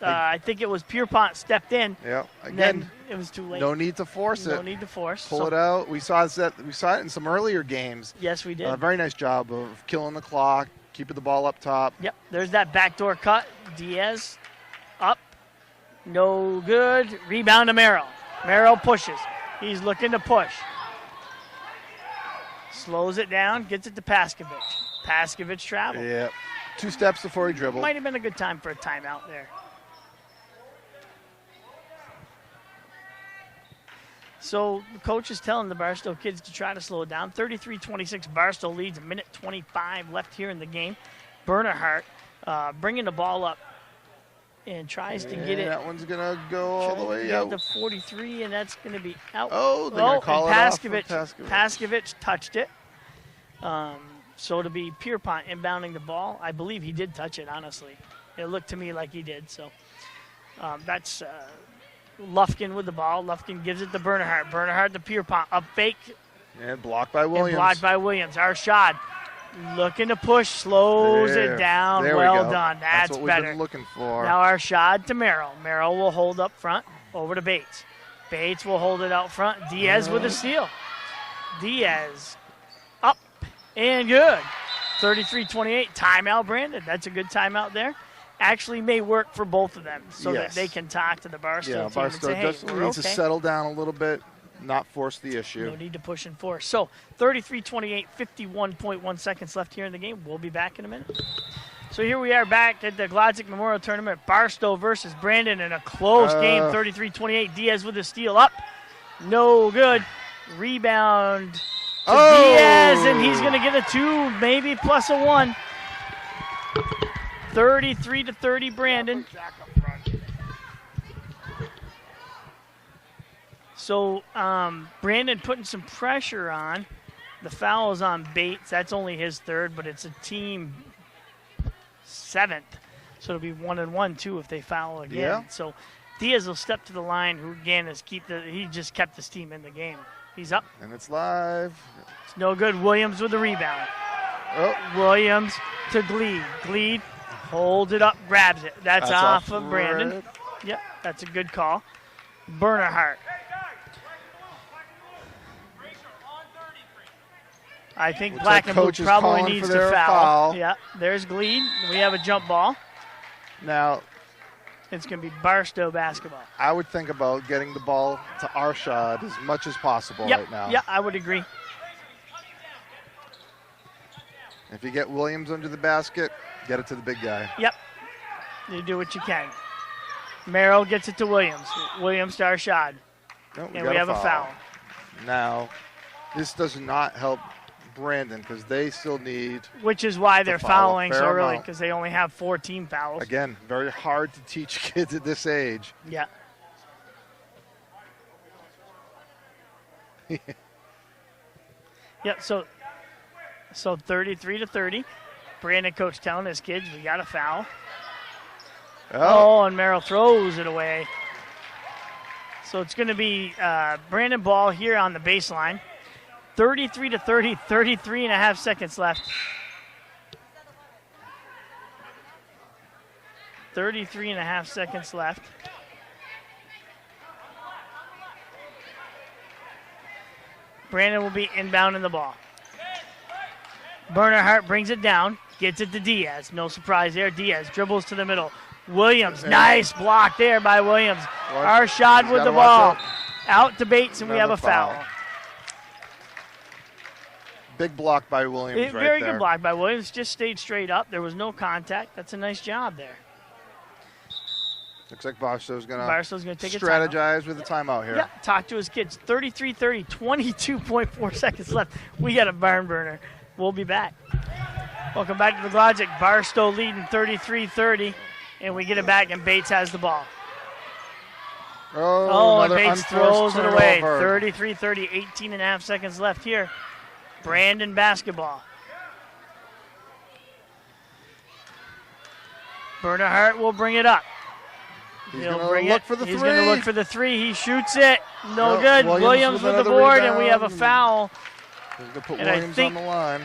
I think it was Pierpont, stepped in. yeah, And again, then it was too late. no need to force No it. need to force. Pull So- it out. We saw it in some earlier games. Yes, we did. Very nice job of killing the clock, keeping the ball up top. Yep, there's that backdoor cut. Diaz up. No good. Rebound to Merrill. Merrill pushes. He's looking to push. Slows it down, gets it to Paskovich. Paskovich travel. Yeah, 2 steps before he dribbled. Might have been a good time for a timeout there. So the coach is telling the Barstow kids to try to slow it down. 33-26, Barstow leads, a minute 25 left here in the game. Bernhardt bringing the ball up and tries to get it. That one's gonna go all the way Get out. to 43, and that's going to be out. Oh, they're gonna call and it off for Paskovich Paskovich. Paskovich touched it. So to be Pierpont inbounding the ball, I believe he did touch it, honestly. It looked to me like he did. So that's Lufkin with the ball. Lufkin gives it to Bernhardt. Bernhardt to Pierpont. Up fake. And blocked by Williams. And blocked by Williams. Arshad looking to push, slows it down. There well we go. done. That's what better. we've been looking for. Now Arshad to Merrill. Merrill will hold up front over to Bates. Bates will hold it out front. Diaz with a steal. Diaz up and good. 33-28. Timeout, Brandon. That's a good timeout there. Actually may work for both of them so that they can talk to the Barstow team and say, hey, just we're needs to okay. settle down a little bit, not force the issue. No need to push and force. So 33-28, 51.1 seconds left here in the game. We'll be back in a minute. So here we are back at the Glodzik Memorial Tournament. Barstow versus Brandon in a close game, 33-28. Diaz with a steal up. No good. Rebound to Diaz, and he's going to get a 2, maybe plus a 1. 33-30, Brandon. So Brandon putting some pressure on. The foul is on Bates. That's only his third, but it's a team 7th. So it'll be 1-1 too if they foul again. Yeah. So Diaz will step to the line, who again he just kept his team in the game. He's up. And it's live. It's no good. Williams with the rebound. Oh, Williams to Glede. Glede holds it up, grabs it. That's off of Brandon. Red. Yep, that's a good call. Bernhardt. I think Looks Black like and Blue coach is probably calling needs for to their foul. foul. Yeah, there's Glede. We have a jump ball. Now, It's going to be Barstow basketball. I would think about getting the ball to Arshad as much as possible right now. Yeah, I would agree. If you get Williams under the basket, get it to the big guy. Yep. You do what you can. Merrill gets it to Williams. Williams to Arshad. No, And we have a foul. Now, this does not help Brandon because they still need, Which is why they're foul a fouling so fair early, amount. because they only have 4 team fouls. again, very hard to teach kids at this age. Yeah. Yep, so 33-30. Brandon coach telling his kids, we got a foul. Oh, and Merrill throws it away. So it's going to be Brandon ball here on the baseline. 33-30, 33 and a half seconds left. 33 and a half seconds left. Brandon will be inbounding the ball. Bernhardt brings it down, gets it to Diaz. No surprise there. Diaz dribbles to the middle. Williams, nice block there by Williams. Arshad with the ball. Out to Bates, and we have a foul. Big block by Williams right Very there. good block by Williams. Just stayed straight up. There was no contact. That's a nice job there. Looks like Barstow's going Barstow's going to take a timeout. strategize with a timeout here. Yeah, talk to his kids. 33-30, 22.4 seconds left. We got a barn burner. We'll be back. Welcome back to the Glodzik. Barstow leading 33-30, and we get it back, and Bates has the ball. Oh, And another Bates unforced throws it away. turnover. 33-30, 18 and a half seconds left here. Brandon basketball. Bernhardt will bring it up. He's He'll going bring to look it. for the He's three. going to look for the three. He shoots it. No Nope, good. Williams Williams with with the another board, and we have a rebound. foul. He's going to put And I Williams think- on the line.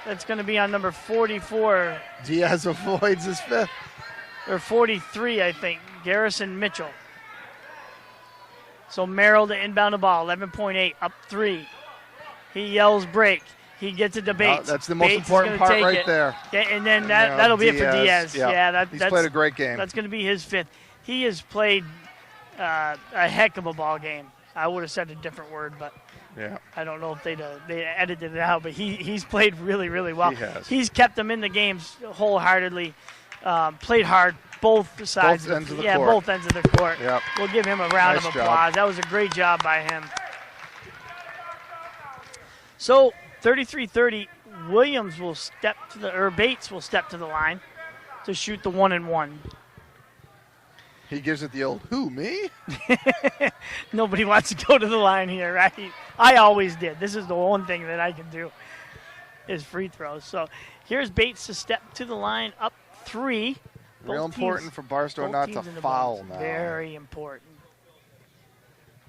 That's going to be on number 44 Diaz avoids his fifth. or 43, I think. Garrison Mitchell. So Merrill to inbound the ball. 11.8 up 3. He yells break. He gets it to Bates. That's the most Bates is important gonna part take right it. there. Yeah, and then Now that'll be it for Diaz. Yeah, He's that's played a great game. That's going to be his 5th. He has played a heck of a ball game. I would have said a different word, but Yeah. I don't know if they edited it out. But he's played really, really well. He has. He's kept them in the games wholeheartedly. Played hard both sides. Both ends of the yeah, court. both ends of the court. Yep. We'll give him a round Nice of job. applause. That was a great job by him. So 33-30, Williams will step to Bates will step to the line to shoot the 1-and-1. He gives it the old, who, me? Nobody wants to go to the line here, right? I always did. This is the one thing that I can do. his free throws. So here's Bates to step to the line, up 3. Real important for Barstow not to foul now. Very important.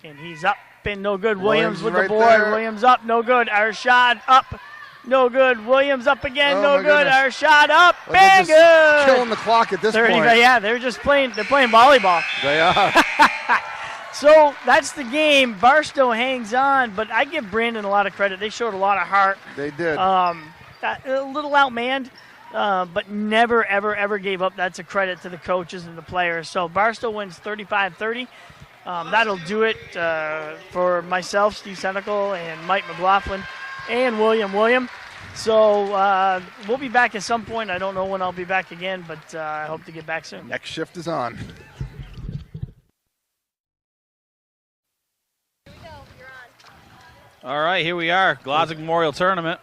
And he's up and no good. Williams with right the board. there. Williams up, no good. Arshad up, no good. Williams up again, Oh, no my good. goodness. Arshad up, Well, they're bang, just good. killing the clock at this 30, point. yeah, they're playing volleyball. They are. So that's the game. Barstow hangs on, but I give Brandon a lot of credit. They showed a lot of heart. They did. A little outmanned, but never, ever, ever gave up. That's a credit to the coaches and the players. So Barstow wins 35-30. That'll do it for myself, Steve Senecal, and Mike McLaughlin, and William. So we'll be back at some point. I don't know when I'll be back again, but I hope to get back soon. Next shift is on. All right, here we are, Glodzik Memorial Tournament.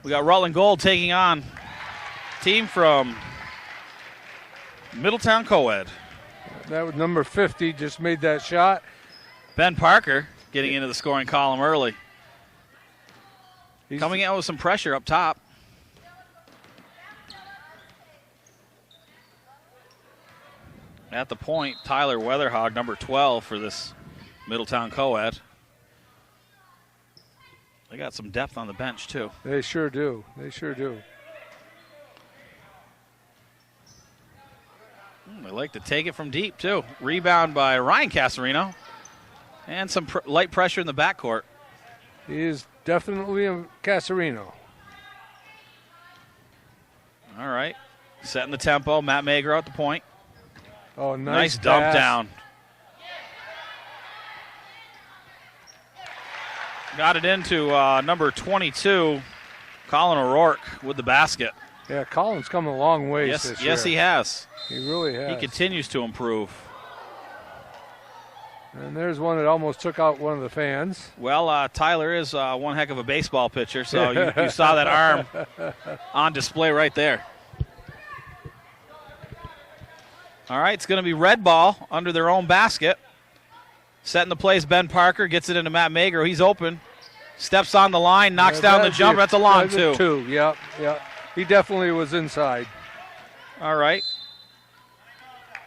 We got Rutland Gold taking on team from Middletown Coed. That was number 50, just made that shot. Ben Parker getting into the scoring column early. He's Coming out with some pressure up top. At the point, Tyler Weatherhog, number 12 for this Middletown Coed. They got some depth on the bench, too. They sure do. They sure do. They like to take it from deep, too. Rebound by Ryan Casarino. And some light pressure in the backcourt. He is definitely a Casarino. All right. Setting the tempo. Matt Magro at the point. Oh, Nice dump pass. down. Got it into number 22, Colin O'Rourke, with the basket. Yeah, Colin's come a long ways this year. Yes, he has. He really has. He continues to improve. And there's one that almost took out one of the fans. Well, Tyler is one heck of a baseball pitcher, so you saw that arm on display right there. All right, it's going to be red ball under their own basket. Setting the plays, Ben Parker gets it into Matt Magro. He's open. Steps on the line, knocks down the jumper. That's a long two. Yep. He definitely was inside. All right.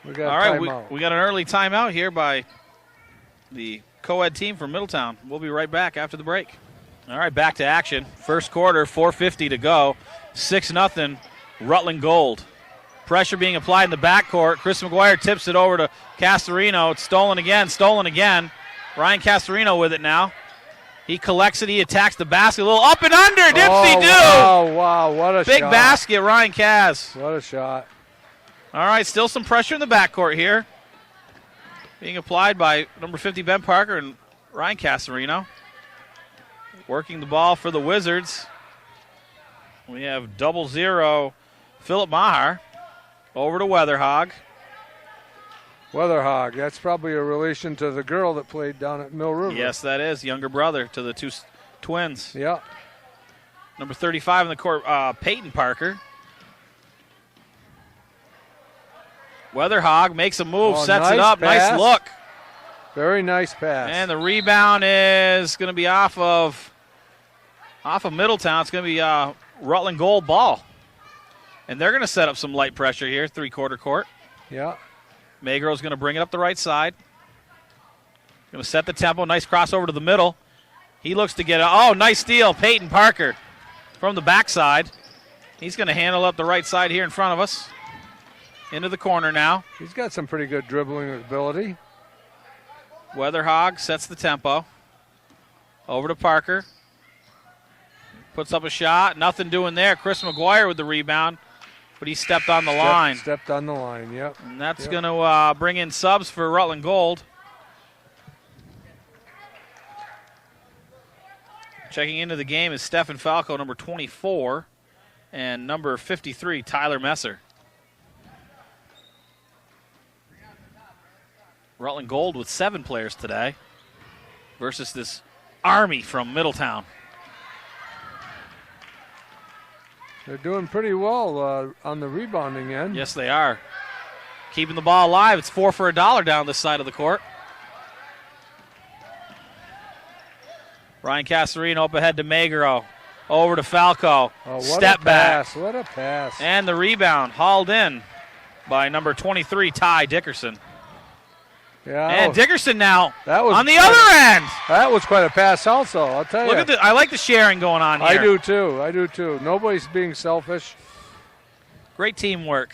We got All right, timeout. we got an early timeout here by the Coed team from Middletown. We'll be right back after the break. All right, back to action. First quarter, 4:50 to go. 6-0, Rutland Gold. Pressure being applied in the backcourt. Chris McGuire tips it over to Casarino. It's stolen again. Ryan Casarino with it now. He collects it. He attacks the basket. A little up and under. Dipsy-do. Wow, what a Big shot. basket, Ryan Cas. What a shot. All right, still some pressure in the backcourt here. Being applied by number 50, Ben Parker, and Ryan Casarino. Working the ball for the Wizards. We have 0-0 Philip Maher over to Weatherhog. Weatherhog, that's probably a relation to the girl that played down at Mill River. Yes, that is. Younger brother to the two twins. Yeah. Number 35 in the court, Peyton Parker. Weatherhog makes a move, sets nice it up. pass. Nice look. Very nice pass. And the rebound is going to be off of Middletown. It's going to be Rutland Gold ball. And they're going to set up some light pressure here, three-quarter court. Yeah. Magro's going to bring it up the right side. Going to set the tempo. Nice crossover to the middle. He looks to get it. Oh, nice steal. Peyton Parker from the backside. He's going to handle up the right side here in front of us. Into the corner now. He's got some pretty good dribbling ability. Weatherhog sets the tempo. Over to Parker. Puts up a shot. Nothing doing there. Chris McGuire with the rebound. But he stepped on the line. Stepped on the line, yep. And that's going to bring in subs for Rutland Gold. Checking into the game is Stefan Falco, number 24, and number 53, Tyler Messer. Rutland Gold with 7 players today versus this army from Middletown. They're doing pretty well on the rebounding end. Yes, they are. Keeping the ball alive. It's 4 for $1 down this side of the court. Ryan Casarino up ahead to Magro. Over to Falco. Oh, what Step a back. pass. What a pass. And the rebound hauled in by number 23, Ty Dickerson. Yeah, And Dickerson now that was on the quite other end. That was quite a pass also, I'll tell you. Look at I like the sharing going on here. I do too. Nobody's being selfish. Great teamwork.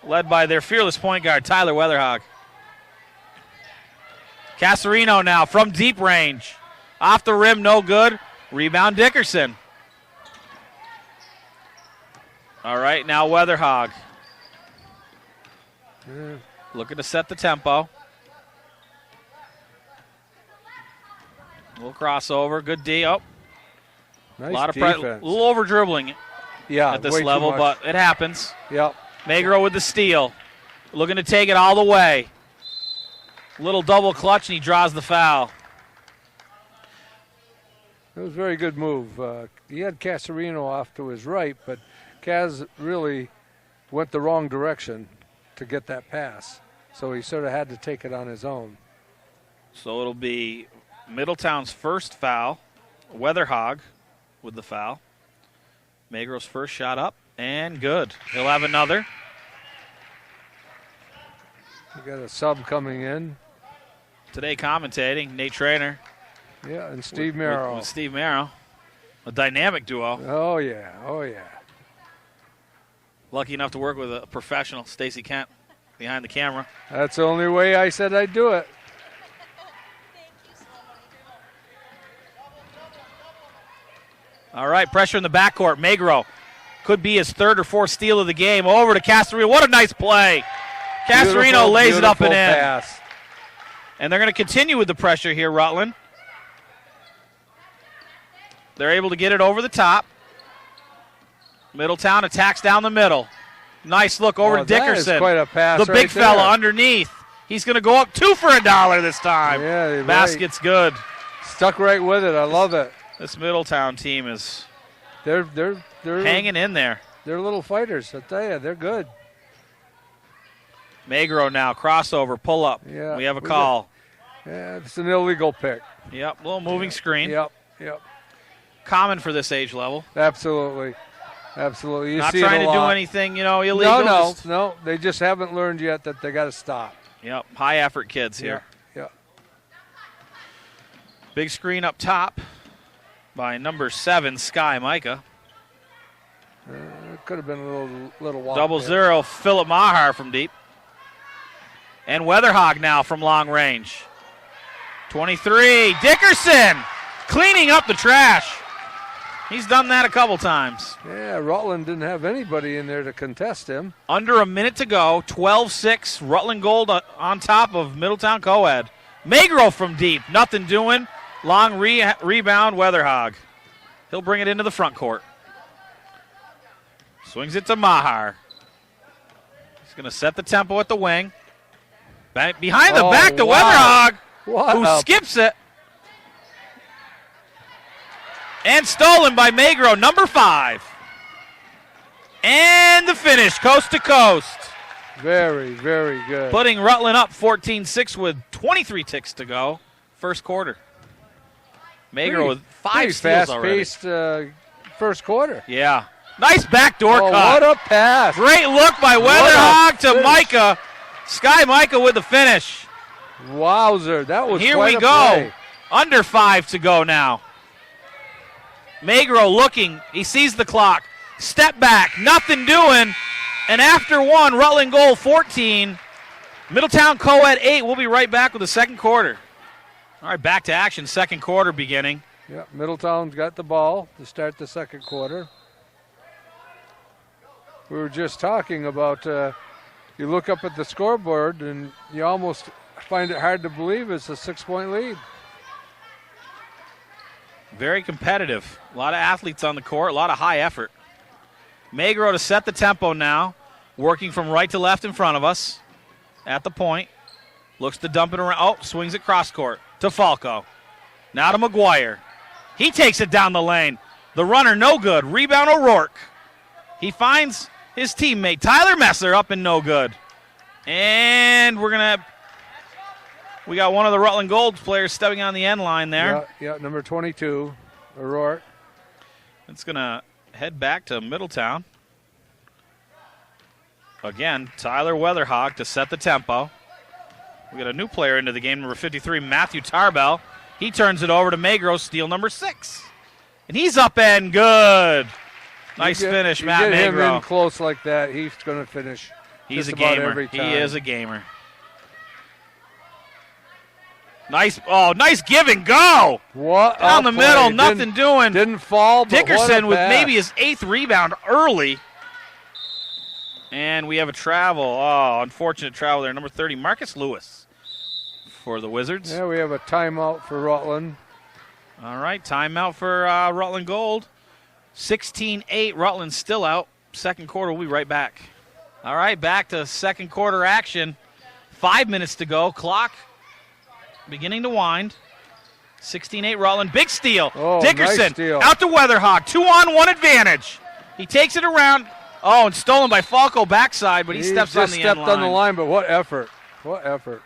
Led by their fearless point guard, Tyler Weatherhog. Casarino now from deep range. Off the rim, no good. Rebound Dickerson. All right, now Weatherhog. Yeah. Looking to set the tempo. A little crossover, good D. Oh, Nice a lot of defense. a little over dribbling yeah, at this way too level, much. but it happens. Yep. Magro with the steal. Looking to take it all the way. Little double clutch, and he draws the foul. It was a very good move. He had Casarino off to his right, but Kaz really went the wrong direction to get that pass. So he sort of had to take it on his own. So it'll be Middletown's first foul. Weatherhog with the foul. Magro's first shot up, and good. He'll have another. We got a sub coming in. Today commentating, Nate Trainer. Yeah, and Steve with Merrill. Steve Merrill. A dynamic duo. Oh, yeah. Oh, yeah. Lucky enough to work with a professional, Stacy Kent, behind the camera. That's the only way I said I'd do it. All right, pressure in the backcourt. Magro could be his third or fourth steal of the game. Over to Casarino. What a nice play. Casarino lays it up and in. Pass. And they're going to continue with the pressure here, Rutland. They're able to get it over the top. Middletown attacks down the middle. Nice look over to Dickerson. That is quite a pass the big right fella there. Underneath. He's going to go up 2 for $1 this time. Yeah, Basket's good. Stuck right with it. I love it. This Middletown team is They're hanging in there. They're little fighters. I tell you, they're good. Magro now, crossover, pull up. Yeah, we have a call. Yeah, it's an illegal pick. Yep, little moving screen. Yep. Common for this age level. Absolutely. You Not see trying it a to do lot. anything, illegal. No. They just haven't learned yet that they got to stop. Yep, high effort kids here. Yeah. Big screen up top by number 7, Sky Micah. It could have been a little walk. 0-0, Philip Maher from deep. And Weatherhog now from long range. 23, Dickerson cleaning up the trash. He's done that a couple times. Yeah, Rutland didn't have anybody in there to contest him. Under a minute to go, 12-6, Rutland Gold on top of Middletown Coed. Magro from deep, nothing doing. Long rebound, Weatherhog. He'll bring it into the front court. Swings it to Maher. He's going to set the tempo at the wing. Behind the back to Weatherhog, who skips it. And stolen by Magro, number 5. And the finish, coast to coast. Very, very good. Putting Rutland up 14-6 with 23 ticks to go. First quarter. Magro with 5 steals already. Fast-paced first quarter. Yeah. Nice backdoor cut. What a pass. Great look by Weatherhog to Micah. Sky Micah with the finish. Wowzer. That was Here quite we a go. play. Under 5 to go now. Magro looking. He sees the clock. Step back. Nothing doing. And after 1, Rutland goal 14. Middletown Coed 8. We'll be right back with the second quarter. All right, back to action. Second quarter beginning. Yeah, Middletown's got the ball to start the second quarter. We were just talking about you look up at the scoreboard and you almost find it hard to believe it's a 6-point lead. Very competitive. A lot of athletes on the court, a lot of high effort. Magro to set the tempo now, working from right to left in front of us at the point. Looks to dump it around. Oh, swings it cross court to Falco. Now to McGuire. He takes it down the lane. The runner no good. Rebound O'Rourke. He finds his teammate Tyler Messer up and no good. And we got one of the Rutland Gold players stepping on the end line there. Yeah, number 22, O'Rourke. It's going to head back to Middletown. Again, Tyler Weatherhog to set the tempo. We got a new player into the game, number 53, Matthew Tarbell. He turns it over to Magro, steal number 6. And he's up and good. Nice finish, Matt Magro. Him in Magro. close like that, he's going to finish. He's a just about gamer. every time. He is a gamer. Nice give and go. What Down the play. middle, nothing doing. Didn't fall, but Dickerson what a with pass. maybe his 8th rebound early. And we have a travel. Oh, unfortunate travel there. Number 30, Marcus Lewis for the Wizards. Yeah, we have a timeout for Rutland. All right, timeout for Rutland Gold. 16-8, Rutland still out. Second quarter, we'll be right back. All right, back to second quarter action. 5 minutes to go. Clock beginning to wind. 16-8 Rutland. Big steal. Oh, Dickerson nice steal. out to Weatherhog. 2-on-1 advantage. He takes it around. Oh, and stolen by Falco backside, but he steps on the end stepped line. on the line, but what effort. What effort.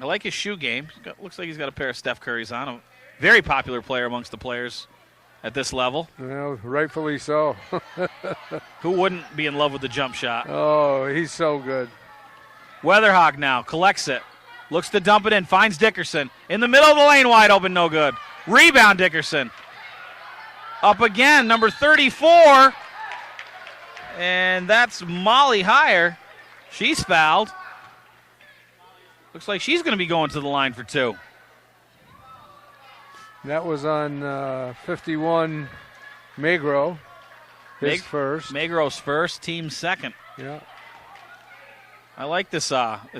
I like his shoe game. Looks like he's got a pair of Steph Curry's on. A very popular player amongst the players at this level. Well, rightfully so. Who wouldn't be in love with the jump shot? Oh, he's so good. Weatherhog now collects it. Looks to dump it in. Finds Dickerson. In the middle of the lane, wide open, no good. Rebound, Dickerson. Up again, number 34. And that's Molly Heyer. She's fouled. Looks like she's going to be going to the line for 2. That was on 51 Magro. His first. Magro's first, team second. Yeah. I like this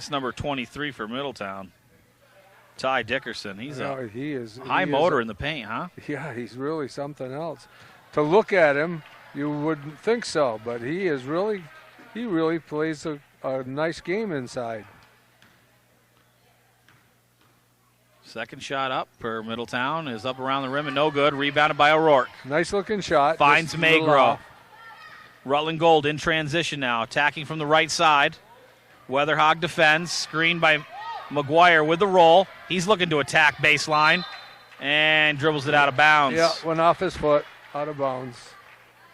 number 23 for Middletown. Ty Dickerson. He's he is high motor in the paint, huh? Yeah, he's really something else. To look at him, you wouldn't think so, but he really plays a nice game inside. Second shot up for Middletown is up around the rim and no good. Rebounded by O'Rourke. Nice looking shot. Finds Just a little Magro. off. Rutland Gold in transition now, attacking from the right side. Weatherhog defends, screened by McGuire with the roll. He's looking to attack baseline and dribbles it out of bounds. Yeah, went off his foot, out of bounds.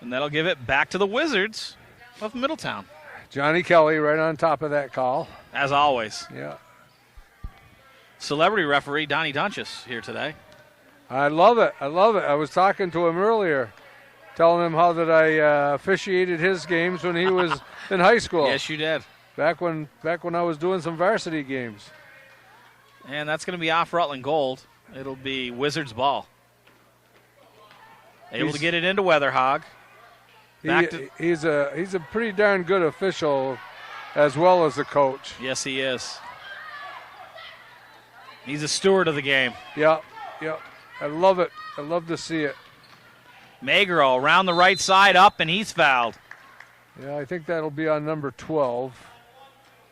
And that'll give it back to the Wizards of Middletown. Johnny Kelly right on top of that call. As always. Yeah. Celebrity referee Donnie Dunches here today. I love it. I love it. I was talking to him earlier, telling him how that I officiated his games when he was in high school. Yes, you did. Back when I was doing some varsity games. And that's going to be off Rutland Gold. It'll be Wizards ball. Able to get it into Weatherhog. He's a pretty darn good official as well as a coach. Yes, he is. He's a steward of the game. Yeah. I love it. I love to see it. Magro around the right side up, and he's fouled. Yeah, I think that'll be on number 12.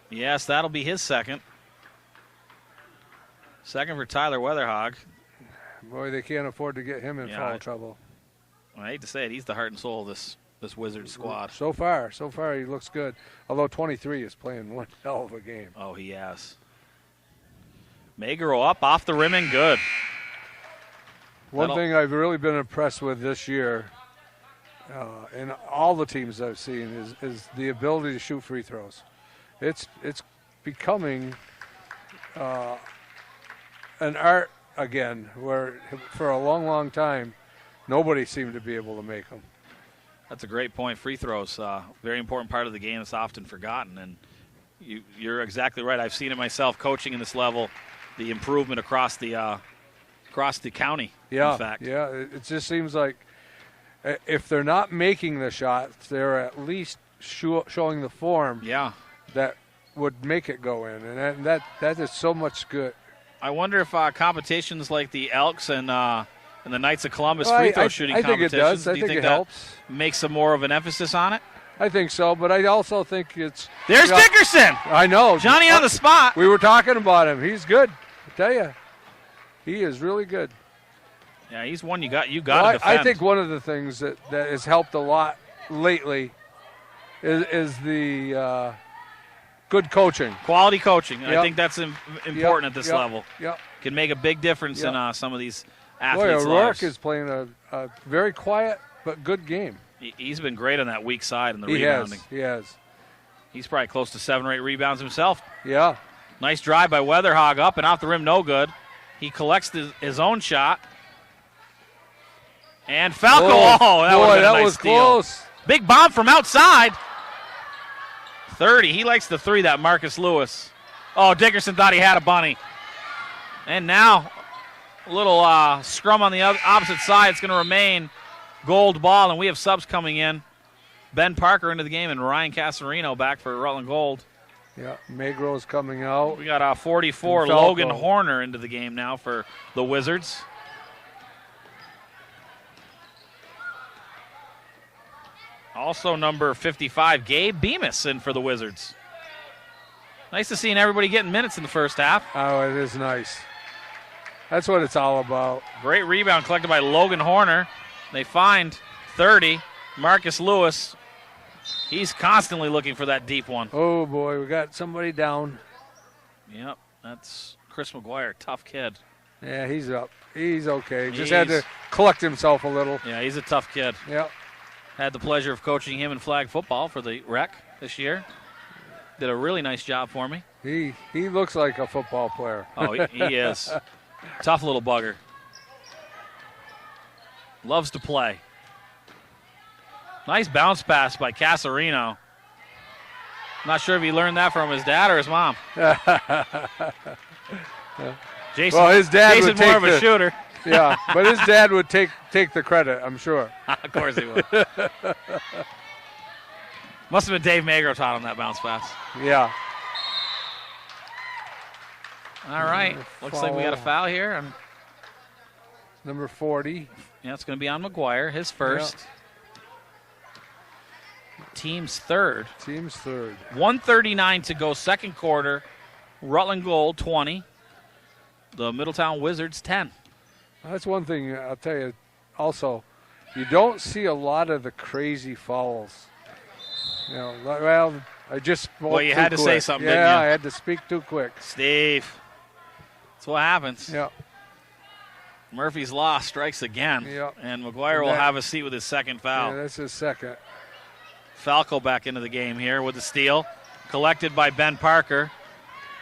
Yes, that'll be his second. Second for Tyler Weatherhog. Boy, they can't afford to get him in foul trouble. I hate to say it, he's the heart and soul of this Wizards squad. So far he looks good. Although 23 is playing one hell of a game. Oh, he has. Magro up off the rim and good. One thing I've really been impressed with this year, in all the teams I've seen, is the ability to shoot free throws. It's becoming an art again, where for a long, long time, nobody seemed to be able to make them. That's a great point. Free throws, very important part of the game that's often forgotten. And you're exactly right. I've seen it myself coaching in this level, the improvement across the county. Yeah, in fact. yeah. It just seems like if they're not making the shots, they're at least showing the form. Yeah. That would make it go in, and that is so much good. I wonder if competitions like the Elks and the Knights of Columbus free throw shooting competitions. I think it does. I do you think it that helps. Makes some more of an emphasis on it? I think so, but I also think it's. There's Dickerson. I know. Johnny on the spot. We were talking about him. He's good. I tell you, he is really good. Yeah, he's one you got to defend. I think one of the things that has helped a lot lately is the good coaching. Quality coaching. Yep. I think that's important at this level. Yep. Can make a big difference in some of these athletes' O'Rourke lives. is playing a very quiet but good game. He's been great on that weak side in the He rebounding. has. He's probably close to 7 or 8 rebounds himself. Yeah. Nice drive by Weatherhog up and off the rim, no good. He collects his own shot. And Falco, that boy, would've been a that nice was steal. close. Big bomb from outside. 30. He likes the 3, that Marcus Lewis. Oh, Dickerson thought he had a bunny. And now a little scrum on the opposite side. It's going to remain Gold ball, and we have subs coming in. Ben Parker into the game and Ryan Casarino back for Rutland Gold. Yeah, Magro's coming out. We got 44 Logan Horner into the game now for the Wizards. Also number 55, Gabe Bemis in for the Wizards. Nice to see everybody getting minutes in the first half. Oh, it is nice. That's what it's all about. Great rebound collected by Logan Horner. They find 30, Marcus Lewis. He's constantly looking for that deep one. Oh, boy, we got somebody down. Yep, that's Chris McGuire, tough kid. Yeah, he's up. He's okay. Just had to collect himself a little. Yeah, he's a tough kid. Yep. Had the pleasure of coaching him in flag football for the rec this year. Did a really nice job for me. He looks like a football player. Oh, he is. Tough little bugger. Loves to play. Nice bounce pass by Casarino. Not sure if he learned that from his dad or his mom. Jason, well, his dad Jason would more take of a shooter. Yeah, but his dad would take the credit, I'm sure. Of course he would. Must have been Dave Magro taught him that bounce pass. Yeah. All right. Looks like we got a foul here. Number 40. Yeah, it's going to be on McGuire, his first. Yeah. Team's third. 1:39 to go, second quarter. Rutland Gold 20. The Middletown Wizards 10. That's one thing I'll tell you. Also, you don't see a lot of the crazy fouls. You know, well, I just spoke well, you had to quick. say something, yeah, didn't you? I had to speak too quick. Steve, that's what happens. Yeah. Murphy's Law strikes again, and McGuire will have a seat with his second foul. Yeah, that's his second. Falco back into the game here with the steal. Collected by Ben Parker.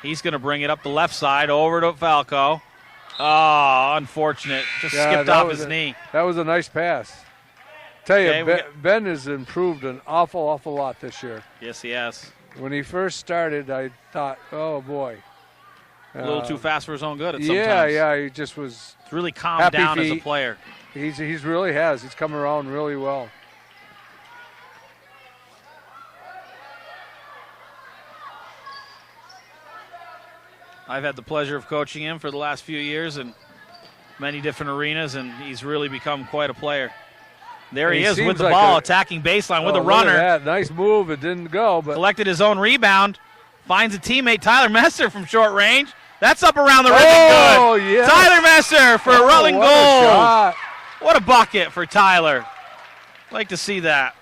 He's going to bring it up the left side over to Falco. Oh, unfortunate. Just skipped off his knee. That was a nice pass. Tell you, Ben has improved an awful lot this year. Yes, he has. When he first started, I thought, oh, boy. A little too fast for his own good at some times. times. Yeah, he just was He's really calmed down as a player. He's really has. He's come around really well. I've had the pleasure of coaching him for the last few years in many different arenas, and he's really become quite a player. There he is with the ball, attacking baseline with a runner. Look at that. Nice move. It didn't go, but collected his own rebound. Finds a teammate, Tyler Messer, from short range. That's up around the rim. Oh, good. Yeah. Tyler Messer for Rutland Gold. What a bucket for Tyler. Like to see that.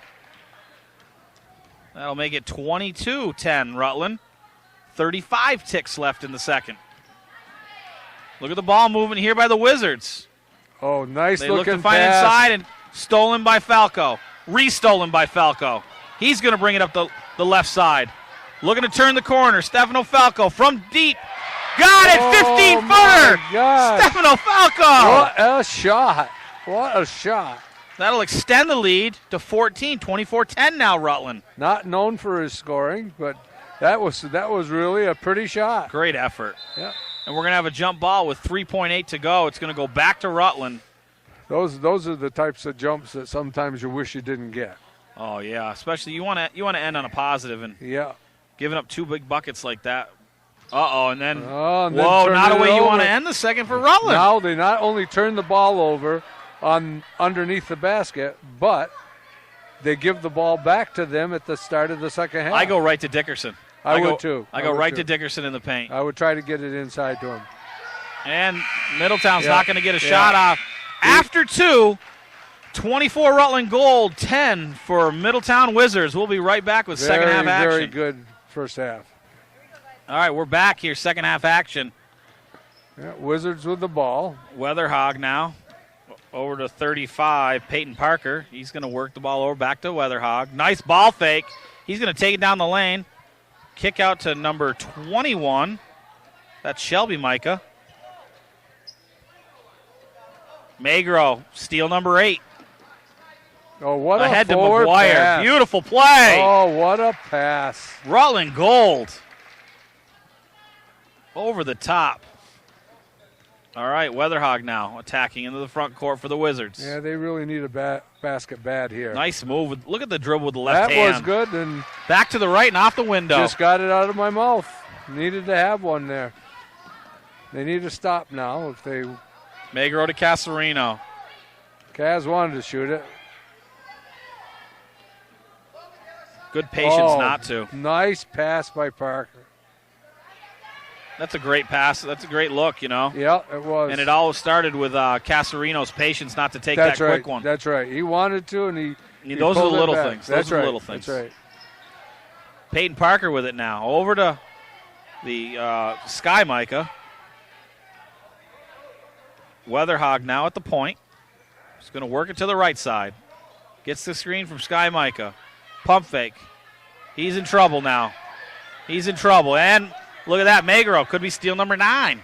That'll make it 22-10 Rutland. 35 ticks left in the second. Look at the ball movement here by the Wizards. Oh, nice they looking look to find pass. inside, and stolen by Falco. Restolen by Falco. He's going to bring it up the left side. Looking to turn the corner. Stefano Falco from deep. Got it! 15-footer! Stefano Falco! What a shot. What a shot. That'll extend the lead to 14. 24-10 now, Rutland. Not known for his scoring, but that was really a pretty shot. Great effort. Yeah. And we're going to have a jump ball with 3.8 to go. It's going to go back to Rutland. Those are the types of jumps that sometimes you wish you didn't get. Oh yeah, especially you want to end on a positive, and giving up 2 big buckets like that. And then whoa, not a way you want to end the second for Rutland. Now they not only turn the ball over on underneath the basket, but they give the ball back to them at the start of the second half. I go right to Dickerson. I would too. I go right to Dickerson in the paint. I would try to get it inside to him. And Middletown's not going to get a shot off. After 2, 24 Rutland Gold, 10 for Middletown Wizards. We'll be right back with second half action. Very good first half. All right, we're back here, second half action. Yeah, Wizards with the ball. Weatherhog now Over to 35, Peyton Parker. He's going to work the ball over back to Weatherhog. Nice ball fake. He's going to take it down the lane. Kick out to number 21. That's Shelby Micah. Magro, steal number 8. Oh, what Ahead a to forward McGuire. pass. Beautiful play. Oh, what a pass. Rutland Gold. Over the top. All right, Weatherhog now attacking into the front court for the Wizards. Yeah, they really need a basket bad here. Nice move. Look at the dribble with the left that hand. was good, and Back to the right and off the window. just got it out of my mouth. Needed to have one there. They need to stop now. If they Magro to Casarino. Kaz wanted to shoot it. Good patience not to. Nice pass by Parker. That's a great pass. That's a great look, you know. Yeah, it was. And it all started with Casarino's patience not to take That's that right. quick one. That's right. He wanted to, and he Those are the pulled it little back. things. That's Those are right. the little things. That's right. Peyton Parker with it now. Over to the Sky Micah. Weatherhog now at the point. He's going to work it to the right side. Gets the screen from Sky Micah. Pump fake. He's in trouble now. He's in trouble. And look at that. Magro could be steal number 9.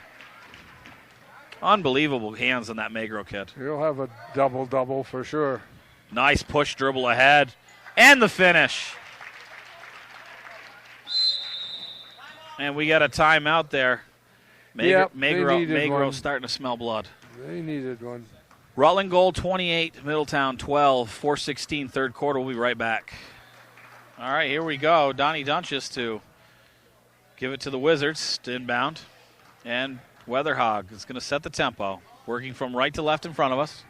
Unbelievable hands on that Magro kid. He'll have a double-double for sure. Nice push dribble ahead. And the finish. And we got a timeout there. Magro starting to smell blood. They needed one. Rutland Gold 28, Middletown 12, 4:16 third quarter. We'll be right back. All right, here we go. Donnie Dunches to give it to the Wizards to inbound. And Weatherhog is going to set the tempo, working from right to left in front of us.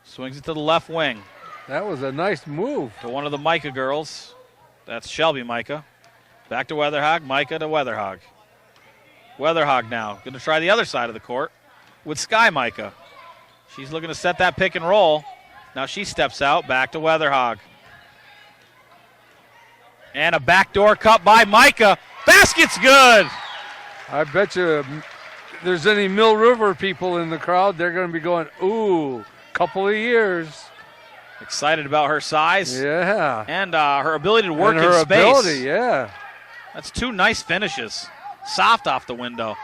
Swings it to the left wing. That was a nice move. To one of the Micah girls. That's Shelby Micah. Back to Weatherhog. Micah to Weatherhog. Weatherhog now going to try the other side of the court with Sky Micah. She's looking to set that pick and roll. Now she steps out. Back to Weatherhog. And a backdoor cut by Micah. Basket's good. I bet you if there's any Mill River people in the crowd, they're going to be going, ooh, couple of years. Excited about her size. Yeah. And her ability to work and her in space. ability, yeah. That's 2 nice finishes. Soft off the window.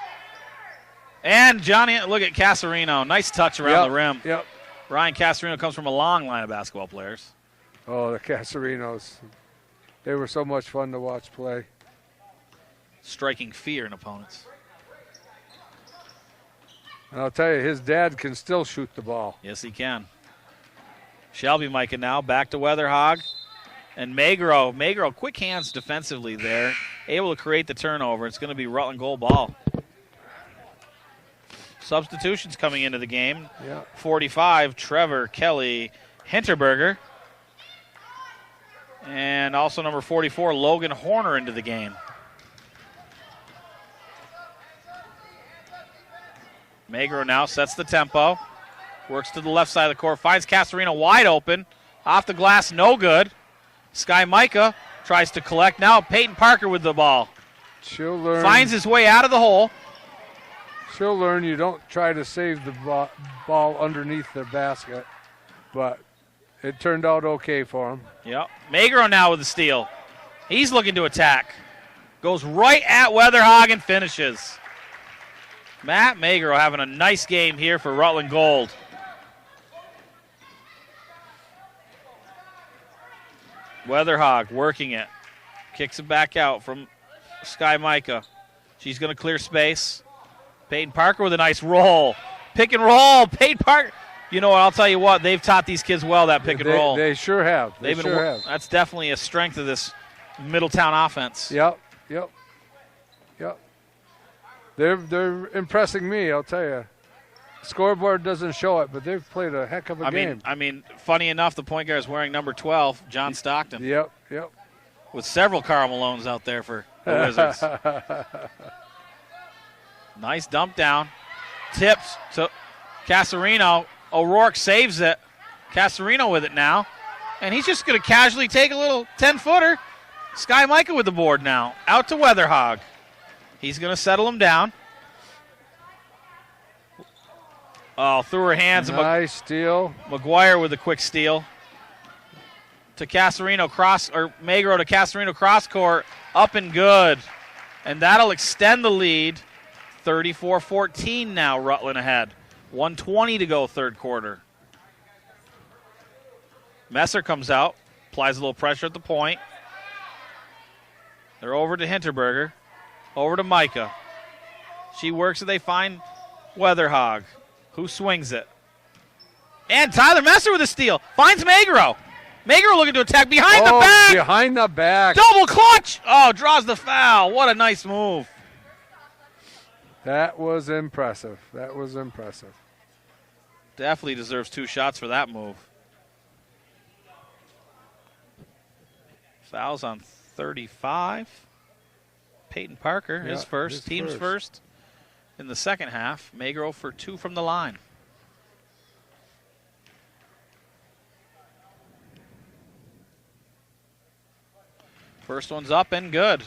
And Johnny, look at Casarino. Nice touch around the rim. Yep. Ryan Casarino comes from a long line of basketball players. Oh, the Casarinos. They were so much fun to watch play. Striking fear in opponents. And I'll tell you, his dad can still shoot the ball. Yes, he can. Shelby Micah now back to Weatherhog. And Magro, quick hands defensively there. Able to create the turnover. It's going to be Rutland goal ball. Substitutions coming into the game. Yeah. 45, Trevor Kelly Hinterberger. And also number 44, Logan Horner into the game. Magro now sets the tempo. Works to the left side of the court. Finds Casarino wide open. Off the glass, no good. Sky Micah tries to collect. Now Peyton Parker with the ball. She'll learn. Finds his way out of the hole. She'll learn you don't try to save the ball underneath the basket. But it turned out okay for him. Yep. Magro now with the steal. He's looking to attack. Goes right at Weatherhog and finishes. Matt Magro having a nice game here for Rutland Gold. Weatherhog working it. Kicks it back out from Sky Micah. She's going to clear space. Peyton Parker with a nice roll. Pick and roll. Peyton Parker. You know what? I'll tell you what. They've taught these kids well, that pick and roll. They sure have. They They've sure have. That's definitely a strength of this Middletown offense. Yep. They're impressing me, I'll tell you. Scoreboard doesn't show it, but they've played a heck of a game. I mean, funny enough, the point guard is wearing number 12, John Stockton. Yep. With several Karl Malones out there for the Wizards. Nice dump down. Tips to Casarino. O'Rourke saves it. Casarino with it now. And he's just going to casually take a little 10-footer. Sky Micah with the board now. Out to Weatherhog. He's going to settle him down. Oh, through her hands. Nice steal. McGuire with a quick steal. To Casarino Magro to Casarino cross court. Up and good. And that'll extend the lead. 34-14 now, Rutland ahead. 1:20 to go, third quarter. Messer comes out, applies a little pressure at the point. They're over to Hinterberger, over to Micah. She works it, they find Weatherhog, who swings it. And Tyler Messer with a steal, finds Magro. Magro looking to attack behind the back. Behind the back. Double clutch. Oh, draws the foul. What a nice move. That was impressive. That was impressive. Definitely deserves 2 shots for that move. Fouls on 35. Peyton Parker, his first, team's first in the second half. Magro for 2 from the line. First one's up and good.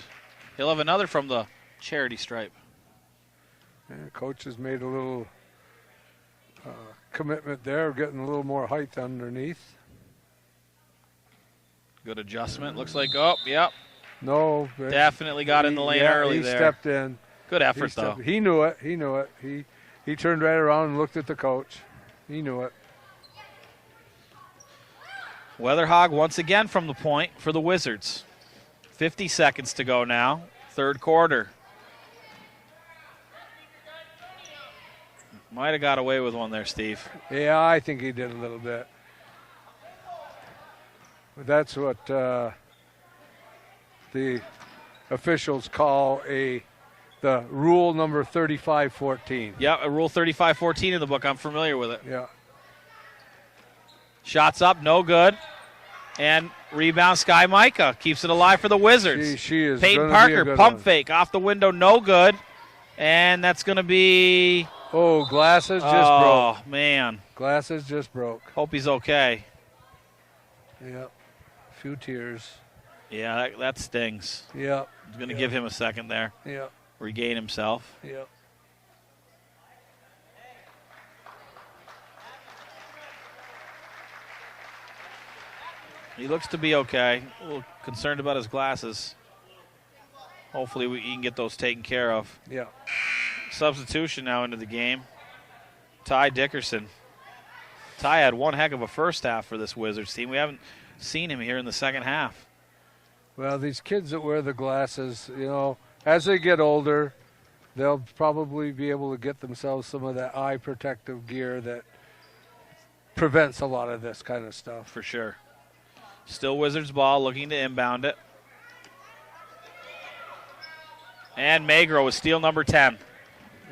He'll have another from the charity stripe. Yeah, coach has made a little commitment there, getting a little more height underneath. Good adjustment. Looks like, oh, yep. No. Definitely got in the lane early there. He stepped in. Good effort, though. He knew it. He knew it. He turned right around and looked at the coach. He knew it. Weatherhog once again from the point for the Wizards. 50 seconds to go now, third quarter. Might have got away with one there, Steve. Yeah, I think he did a little bit. But that's what the officials call the rule number 35-14. Yeah, a rule 35-14 in the book. I'm familiar with it. Yeah. Shots up, no good. And rebound, Sky Micah keeps it alive for the Wizards. She is Peyton gonna be a Parker, good pump one. fake off the window, no good. And that's going to be... Oh, glasses just broke. Oh, man. Glasses just broke. Hope he's okay. Yep. A few tears. Yeah, that stings. Yep. It's going to give him a second there. Yep. Regain himself. Yep. He looks to be okay. A little concerned about his glasses. Hopefully he can get those taken care of. Yeah. Substitution now into the game. Ty Dickerson. Ty had one heck of a first half for this Wizards team. We haven't seen him here in the second half. Well, these kids that wear the glasses, as they get older, they'll probably be able to get themselves some of that eye protective gear that prevents a lot of this kind of stuff. For sure. Still Wizards ball, looking to inbound it. And Magro with steal number 10.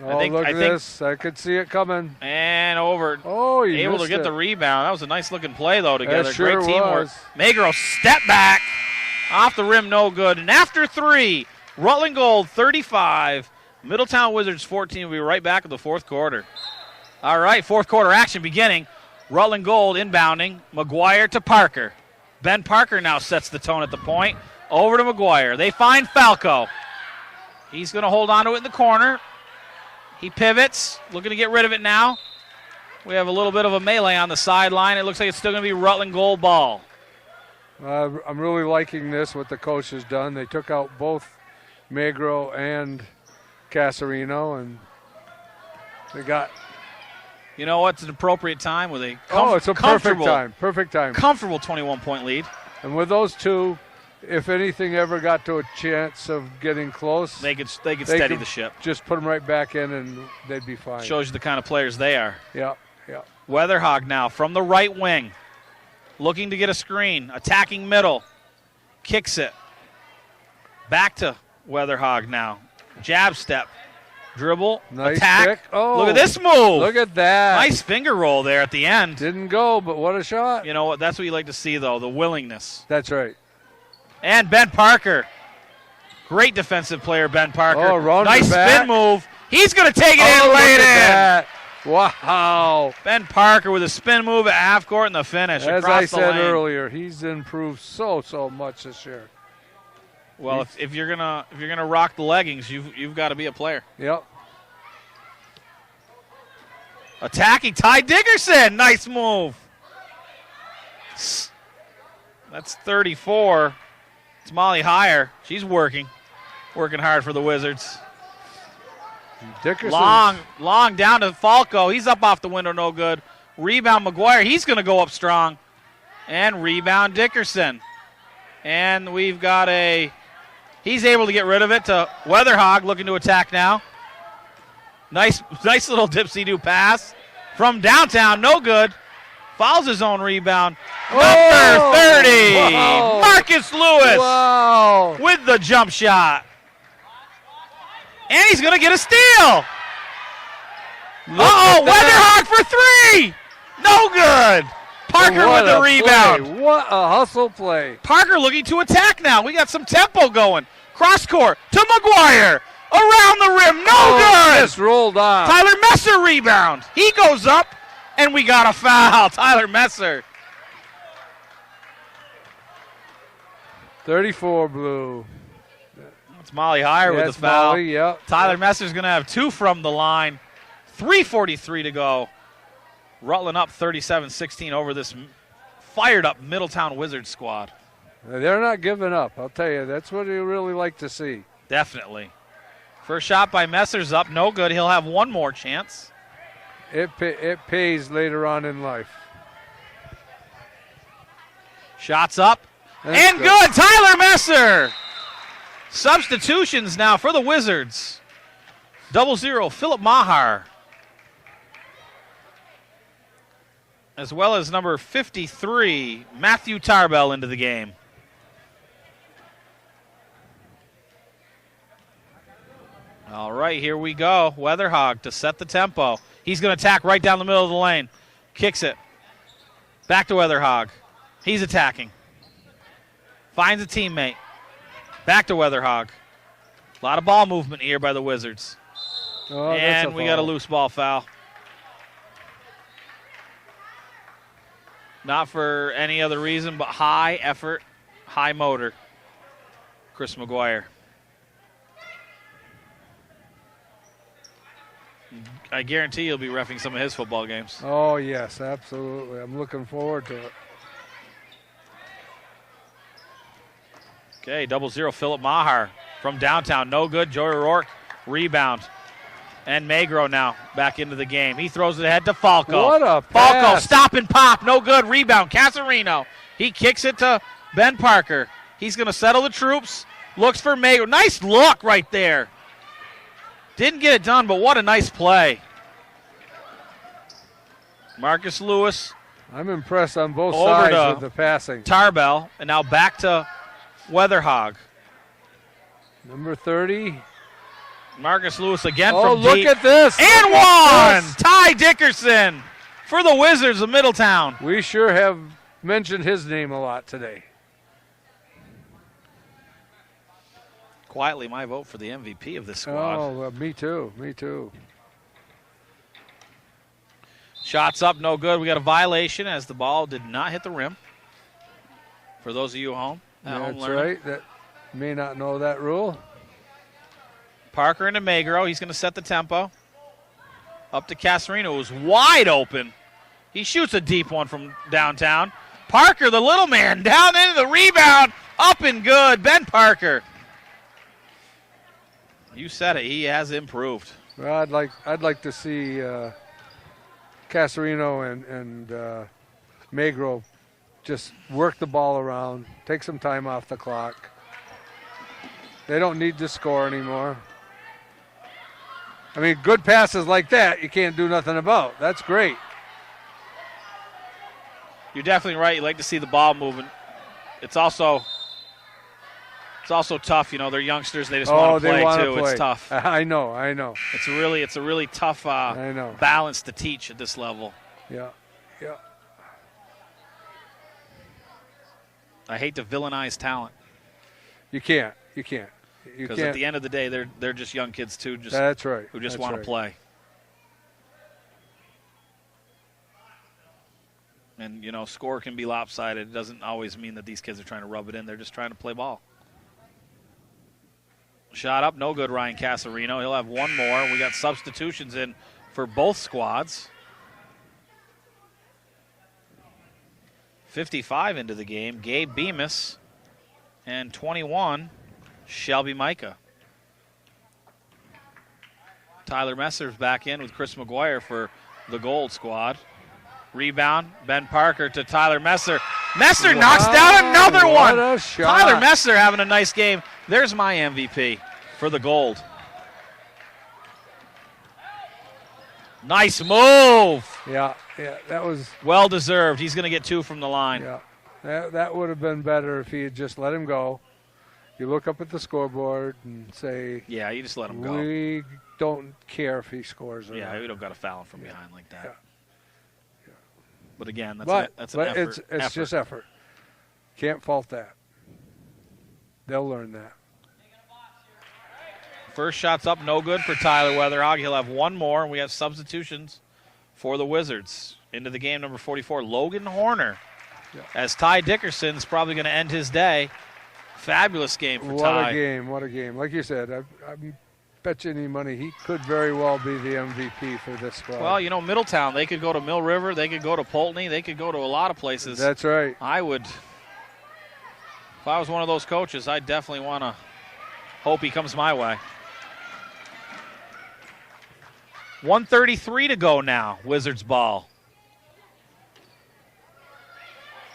Oh, look at this. I could see it coming. And over. Oh, he able to missed get it. the rebound. That was a nice looking play, though, together. That sure Great teamwork. was. Magro step back. Off the rim, no good. And after 3, Rutland Gold 35, Middletown Wizards 14. We'll be right back in the fourth quarter. All right, fourth quarter action beginning. Rutland Gold inbounding. McGuire to Parker. Ben Parker now sets the tone at the point. Over to McGuire. They find Falco. He's going to hold on to it in the corner. He pivots, looking to get rid of it now. We have a little bit of a melee on the sideline. It looks like it's still going to be Rutland Gold ball. I'm really liking this, what the coach has done. They took out both Magro and Casarino, and they got... You know what? It's an appropriate time with a it's a perfect time. Perfect time. Comfortable 21-point lead. And with those two, if anything ever got to a chance of getting close, They could steady the ship. Just put them right back in, and they'd be fine. Shows you the kind of players they are. Yeah. Weatherhog now from the right wing. Looking to get a screen. Attacking middle. Kicks it. Back to Weatherhog now. Jab step. Dribble. Nice attack. pick. Oh, look at this move. Look at that. Nice finger roll there at the end. Didn't go, but what a shot. You know what? That's what you like to see, though, the willingness. That's right. And Ben Parker. Great defensive player, Ben Parker. Oh, round nice the back. spin move. He's going to take it in look late in. at that. Wow. Ben Parker with a spin move at half court and the finish. As across I the said lane. earlier, he's improved so much this year. Well, if you're gonna rock the leggings, you've got to be a player. Yep. Attacking Ty Dickerson. Nice move. That's 34. It's Molly Heyer. She's working hard for the Wizards. Dickerson. Long down to Falco. He's up off the window, no good. Rebound McGuire. He's going to go up strong. And rebound Dickerson. And we've got he's able to get rid of it to Weatherhog, looking to attack now. Nice little dipsy-do pass from downtown, no good. Fouls his own rebound. Number 30, wow. Marcus Lewis Wow. with the jump shot. And he's going to get a steal. Weatherhog for three. No good. Parker What with the a rebound. play. What a hustle play. Parker looking to attack now. We got some tempo going. Cross court to McGuire. Around the rim. No good. Just rolled on. Tyler Messer rebound. He goes up, and we got a foul. Tyler Messer. 34 blue. It's Molly Heyer with That's the foul. Molly, yep. Tyler Messer's going to have two from the line. 3:43 to go. Rutland up 37-16 over this fired-up Middletown Wizards squad. They're not giving up. I'll tell you, that's what you really like to see. Definitely. First shot by Messer's up, no good. He'll have one more chance. It pays later on in life. Shots up, That's and good. Tyler Messer. Substitutions now for the Wizards. 0-0, Philip Maher. As well as number 53, Matthew Tarbell into the game. All right, here we go. Weatherhog to set the tempo. He's going to attack right down the middle of the lane. Kicks it. Back to Weatherhog. He's attacking. Finds a teammate. Back to Weatherhog. A lot of ball movement here by the Wizards. Oh, and we got a loose ball foul. Not for any other reason, but high effort, high motor. Chris McGuire. I guarantee you'll be reffing some of his football games. Oh, yes, absolutely. I'm looking forward to it. Okay, 0-0, Philip Maher from downtown. No good. Joey Rourke, rebound. And Magro now back into the game. He throws it ahead to Falco. What a Falco, pass. stop and pop. No good. Rebound. Casarino. He kicks it to Ben Parker. He's going to settle the troops. Looks for Magro. Nice look right there. Didn't get it done, but what a nice play. Marcus Lewis. I'm impressed on both Over sides to with the passing. Tarbell. And now back to Weatherhog. Number 30. Marcus Lewis again Oh, from look deep. at this. And Look at one! this. Ty Dickerson for the Wizards of Middletown. We sure have mentioned his name a lot today. Quietly, my vote for the MVP of this squad. Oh, me too. Me too. Shots up, no good. We got a violation as the ball did not hit the rim. For those of you at home That's learning. right. That may not know that rule. Parker into Magro. He's going to set the tempo. Up to Casarino, who's wide open. He shoots a deep one from downtown. Parker, the little man, down into the rebound. Up and good. Ben Parker. You said it. He has improved. Well, I'd like to see Casarino and Magro just work the ball around, take some time off the clock. They don't need to score anymore. I mean, good passes like that you can't do nothing about. That's great. You're definitely right. You like to see the ball moving. It's also tough. You know, they're youngsters. They just want to they play wanna too. play. It's tough. I know. It's a really tough I know. balance to teach at this level. Yeah. I hate to villainize talent You can't. You because can't. at the end of the day, they're just young kids too. That's right. Who just That's want to right. play. And, you know, score can be lopsided. It doesn't always mean that these kids are trying to rub it in. They're just trying to play ball. Shot up, no good, Ryan Casarino. He'll have one more. We got substitutions in for both squads. 55 into the game, Gabe Bemis. And 21, Shelby Micah. Tyler Messer's back in with Chris McGuire for the Gold squad. Rebound, Ben Parker to Tyler Messer. Messer knocks down another one. What a shot. Tyler Messer having a nice game. There's my MVP for the Gold. Nice move. Yeah, that was Well deserved. He's going to get 2 from the line. Yeah, that would have been better if he had just let him go. You look up at the scoreboard and say, Yeah, you just let him go. we don't care if he scores or Yeah, not. we don't got to foul him from behind like that. Yeah. But again, that's But an effort. it's just effort. Can't fault that. They'll learn that. First shot's up, no good for Tyler Weatherhog. He'll have one more, and we have substitutions for the Wizards. Into the game, number 44, Logan Horner. Yeah. As Ty Dickerson's probably going to end his day. Fabulous game for Ty. What a game. Like you said, I bet you any money he could very well be the MVP for this squad. Well, you know, Middletown, they could go to Mill River, they could go to Poultney, they could go to a lot of places. That's right. I would, if I was one of those coaches, I'd definitely want to hope he comes my way. 1:33 to go now, Wizards ball.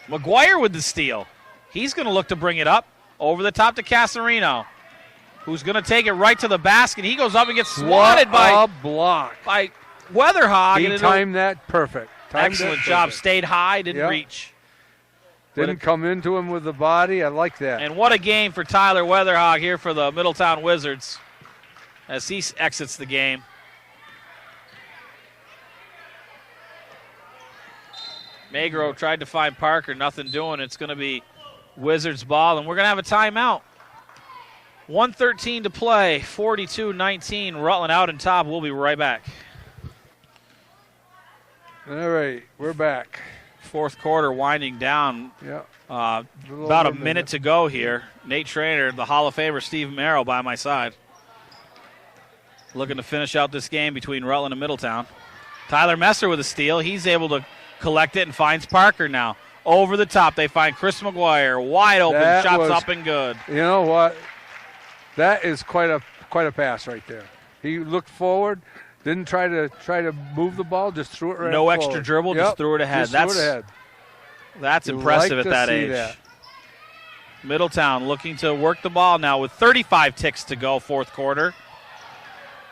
McGuire with the steal. He's going to look to bring it up over the top to Casarino, who's going to take it right to the basket. He goes up and gets swatted What a block. by Weatherhog. He and timed that perfect. excellent job. Stayed high, didn't reach. Didn't come into him with the body. I like that. And what a game for Tyler Weatherhog here for the Middletown Wizards as he exits the game. Magro tried to find Parker, nothing doing. It's going to be Wizards ball, and we're going to have a timeout. 1:13 to play, 42-19. Rutland out in top. We'll be right back. All right, we're back. Fourth quarter winding down. Yeah. About a minute to go here. Nate Trainer, the Hall of Famer Steve Merrill by my side. Looking to finish out this game between Rutland and Middletown. Tyler Messer with a steal. He's able to collect it and finds Parker now. Over the top, they find Chris McGuire. Wide open, shots up and good. You know what? That is quite a pass right there. He looked forward, didn't try to move the ball, just threw it right No forward. extra dribble, just threw it ahead. That's impressive at that age. That. Middletown looking to work the ball now with 35 ticks to go, fourth quarter.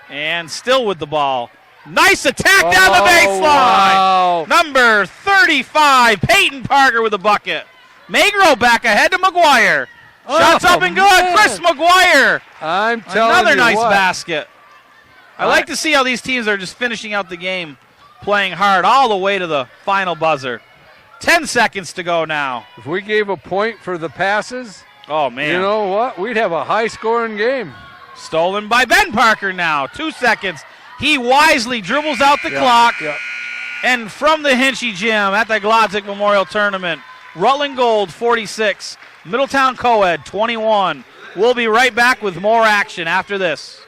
And still with the ball. Nice attack down the baseline. Wow. Number 35, Peyton Parker with a bucket. Magro back ahead to McGuire. Shots up and good. Man. Chris McGuire. I'm telling Another you nice what. basket. I like to see how these teams are just finishing out the game, playing hard all the way to the final buzzer. 10 seconds to go now. If we gave a point for the passes, Oh, man. you know what? We'd have a high-scoring game. Stolen by Ben Parker now. 2 seconds. He wisely dribbles out the clock. Yeah. And from the Hinchy Gym at the Glodzik Memorial Tournament, Rutland Gold 46, Middletown Coed 21. We'll be right back with more action after this.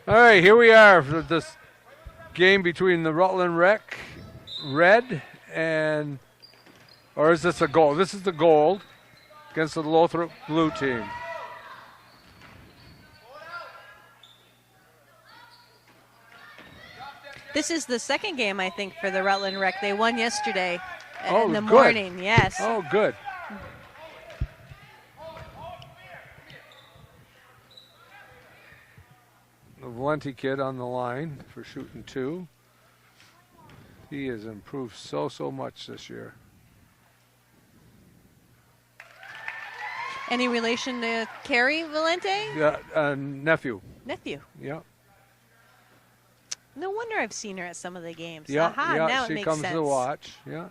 All right, here we are for this game between the Rutland Rec Red and, or is this a gold? This is the gold against the Lothrop Blue team. This is the second game, I think, for the Rutland Rec. They won yesterday Oh, in the good. morning. Yes. Oh, good. The Valenti kid on the line for shooting 2. He has improved so much this year. Any relation to Carrie Valente? Yeah, nephew. Nephew. Yeah. No wonder I've seen her at some of the games. Yeah, Aha, yeah. now it She makes comes sense. to watch. Yeah.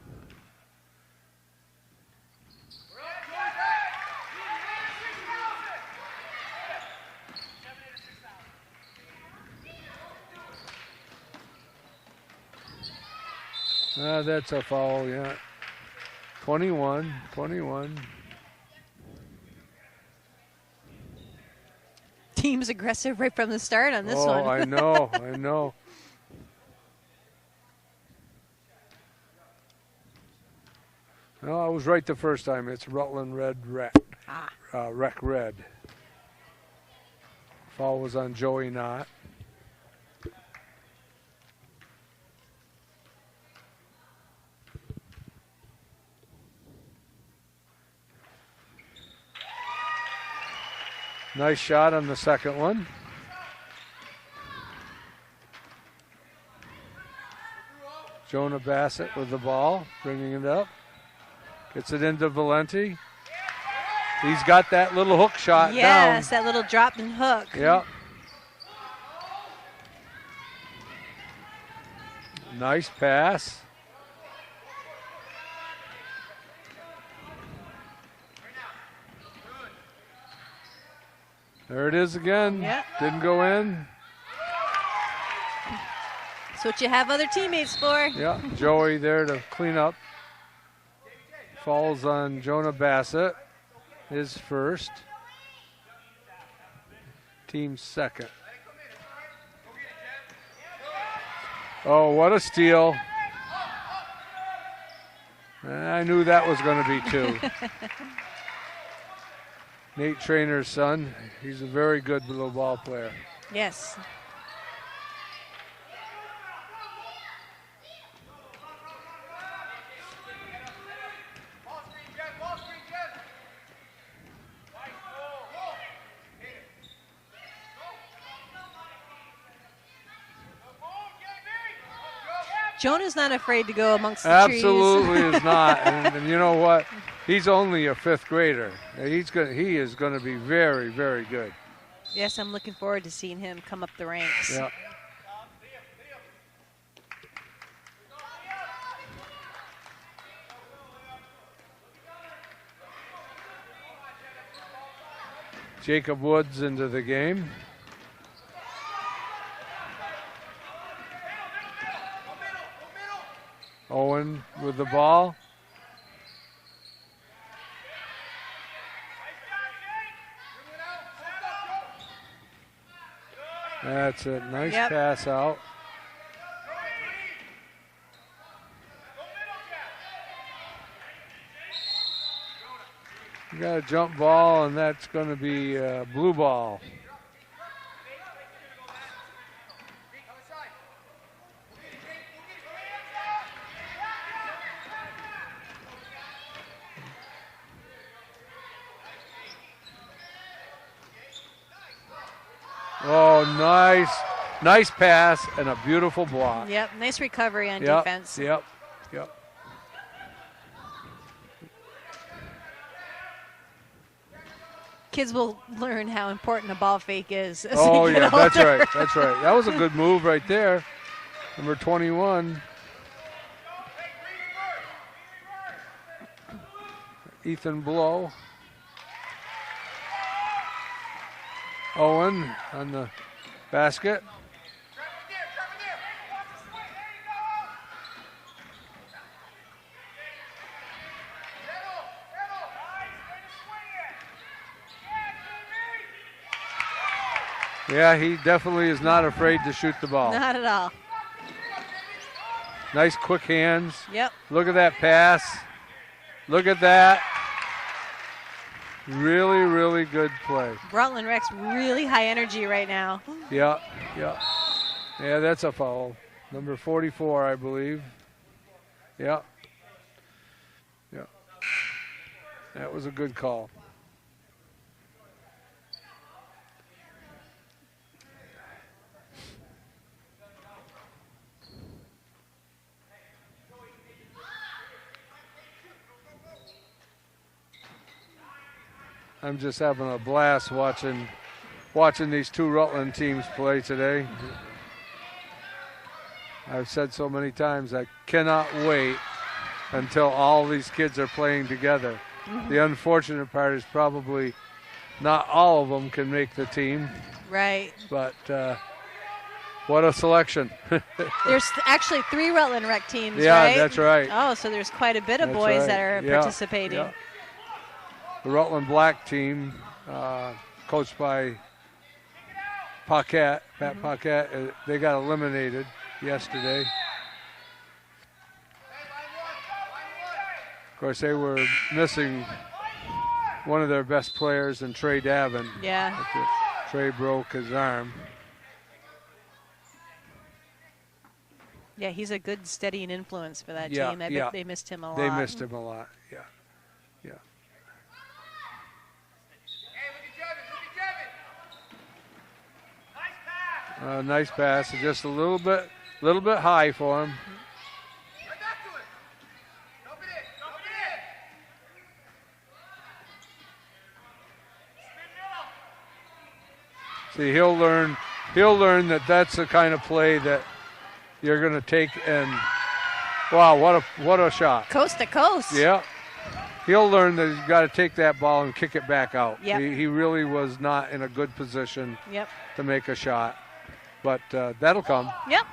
That's a foul, yeah. 21. team's aggressive right from the start on this one. Oh, I know, I know. No, I was right the first time. It's Rutland Rec Red. Foul was on Joey Knott. Nice shot on the second one. Jonah Bassett with the ball, bringing it up. Gets it into Valenti. He's got that little hook shot down. Yes, that little drop and hook. Yep. Nice pass. There it is again. Yep. Didn't go in. That's what you have other teammates for. Yeah, Joey there to clean up. Falls on Jonah Bassett. His first. Team second. Oh, what a steal. I knew that was going to be two. Nate Trainer's son. He's a very good little ball player. Yes. Jonah's not afraid to go amongst the Absolutely trees. is not. And you know what? He's only a fifth grader. He is going to be very, very good. Yes, I'm looking forward to seeing him come up the ranks. Yeah. Jacob Woods into the game. Owen with the ball. That's a nice pass out. You got a jump ball, and that's going to be a blue ball. Oh, nice pass and a beautiful block. Yep, nice recovery on defense. Yep. Kids will learn how important a ball fake is. As Oh, they get yeah, that's older. right. That's right. That was a good move right there. Number 21. Ethan Blow. Owen on the basket. Yeah, he definitely is not afraid to shoot the ball. Not at all. Nice quick hands. Yep. Look at that pass. Look at that. Really, really good play. Rutland Rec's really high energy right now. Yeah. Yeah, that's a foul. Number 44, I believe. Yeah. That was a good call. I'm just having a blast watching these two Rutland teams play today. I've said so many times I cannot wait until all these kids are playing together. Mm-hmm. The unfortunate part is probably not all of them can make the team. Right. But what a selection. There's actually 3 Rutland Rec teams, yeah, right? That's right. Oh, so there's quite a bit of boys that are participating. Yeah. The Rutland Black team, coached by Paquette. Pat Paquette. They got eliminated yesterday. Of course, they were missing one of their best players in Trey Davin. Yeah. Trey broke his arm. Yeah, he's a good steadying influence for that Yeah, team. I yeah. bet they missed him a lot. They missed him a lot. Yeah. Nice pass, just a little bit high for him. See, he'll learn that that's the kind of play that you're going to take and wow, what a shot. Coast to coast. Yeah. He'll learn that he's got to take that ball and kick it back out. Yep. He really was not in a good position Yep. to make a shot. But that'll come. Yep.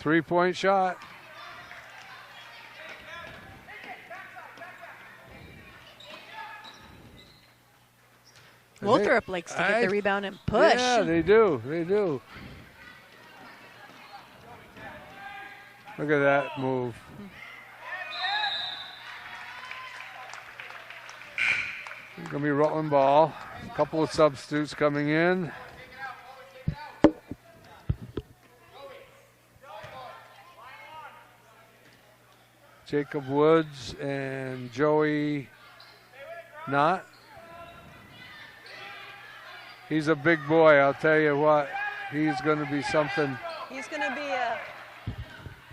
Three-point shot. Lothrop likes to get the rebound and push. Yeah, they do. They do. Look at that move. It's going to be Rutland ball. A couple of substitutes coming in. Jacob Woods and Joey Knott. He's a big boy, I'll tell you what. He's going to be something. He's going to be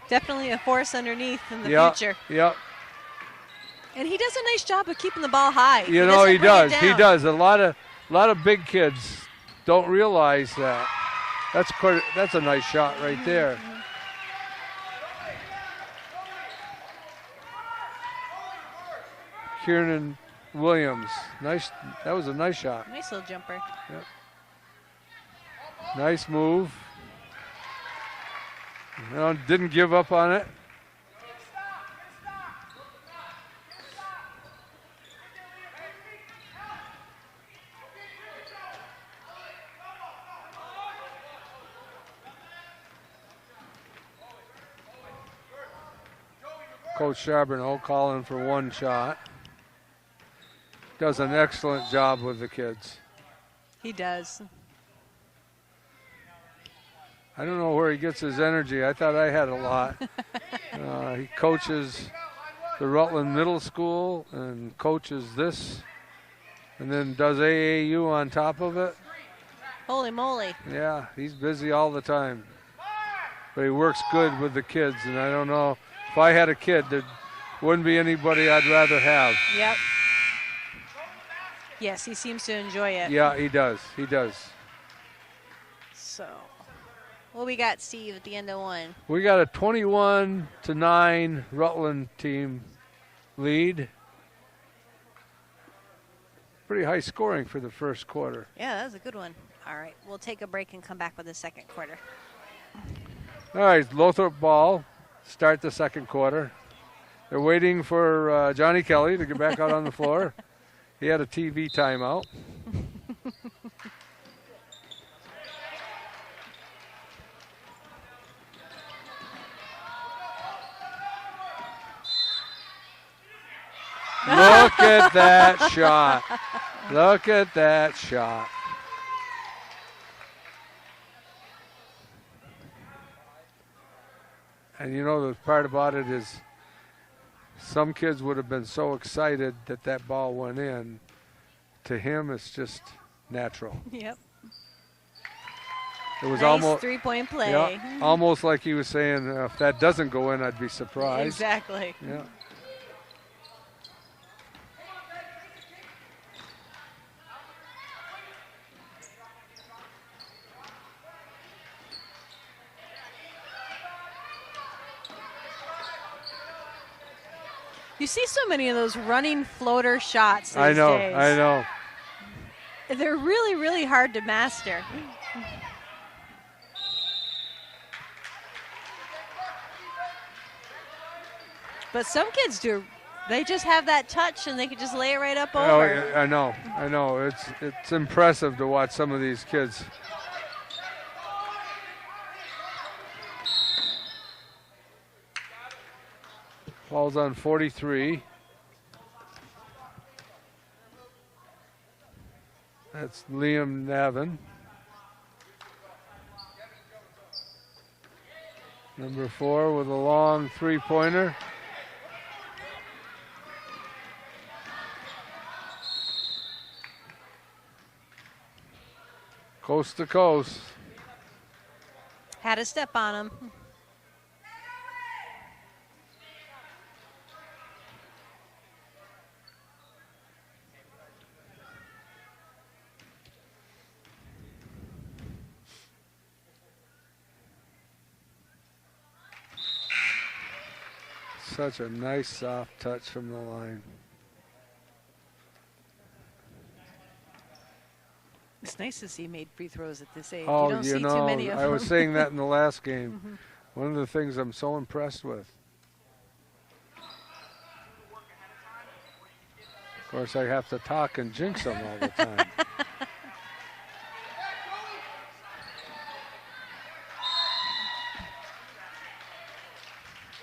definitely a force underneath in the future. Yep. And he does a nice job of keeping the ball high. You know, he does. He does. A lot of big kids don't realize that. That's a nice shot right there. Kieran Williams. Nice. That was a nice shot. Nice little jumper. Yep. Nice move. No, didn't give up on it. Coach Charbonneau calling for one shot. Does an excellent job with the kids. He does. I don't know where he gets his energy. I thought I had a lot. He coaches the Rutland Middle School and coaches this and then does AAU on top of it. Holy moly. Yeah, he's busy all the time. But he works good with the kids, and I don't know. If I had a kid, there wouldn't be anybody I'd rather have. Yep. Yes, he seems to enjoy it. Yeah, he does. He does. So, what we got, Steve, at the end of one? We got a 21-9 Rutland team lead. Pretty high scoring for the first quarter. Yeah, that was a good one. All right, we'll take a break and come back with the second quarter. All right, Lothrop ball. Start the second quarter. They're waiting for Johnny Kelly to get back out on the floor. He had a TV timeout. Look at that shot. Look at that shot. And you know, the part about it is some kids would have been so excited that that ball went in. To him, it's just natural. Yep. It was nice almost three-point play. Yeah, almost like he was saying, if that doesn't go in, I'd be surprised. Exactly. Yeah. You see so many of those running floater shots these I know, days. I know. They're really, really hard to master. But some kids do They just have that touch, and they can just lay it right up Oh, over. yeah, I know. It's impressive to watch some of these kids. Falls on 43. That's Liam Navin. Number 4 with a long three-pointer. Coast to coast. Had a step on him. Such a nice soft touch from the line. It's nice to see he made free throws at this age. Oh, you don't see too many of I them. was saying that in the last game. One of the things I'm so impressed with. Of course, I have to talk and jinx them all the time.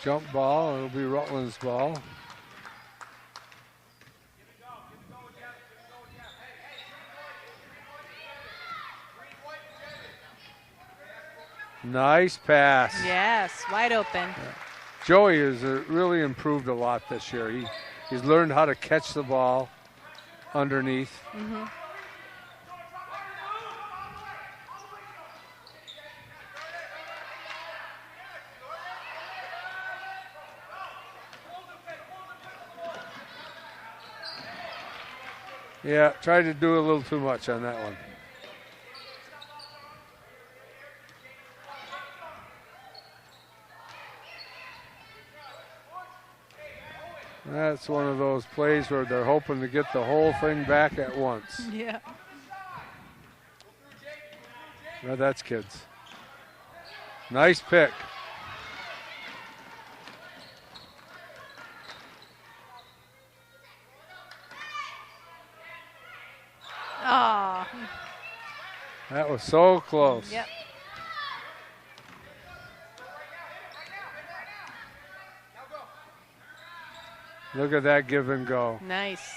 Jump ball, it'll be Rutland's ball. Nice pass. Yes, wide open. Joey has really improved a lot this year. He's learned how to catch the ball underneath. Yeah, tried to do a little too much on that one. That's one of those plays where they're hoping to get the whole thing back at once. Yeah. Well, that's kids. Nice pick. Oh. That was so close. Yep. Look at that give and go. Nice.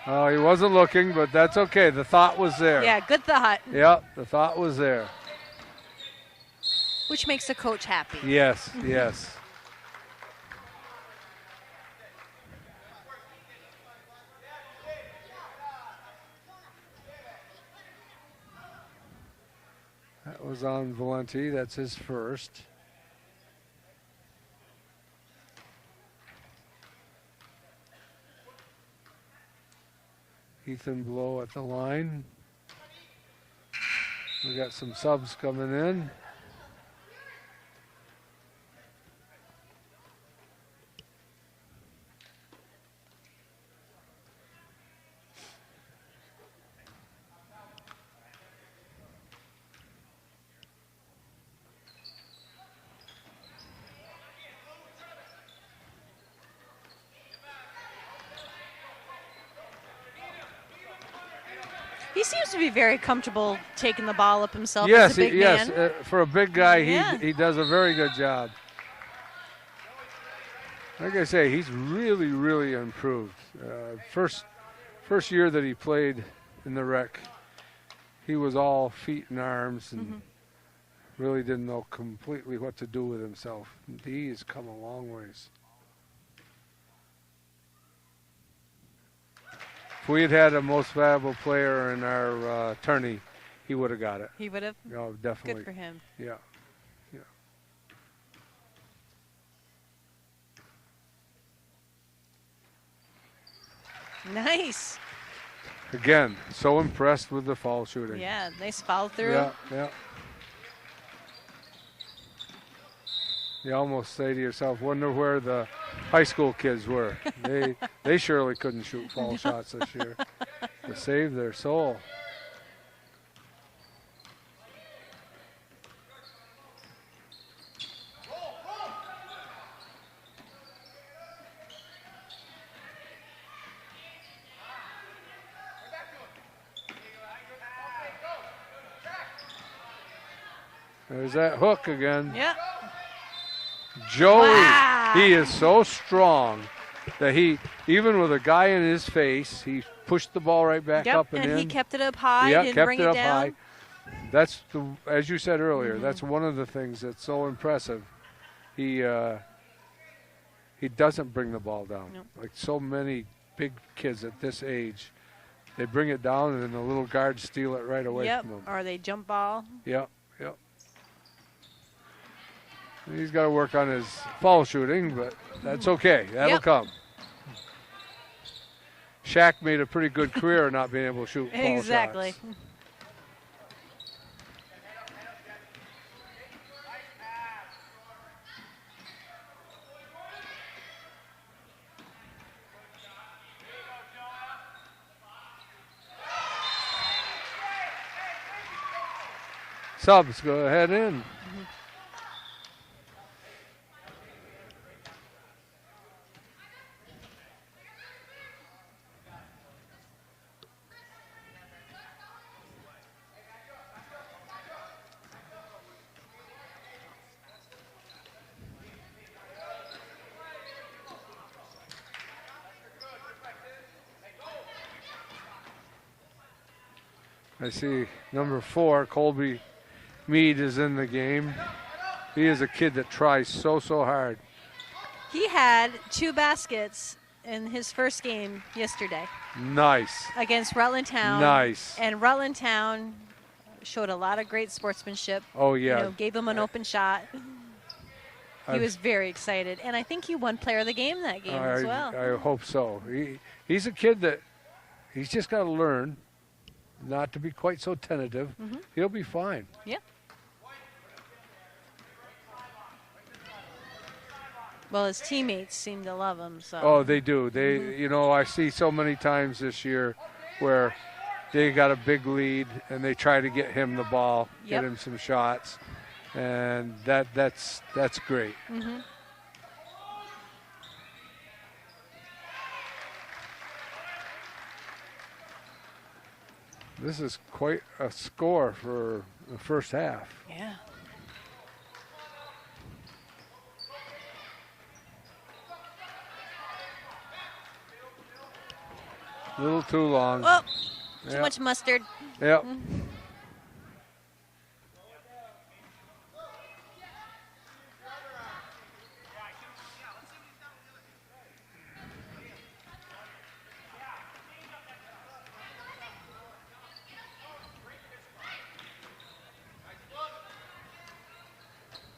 Oh, he wasn't looking, but that's okay. The thought was there. Yeah, good thought. Yep, the thought was there. Which makes the coach happy. Yes, yes. That was on Valenti. That's his first. Ethan Blow at the line. We got some subs coming in. He seems to be very comfortable taking the ball up himself Yes, as a big yes. man. For a big guy, Yeah. he does a very good job. Like I say, he's really, really improved. First year that he played in the rec, he was all feet and arms and really didn't know completely what to do with himself. He has come a long ways. If we had had a most valuable player in our tourney, he would have got it. He would have. Oh, definitely. Good for him. Yeah. Yeah. Nice. Again, so impressed with the foul shooting. Yeah, nice follow through. Yeah, yeah. You almost say to yourself, wonder where the high school kids were. They surely couldn't shoot foul shots this year to save their soul. There's that hook again. Yep. Joey, Wow. he is so strong that he, even with a guy in his face, he pushed the ball right back up and in. he kept it up high, Yeah, didn't kept bring it it up down. high. That's as you said earlier. That's one of the things that's so impressive. He doesn't bring the ball down. Nope. Like so many big kids at this age, they bring it down and then the little guards steal it right away Yep. from them. Or they jump ball. Yep. He's got to work on his foul shooting, but that's okay. That'll come. Shaq made a pretty good career of not being able to shoot foul Exactly. shots. Subs, go ahead in. I see number 4, Colby Mead, is in the game. He is a kid that tries so hard. He had 2 baskets in his first game yesterday Nice. against Rutland Town. Nice. And Rutland Town showed a lot of great sportsmanship. Oh, yeah. You know, gave him an open shot. He I've- was very excited. And I think he won player of the game that game as well. I hope so. He's a kid that he's just got to learn not to be quite so tentative. He'll be fine. Yep. Well, his teammates seem to love him. So. Oh, they do. They, you know, I see so many times this year where they got a big lead and they try to get him the ball, Yep. get him some shots, and that's great. This is quite a score for the first half. Yeah. A little too long. Oh, too Yep. much mustard. Yep.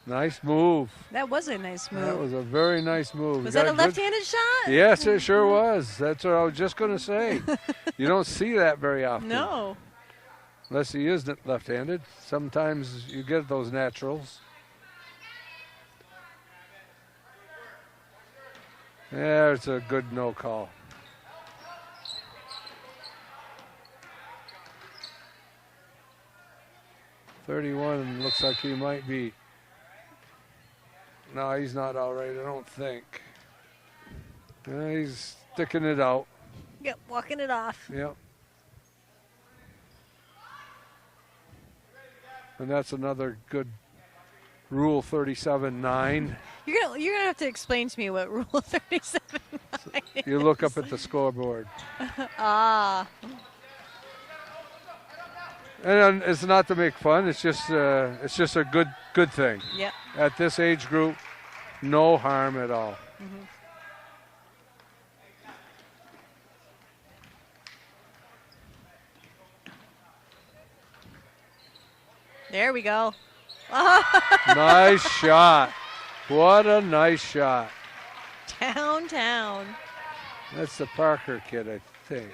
Nice move. That was a nice move. That was a very nice move. Was You that a got good- left-handed shot? Yes, it sure was. That's what I was just going to say. You don't see that very often. No. Unless he is left-handed. Sometimes you get those naturals. Yeah, it's a good no call. .31 looks like he might be. No, he's not all right, I don't think. He's sticking it out. Yep, walking it off. Yep. And that's another good Rule 37-9. You're gonna have to explain to me what Rule 37 is. You look up at the scoreboard. Ah. And it's not to make fun. It's just a good thing. Yep. At this age group, no harm at all. There we go. Nice shot. What a nice shot. Downtown. That's the Parker kid, I think.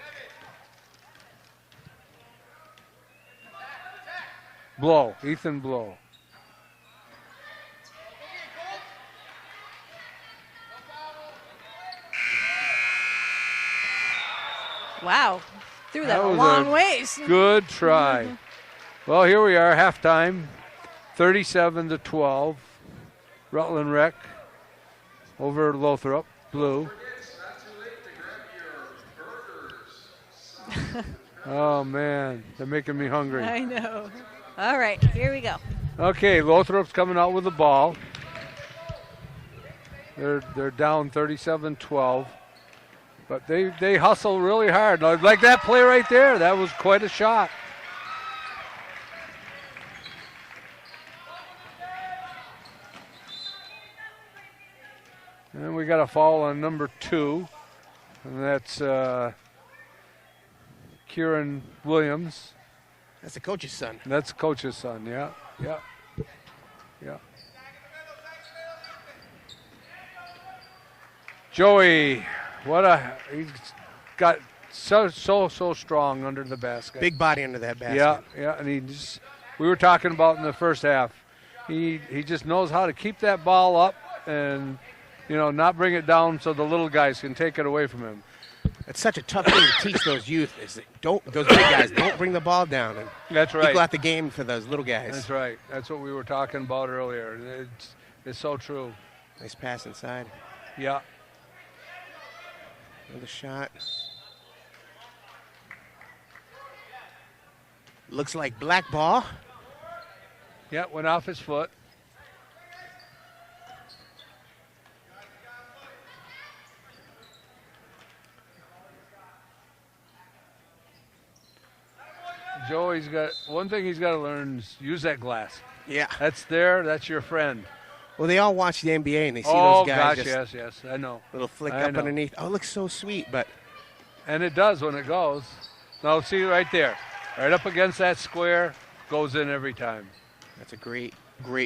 Blow, Ethan Blow. Wow. Threw that a was long ways. Good try. Well, here we are, halftime, 37-12. Rutland Rec over Lothrop, blue. Oh, man, they're making me hungry. I know. All right, here we go. Okay, Lothrop's coming out with the ball. They're down 37-12. But they hustle really hard. Like that play right there, that was quite a shot. And we got a foul on number 2. And that's Kieran Williams. That's the coach's son. That's the coach's son, yeah. Joey, he's got so strong under the basket. Big body under that basket. Yeah, and we were talking about in the first half. He just knows how to keep that ball up and not bring it down so the little guys can take it away from him. It's such a tough thing to teach those youth. Those big guys don't bring the ball down. And that's right. Equal out the game for those little guys. That's right. That's what we were talking about earlier. It's so true. Nice pass inside. Yeah. Another shot. Looks like black ball. Yeah, went off his foot. Joey's got one thing he's got to learn is use that glass. Yeah. That's your friend. Well, they all watch the NBA and they see those guys. Oh, gosh, yes, I know. Little flick up underneath. Oh, it looks so sweet, but. And it does when it goes. Now, see right there. Right up against that square, goes in every time. That's a great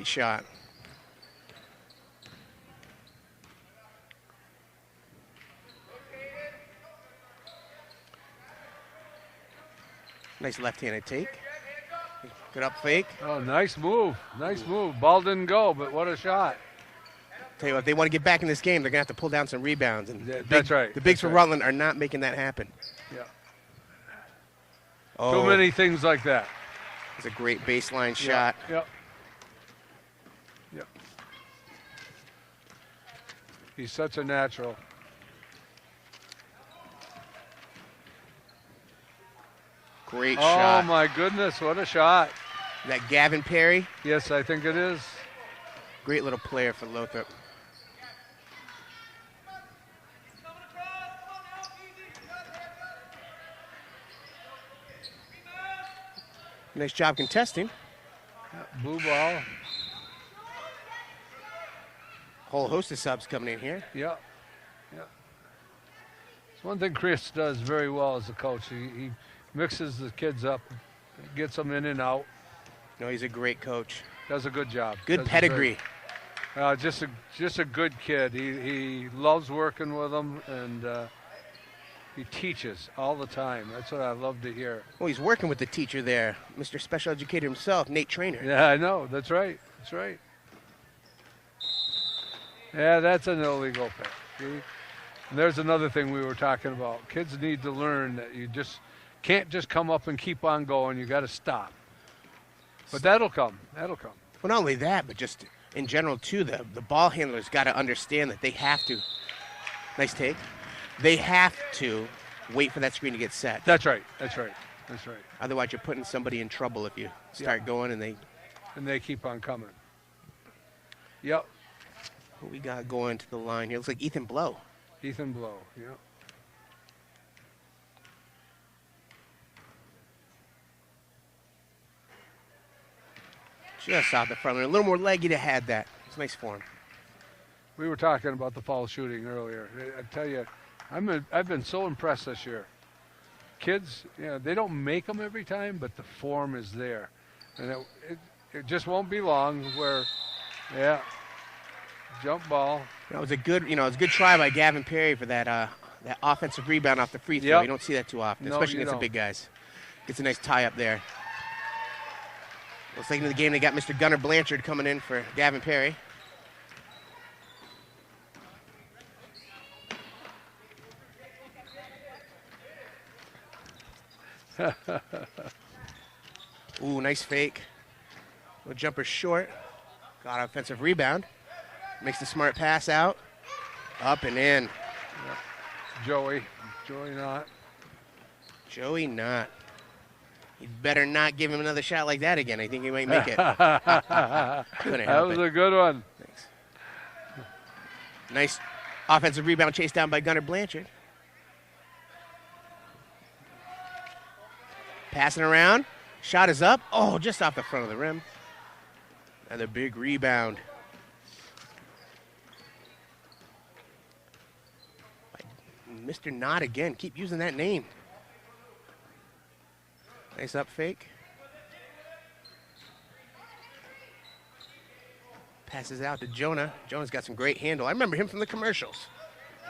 shot. Nice left-handed take. Good up fake. Oh, nice move. Ball didn't go, but what a shot. Tell you what, if they want to get back in this game, they're going to have to pull down some rebounds. And that's right. The bigs for Rutland are not making that happen. Yeah. Oh, too many things like that. It's a great baseline shot. Yep. He's such a natural. Great shot. Oh, my goodness, what a shot. That Gavin Perry? Yes, I think it is. Great little player for Lothrop. Nice job contesting. Blue ball. Whole host of subs coming in here. Yeah. It's one thing Chris does very well as a coach. He mixes the kids up, gets them in and out. No, he's a great coach. Does a good job. Good pedigree. Just a good kid. He loves working with them, and he teaches all the time. That's what I love to hear. Well, he's working with the teacher there, Mr. Special Educator himself, Nate Trainer. Yeah, I know. That's right. Yeah, that's an illegal pick. See? And there's another thing we were talking about. Kids need to learn that you just can't just come up and keep on going. You got to stop. But that'll come. Well, not only that, but just in general, too, the ball handlers got to understand that they have to. Nice take. They have to wait for that screen to get set. That's right. Otherwise, you're putting somebody in trouble if you start going and they keep on coming. Yep. What we got going to the line here? Looks like Ethan Blow. Yeah. Just out the front. A little more leggy to had that. It's nice for him. We were talking about the foul shooting earlier. I tell you, I've been so impressed this year. Kids, they don't make them every time, but the form is there. And it just won't be long where, jump ball. That was a good try by Gavin Perry for that offensive rebound off the free throw. Yep. You don't see that too often, No, especially you against the don't. big guys. Gets a nice tie up there. Looks like in the game they got Mr. Gunnar Blanchard coming in for Gavin Perry. Ooh, nice fake. Little jumper short. Got an offensive rebound. Makes the smart pass out. Up and in. Joey not. Joey not. You better not give him another shot like that again. I think he might make it. That was a good one. Thanks. Nice offensive rebound chased down by Gunnar Blanchard. Passing around. Shot is up. Oh, just off the front of the rim. Another big rebound. Mr. Knott again. Keep using that name. Nice up fake. Passes out to Jonah. Jonah's got some great handle. I remember him from the commercials.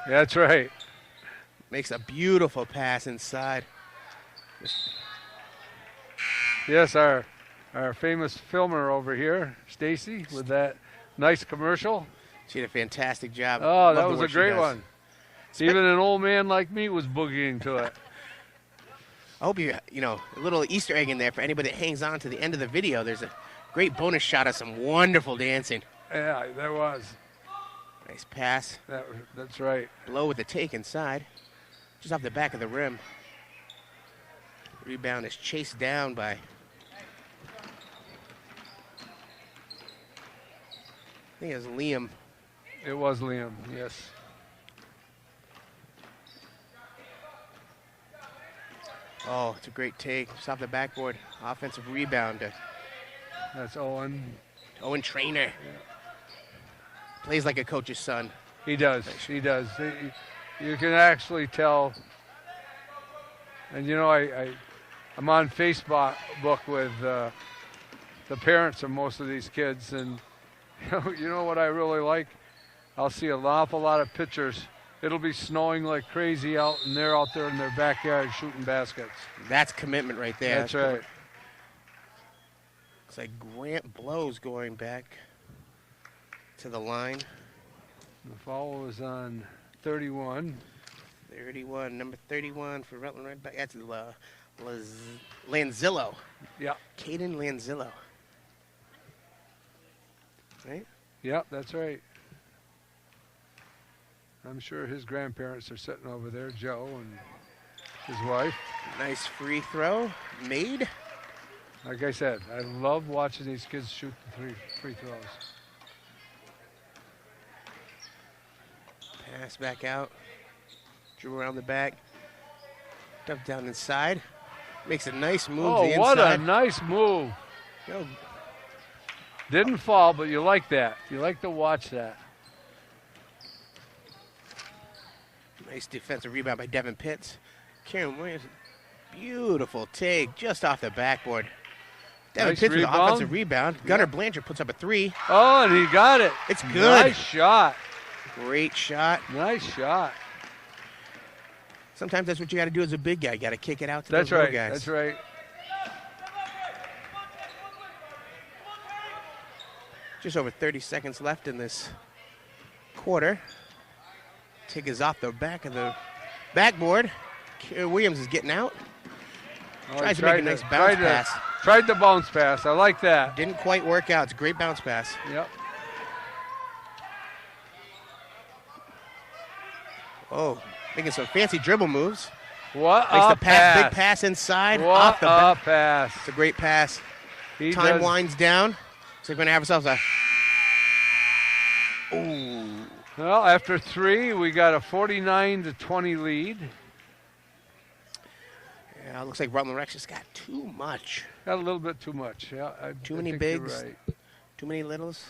That's right. Makes a beautiful pass inside. Yes, our famous filmer over here, Stacy, with that nice commercial. She did a fantastic job. Oh, that Love the was work a she great does. one. Even an old man like me was boogieing to it. I hope a little Easter egg in there for anybody that hangs on to the end of the video. There's a great bonus shot of some wonderful dancing. Yeah, there was. Nice pass. That's right. Blow with the take inside. Just off the back of the rim. Rebound is chased down by... I think it was Liam. It was Liam, yes. Oh, it's a great take. Just off the backboard. Offensive rebound. That's Owen. Owen Trainer. Plays like a coach's son. He does. He does. You can actually tell. And I'm on Facebook with the parents of most of these kids, and you know what I really like? I'll see an awful lot of pictures. It'll be snowing like crazy out, and they're out there in their backyard shooting baskets. That's commitment right there. That's right. Looks like Grant Blows going back to the line. The foul was on 31. 31, number 31 for Rutland right back. That's Lanzillo. Yeah. Caden Lanzillo. Right? Yep, that's right. I'm sure his grandparents are sitting over there, Joe and his wife. Nice free throw made. Like I said, I love watching these kids shoot the free throws. Pass back out. Drew around the back. Dumped down inside. Makes a nice move to the inside. What a nice move. Yo. Didn't fall, but you like that. You like to watch that. Nice defensive rebound by Devin Pitts. Kieran Williams, beautiful take just off the backboard. Devin Pitts with an offensive rebound. Gunnar Blanchard puts up a three. Oh, and he got it. It's good. Nice shot. Great shot. Nice shot. Sometimes that's what you got to do as a big guy. You got to kick it out to those little guys. That's right. Just over 30 seconds left in this quarter. Take is off the back of the backboard. Williams is getting out. Tries to make a nice bounce pass. Tried the bounce pass. I like that. Didn't quite work out. It's a great bounce pass. Yep. Oh, making some fancy dribble moves. What Makes a the pass. pass. Big pass inside. What off the a pass. It's a great pass. He Time does. winds down. So we're going to have ourselves a... Ooh. Well, after three, we got a 49-20 lead. Yeah, it looks like Rutland Rex just got too much. Got a little bit too much. Yeah, Too I many think you're bigs. right. Too many littles.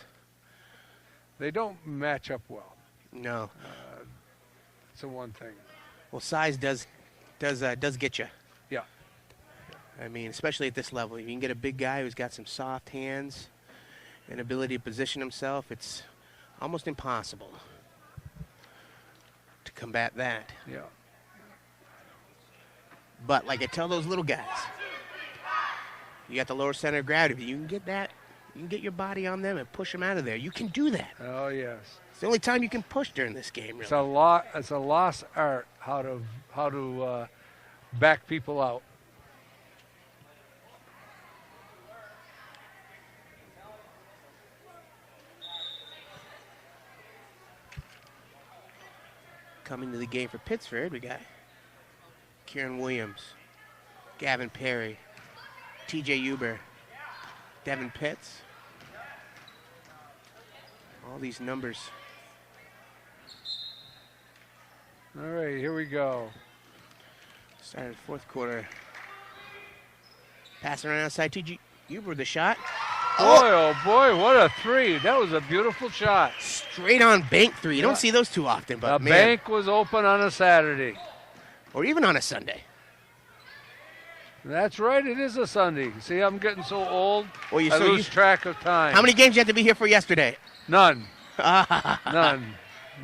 They don't match up well. No. That's the one thing. Well, size does get you. Yeah. I mean, especially at this level. If you can get a big guy who's got some soft hands and ability to position himself, it's almost impossible to combat that. Yeah. But like I tell those little guys, you got the lower center of gravity. You can get that. You can get your body on them and push them out of there. You can do that. Oh, yes. It's the only time you can push during this game, really. It's a lost art how to back people out. Coming to the game for Pittsford, we got Kieran Williams, Gavin Perry, T.J. Huber, Devin Pitts. All these numbers. All right, here we go. Started fourth quarter. Passing around outside T.J. Huber, the shot. Boy, oh boy, what a three. That was a beautiful shot. Straight on bank three. You don't see those too often, but The man. bank was open on a Saturday. Or even on a Sunday. That's right, it is a Sunday. See, I'm getting so old, Well, I lose track of time. How many games you had to be here for yesterday? None. None.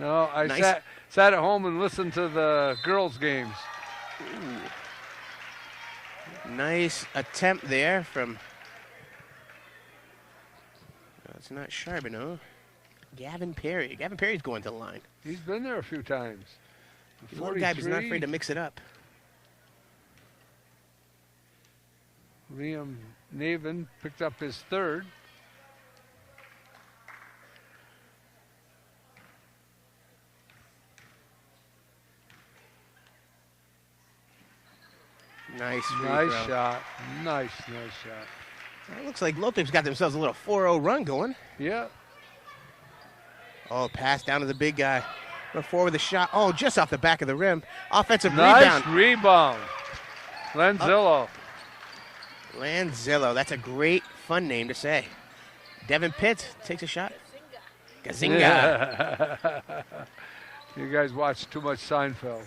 No, I Nice. sat at home and listened to the girls' games. Nice attempt there from, it's not Charbonneau. Gavin Perry. Gavin Perry's going to the line. He's been there a few times. The little guy was not 43. afraid to mix it up. Liam Navin picked up his third. Nice free Nice throw. shot. Nice shot. It looks like Lothrop's got themselves a little 4-0 run going. Yeah. Oh, pass down to the big guy. Run forward with the shot. Oh, just off the back of the rim. Offensive Nice rebound. rebound. Lenzillo. Lanzillo. That's a great, fun name to say. Devin Pitts takes a shot. Gazinga. You guys watch too much Seinfeld.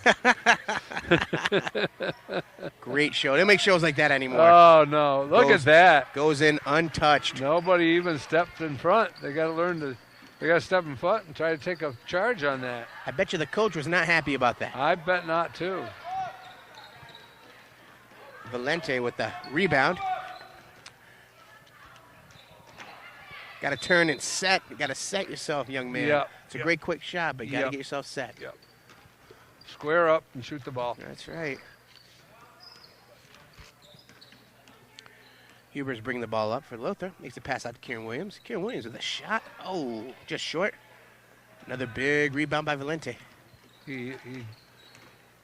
Great show. They don't make shows like that anymore. Oh, no. Look at that. Goes in untouched. Nobody even stepped in front. They got to learn to. They got to step in front and try to take a charge on that. I bet you the coach was not happy about that. I bet not, too. Valente with the rebound. Got to turn and set. You got to set yourself, young man. Yep. It's a great quick shot, but you got to Yep. get yourself set. Yep. Square up and shoot the ball. That's right. Huber's bringing the ball up for Lothrop. Makes a pass out to Kieran Williams. Kieran Williams with a shot. Oh, just short. Another big rebound by Valente. We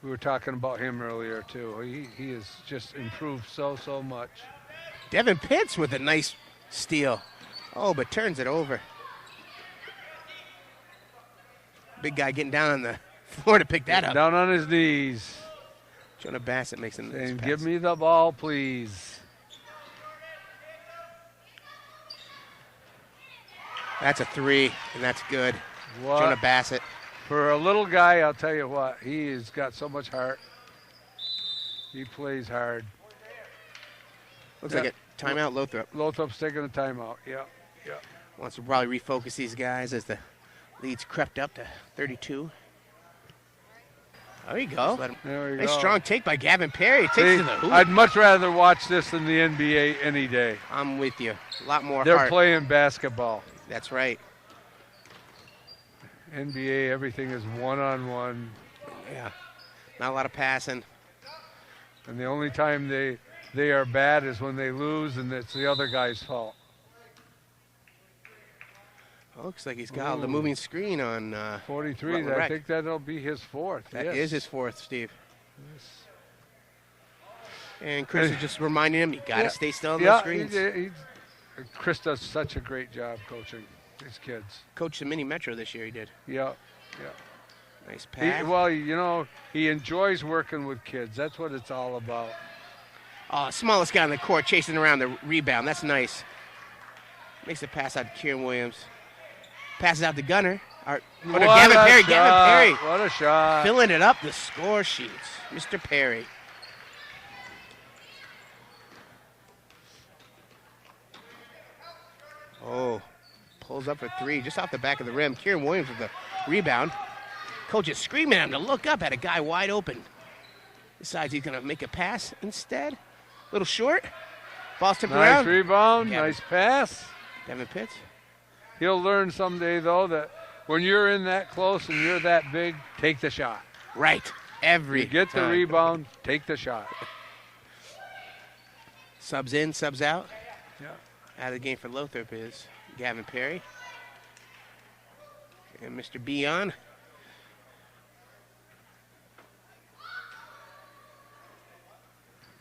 were talking about him earlier, too. He has just improved so much. Devin Pitts with a nice steal. Oh, but turns it over. Big guy getting down on the floor to pick that up. Down on his knees. Jonah Bassett makes a nice And pass. give me the ball, please. That's a three, and that's good. What? Jonah Bassett. For a little guy, I'll tell you what, he has got so much heart. He plays hard. Looks like a timeout, Lothrop. Lothrop's taking a timeout. Yeah. Wants to probably refocus these guys as the lead's crept up to 32. There you go. There we Nice go. strong take by Gavin Perry. Takes See, to the hoop. I'd much rather watch this than the NBA any day. I'm with you. A lot more They're heart. playing basketball. That's right. NBA, everything is one-on-one. Yeah. Not a lot of passing. And the only time they are bad is when they lose, and it's the other guy's fault. Looks like he's got the moving screen on 43, Rutland I Rec. think that'll be his fourth. That is yes. his fourth, Steve. And Chris is just reminding him, you got to stay still on those screens. Chris does such a great job coaching his kids. Coached the Mini Metro this year, he did. Yeah. Nice pass. Well, he enjoys working with kids. That's what it's all about. Oh, smallest guy on the court chasing around the rebound. That's nice. Makes a pass out to Kieran Williams. Passes out to Gunner. What Gavin a Perry. shot. Gavin Perry. What a shot. Filling it up the score sheets. Mr. Perry. Oh, pulls up for three just off the back of the rim. Kieran Williams with the rebound. Coach is screaming at him to look up at a guy wide open. Decides he's going to make a pass instead. Little short. Ball's tipped Nice around. rebound. Gavin. Nice pass. Devin Pitts. He'll learn someday, though, that when you're in that close and you're that big, take the shot. Right. Every You get the time. rebound, take the shot. Subs in, subs out. Yeah. Out of the game for Lothrop is Gavin Perry. And Mr. B on.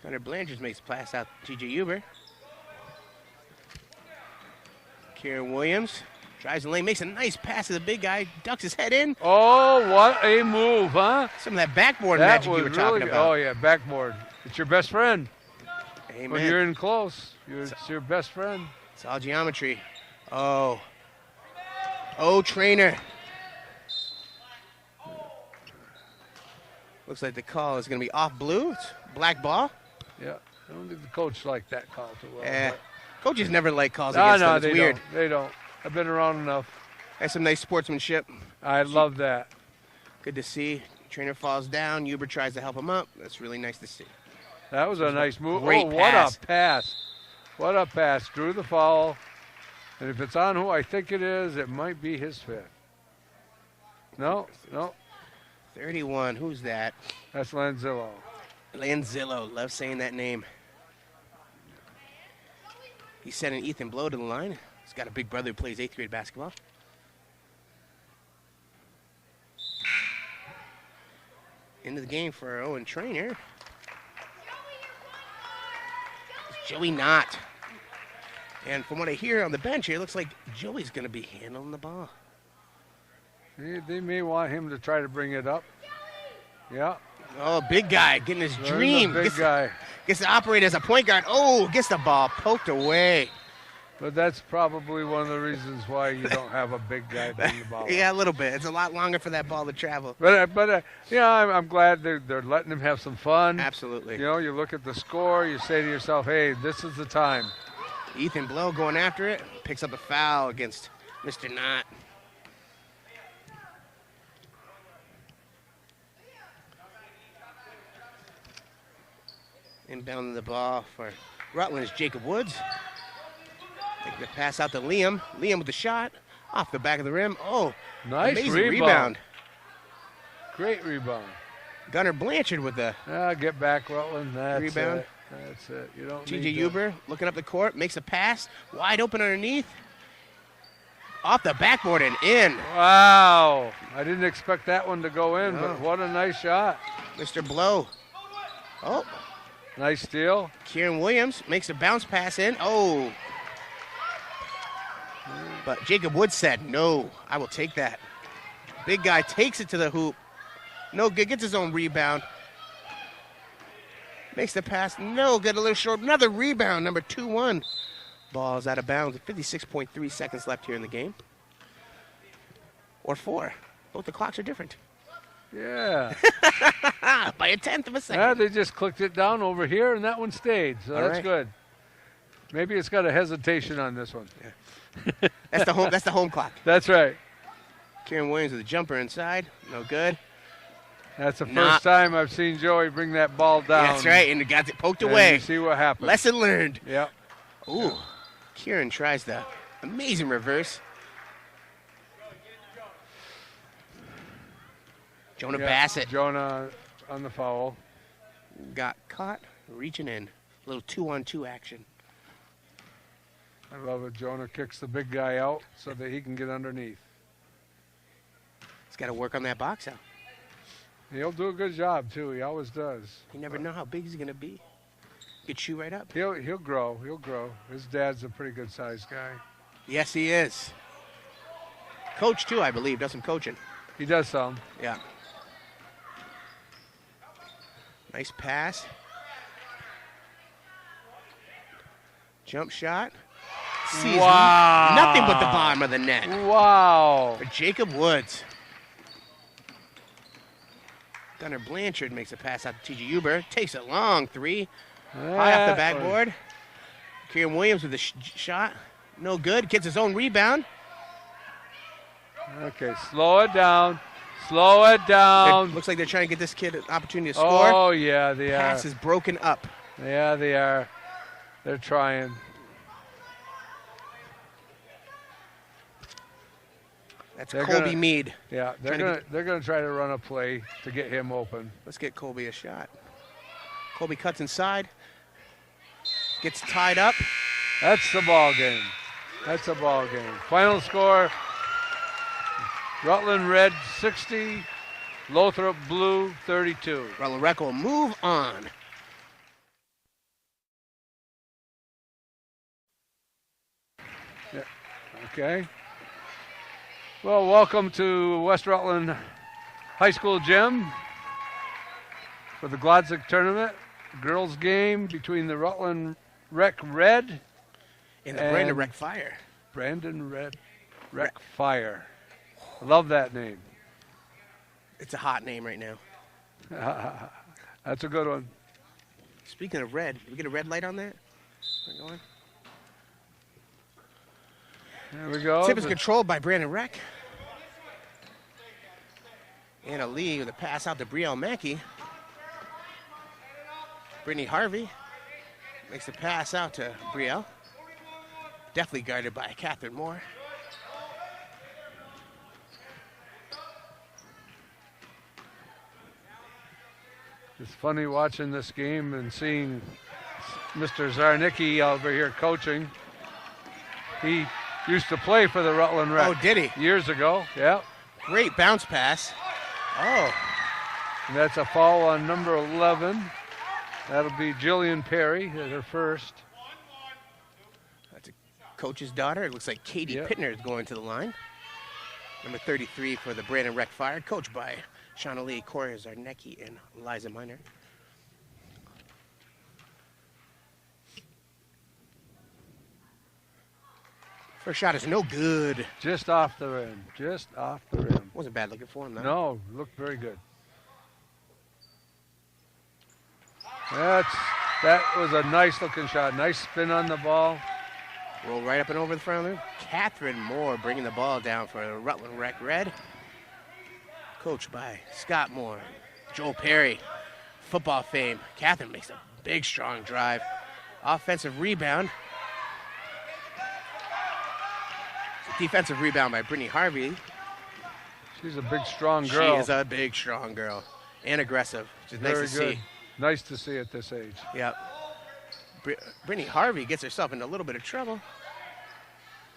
Gunnar Blanchard makes a pass out to T.J. Huber. Kieran Williams drives the lane, makes a nice pass to the big guy, ducks his head in. Oh, what a move, huh? Some of that backboard That magic was you were talking really, about. oh, yeah, backboard. It's your best friend. Amen. When you're in close, it's your best friend. It's all geometry. Oh. Oh, trainer. Looks like the call is going to be off blue. It's black ball. Yeah, I don't think the coach liked that call too well. Yeah. but- Coaches never like calls No, against no, them. It's they weird. don't. They don't. I've been around enough. That's some nice sportsmanship. I love that. Good to see. Trainer falls down. Huber tries to help him up. That's really nice to see. That was a nice move. Great oh, pass. what a pass. What a pass. Drew the foul. And if it's on who I think it is, it might be his fifth. No. 31. Who's that? That's Lanzillo. Lanzillo. Love saying that name. He's sending Ethan Blow to the line. He's got a big brother who plays 8th grade basketball. Into the game for our Owen Trainer. It's Joey Knott. And from what I hear on the bench here, it looks like Joey's going to be handling the ball. They may want him to try to bring it up. Yeah. Oh, big guy getting his There's dream. a big guy. Gets to operate as a point guard. Oh, gets the ball poked away. But that's probably one of the reasons why you don't have a big guy bring the ball. Yeah, a little bit. It's a lot longer for that ball to travel. But yeah, I'm glad they're letting him have some fun. Absolutely. You know, you look at the score, you say to yourself, hey, this is the time. Ethan Blow going after it. Picks up a foul against Mr. Knott. Inbounding the ball for Rutland is Jacob Woods. Taking the pass out to Liam. Liam with the shot. Off the back of the rim. Oh, Nice amazing rebound. Great rebound. Gunnar Blanchard with the Get back, Rutland. That's Rebound. it. That's it. You don't TJ need to- Huber looking up the court. Makes a pass. Wide open underneath. Off the backboard and in. Wow. I didn't expect that one to go in, No. but what a nice shot. Mr. Blow. Oh, Nice steal. Kieran Williams makes a bounce pass in. Oh. But Jacob Woods said, no, I will take that. Big guy takes it to the hoop. No good. Gets his own rebound. Makes the pass. No good. A little short. Another rebound. Number 2-1. Ball's out of bounds. 56.3 seconds left here in the game. Or 4. Both the clocks are different. Yeah. By a tenth of a second. Yeah, they just clicked it down over here, and that one stayed, so All that's right. good. Maybe it's got a hesitation on this one. That's the home. That's the home clock. That's right. Kieran Williams with a jumper inside. No good. That's the Not- first time I've seen Joey bring that ball down. That's right. And it got it poked And away. you see what happens. Lesson learned. Yep. Ooh. Kieran tries the amazing reverse. Jonah Yeah, Bassett Jonah on the foul. got caught reaching in. A little 2-on-2 action. I love it. Jonah kicks the big guy out so that he can get underneath. He's got to work on that box out. He'll do a good job, too. He always does. You never know how big he's going to be. Could shoot right up. He'll grow. He'll grow. His dad's a pretty good sized guy. Yes, he is. Coach, too, I believe. Does some coaching. He does some. Yeah. Nice pass. Jump shot. Sees Wow. nothing but the bottom of the net Wow. for Jacob Woods. Gunnar Blanchard makes a pass out to TJ Huber. Takes a long 3. High off the That backboard. Kieran Williams with a shot. No good. Gets his own rebound. Okay, slow it down. Slow it down. Looks like they're trying to get this kid an opportunity to score. Oh, yeah, they Pass are. is broken up. Yeah, they are. They're trying. That's They're Colby gonna- Mead. Yeah, they're gonna try to run a play to get him open. Let's get Colby a shot. Colby cuts inside. Gets tied up. That's the ball game. That's the ball game. Final score: Rutland Red 60, Lothrop Blue 32. Rutland Rec will move on. Okay. Well, welcome to West Rutland High School Gym for the Glodzik tournament. Girls game between the Rutland Rec Red And the Brandon Rec Fire. Brandon Red Rec Fire. I love that name. It's a hot name right now. That's a good one. Speaking of red, did we get a red light on that? We're going. There we go. Tip is controlled by Brandon Rec. Anna Lee with a pass out to Brielle Mackey. Brittany Harvey makes the pass out to Brielle. Definitely guarded by Catherine Moore. It's funny watching this game and seeing Mr. Zarnicki over here coaching. He used to play for the Rutland Rec. Oh, did he? Years ago, yeah. Great bounce pass. Oh, And that's a foul on number 11. That'll be Jillian Perry at her first. that's a coach's daughter. It looks like Katie Yep. Pittner is going to the line. Number 33 for the Brandon Rec Fire, coached by Shauna Lee, Corey Zarnicki, and Liza Miner. First shot is no good. Just off the rim. Just off the rim. Wasn't bad looking for him, though. No, looked very good. That was a nice looking shot. Nice spin on the ball. Roll right up and over the front of him. Catherine Moore bringing the ball down for the Rutland Rec Red. Coached by Scott Moore. Joel Perry, football fame. Catherine makes a big, strong drive. Offensive rebound. Defensive rebound by Brittany Harvey. She's a big, strong girl. She is a big, strong girl. And aggressive, which is nice Very to good. see. Nice to see at this age. Yep. Brittany Harvey gets herself into a little bit of trouble.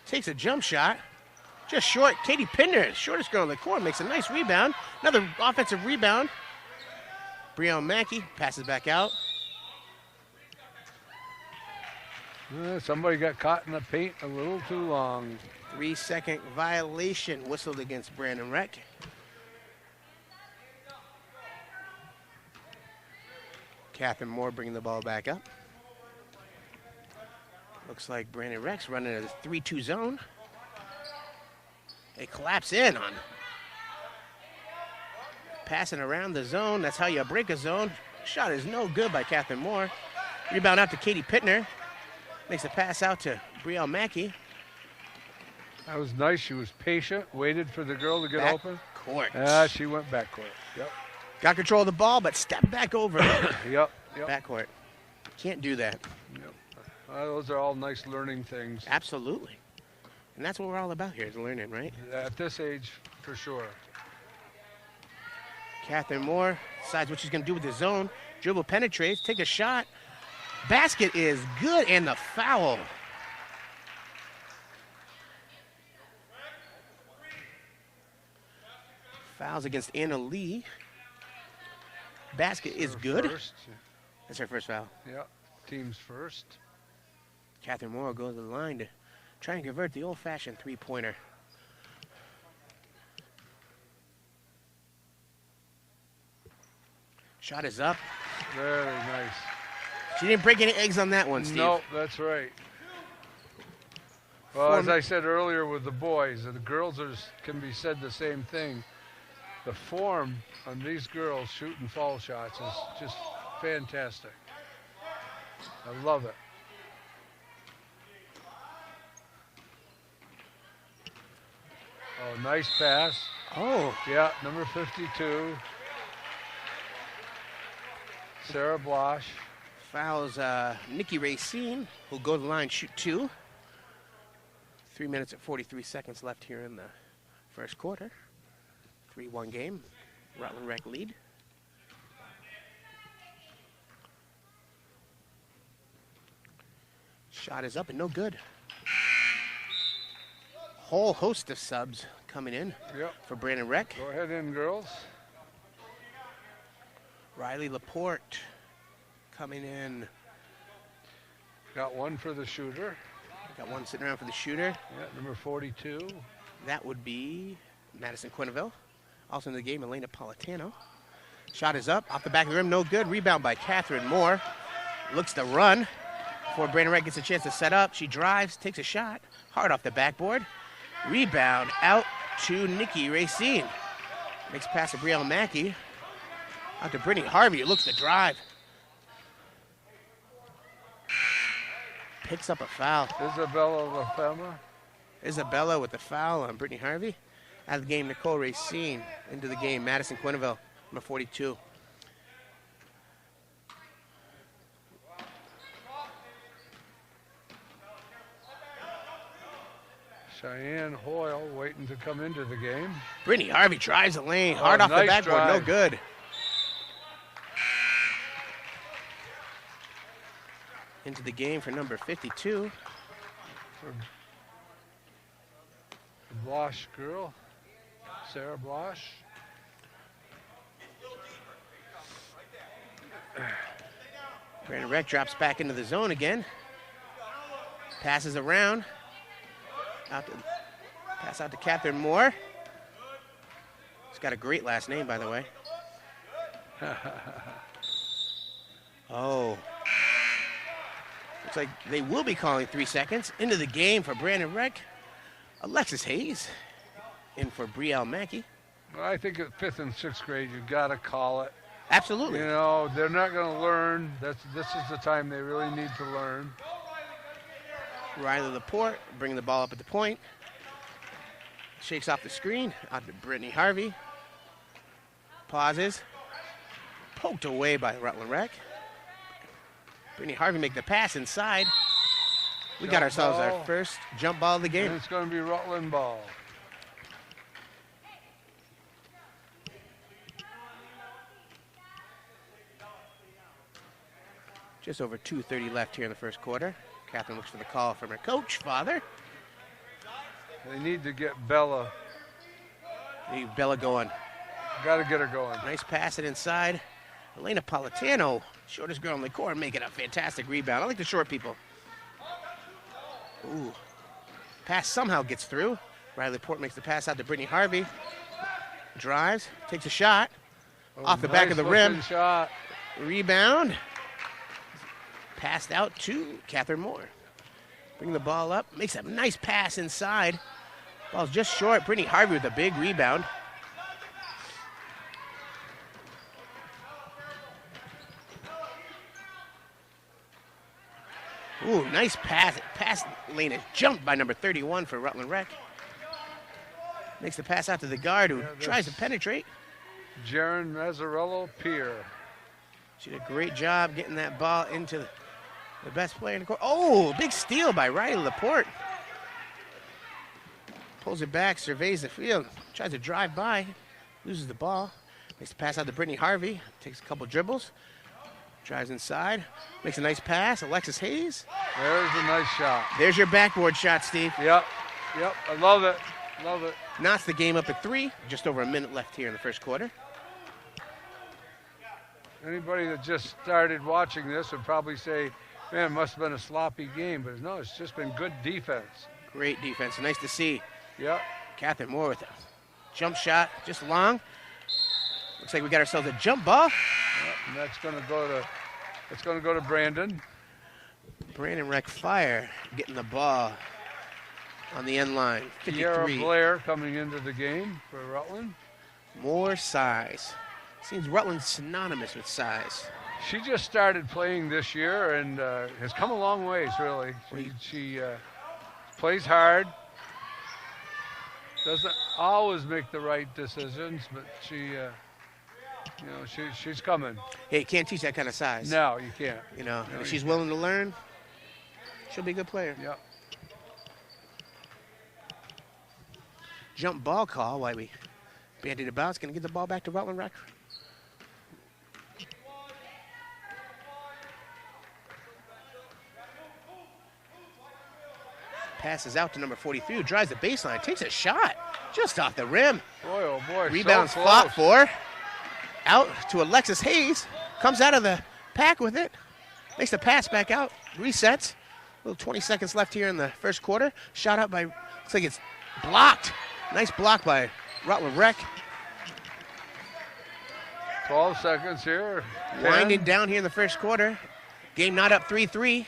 Takes a jump shot. Just short. Katie Pinder, shortest girl on the court, makes a nice rebound. Another offensive rebound. Brielle Mackey passes back out. Somebody got caught in the paint a little too long. 3-second violation whistled against Brandon Rec. Catherine Moore bringing the ball back up. Looks like Brandon Rec's running a 3-2 zone. They collapse in on. Passing around the zone. That's how you break a zone. Shot is no good by Catherine Moore. Rebound out to Katie Pittner. Makes a pass out to Brielle Mackey. That was nice. She was patient, waited for the girl to get Back open. court. She went back court. Yep. Got control of the ball, but stepped back over. Yep. Back court. Can't do that. Yep. Those are all nice learning things. Absolutely. And that's what we're all about here, is learning, right? At this age, for sure. Catherine Moore decides what she's going to do with the zone. Dribble penetrates, take a shot. Basket is good, and the foul. Fouls against Anna Lee. Basket is good. First. That's her first foul. Yep. Team's first. Catherine Moore goes to the line to try and convert the old-fashioned three-pointer. Shot is up. Very nice. She didn't break any eggs on that one, Steve. No, that's right. Well, as I said earlier with the boys, the girls can be said the same thing. The form on these girls shooting foul shots is just fantastic. I love it. Oh, nice pass. Oh, Yeah, number 52. Sarah Blosh. fouls Nikki Racine, who'll go to the line, shoot two. 3 minutes and 43 seconds left here in the first quarter. 3-1 game. Rutland Rec lead. Shot is up and no good. Whole host of subs coming in Yep. for Brandon Rec. Go ahead in, girls. Riley Laporte coming in. Got one for the shooter. Got one sitting around for the shooter. Yeah, number 42. That would be Madison Quenneville. Also in the game, Elena Politano. Shot is up, off the back of the rim, no good. Rebound by Catherine Moore. Looks to run before Brandon Wright gets a chance to set up. She drives, takes a shot, hard off the backboard. Rebound out to Nikki Racine. Makes a pass to Brielle Mackey. Out to Brittany Harvey, looks to drive. Picks up a foul. Isabella with the foul on Brittany Harvey. Out of the game, Nicole Racine. Into the game, Madison Quenneville, number 42. Cheyenne Hoyle waiting to come into the game. Brittany Harvey drives the lane, hard off nice the backboard, drive. no good. Into the game for number 52. The Blosh girl, Sarah Blosh. Brandon Reck drops back into the zone again. Passes around. Pass out to Catherine Moore. She's got a great last name, by the way. Oh. Looks like they will be calling 3 seconds. Into the game for Brandon Reck. Alexis Hayes in for Brielle Mackey. Well, I think at 5th and 6th grade, you got to call it. Absolutely. You know, they're not going to learn. This is the time they really need to learn. Riley Laporte bringing the ball up at the point. Shakes off the screen. Out to Brittany Harvey. Pauses. Poked away by Rutland Rec. Brittany Harvey make the pass inside. We got ourselves our first jump ball of the game. And it's going to be Rutland ball. Just over 2:30 left here in the first quarter. Catherine looks for the call from her coach, father. They need to get Bella. Need Bella going. Got to get her going. Nice pass it inside. Elena Politano, shortest girl in the court, making a fantastic rebound. I like the short people. Ooh. Pass somehow gets through. Riley Laporte makes the pass out to Brittany Harvey. Drives, takes a shot. Off the back of the rim. Shot. Rebound. Passed out to Catherine Moore. Bring the ball up. Makes a nice pass inside. Ball's just short. Brittany Harvey with a big rebound. Ooh, nice pass. Pass lane is jumped by number 31 for Rutland Rec. Makes the pass out to the guard who tries to penetrate. Jaron Mazzarello Pier. She did a great job getting that ball into the best player in the court. Oh, big steal by Riley Laporte. Pulls it back, surveys the field, tries to drive by, loses the ball. Makes the pass out to Brittany Harvey, takes a couple dribbles, drives inside, makes a nice pass. Alexis Hayes. There's a nice shot. There's your backboard shot, Steve. Yep, I love it, Knots the game up at 3, just over a minute left here in the first quarter. Anybody that just started watching this would probably say, man, it must have been a sloppy game, but no, it's just been good defense. Great defense, nice to see. Yep. Catherine Moore with a jump shot, just long. Looks like we got ourselves a jump ball. Yep, and that's going to go to Brandon. Brandon Rec Fire getting the ball on the end line. 53. Kiara Blair coming into the game for Rutland. More size. Seems Rutland's synonymous with size. She just started playing this year and has come a long ways, really. She plays hard. Doesn't always make the right decisions, but she's coming. Hey, you can't teach that kind of size. No, you can't. You know, No, if you she's can't. willing to learn, she'll be a good player. Yep. Jump ball call while we bandied about. It's going to get the ball back to Rutland Rec. Passes out to number 43, who drives the baseline, takes a shot just off the rim. Boy, oh boy. Rebounds so fought close. for. Out to Alexis Hayes. Comes out of the pack with it. Makes the pass back out. Resets. Little 20 seconds left here in the first quarter. Shot up by, looks like it's blocked. Nice block by Rutland Rec. 12 seconds here. Winding down here in the first quarter. Game not up 3-3.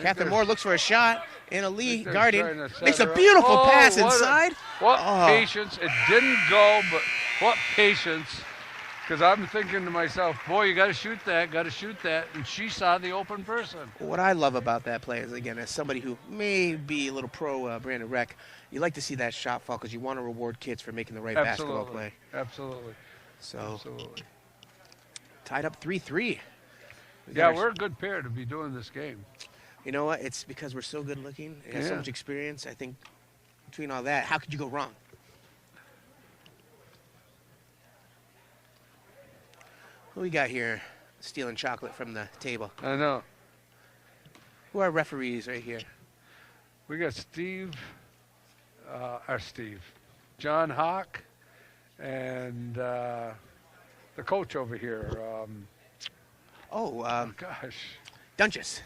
Catherine Moore looks for a shot. Anna Lee guarding. Makes a beautiful pass inside. What patience. It didn't go, but what patience. Because I'm thinking to myself, boy, you got to shoot that. And she saw the open person. What I love about that play is, again, as somebody who may be a little pro Brandon Rec, you like to see that shot fall because you want to reward kids for making the right basketball play. Absolutely. So, absolutely. Tied up 3-3. Yeah, we're a good pair to be doing this game. You know what? It's because we're so good looking and have so much experience. I think between all that, how could you go wrong? What we got here? Stealing chocolate from the table. I know. Who are referees right here? We got John Hawk, and the coach over here. Gosh. Dunches.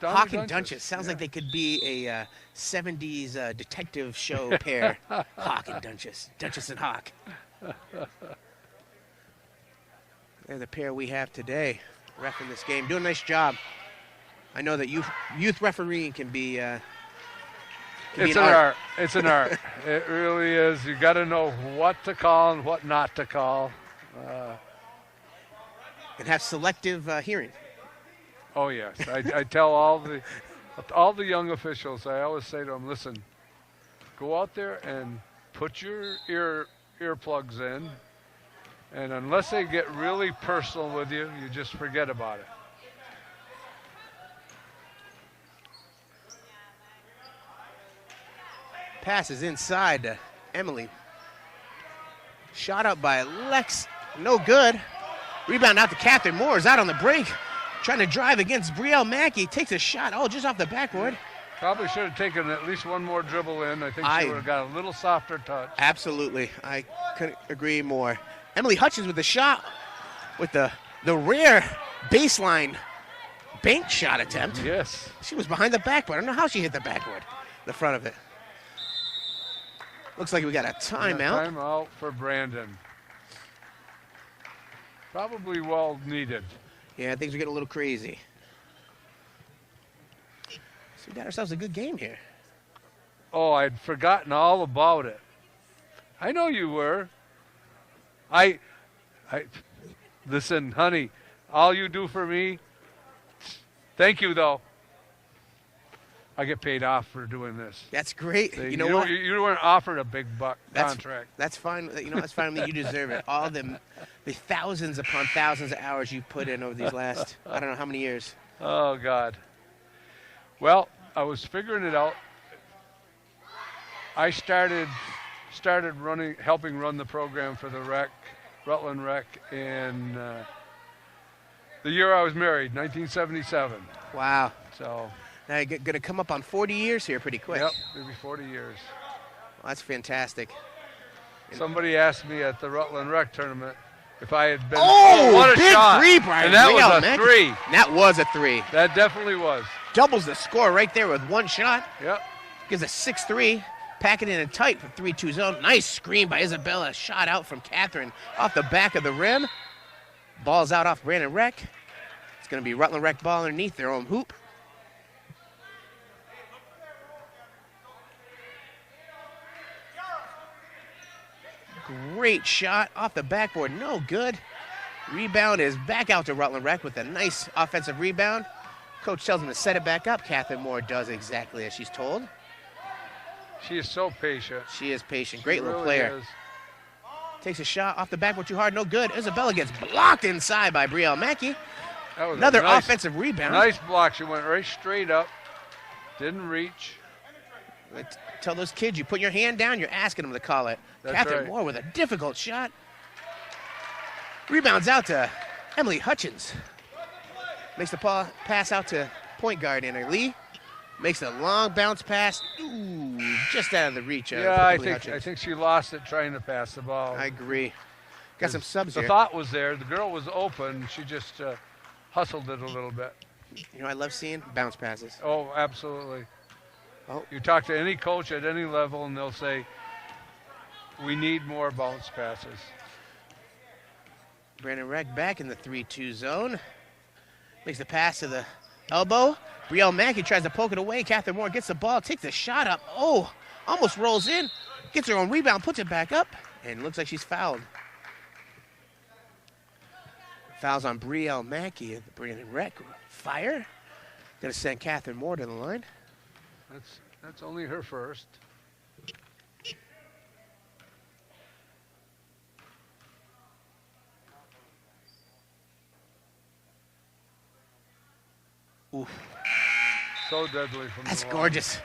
Hawk and Dunches. Sounds like they could be a 70s detective show pair. Hawk and Dunches. Dunches and Hawk. They're the pair we have today, reffing this game. Doing a nice job. I know that youth refereeing can be it's an art. It's an art. It really is. You got to know what to call and what not to call. And have selective hearing. Oh yes, I tell all the young officials. I always say to them, listen, go out there and put your earplugs in, and unless they get really personal with you, you just forget about it. Passes inside to Emily. Shot up by Lex, no good. Rebound out to Catherine Moore, is out on the break. Trying to drive against Brielle Mackey, takes a shot, just off the backboard. Probably should have taken at least one more dribble in. I think she would have got a little softer touch. Absolutely, I couldn't agree more. Emily Hutchins with the shot, with the rare baseline bank shot attempt. Yes. She was behind the backboard. I don't know how she hit the backboard, the front of it. Looks like we got a timeout. Yeah, timeout for Brandon. Probably well needed. Yeah, things are getting a little crazy. So we got ourselves a good game here. Oh, I'd forgotten all about it. I know you were. I listen, honey, all you do for me, thank you, though. I get paid off for doing this. That's great. See, you know what? You weren't offered a big buck contract. That's fine. You know, that's fine. You deserve it. All the thousands upon thousands of hours you've put in over these last, I don't know how many years. Oh, God. Well, I was figuring it out. I started helping run the program for the Rutland Rec in the year I was married, 1977. Wow. So now you're going to come up on 40 years here pretty quick. Yep, maybe 40 years. Well, that's fantastic. Somebody asked me at the Rutland Rec tournament if I had been. What a big shot. Three, Brian. And that was a three. That was a three. That definitely was. Doubles the score right there with one shot. Yep. Gives a 6-3. Pack it in and tight for 3-2 zone. Nice screen by Isabella. Shot out from Catherine off the back of the rim. Ball's out off Brandon Rec. It's going to be Rutland Rec ball underneath their own hoop. Great shot off the backboard. No good. Rebound is back out to Rutland Rec with a nice offensive rebound. Coach tells him to set it back up. Catherine Moore does exactly as she's told. She is so patient. She is patient. Great little really player. Is. Takes a shot off the backboard too hard. No good. Isabella gets blocked inside by Brielle Mackey. That was another nice, offensive rebound. Nice block. She went right straight up. Didn't reach. Tell those kids, you put your hand down, you're asking them to call it. That's Catherine right. Moore with a difficult shot. Rebounds out to Emily Hutchins. Makes the pass out to point guard Anna Lee. Makes a long bounce pass. Ooh, just out of the reach of Emily Hutchins. I think she lost it trying to pass the ball. I agree. Got some subs the here. thought was there. The girl was open. She just hustled it a little bit. You know, I love seeing bounce passes. Oh, absolutely. Oh. You talk to any coach at any level, and they'll say, we need more bounce passes. Brandon Reck back in the 3-2 zone. Makes the pass to the elbow. Brielle Mackey tries to poke it away. Catherine Moore gets the ball, takes the shot up. Oh, almost rolls in. Gets her own rebound, puts it back up, and looks like she's fouled. Fouls on Brielle Mackey. Brandon Reck fire. Gonna send Catherine Moore to the line. That's only her first. Oof. So deadly from That's the line. gorgeous.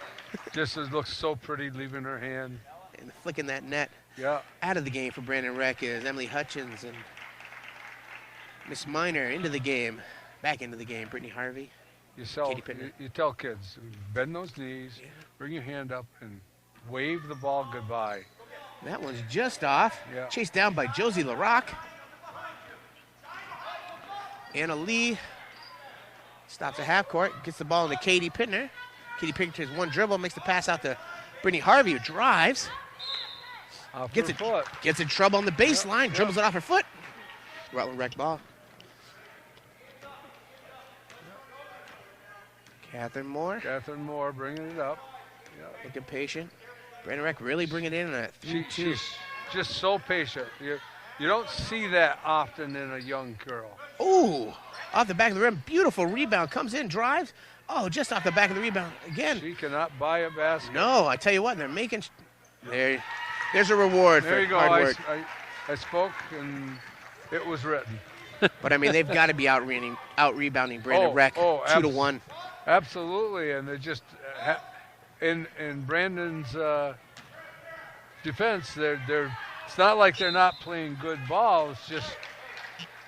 Just looks so pretty leaving her hand. And flicking that net Yeah. out of the game for Brandon Reck is Emily Hutchins and Miss Miner into the game. Back into the game, Brittany Harvey. You tell kids, bend those knees, bring your hand up, and wave the ball goodbye. That one's just off. Yeah. Chased down by Josie LaRock. Anna Lee stops at half court, gets the ball into Katie Pittner. Katie Pittner takes one dribble, makes the pass out to Brittany Harvey, who drives. Gets in trouble on the baseline, dribbles it off her foot. Rutland Rec ball. Catherine Moore bringing it up. looking patient. Brandon Reck really bringing it in at 3-2. She's just so patient. You don't see that often in a young girl. Ooh, off the back of the rim, beautiful rebound, comes in, drives. Oh, just off the back of the rebound again. She cannot buy a basket. No, I tell you what, they're making. There's a reward There for you go. hard work. I spoke and it was written. But I mean, they've got to be out rebounding Brandon Reck 2-1. Absolutely, and they just in Brandon's defense, it's not like they're not playing good ball. It's just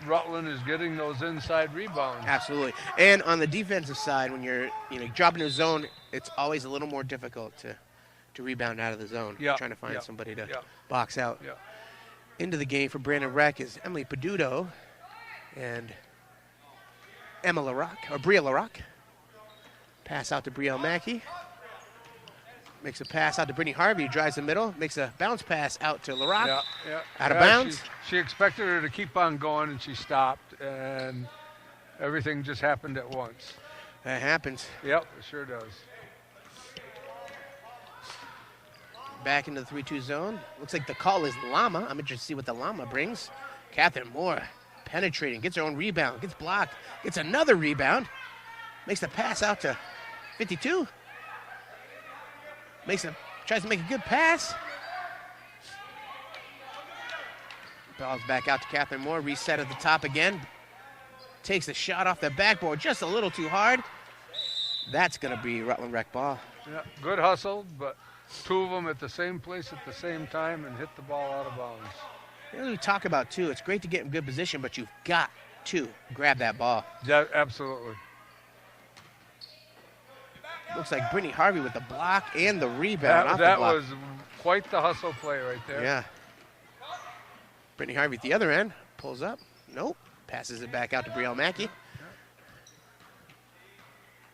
Rutland is getting those inside rebounds. Absolutely, and on the defensive side, when you're dropping a zone, it's always a little more difficult to rebound out of the zone. Yeah. Trying to find somebody to Yeah. box out. Yeah. Into the game for Brandon Reck is Emily Peduto and Bria LaRock. Pass out to Brielle Mackey. Makes a pass out to Brittany Harvey, drives the middle, makes a bounce pass out to LaRock. Out of bounds. She expected her to keep on going, and she stopped, and everything just happened at once. That happens. Yep, it sure does. Back into the 3-2 zone. Looks like the call is Llama. I'm interested to see what the Llama brings. Catherine Moore penetrating, gets her own rebound, gets blocked, gets another rebound, makes the pass out to 52. Tries to make a good pass. Ball's back out to Catherine Moore. Reset at the top again. Takes the shot off the backboard just a little too hard. That's going to be Rutland Rec ball. Yeah, good hustle, but two of them at the same place at the same time and hit the ball out of bounds. You know, we talk about, too, it's great to get in good position, but you've got to grab that ball. Yeah, absolutely. Looks like Brittany Harvey with the block and the rebound off the That block. was quite the hustle play right there. Yeah. Brittany Harvey at the other end. Pulls up. Nope. Passes it back out to Brielle Mackey.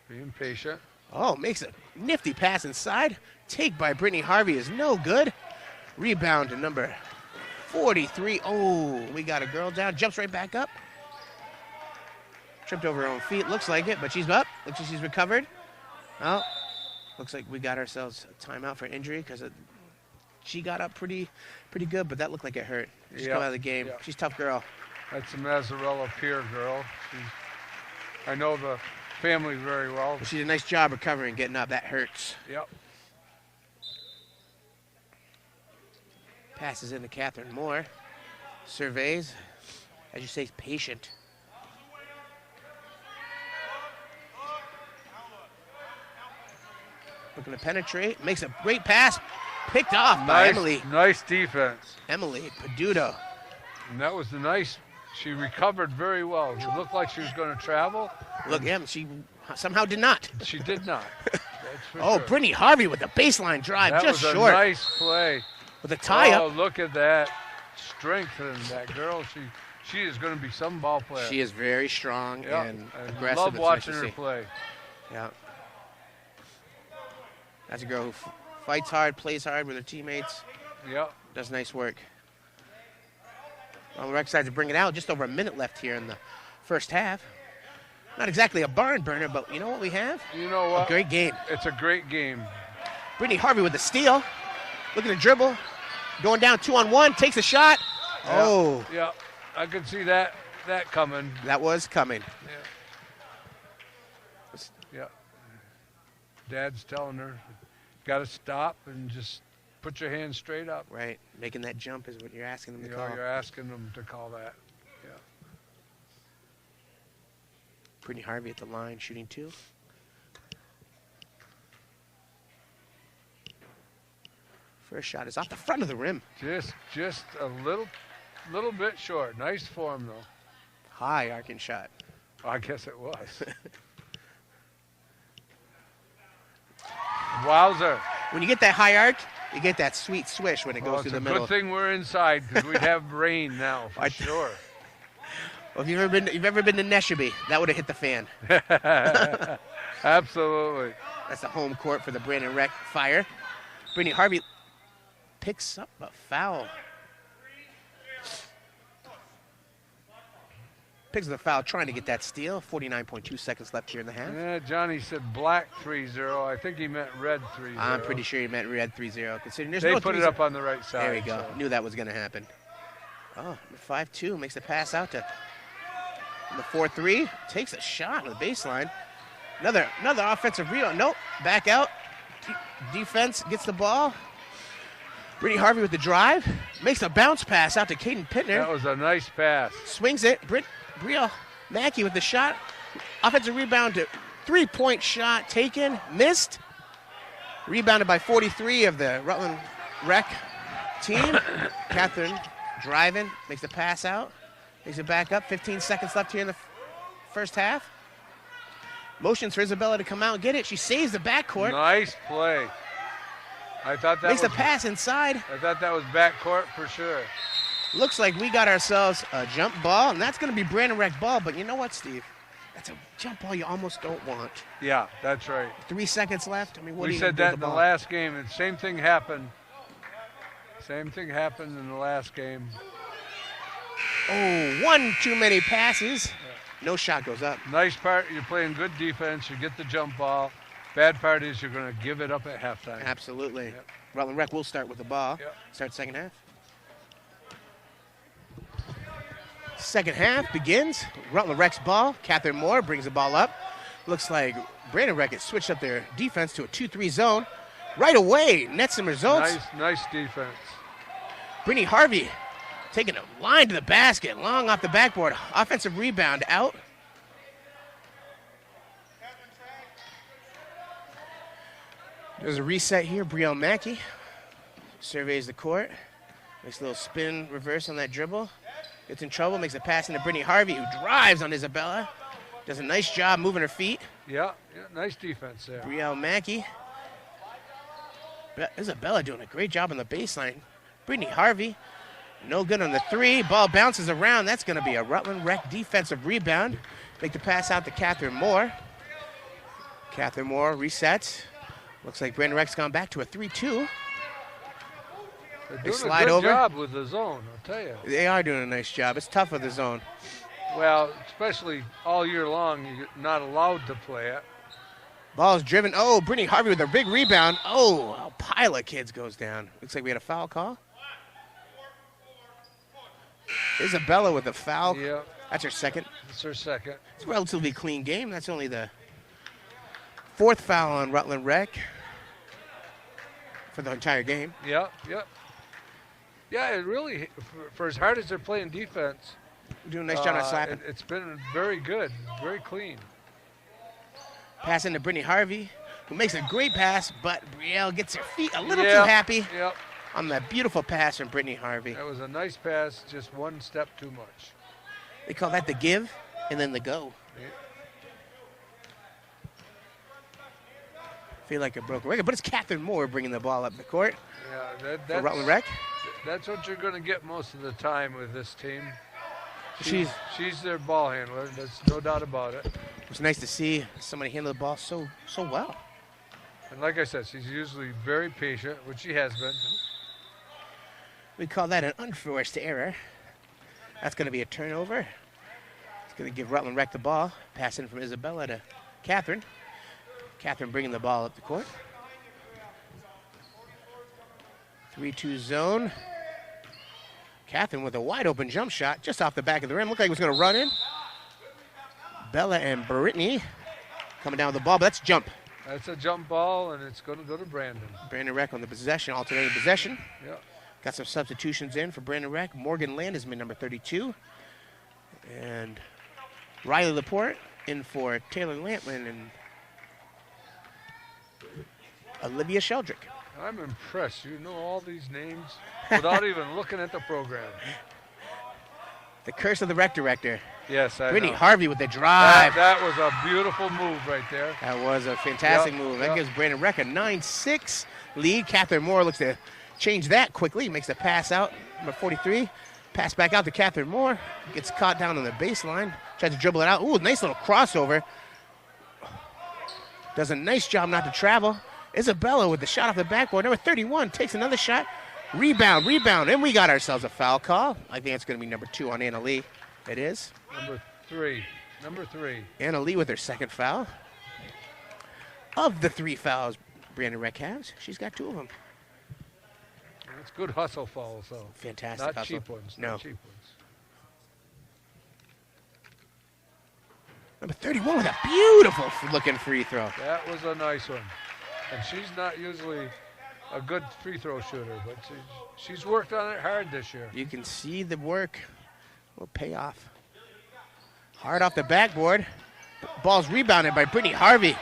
Being patient. Oh, makes a nifty pass inside. Take by Brittany Harvey is no good. Rebound to number 43. Oh, we got a girl down. Jumps right back up. Tripped over her own feet. Looks like it, but she's up. Looks like she's recovered. Well, looks like we got ourselves a timeout for injury because she got up pretty good, but that looked like it hurt. She's come out of the game. Yeah. She's a tough girl. That's a Mazzarella Pier girl. I know the family very well. But she did a nice job recovering, getting up. That hurts. Yep. Passes into Catherine Moore. Surveys. As you say, patient. Looking to penetrate. Makes a great pass. Picked off by Emily. Nice defense. Emily Peduto. And that was she recovered very well. It looked like she was going to travel. Look, she somehow did not. She did not. That's for Oh, sure. Brittany Harvey with the baseline drive, That just was short. a nice play. With a tie-up. Oh, look at that strength in that girl. She is going to be some ball player. She is very strong Yeah, and I aggressive. love It's nice watching to her see. play. Yeah. That's a girl who fights hard, plays hard with her teammates, Yep. does nice work. Well, we're excited to bring it out. Just over a minute left here in the first half. Not exactly a barn burner, but you know what we have? You know A what? great game. It's a great game. Brittany Harvey with the steal. Look at the dribble. Going down 2-on-1, takes a shot. Yeah. Oh, Yeah, I could see that coming. that was coming. Yeah. Dad's telling her, got to stop and just put your hands straight up. Right, making that jump is what you're asking them to You know, call. you're asking them to call that. Yeah. Brittany Harvey at the line, shooting 2. First shot is off the front of the rim. Just a little bit short. Nice form though. High arcing shot. I guess it was. Wowzer. When you get that high arc, you get that sweet swish when it Well, goes it's through a the middle. good thing we're inside because we'd have rain now for I- sure. Well, if you've ever been to Neshabe, that would have hit the fan. Absolutely. That's the home court for the Brandon Rec Fire. Brittany Harvey picks up a foul. Picks up the foul, trying to get that steal. 49.2 seconds left here in the half. Yeah, Johnny said black 3-0. I think he meant red 3-0. I'm pretty sure he meant red 3-0. Considering there's They no put it 3-0. up on the right side. There we go. so. Knew that was going to happen. Oh, 5-2 makes the pass out to the 4-3. Takes a shot on the baseline. Another offensive rebound. Nope. Back out. Defense gets the ball. Brittany Harvey with the drive. Makes a bounce pass out to Caden Pittner. That was a nice pass. Swings it. Brielle Mackey with the shot. Offensive rebound to 3-point shot taken. Missed. Rebounded by 43 of the Rutland Rec team. Catherine driving. Makes the pass out. Makes it back up. 15 seconds left here in the first half. Motions for Isabella to come out and get it. She saves the backcourt. Nice play. I thought that Makes was the pass inside. I thought that was backcourt for sure. Looks like we got ourselves a jump ball, and that's going to be Brandon Rec ball. But you know what, Steve? That's a jump ball you almost don't want. Yeah, that's right. 3 seconds left. I mean, what are We you said gonna that do in with the last game, and same thing happened. Same thing happened in the last game. Oh, one too many passes. No shot goes up. Nice part, you're playing good defense, you get the jump ball. Bad part is you're going to give it up at halftime. Absolutely. Yep. Rutland Rec will start with the ball. Yep. Start second half. Second half begins. Rutland Rec's ball. Catherine Moore brings the ball up. Looks like Brandon Rec has switched up their defense to a 2-3 zone. Right away, nets some results. Nice defense. Brittany Harvey taking a line to the basket, long off the backboard. Offensive rebound out. There's a reset here. Brielle Mackey surveys the court. Makes a little spin reverse on that dribble. Gets in trouble, makes a pass into Brittany Harvey, who drives on Isabella. Does a nice job moving her feet. Yeah, nice defense there. Brielle Mackey. Isabella doing a great job on the baseline. Brittany Harvey, no good on the three. Ball bounces around. That's going to be a Rutland Rec defensive rebound. Make the pass out to Catherine Moore. Catherine Moore resets. Looks like Brandon Rec's gone back to a 3-2. They're They doing slide a good over. job with the zone, I'll tell you. They are doing a nice job. It's tough with the zone. Well, especially all year long, you're not allowed to play it. Ball's driven. Oh, Brittany Harvey with a big rebound. Oh, a pile of kids goes down. Looks like we had a foul call. Isabella with a foul. Yeah, That's her second. it's her second. It's a relatively clean game. That's only the fourth foul on Rutland Rec for the entire game. Yeah. Yeah, it really, for as hard as they're playing defense, Doing a nice job on slapping. it's been very good, very clean. Pass into Brittany Harvey, who makes a great pass, but Brielle gets her feet a little too Yep, happy Yep, on that beautiful pass from Brittany Harvey. that was a nice pass, just one step too much. They call that the give and then the go. Yeah. Feel like a broken record, but it's Catherine Moore bringing the ball up the court Yeah, for Rutland Rec. that's what you're going to get most of the time with this team. She's their ball handler. There's no doubt about it. It's nice to see somebody handle the ball so well. And like I said, she's usually very patient, which she has been. We call that an unforced error. That's going to be a turnover. It's going to give Rutland Rec the ball. Pass in from Isabella to Catherine. Catherine bringing the ball up the court. 3-2 zone. Catherine with a wide open jump shot just off the back of the rim. Looked like it was going to run in. Bella and Brittany coming down with the ball, but that's jump. That's a jump ball, and it's going to go to Brandon. Brandon Rec on the possession, alternating possession. Yeah. Got some substitutions in for Brandon Rec. Morgan Landisman, number 32. And Riley Laporte in for Taylor Lantlin and Olivia Sheldrick. I'm impressed. You know all these names without even looking at the program. The curse of the rec director. Yes, I Brittany know. Harvey with the drive. That was a beautiful move right there. That was a fantastic move. That gives Brandon Rec a 9-6 lead. Catherine Moore looks to change that quickly. Makes a pass out, number 43. Pass back out to Catherine Moore. Gets caught down on the baseline. Tries to dribble it out. Ooh, nice little crossover. Does a nice job not to travel. Isabella with the shot off the backboard. Number 31 takes another shot. Rebound. And we got ourselves a foul call. I think it's going to be number 2 on Anna Lee. It is. Number three. Anna Lee with her second foul. Of the 3 fouls Brandon Rec has, she's got 2 of them. It's good hustle fouls, though. Fantastic Not hustle. cheap ones. No. Not cheap ones. Number 31 with a beautiful looking free throw. That was a nice one. And she's not usually a good free throw shooter, but she's worked on it hard this year. You can see the work will pay off. Hard off the backboard. Ball's rebounded by Brittany Harvey.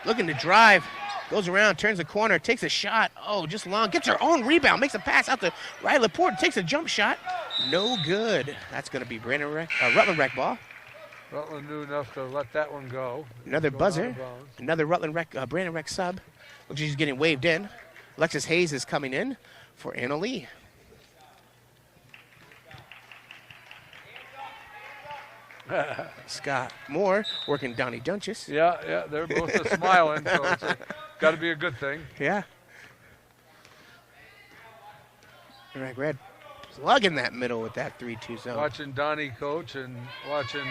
Looking to drive. Goes around, turns the corner, takes a shot. Oh, just long. Gets her own rebound. Makes a pass out to Riley Laporte. Takes a jump shot. No good. That's going to be Rutland Rec ball. Rutland knew enough to let that one go. Another Going buzzer. out of bounds. Another Rutland Rec, Brandon Rec sub. Looks like she's getting waved in. Alexis Hayes is coming in for Anna Lee. Scott Moore working Donnie Dunches. Yeah, they're both smiling, so it's got to be a good thing. Yeah. Rec Red slugging that middle with that 3-2 zone. Watching Donnie coach and watching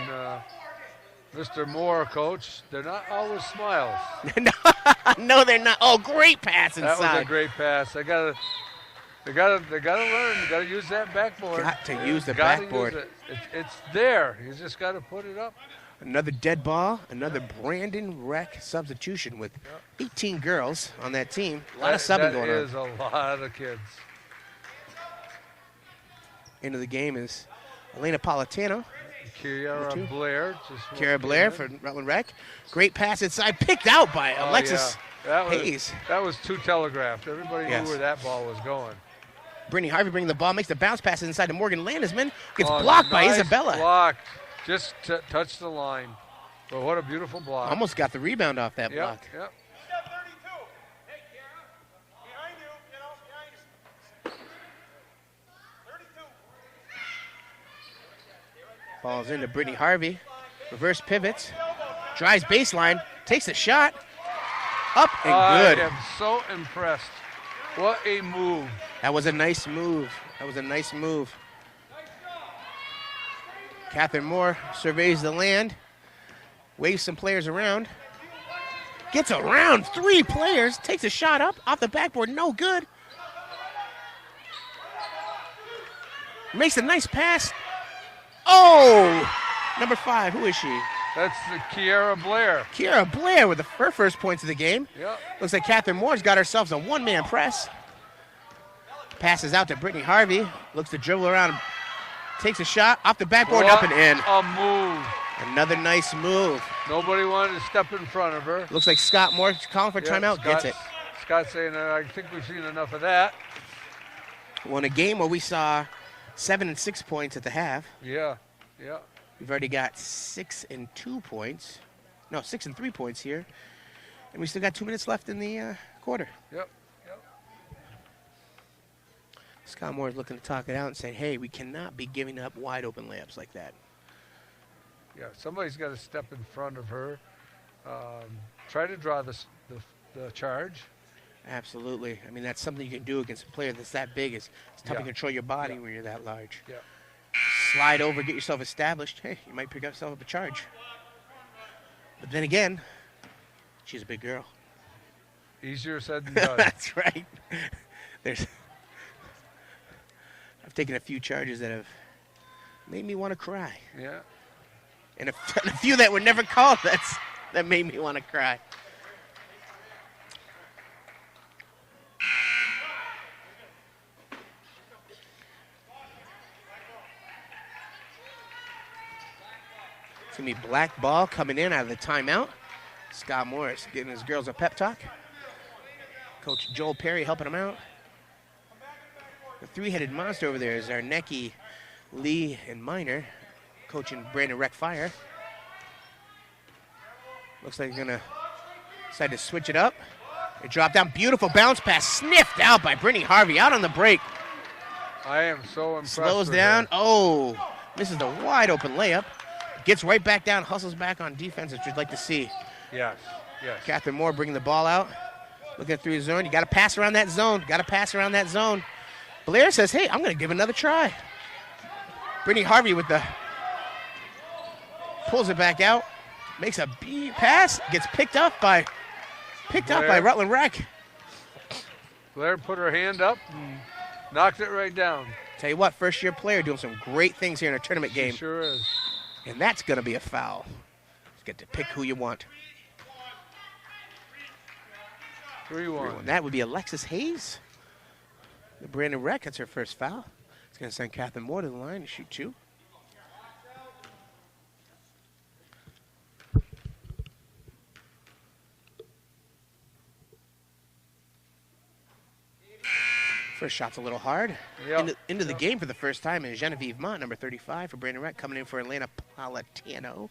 Mr. Moore coach, they're not always smiles. No, they're not. Oh, great pass inside. That was a great pass. They gotta learn. They gotta use that backboard. Got to use the Gotta backboard. use it. It's there. You just got to put it up. Another dead ball. Another Brandon Rec substitution with 18 girls on that team. A lot of subbing going on. That is a lot of kids. Into the game is Elena Politano. Kiara Blair. Kiara Blair for Rutland Rec. Great pass inside. Picked out by Alexis Hayes. That was too telegraphed. Everybody knew where that ball was going. Brittany Harvey bringing the ball, makes the bounce pass inside to Morgan Landisman. Gets blocked by Isabella. Blocked. Just touched the line. But what a beautiful block. Almost got the rebound off that block. Yep. Ball's into Brittany Harvey. Reverse pivots. Drives baseline. Takes a shot. Up and good. I am so impressed. What a move. That was a nice move. Catherine Moore surveys the land. Waves some players around. Gets around 3 players. Takes a shot up. Off the backboard. No good. Makes a nice pass. Oh! Number 5. Who is she? That's the Kiara Blair. Kiara Blair with her first points of the game. Yep. Looks like Catherine Moore's got herself a one-man press. Passes out to Brittany Harvey. Looks to dribble around. Takes a shot. Off the backboard, up and in. A move. Another nice move. Nobody wanted to step in front of her. Looks like Scott Moore calling for timeout. Gets it. Scott's saying, I think we've seen enough of that. Well, in a game where we saw 7 and 6 points at the half. Yeah. We've already got 6 and 2 points. No, 6 and 3 points here. And we still got 2 minutes left in the quarter. Yep. Scott Moore is looking to talk it out and saying, hey, we cannot be giving up wide open layups like that. Yeah, somebody's got to step in front of her. Try to draw the charge. Absolutely. I mean, that's something you can do against a player that's that big. It's tough to control your body when you're that large. Yeah. Slide over, get yourself established. Hey, you might pick up yourself up a charge. But then again, she's a big girl. Easier said than done. That's right. I've taken a few charges that have made me want to cry. Yeah. And a few that were never called that made me want to cry. It's going to be black ball coming in out of the timeout. Scott Morris getting his girls a pep talk. Coach Joel Perry helping him out. The three-headed monster over there is Zarnecki, Lee, and Miner, coaching Brandon Rec Fire. Looks like they're going to decide to switch it up. They drop down. Beautiful bounce pass. Sniffed out by Brittany Harvey out on the break. I am so impressed. Slows with down. her. Oh, misses the wide open layup. Gets right back down, hustles back on defense, which you'd like to see. Yes. Catherine Moore bringing the ball out. Looking through his zone. You got to pass around that zone. Blair says, hey, I'm going to give another try. Brittany Harvey with the pulls it back out. Makes a B pass. Gets picked up by Rutland Rec. Blair put her hand up and knocked it right down. Tell you what, first-year player doing some great things here in a tournament game. She sure is. And that's going to be a foul. You get to pick who you want. 3-1. That would be Alexis Hayes. The Brandon Rec, that's her first foul. It's going to send Catherine Moore to the line to shoot 2. First shot's a little hard. Yep. Into the game for the first time is Genevieve Mott, number 35 for Brandon Rec, coming in for Atlanta Politano.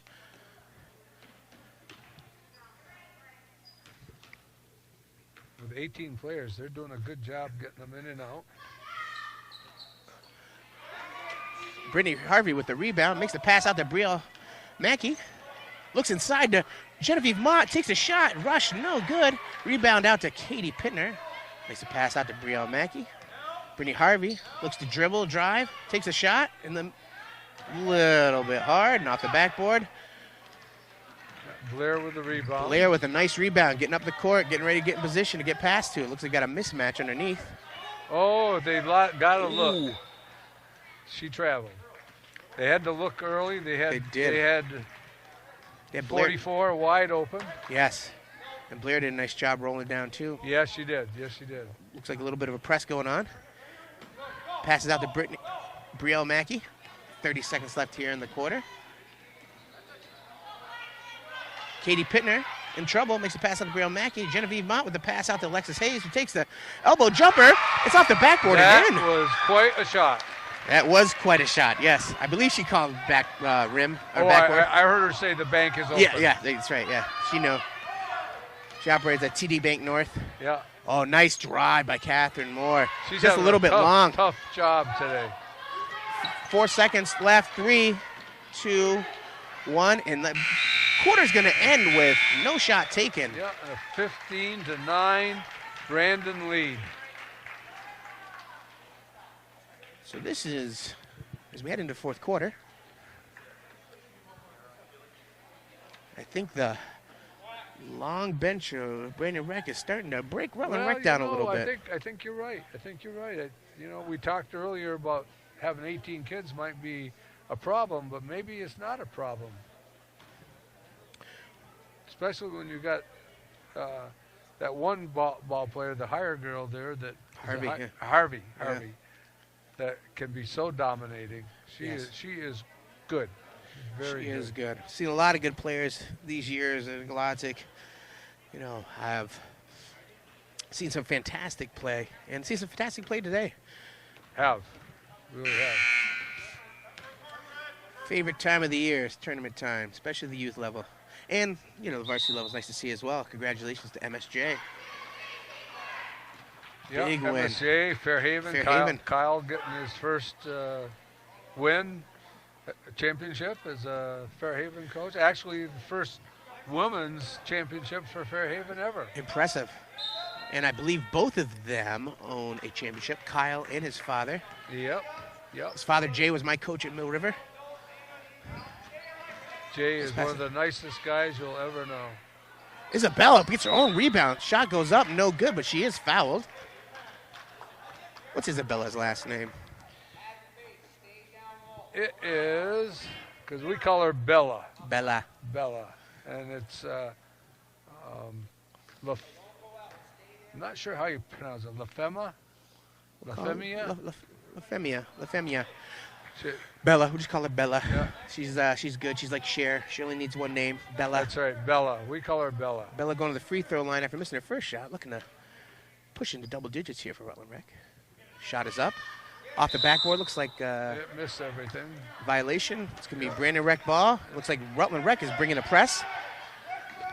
With 18 players, they're doing a good job getting them in and out. Brittany Harvey with the rebound, makes the pass out to Brielle Mackey. Looks inside to Genevieve Mott, takes a shot, rush, no good. Rebound out to Katie Pittner. Makes a pass out to Brielle Mackey. Brittany Harvey looks to dribble, drive, takes a shot, and then a little bit hard and off the backboard. Blair with the rebound. Blair with a nice rebound, getting up the court, getting ready to get in position to get past to it. Looks like got a mismatch underneath. Oh, they got to look. She traveled. They had to look early. They did. They had 44 wide open. Yes. And Blair did a nice job rolling down, too. Yes, she did. Looks like a little bit of a press going on. Passes out to Brielle Mackey. 30 seconds left here in the quarter. Katie Pittner in trouble, makes a pass out to Brielle Mackey. Genevieve Mott with the pass out to Alexis Hayes, who takes the elbow jumper. It's off the backboard again. That was quite a shot. That was quite a shot, yes. I believe she called back rim or backboard. I heard her say the bank is open. Yeah, that's right, yeah. She knows. She operates at TD Bank North. Yeah. Oh, nice drive by Catherine Moore. She's just a little bit long. Tough job today. 4 seconds left. 3, 2, 1. And the quarter's going to end with no shot taken. Yeah, and a 15-9 Brandon lead. So this is, as we head into fourth quarter, I think the long bench of Brandon Rec is starting to break Rutland Rec down a little bit. I think you're right. We talked earlier about having 18 kids might be a problem, but maybe it's not a problem. Especially when you got that one ball player, the higher girl there, that Harvey, that can be so dominating. She is good. She is good. Seen a lot of good players these years in Glodzik. I've seen some fantastic play and see some fantastic play today. Really have. Favorite time of the year is tournament time, especially the youth level. And, the varsity level is nice to see as well. Congratulations to MSJ. Yeah, Big MSJ, win. Fairhaven. Fairhaven. Kyle getting his first win. championship as a Fairhaven coach. Actually, the first women's championship for Fairhaven ever. Impressive. And I believe both of them own a championship, Kyle and his father. Yep. His father, Jay, was my coach at Mill River. Jay is one of the nicest guys you'll ever know. Isabella gets her own rebound. Shot goes up, no good, but she is fouled. What's Isabella's last name? It is, because we call her Bella. Bella. Bella. And it's, I'm not sure how you pronounce it. Lafema? Lafemia? Lafemia. She, Bella. We'll just call her Bella. Yeah. She's good. She's like Cher. She only needs one name. Bella. That's right, Bella. We call her Bella. Bella going to the free throw line after missing her first shot. Looking to push into double digits here for Rutland Rec. Shot is up. Off the backboard. Looks like It missed everything. violation. It's going to be Brandon Rec ball. Looks like Rutland Rec is bringing a press.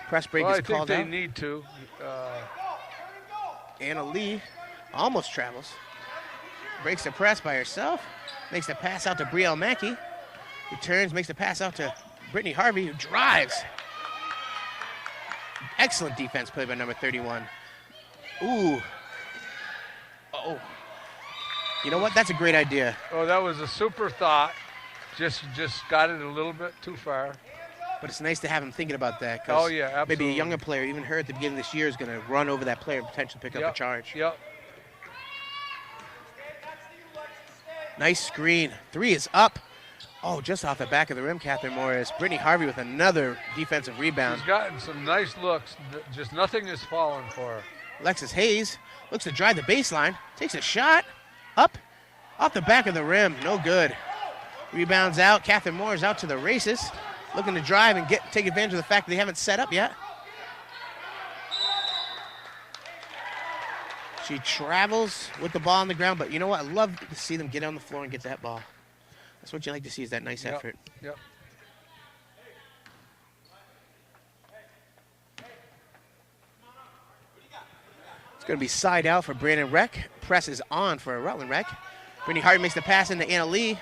Press break Well, is I think called they out. need to. Anna Lee almost travels. Breaks the press by herself. Makes the pass out to Brielle Mackey. Returns, makes the pass out to Brittany Harvey, who drives. Excellent defense played by number 31. Ooh. Oh. You know what? That's a great idea. Oh, that was a super thought. Just got it a little bit too far. But it's nice to have him thinking about that. 'Cause Oh, yeah, absolutely. maybe a younger player, even her at the beginning of this year, is going to run over that player and potentially pick up a charge. Yep. Nice screen. Three is up. Oh, just off the back of the rim, Catherine Morris. Brittany Harvey with another defensive rebound. She's gotten some nice looks. Just nothing has fallen for her. Alexis Hayes looks to drive the baseline. Takes a shot. Up. Off the back of the rim. No good. Rebounds out. Catherine Morris out to the races. Looking to drive and take advantage of the fact that they haven't set up yet. She travels with the ball on the ground, but you know what? I love to see them get on the floor and get that ball. That's what you like to see, is that nice effort. Yep. It's going to be side out for Brandon Rec. Press is on for Rutland Rec. Brittany Harvey makes the pass into Anna Lee.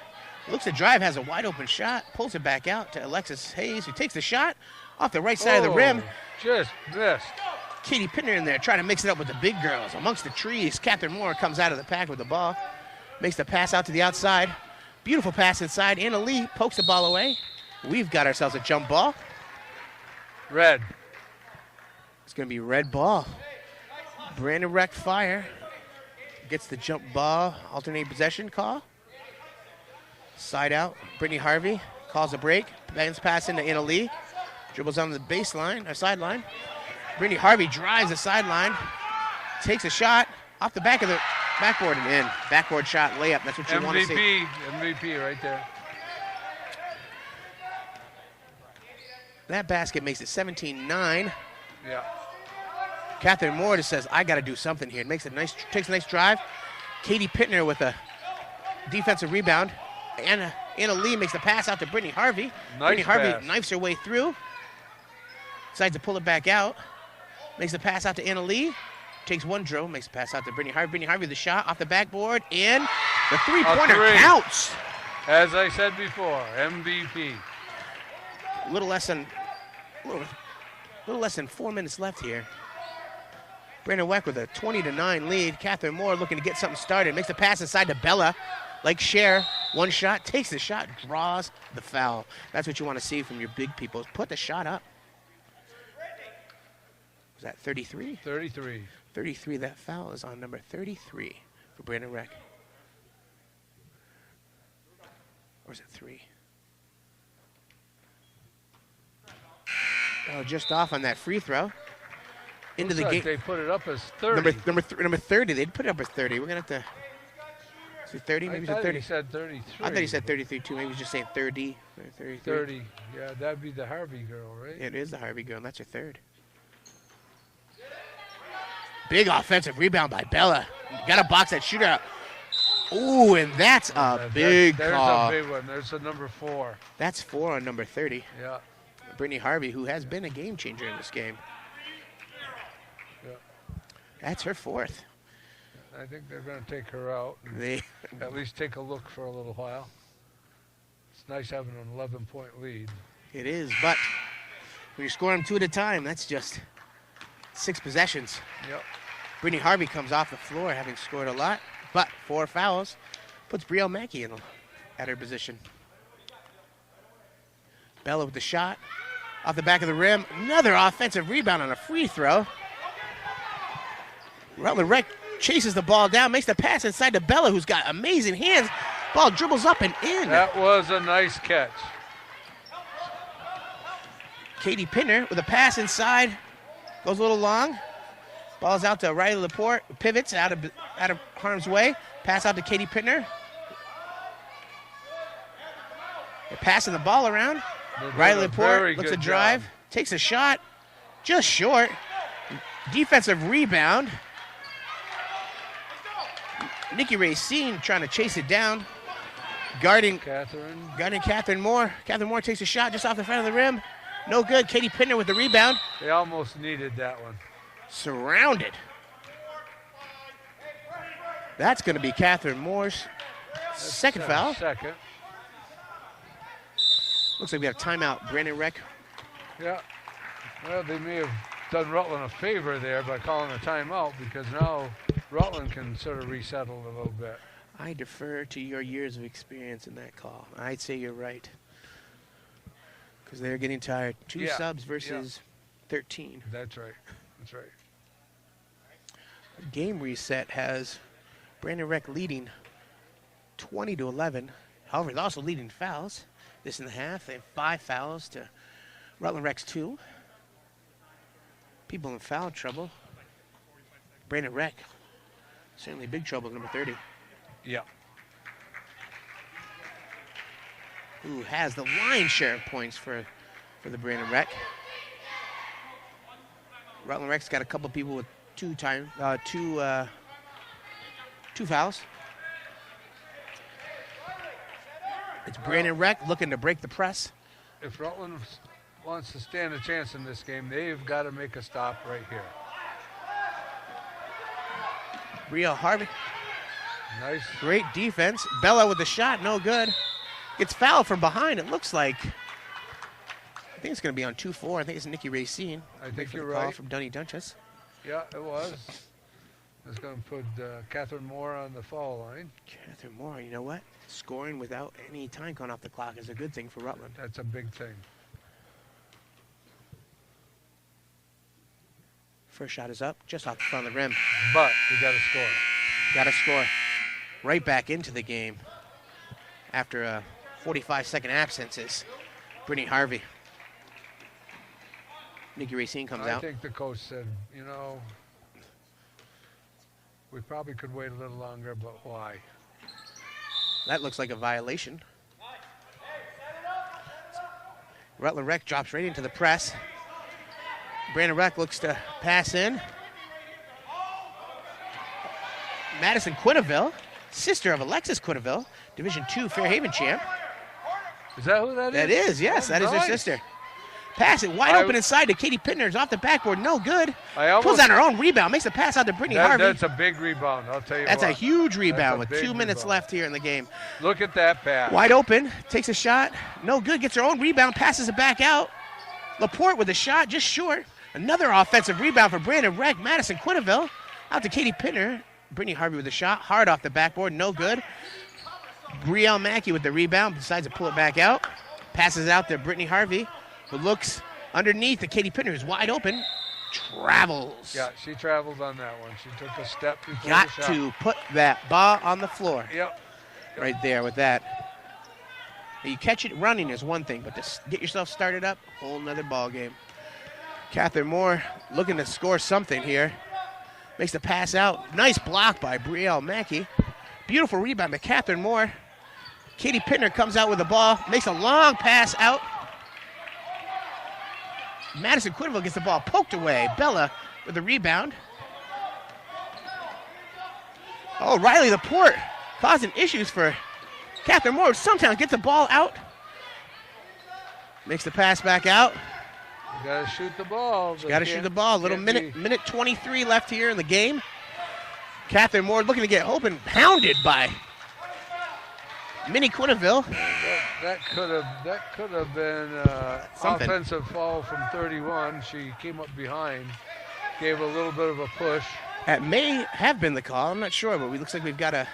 Looks to drive, has a wide open shot. Pulls it back out to Alexis Hayes, who takes the shot off the right side of the rim. Just missed. Katie Pittner in there trying to mix it up with the big girls. Amongst the trees, Catherine Moore comes out of the pack with the ball. Makes the pass out to the outside. Beautiful pass inside. Anna Lee pokes the ball away. We've got ourselves a jump ball. Red. It's going to be red ball. Brandon Rec Fire gets the jump ball. Alternate possession call. Side out. Brittany Harvey calls a break. Bends pass into Anna Lee. Dribbles on the baseline, or sideline. Brittany Harvey drives the sideline. Takes a shot off the back of the backboard and in. Backboard shot, layup. That's what you want to see. MVP right there. That basket makes it 17-9. Yeah. Catherine Moore just says, I got to do something here. Takes a nice drive. Katie Pittner with a defensive rebound. Anna Lee makes the pass out to Brittany Harvey. Brittany Harvey pass. knifes her way through. Decides to pull it back out. Makes the pass out to Anna Lee. Takes one dribble, makes the pass out to Brittany Harvey. Brittany Harvey the shot off the backboard, and the three-pointer counts. As I said before, MVP. A little less than 4 minutes left here. Brandon Weck with a 20-9 lead. Catherine Moore looking to get something started. Makes the pass inside to Bella. Like Cher, one shot, takes the shot, draws the foul. That's what you want to see from your big people. Put the shot up. Was that 33? 33. 33, that foul is on number 33 for Brandon Rec. Or is it 3? Oh, just off on that free throw. Into the game. They put it up as 30. Number 30. They'd put it up as 30. We're going to have to. Is it 30? Maybe it's 30. He said 33. I thought he said 33 too. Maybe he was just saying 30. 33. 30. Yeah, that'd be the Harvey girl, right? It is the Harvey girl, and that's her third. Big offensive rebound by Bella. Got to box that shooter out. Ooh, and that's a big call. There's a big one. There's a number 4. That's 4 on number 30. Yeah. Brittany Harvey, who has been a game changer in this game. Yeah. That's her 4th. I think they're going to take her out. And They at least take a look for a little while. It's nice having an 11-point lead. It is, but when you're scoring 2 at a time, that's just 6 possessions. Yep. Brittany Harvey comes off the floor, having scored a lot, but 4 fouls puts Brielle Mackey at her position. Bella with the shot off the back of the rim. Another offensive rebound on a free throw. Rutland Rec chases the ball down, makes the pass inside to Bella, who's got amazing hands. Ball dribbles up and in. That was a nice catch. Katie Pinner with a pass inside. Goes a little long. Ball's out to Riley Laporte. Pivots out of harm's way. Pass out to Katie Pinner. They're passing the ball around. Riley Laporte looks to drive. Takes a shot. Just short. Defensive rebound. Nikki Racine trying to chase it down. Guarding Catherine Moore. Catherine Moore takes a shot just off the front of the rim. No good. Katie Pinner with the rebound. They almost needed that one. Surrounded. That's going to be Catherine Moore's second foul. Second. Looks like we have timeout. Brandon Rec. Yeah. Well, they may have done Rutland a favor there by calling a timeout, because now Rutland can sort of resettle a little bit. I defer to your years of experience in that call. I'd say you're right, because they're getting tired. 2 subs versus 13. That's right. That's right. Game reset has Brandon Rec leading 20-11. However, they're also leading fouls. This in the half, they have 5 fouls to Rutland Rec's 2. People in foul trouble. Brandon Rec, certainly big trouble, number 30. Yeah. Who has the lion's share of points for the Brandon Rec. Rutland Rec's got a couple people with two fouls. It's Brandon Rec looking to break the press. If Rutland wants to stand a chance in this game, they've got to make a stop right here. Brielle Harvey. Nice. Great defense. Bella with the shot, no good. Gets fouled from behind, it looks like. I think it's going to be on 2-4. I think it's Nikki Racine. I think you're call right. From Dunny Dunches. Yeah, it was. It's going to put Catherine Moore on the foul line. Catherine Moore, you know what? Scoring without any time going off the clock is a good thing for Rutland. That's a big thing. First shot is up, just off the front of the rim. But you got to score. Got to score. Right back into the game after a 45-second absence is Brittany Harvey. Nikki Racine comes out. I think the coach said, you know, we probably could wait a little longer, but why? That looks like a violation. Rutland Rec drops right into the press. Brandon Rec looks to pass in. Madison Quinneville, sister of Alexis Quinneville, Division II Fairhaven champ. Is that who that is? That is, yes, that is her nice. sister. Pass it wide open inside to Katie Pittner's off the backboard, no good. Pulls Pulls on her own rebound, makes the pass out to Brittany Harvey. That's a big rebound, I'll tell you That's what. a huge rebound with 2 minutes rebound. left here in the game. Look at that pass. Wide open, takes a shot, no good, gets her own rebound, passes it back out. Laporte with a shot, just short. Another offensive rebound for Brandon Rec. Madison Quinneville out to Katie Pittner. Brittany Harvey with a shot, hard off the backboard, no good. Brielle Mackey with the rebound, decides to pull it back out. Passes it out to Brittany Harvey, who looks underneath to Katie Pittner, who's wide open. Travels. Yeah, she traveled on that one. She took a step before Got the shot. to put that ball on the floor. Yep. Right there with that. You catch it running is one thing, but to get yourself started up, whole nother ball game. Catherine Moore looking to score something here. Makes the pass out. Nice block by Brielle Mackey. Beautiful rebound by Catherine Moore. Katie Pittner comes out with the ball, makes a long pass out. Madison Quinneville gets the ball poked away. Bella with the rebound. Oh, Riley Laporte causing issues for Catherine Moore. Sometimes gets the ball out. Makes the pass back out. You got to shoot the ball. Got to shoot the ball. A little minute 23 left here in the game. Catherine Moore looking to get open, pounded by Minnie Quinneville. That could have been Something. offensive foul from 31. She came up behind, gave a little bit of a push. That may have been the call. I'm not sure, but it looks like we've got a.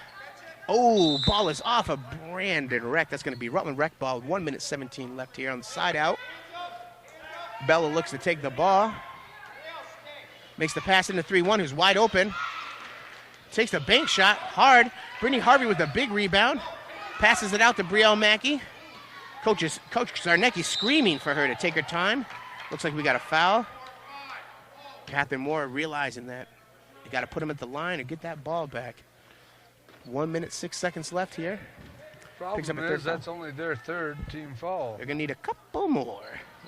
Oh, ball is off of Brandon Rec. That's going to be Rutland Rec ball with 1 minute 17 left here on the side out. Bella looks to take the ball. Makes the pass into 3-1, who's wide open. Takes the bank shot hard. Brittany Harvey with a big rebound. Passes it out to Brielle Mackey. Coach Zarnecki screaming for her to take her time. Looks like we got a foul. Catherine Moore realizing that you got to put him at the line or get that ball back. 1 minute, 6 seconds left here. Problem is that's only their third team foul. They're going to need a couple more.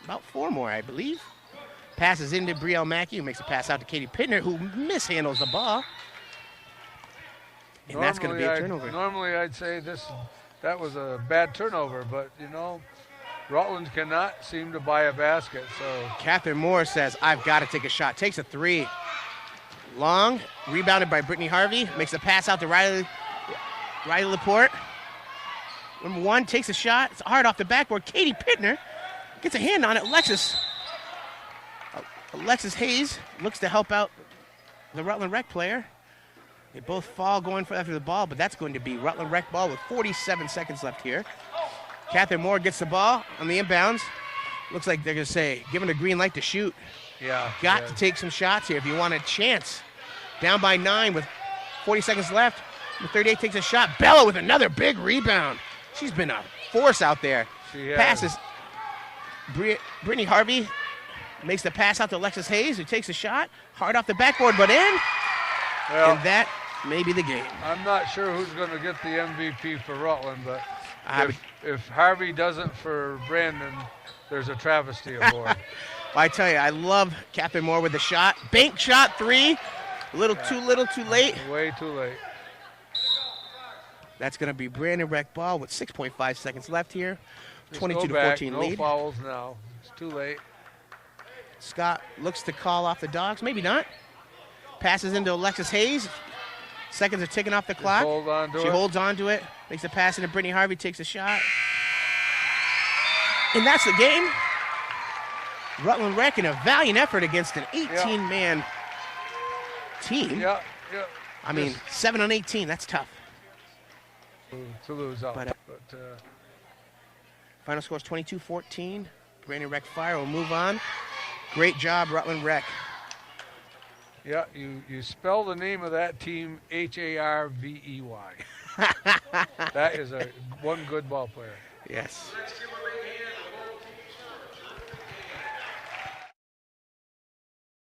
About 4 more, I believe. Passes into Brielle Mackey, who makes a pass out to Katie Pittner, who mishandles the ball. And that's going to be a turnover. Normally I'd say that was a bad turnover, but, Rutland cannot seem to buy a basket. So Catherine Moore says, I've got to take a shot. Takes a 3. Long, rebounded by Brittany Harvey. Makes a pass out to Riley Laporte. Number 1 takes a shot. It's hard off the backboard. Katie Pittner gets a hand on it. Alexis Hayes looks to help out the Rutland Rec player. They both fall going after the ball, but that's going to be Rutland Rec ball with 47 seconds left here. Catherine Moore gets the ball on the inbounds. Looks like they're going to say, giving a green light to shoot. Yeah. Got to take some shots here if you want a chance. Down by 9 with 40 seconds left. The 38 takes a shot. Bella with another big rebound. She's been a force out there. Passes. Brittany Harvey makes the pass out to Alexis Hayes, who takes a shot. Hard off the backboard, but in. Well, and that may be the game. I'm not sure who's going to get the MVP for Rutland, but if Harvey doesn't for Brandon, there's a travesty aboard. I tell you, I love Catherine Moore with the shot. Bank shot 3. Too little, too late. Way too late. That's going to be Brandon Rec ball with 6.5 seconds left here. 22 to 14 no lead. No fouls now. It's too late. Scott looks to call off the Dogs. Maybe not. Passes into Alexis Hayes. Seconds are ticking off the clock. She holds on to it. Makes a pass into Brittany Harvey. Takes a shot. And that's the game. Rutland Rec in a valiant effort against an 18-man team. Yeah. I mean, 7 on 18. That's tough. To lose out. But final score is 22-14. Brandon Rec Fire will move on. Great job, Rutland Rec. Yeah, you spell the name of that team Harvey. That is one good ball player. Yes.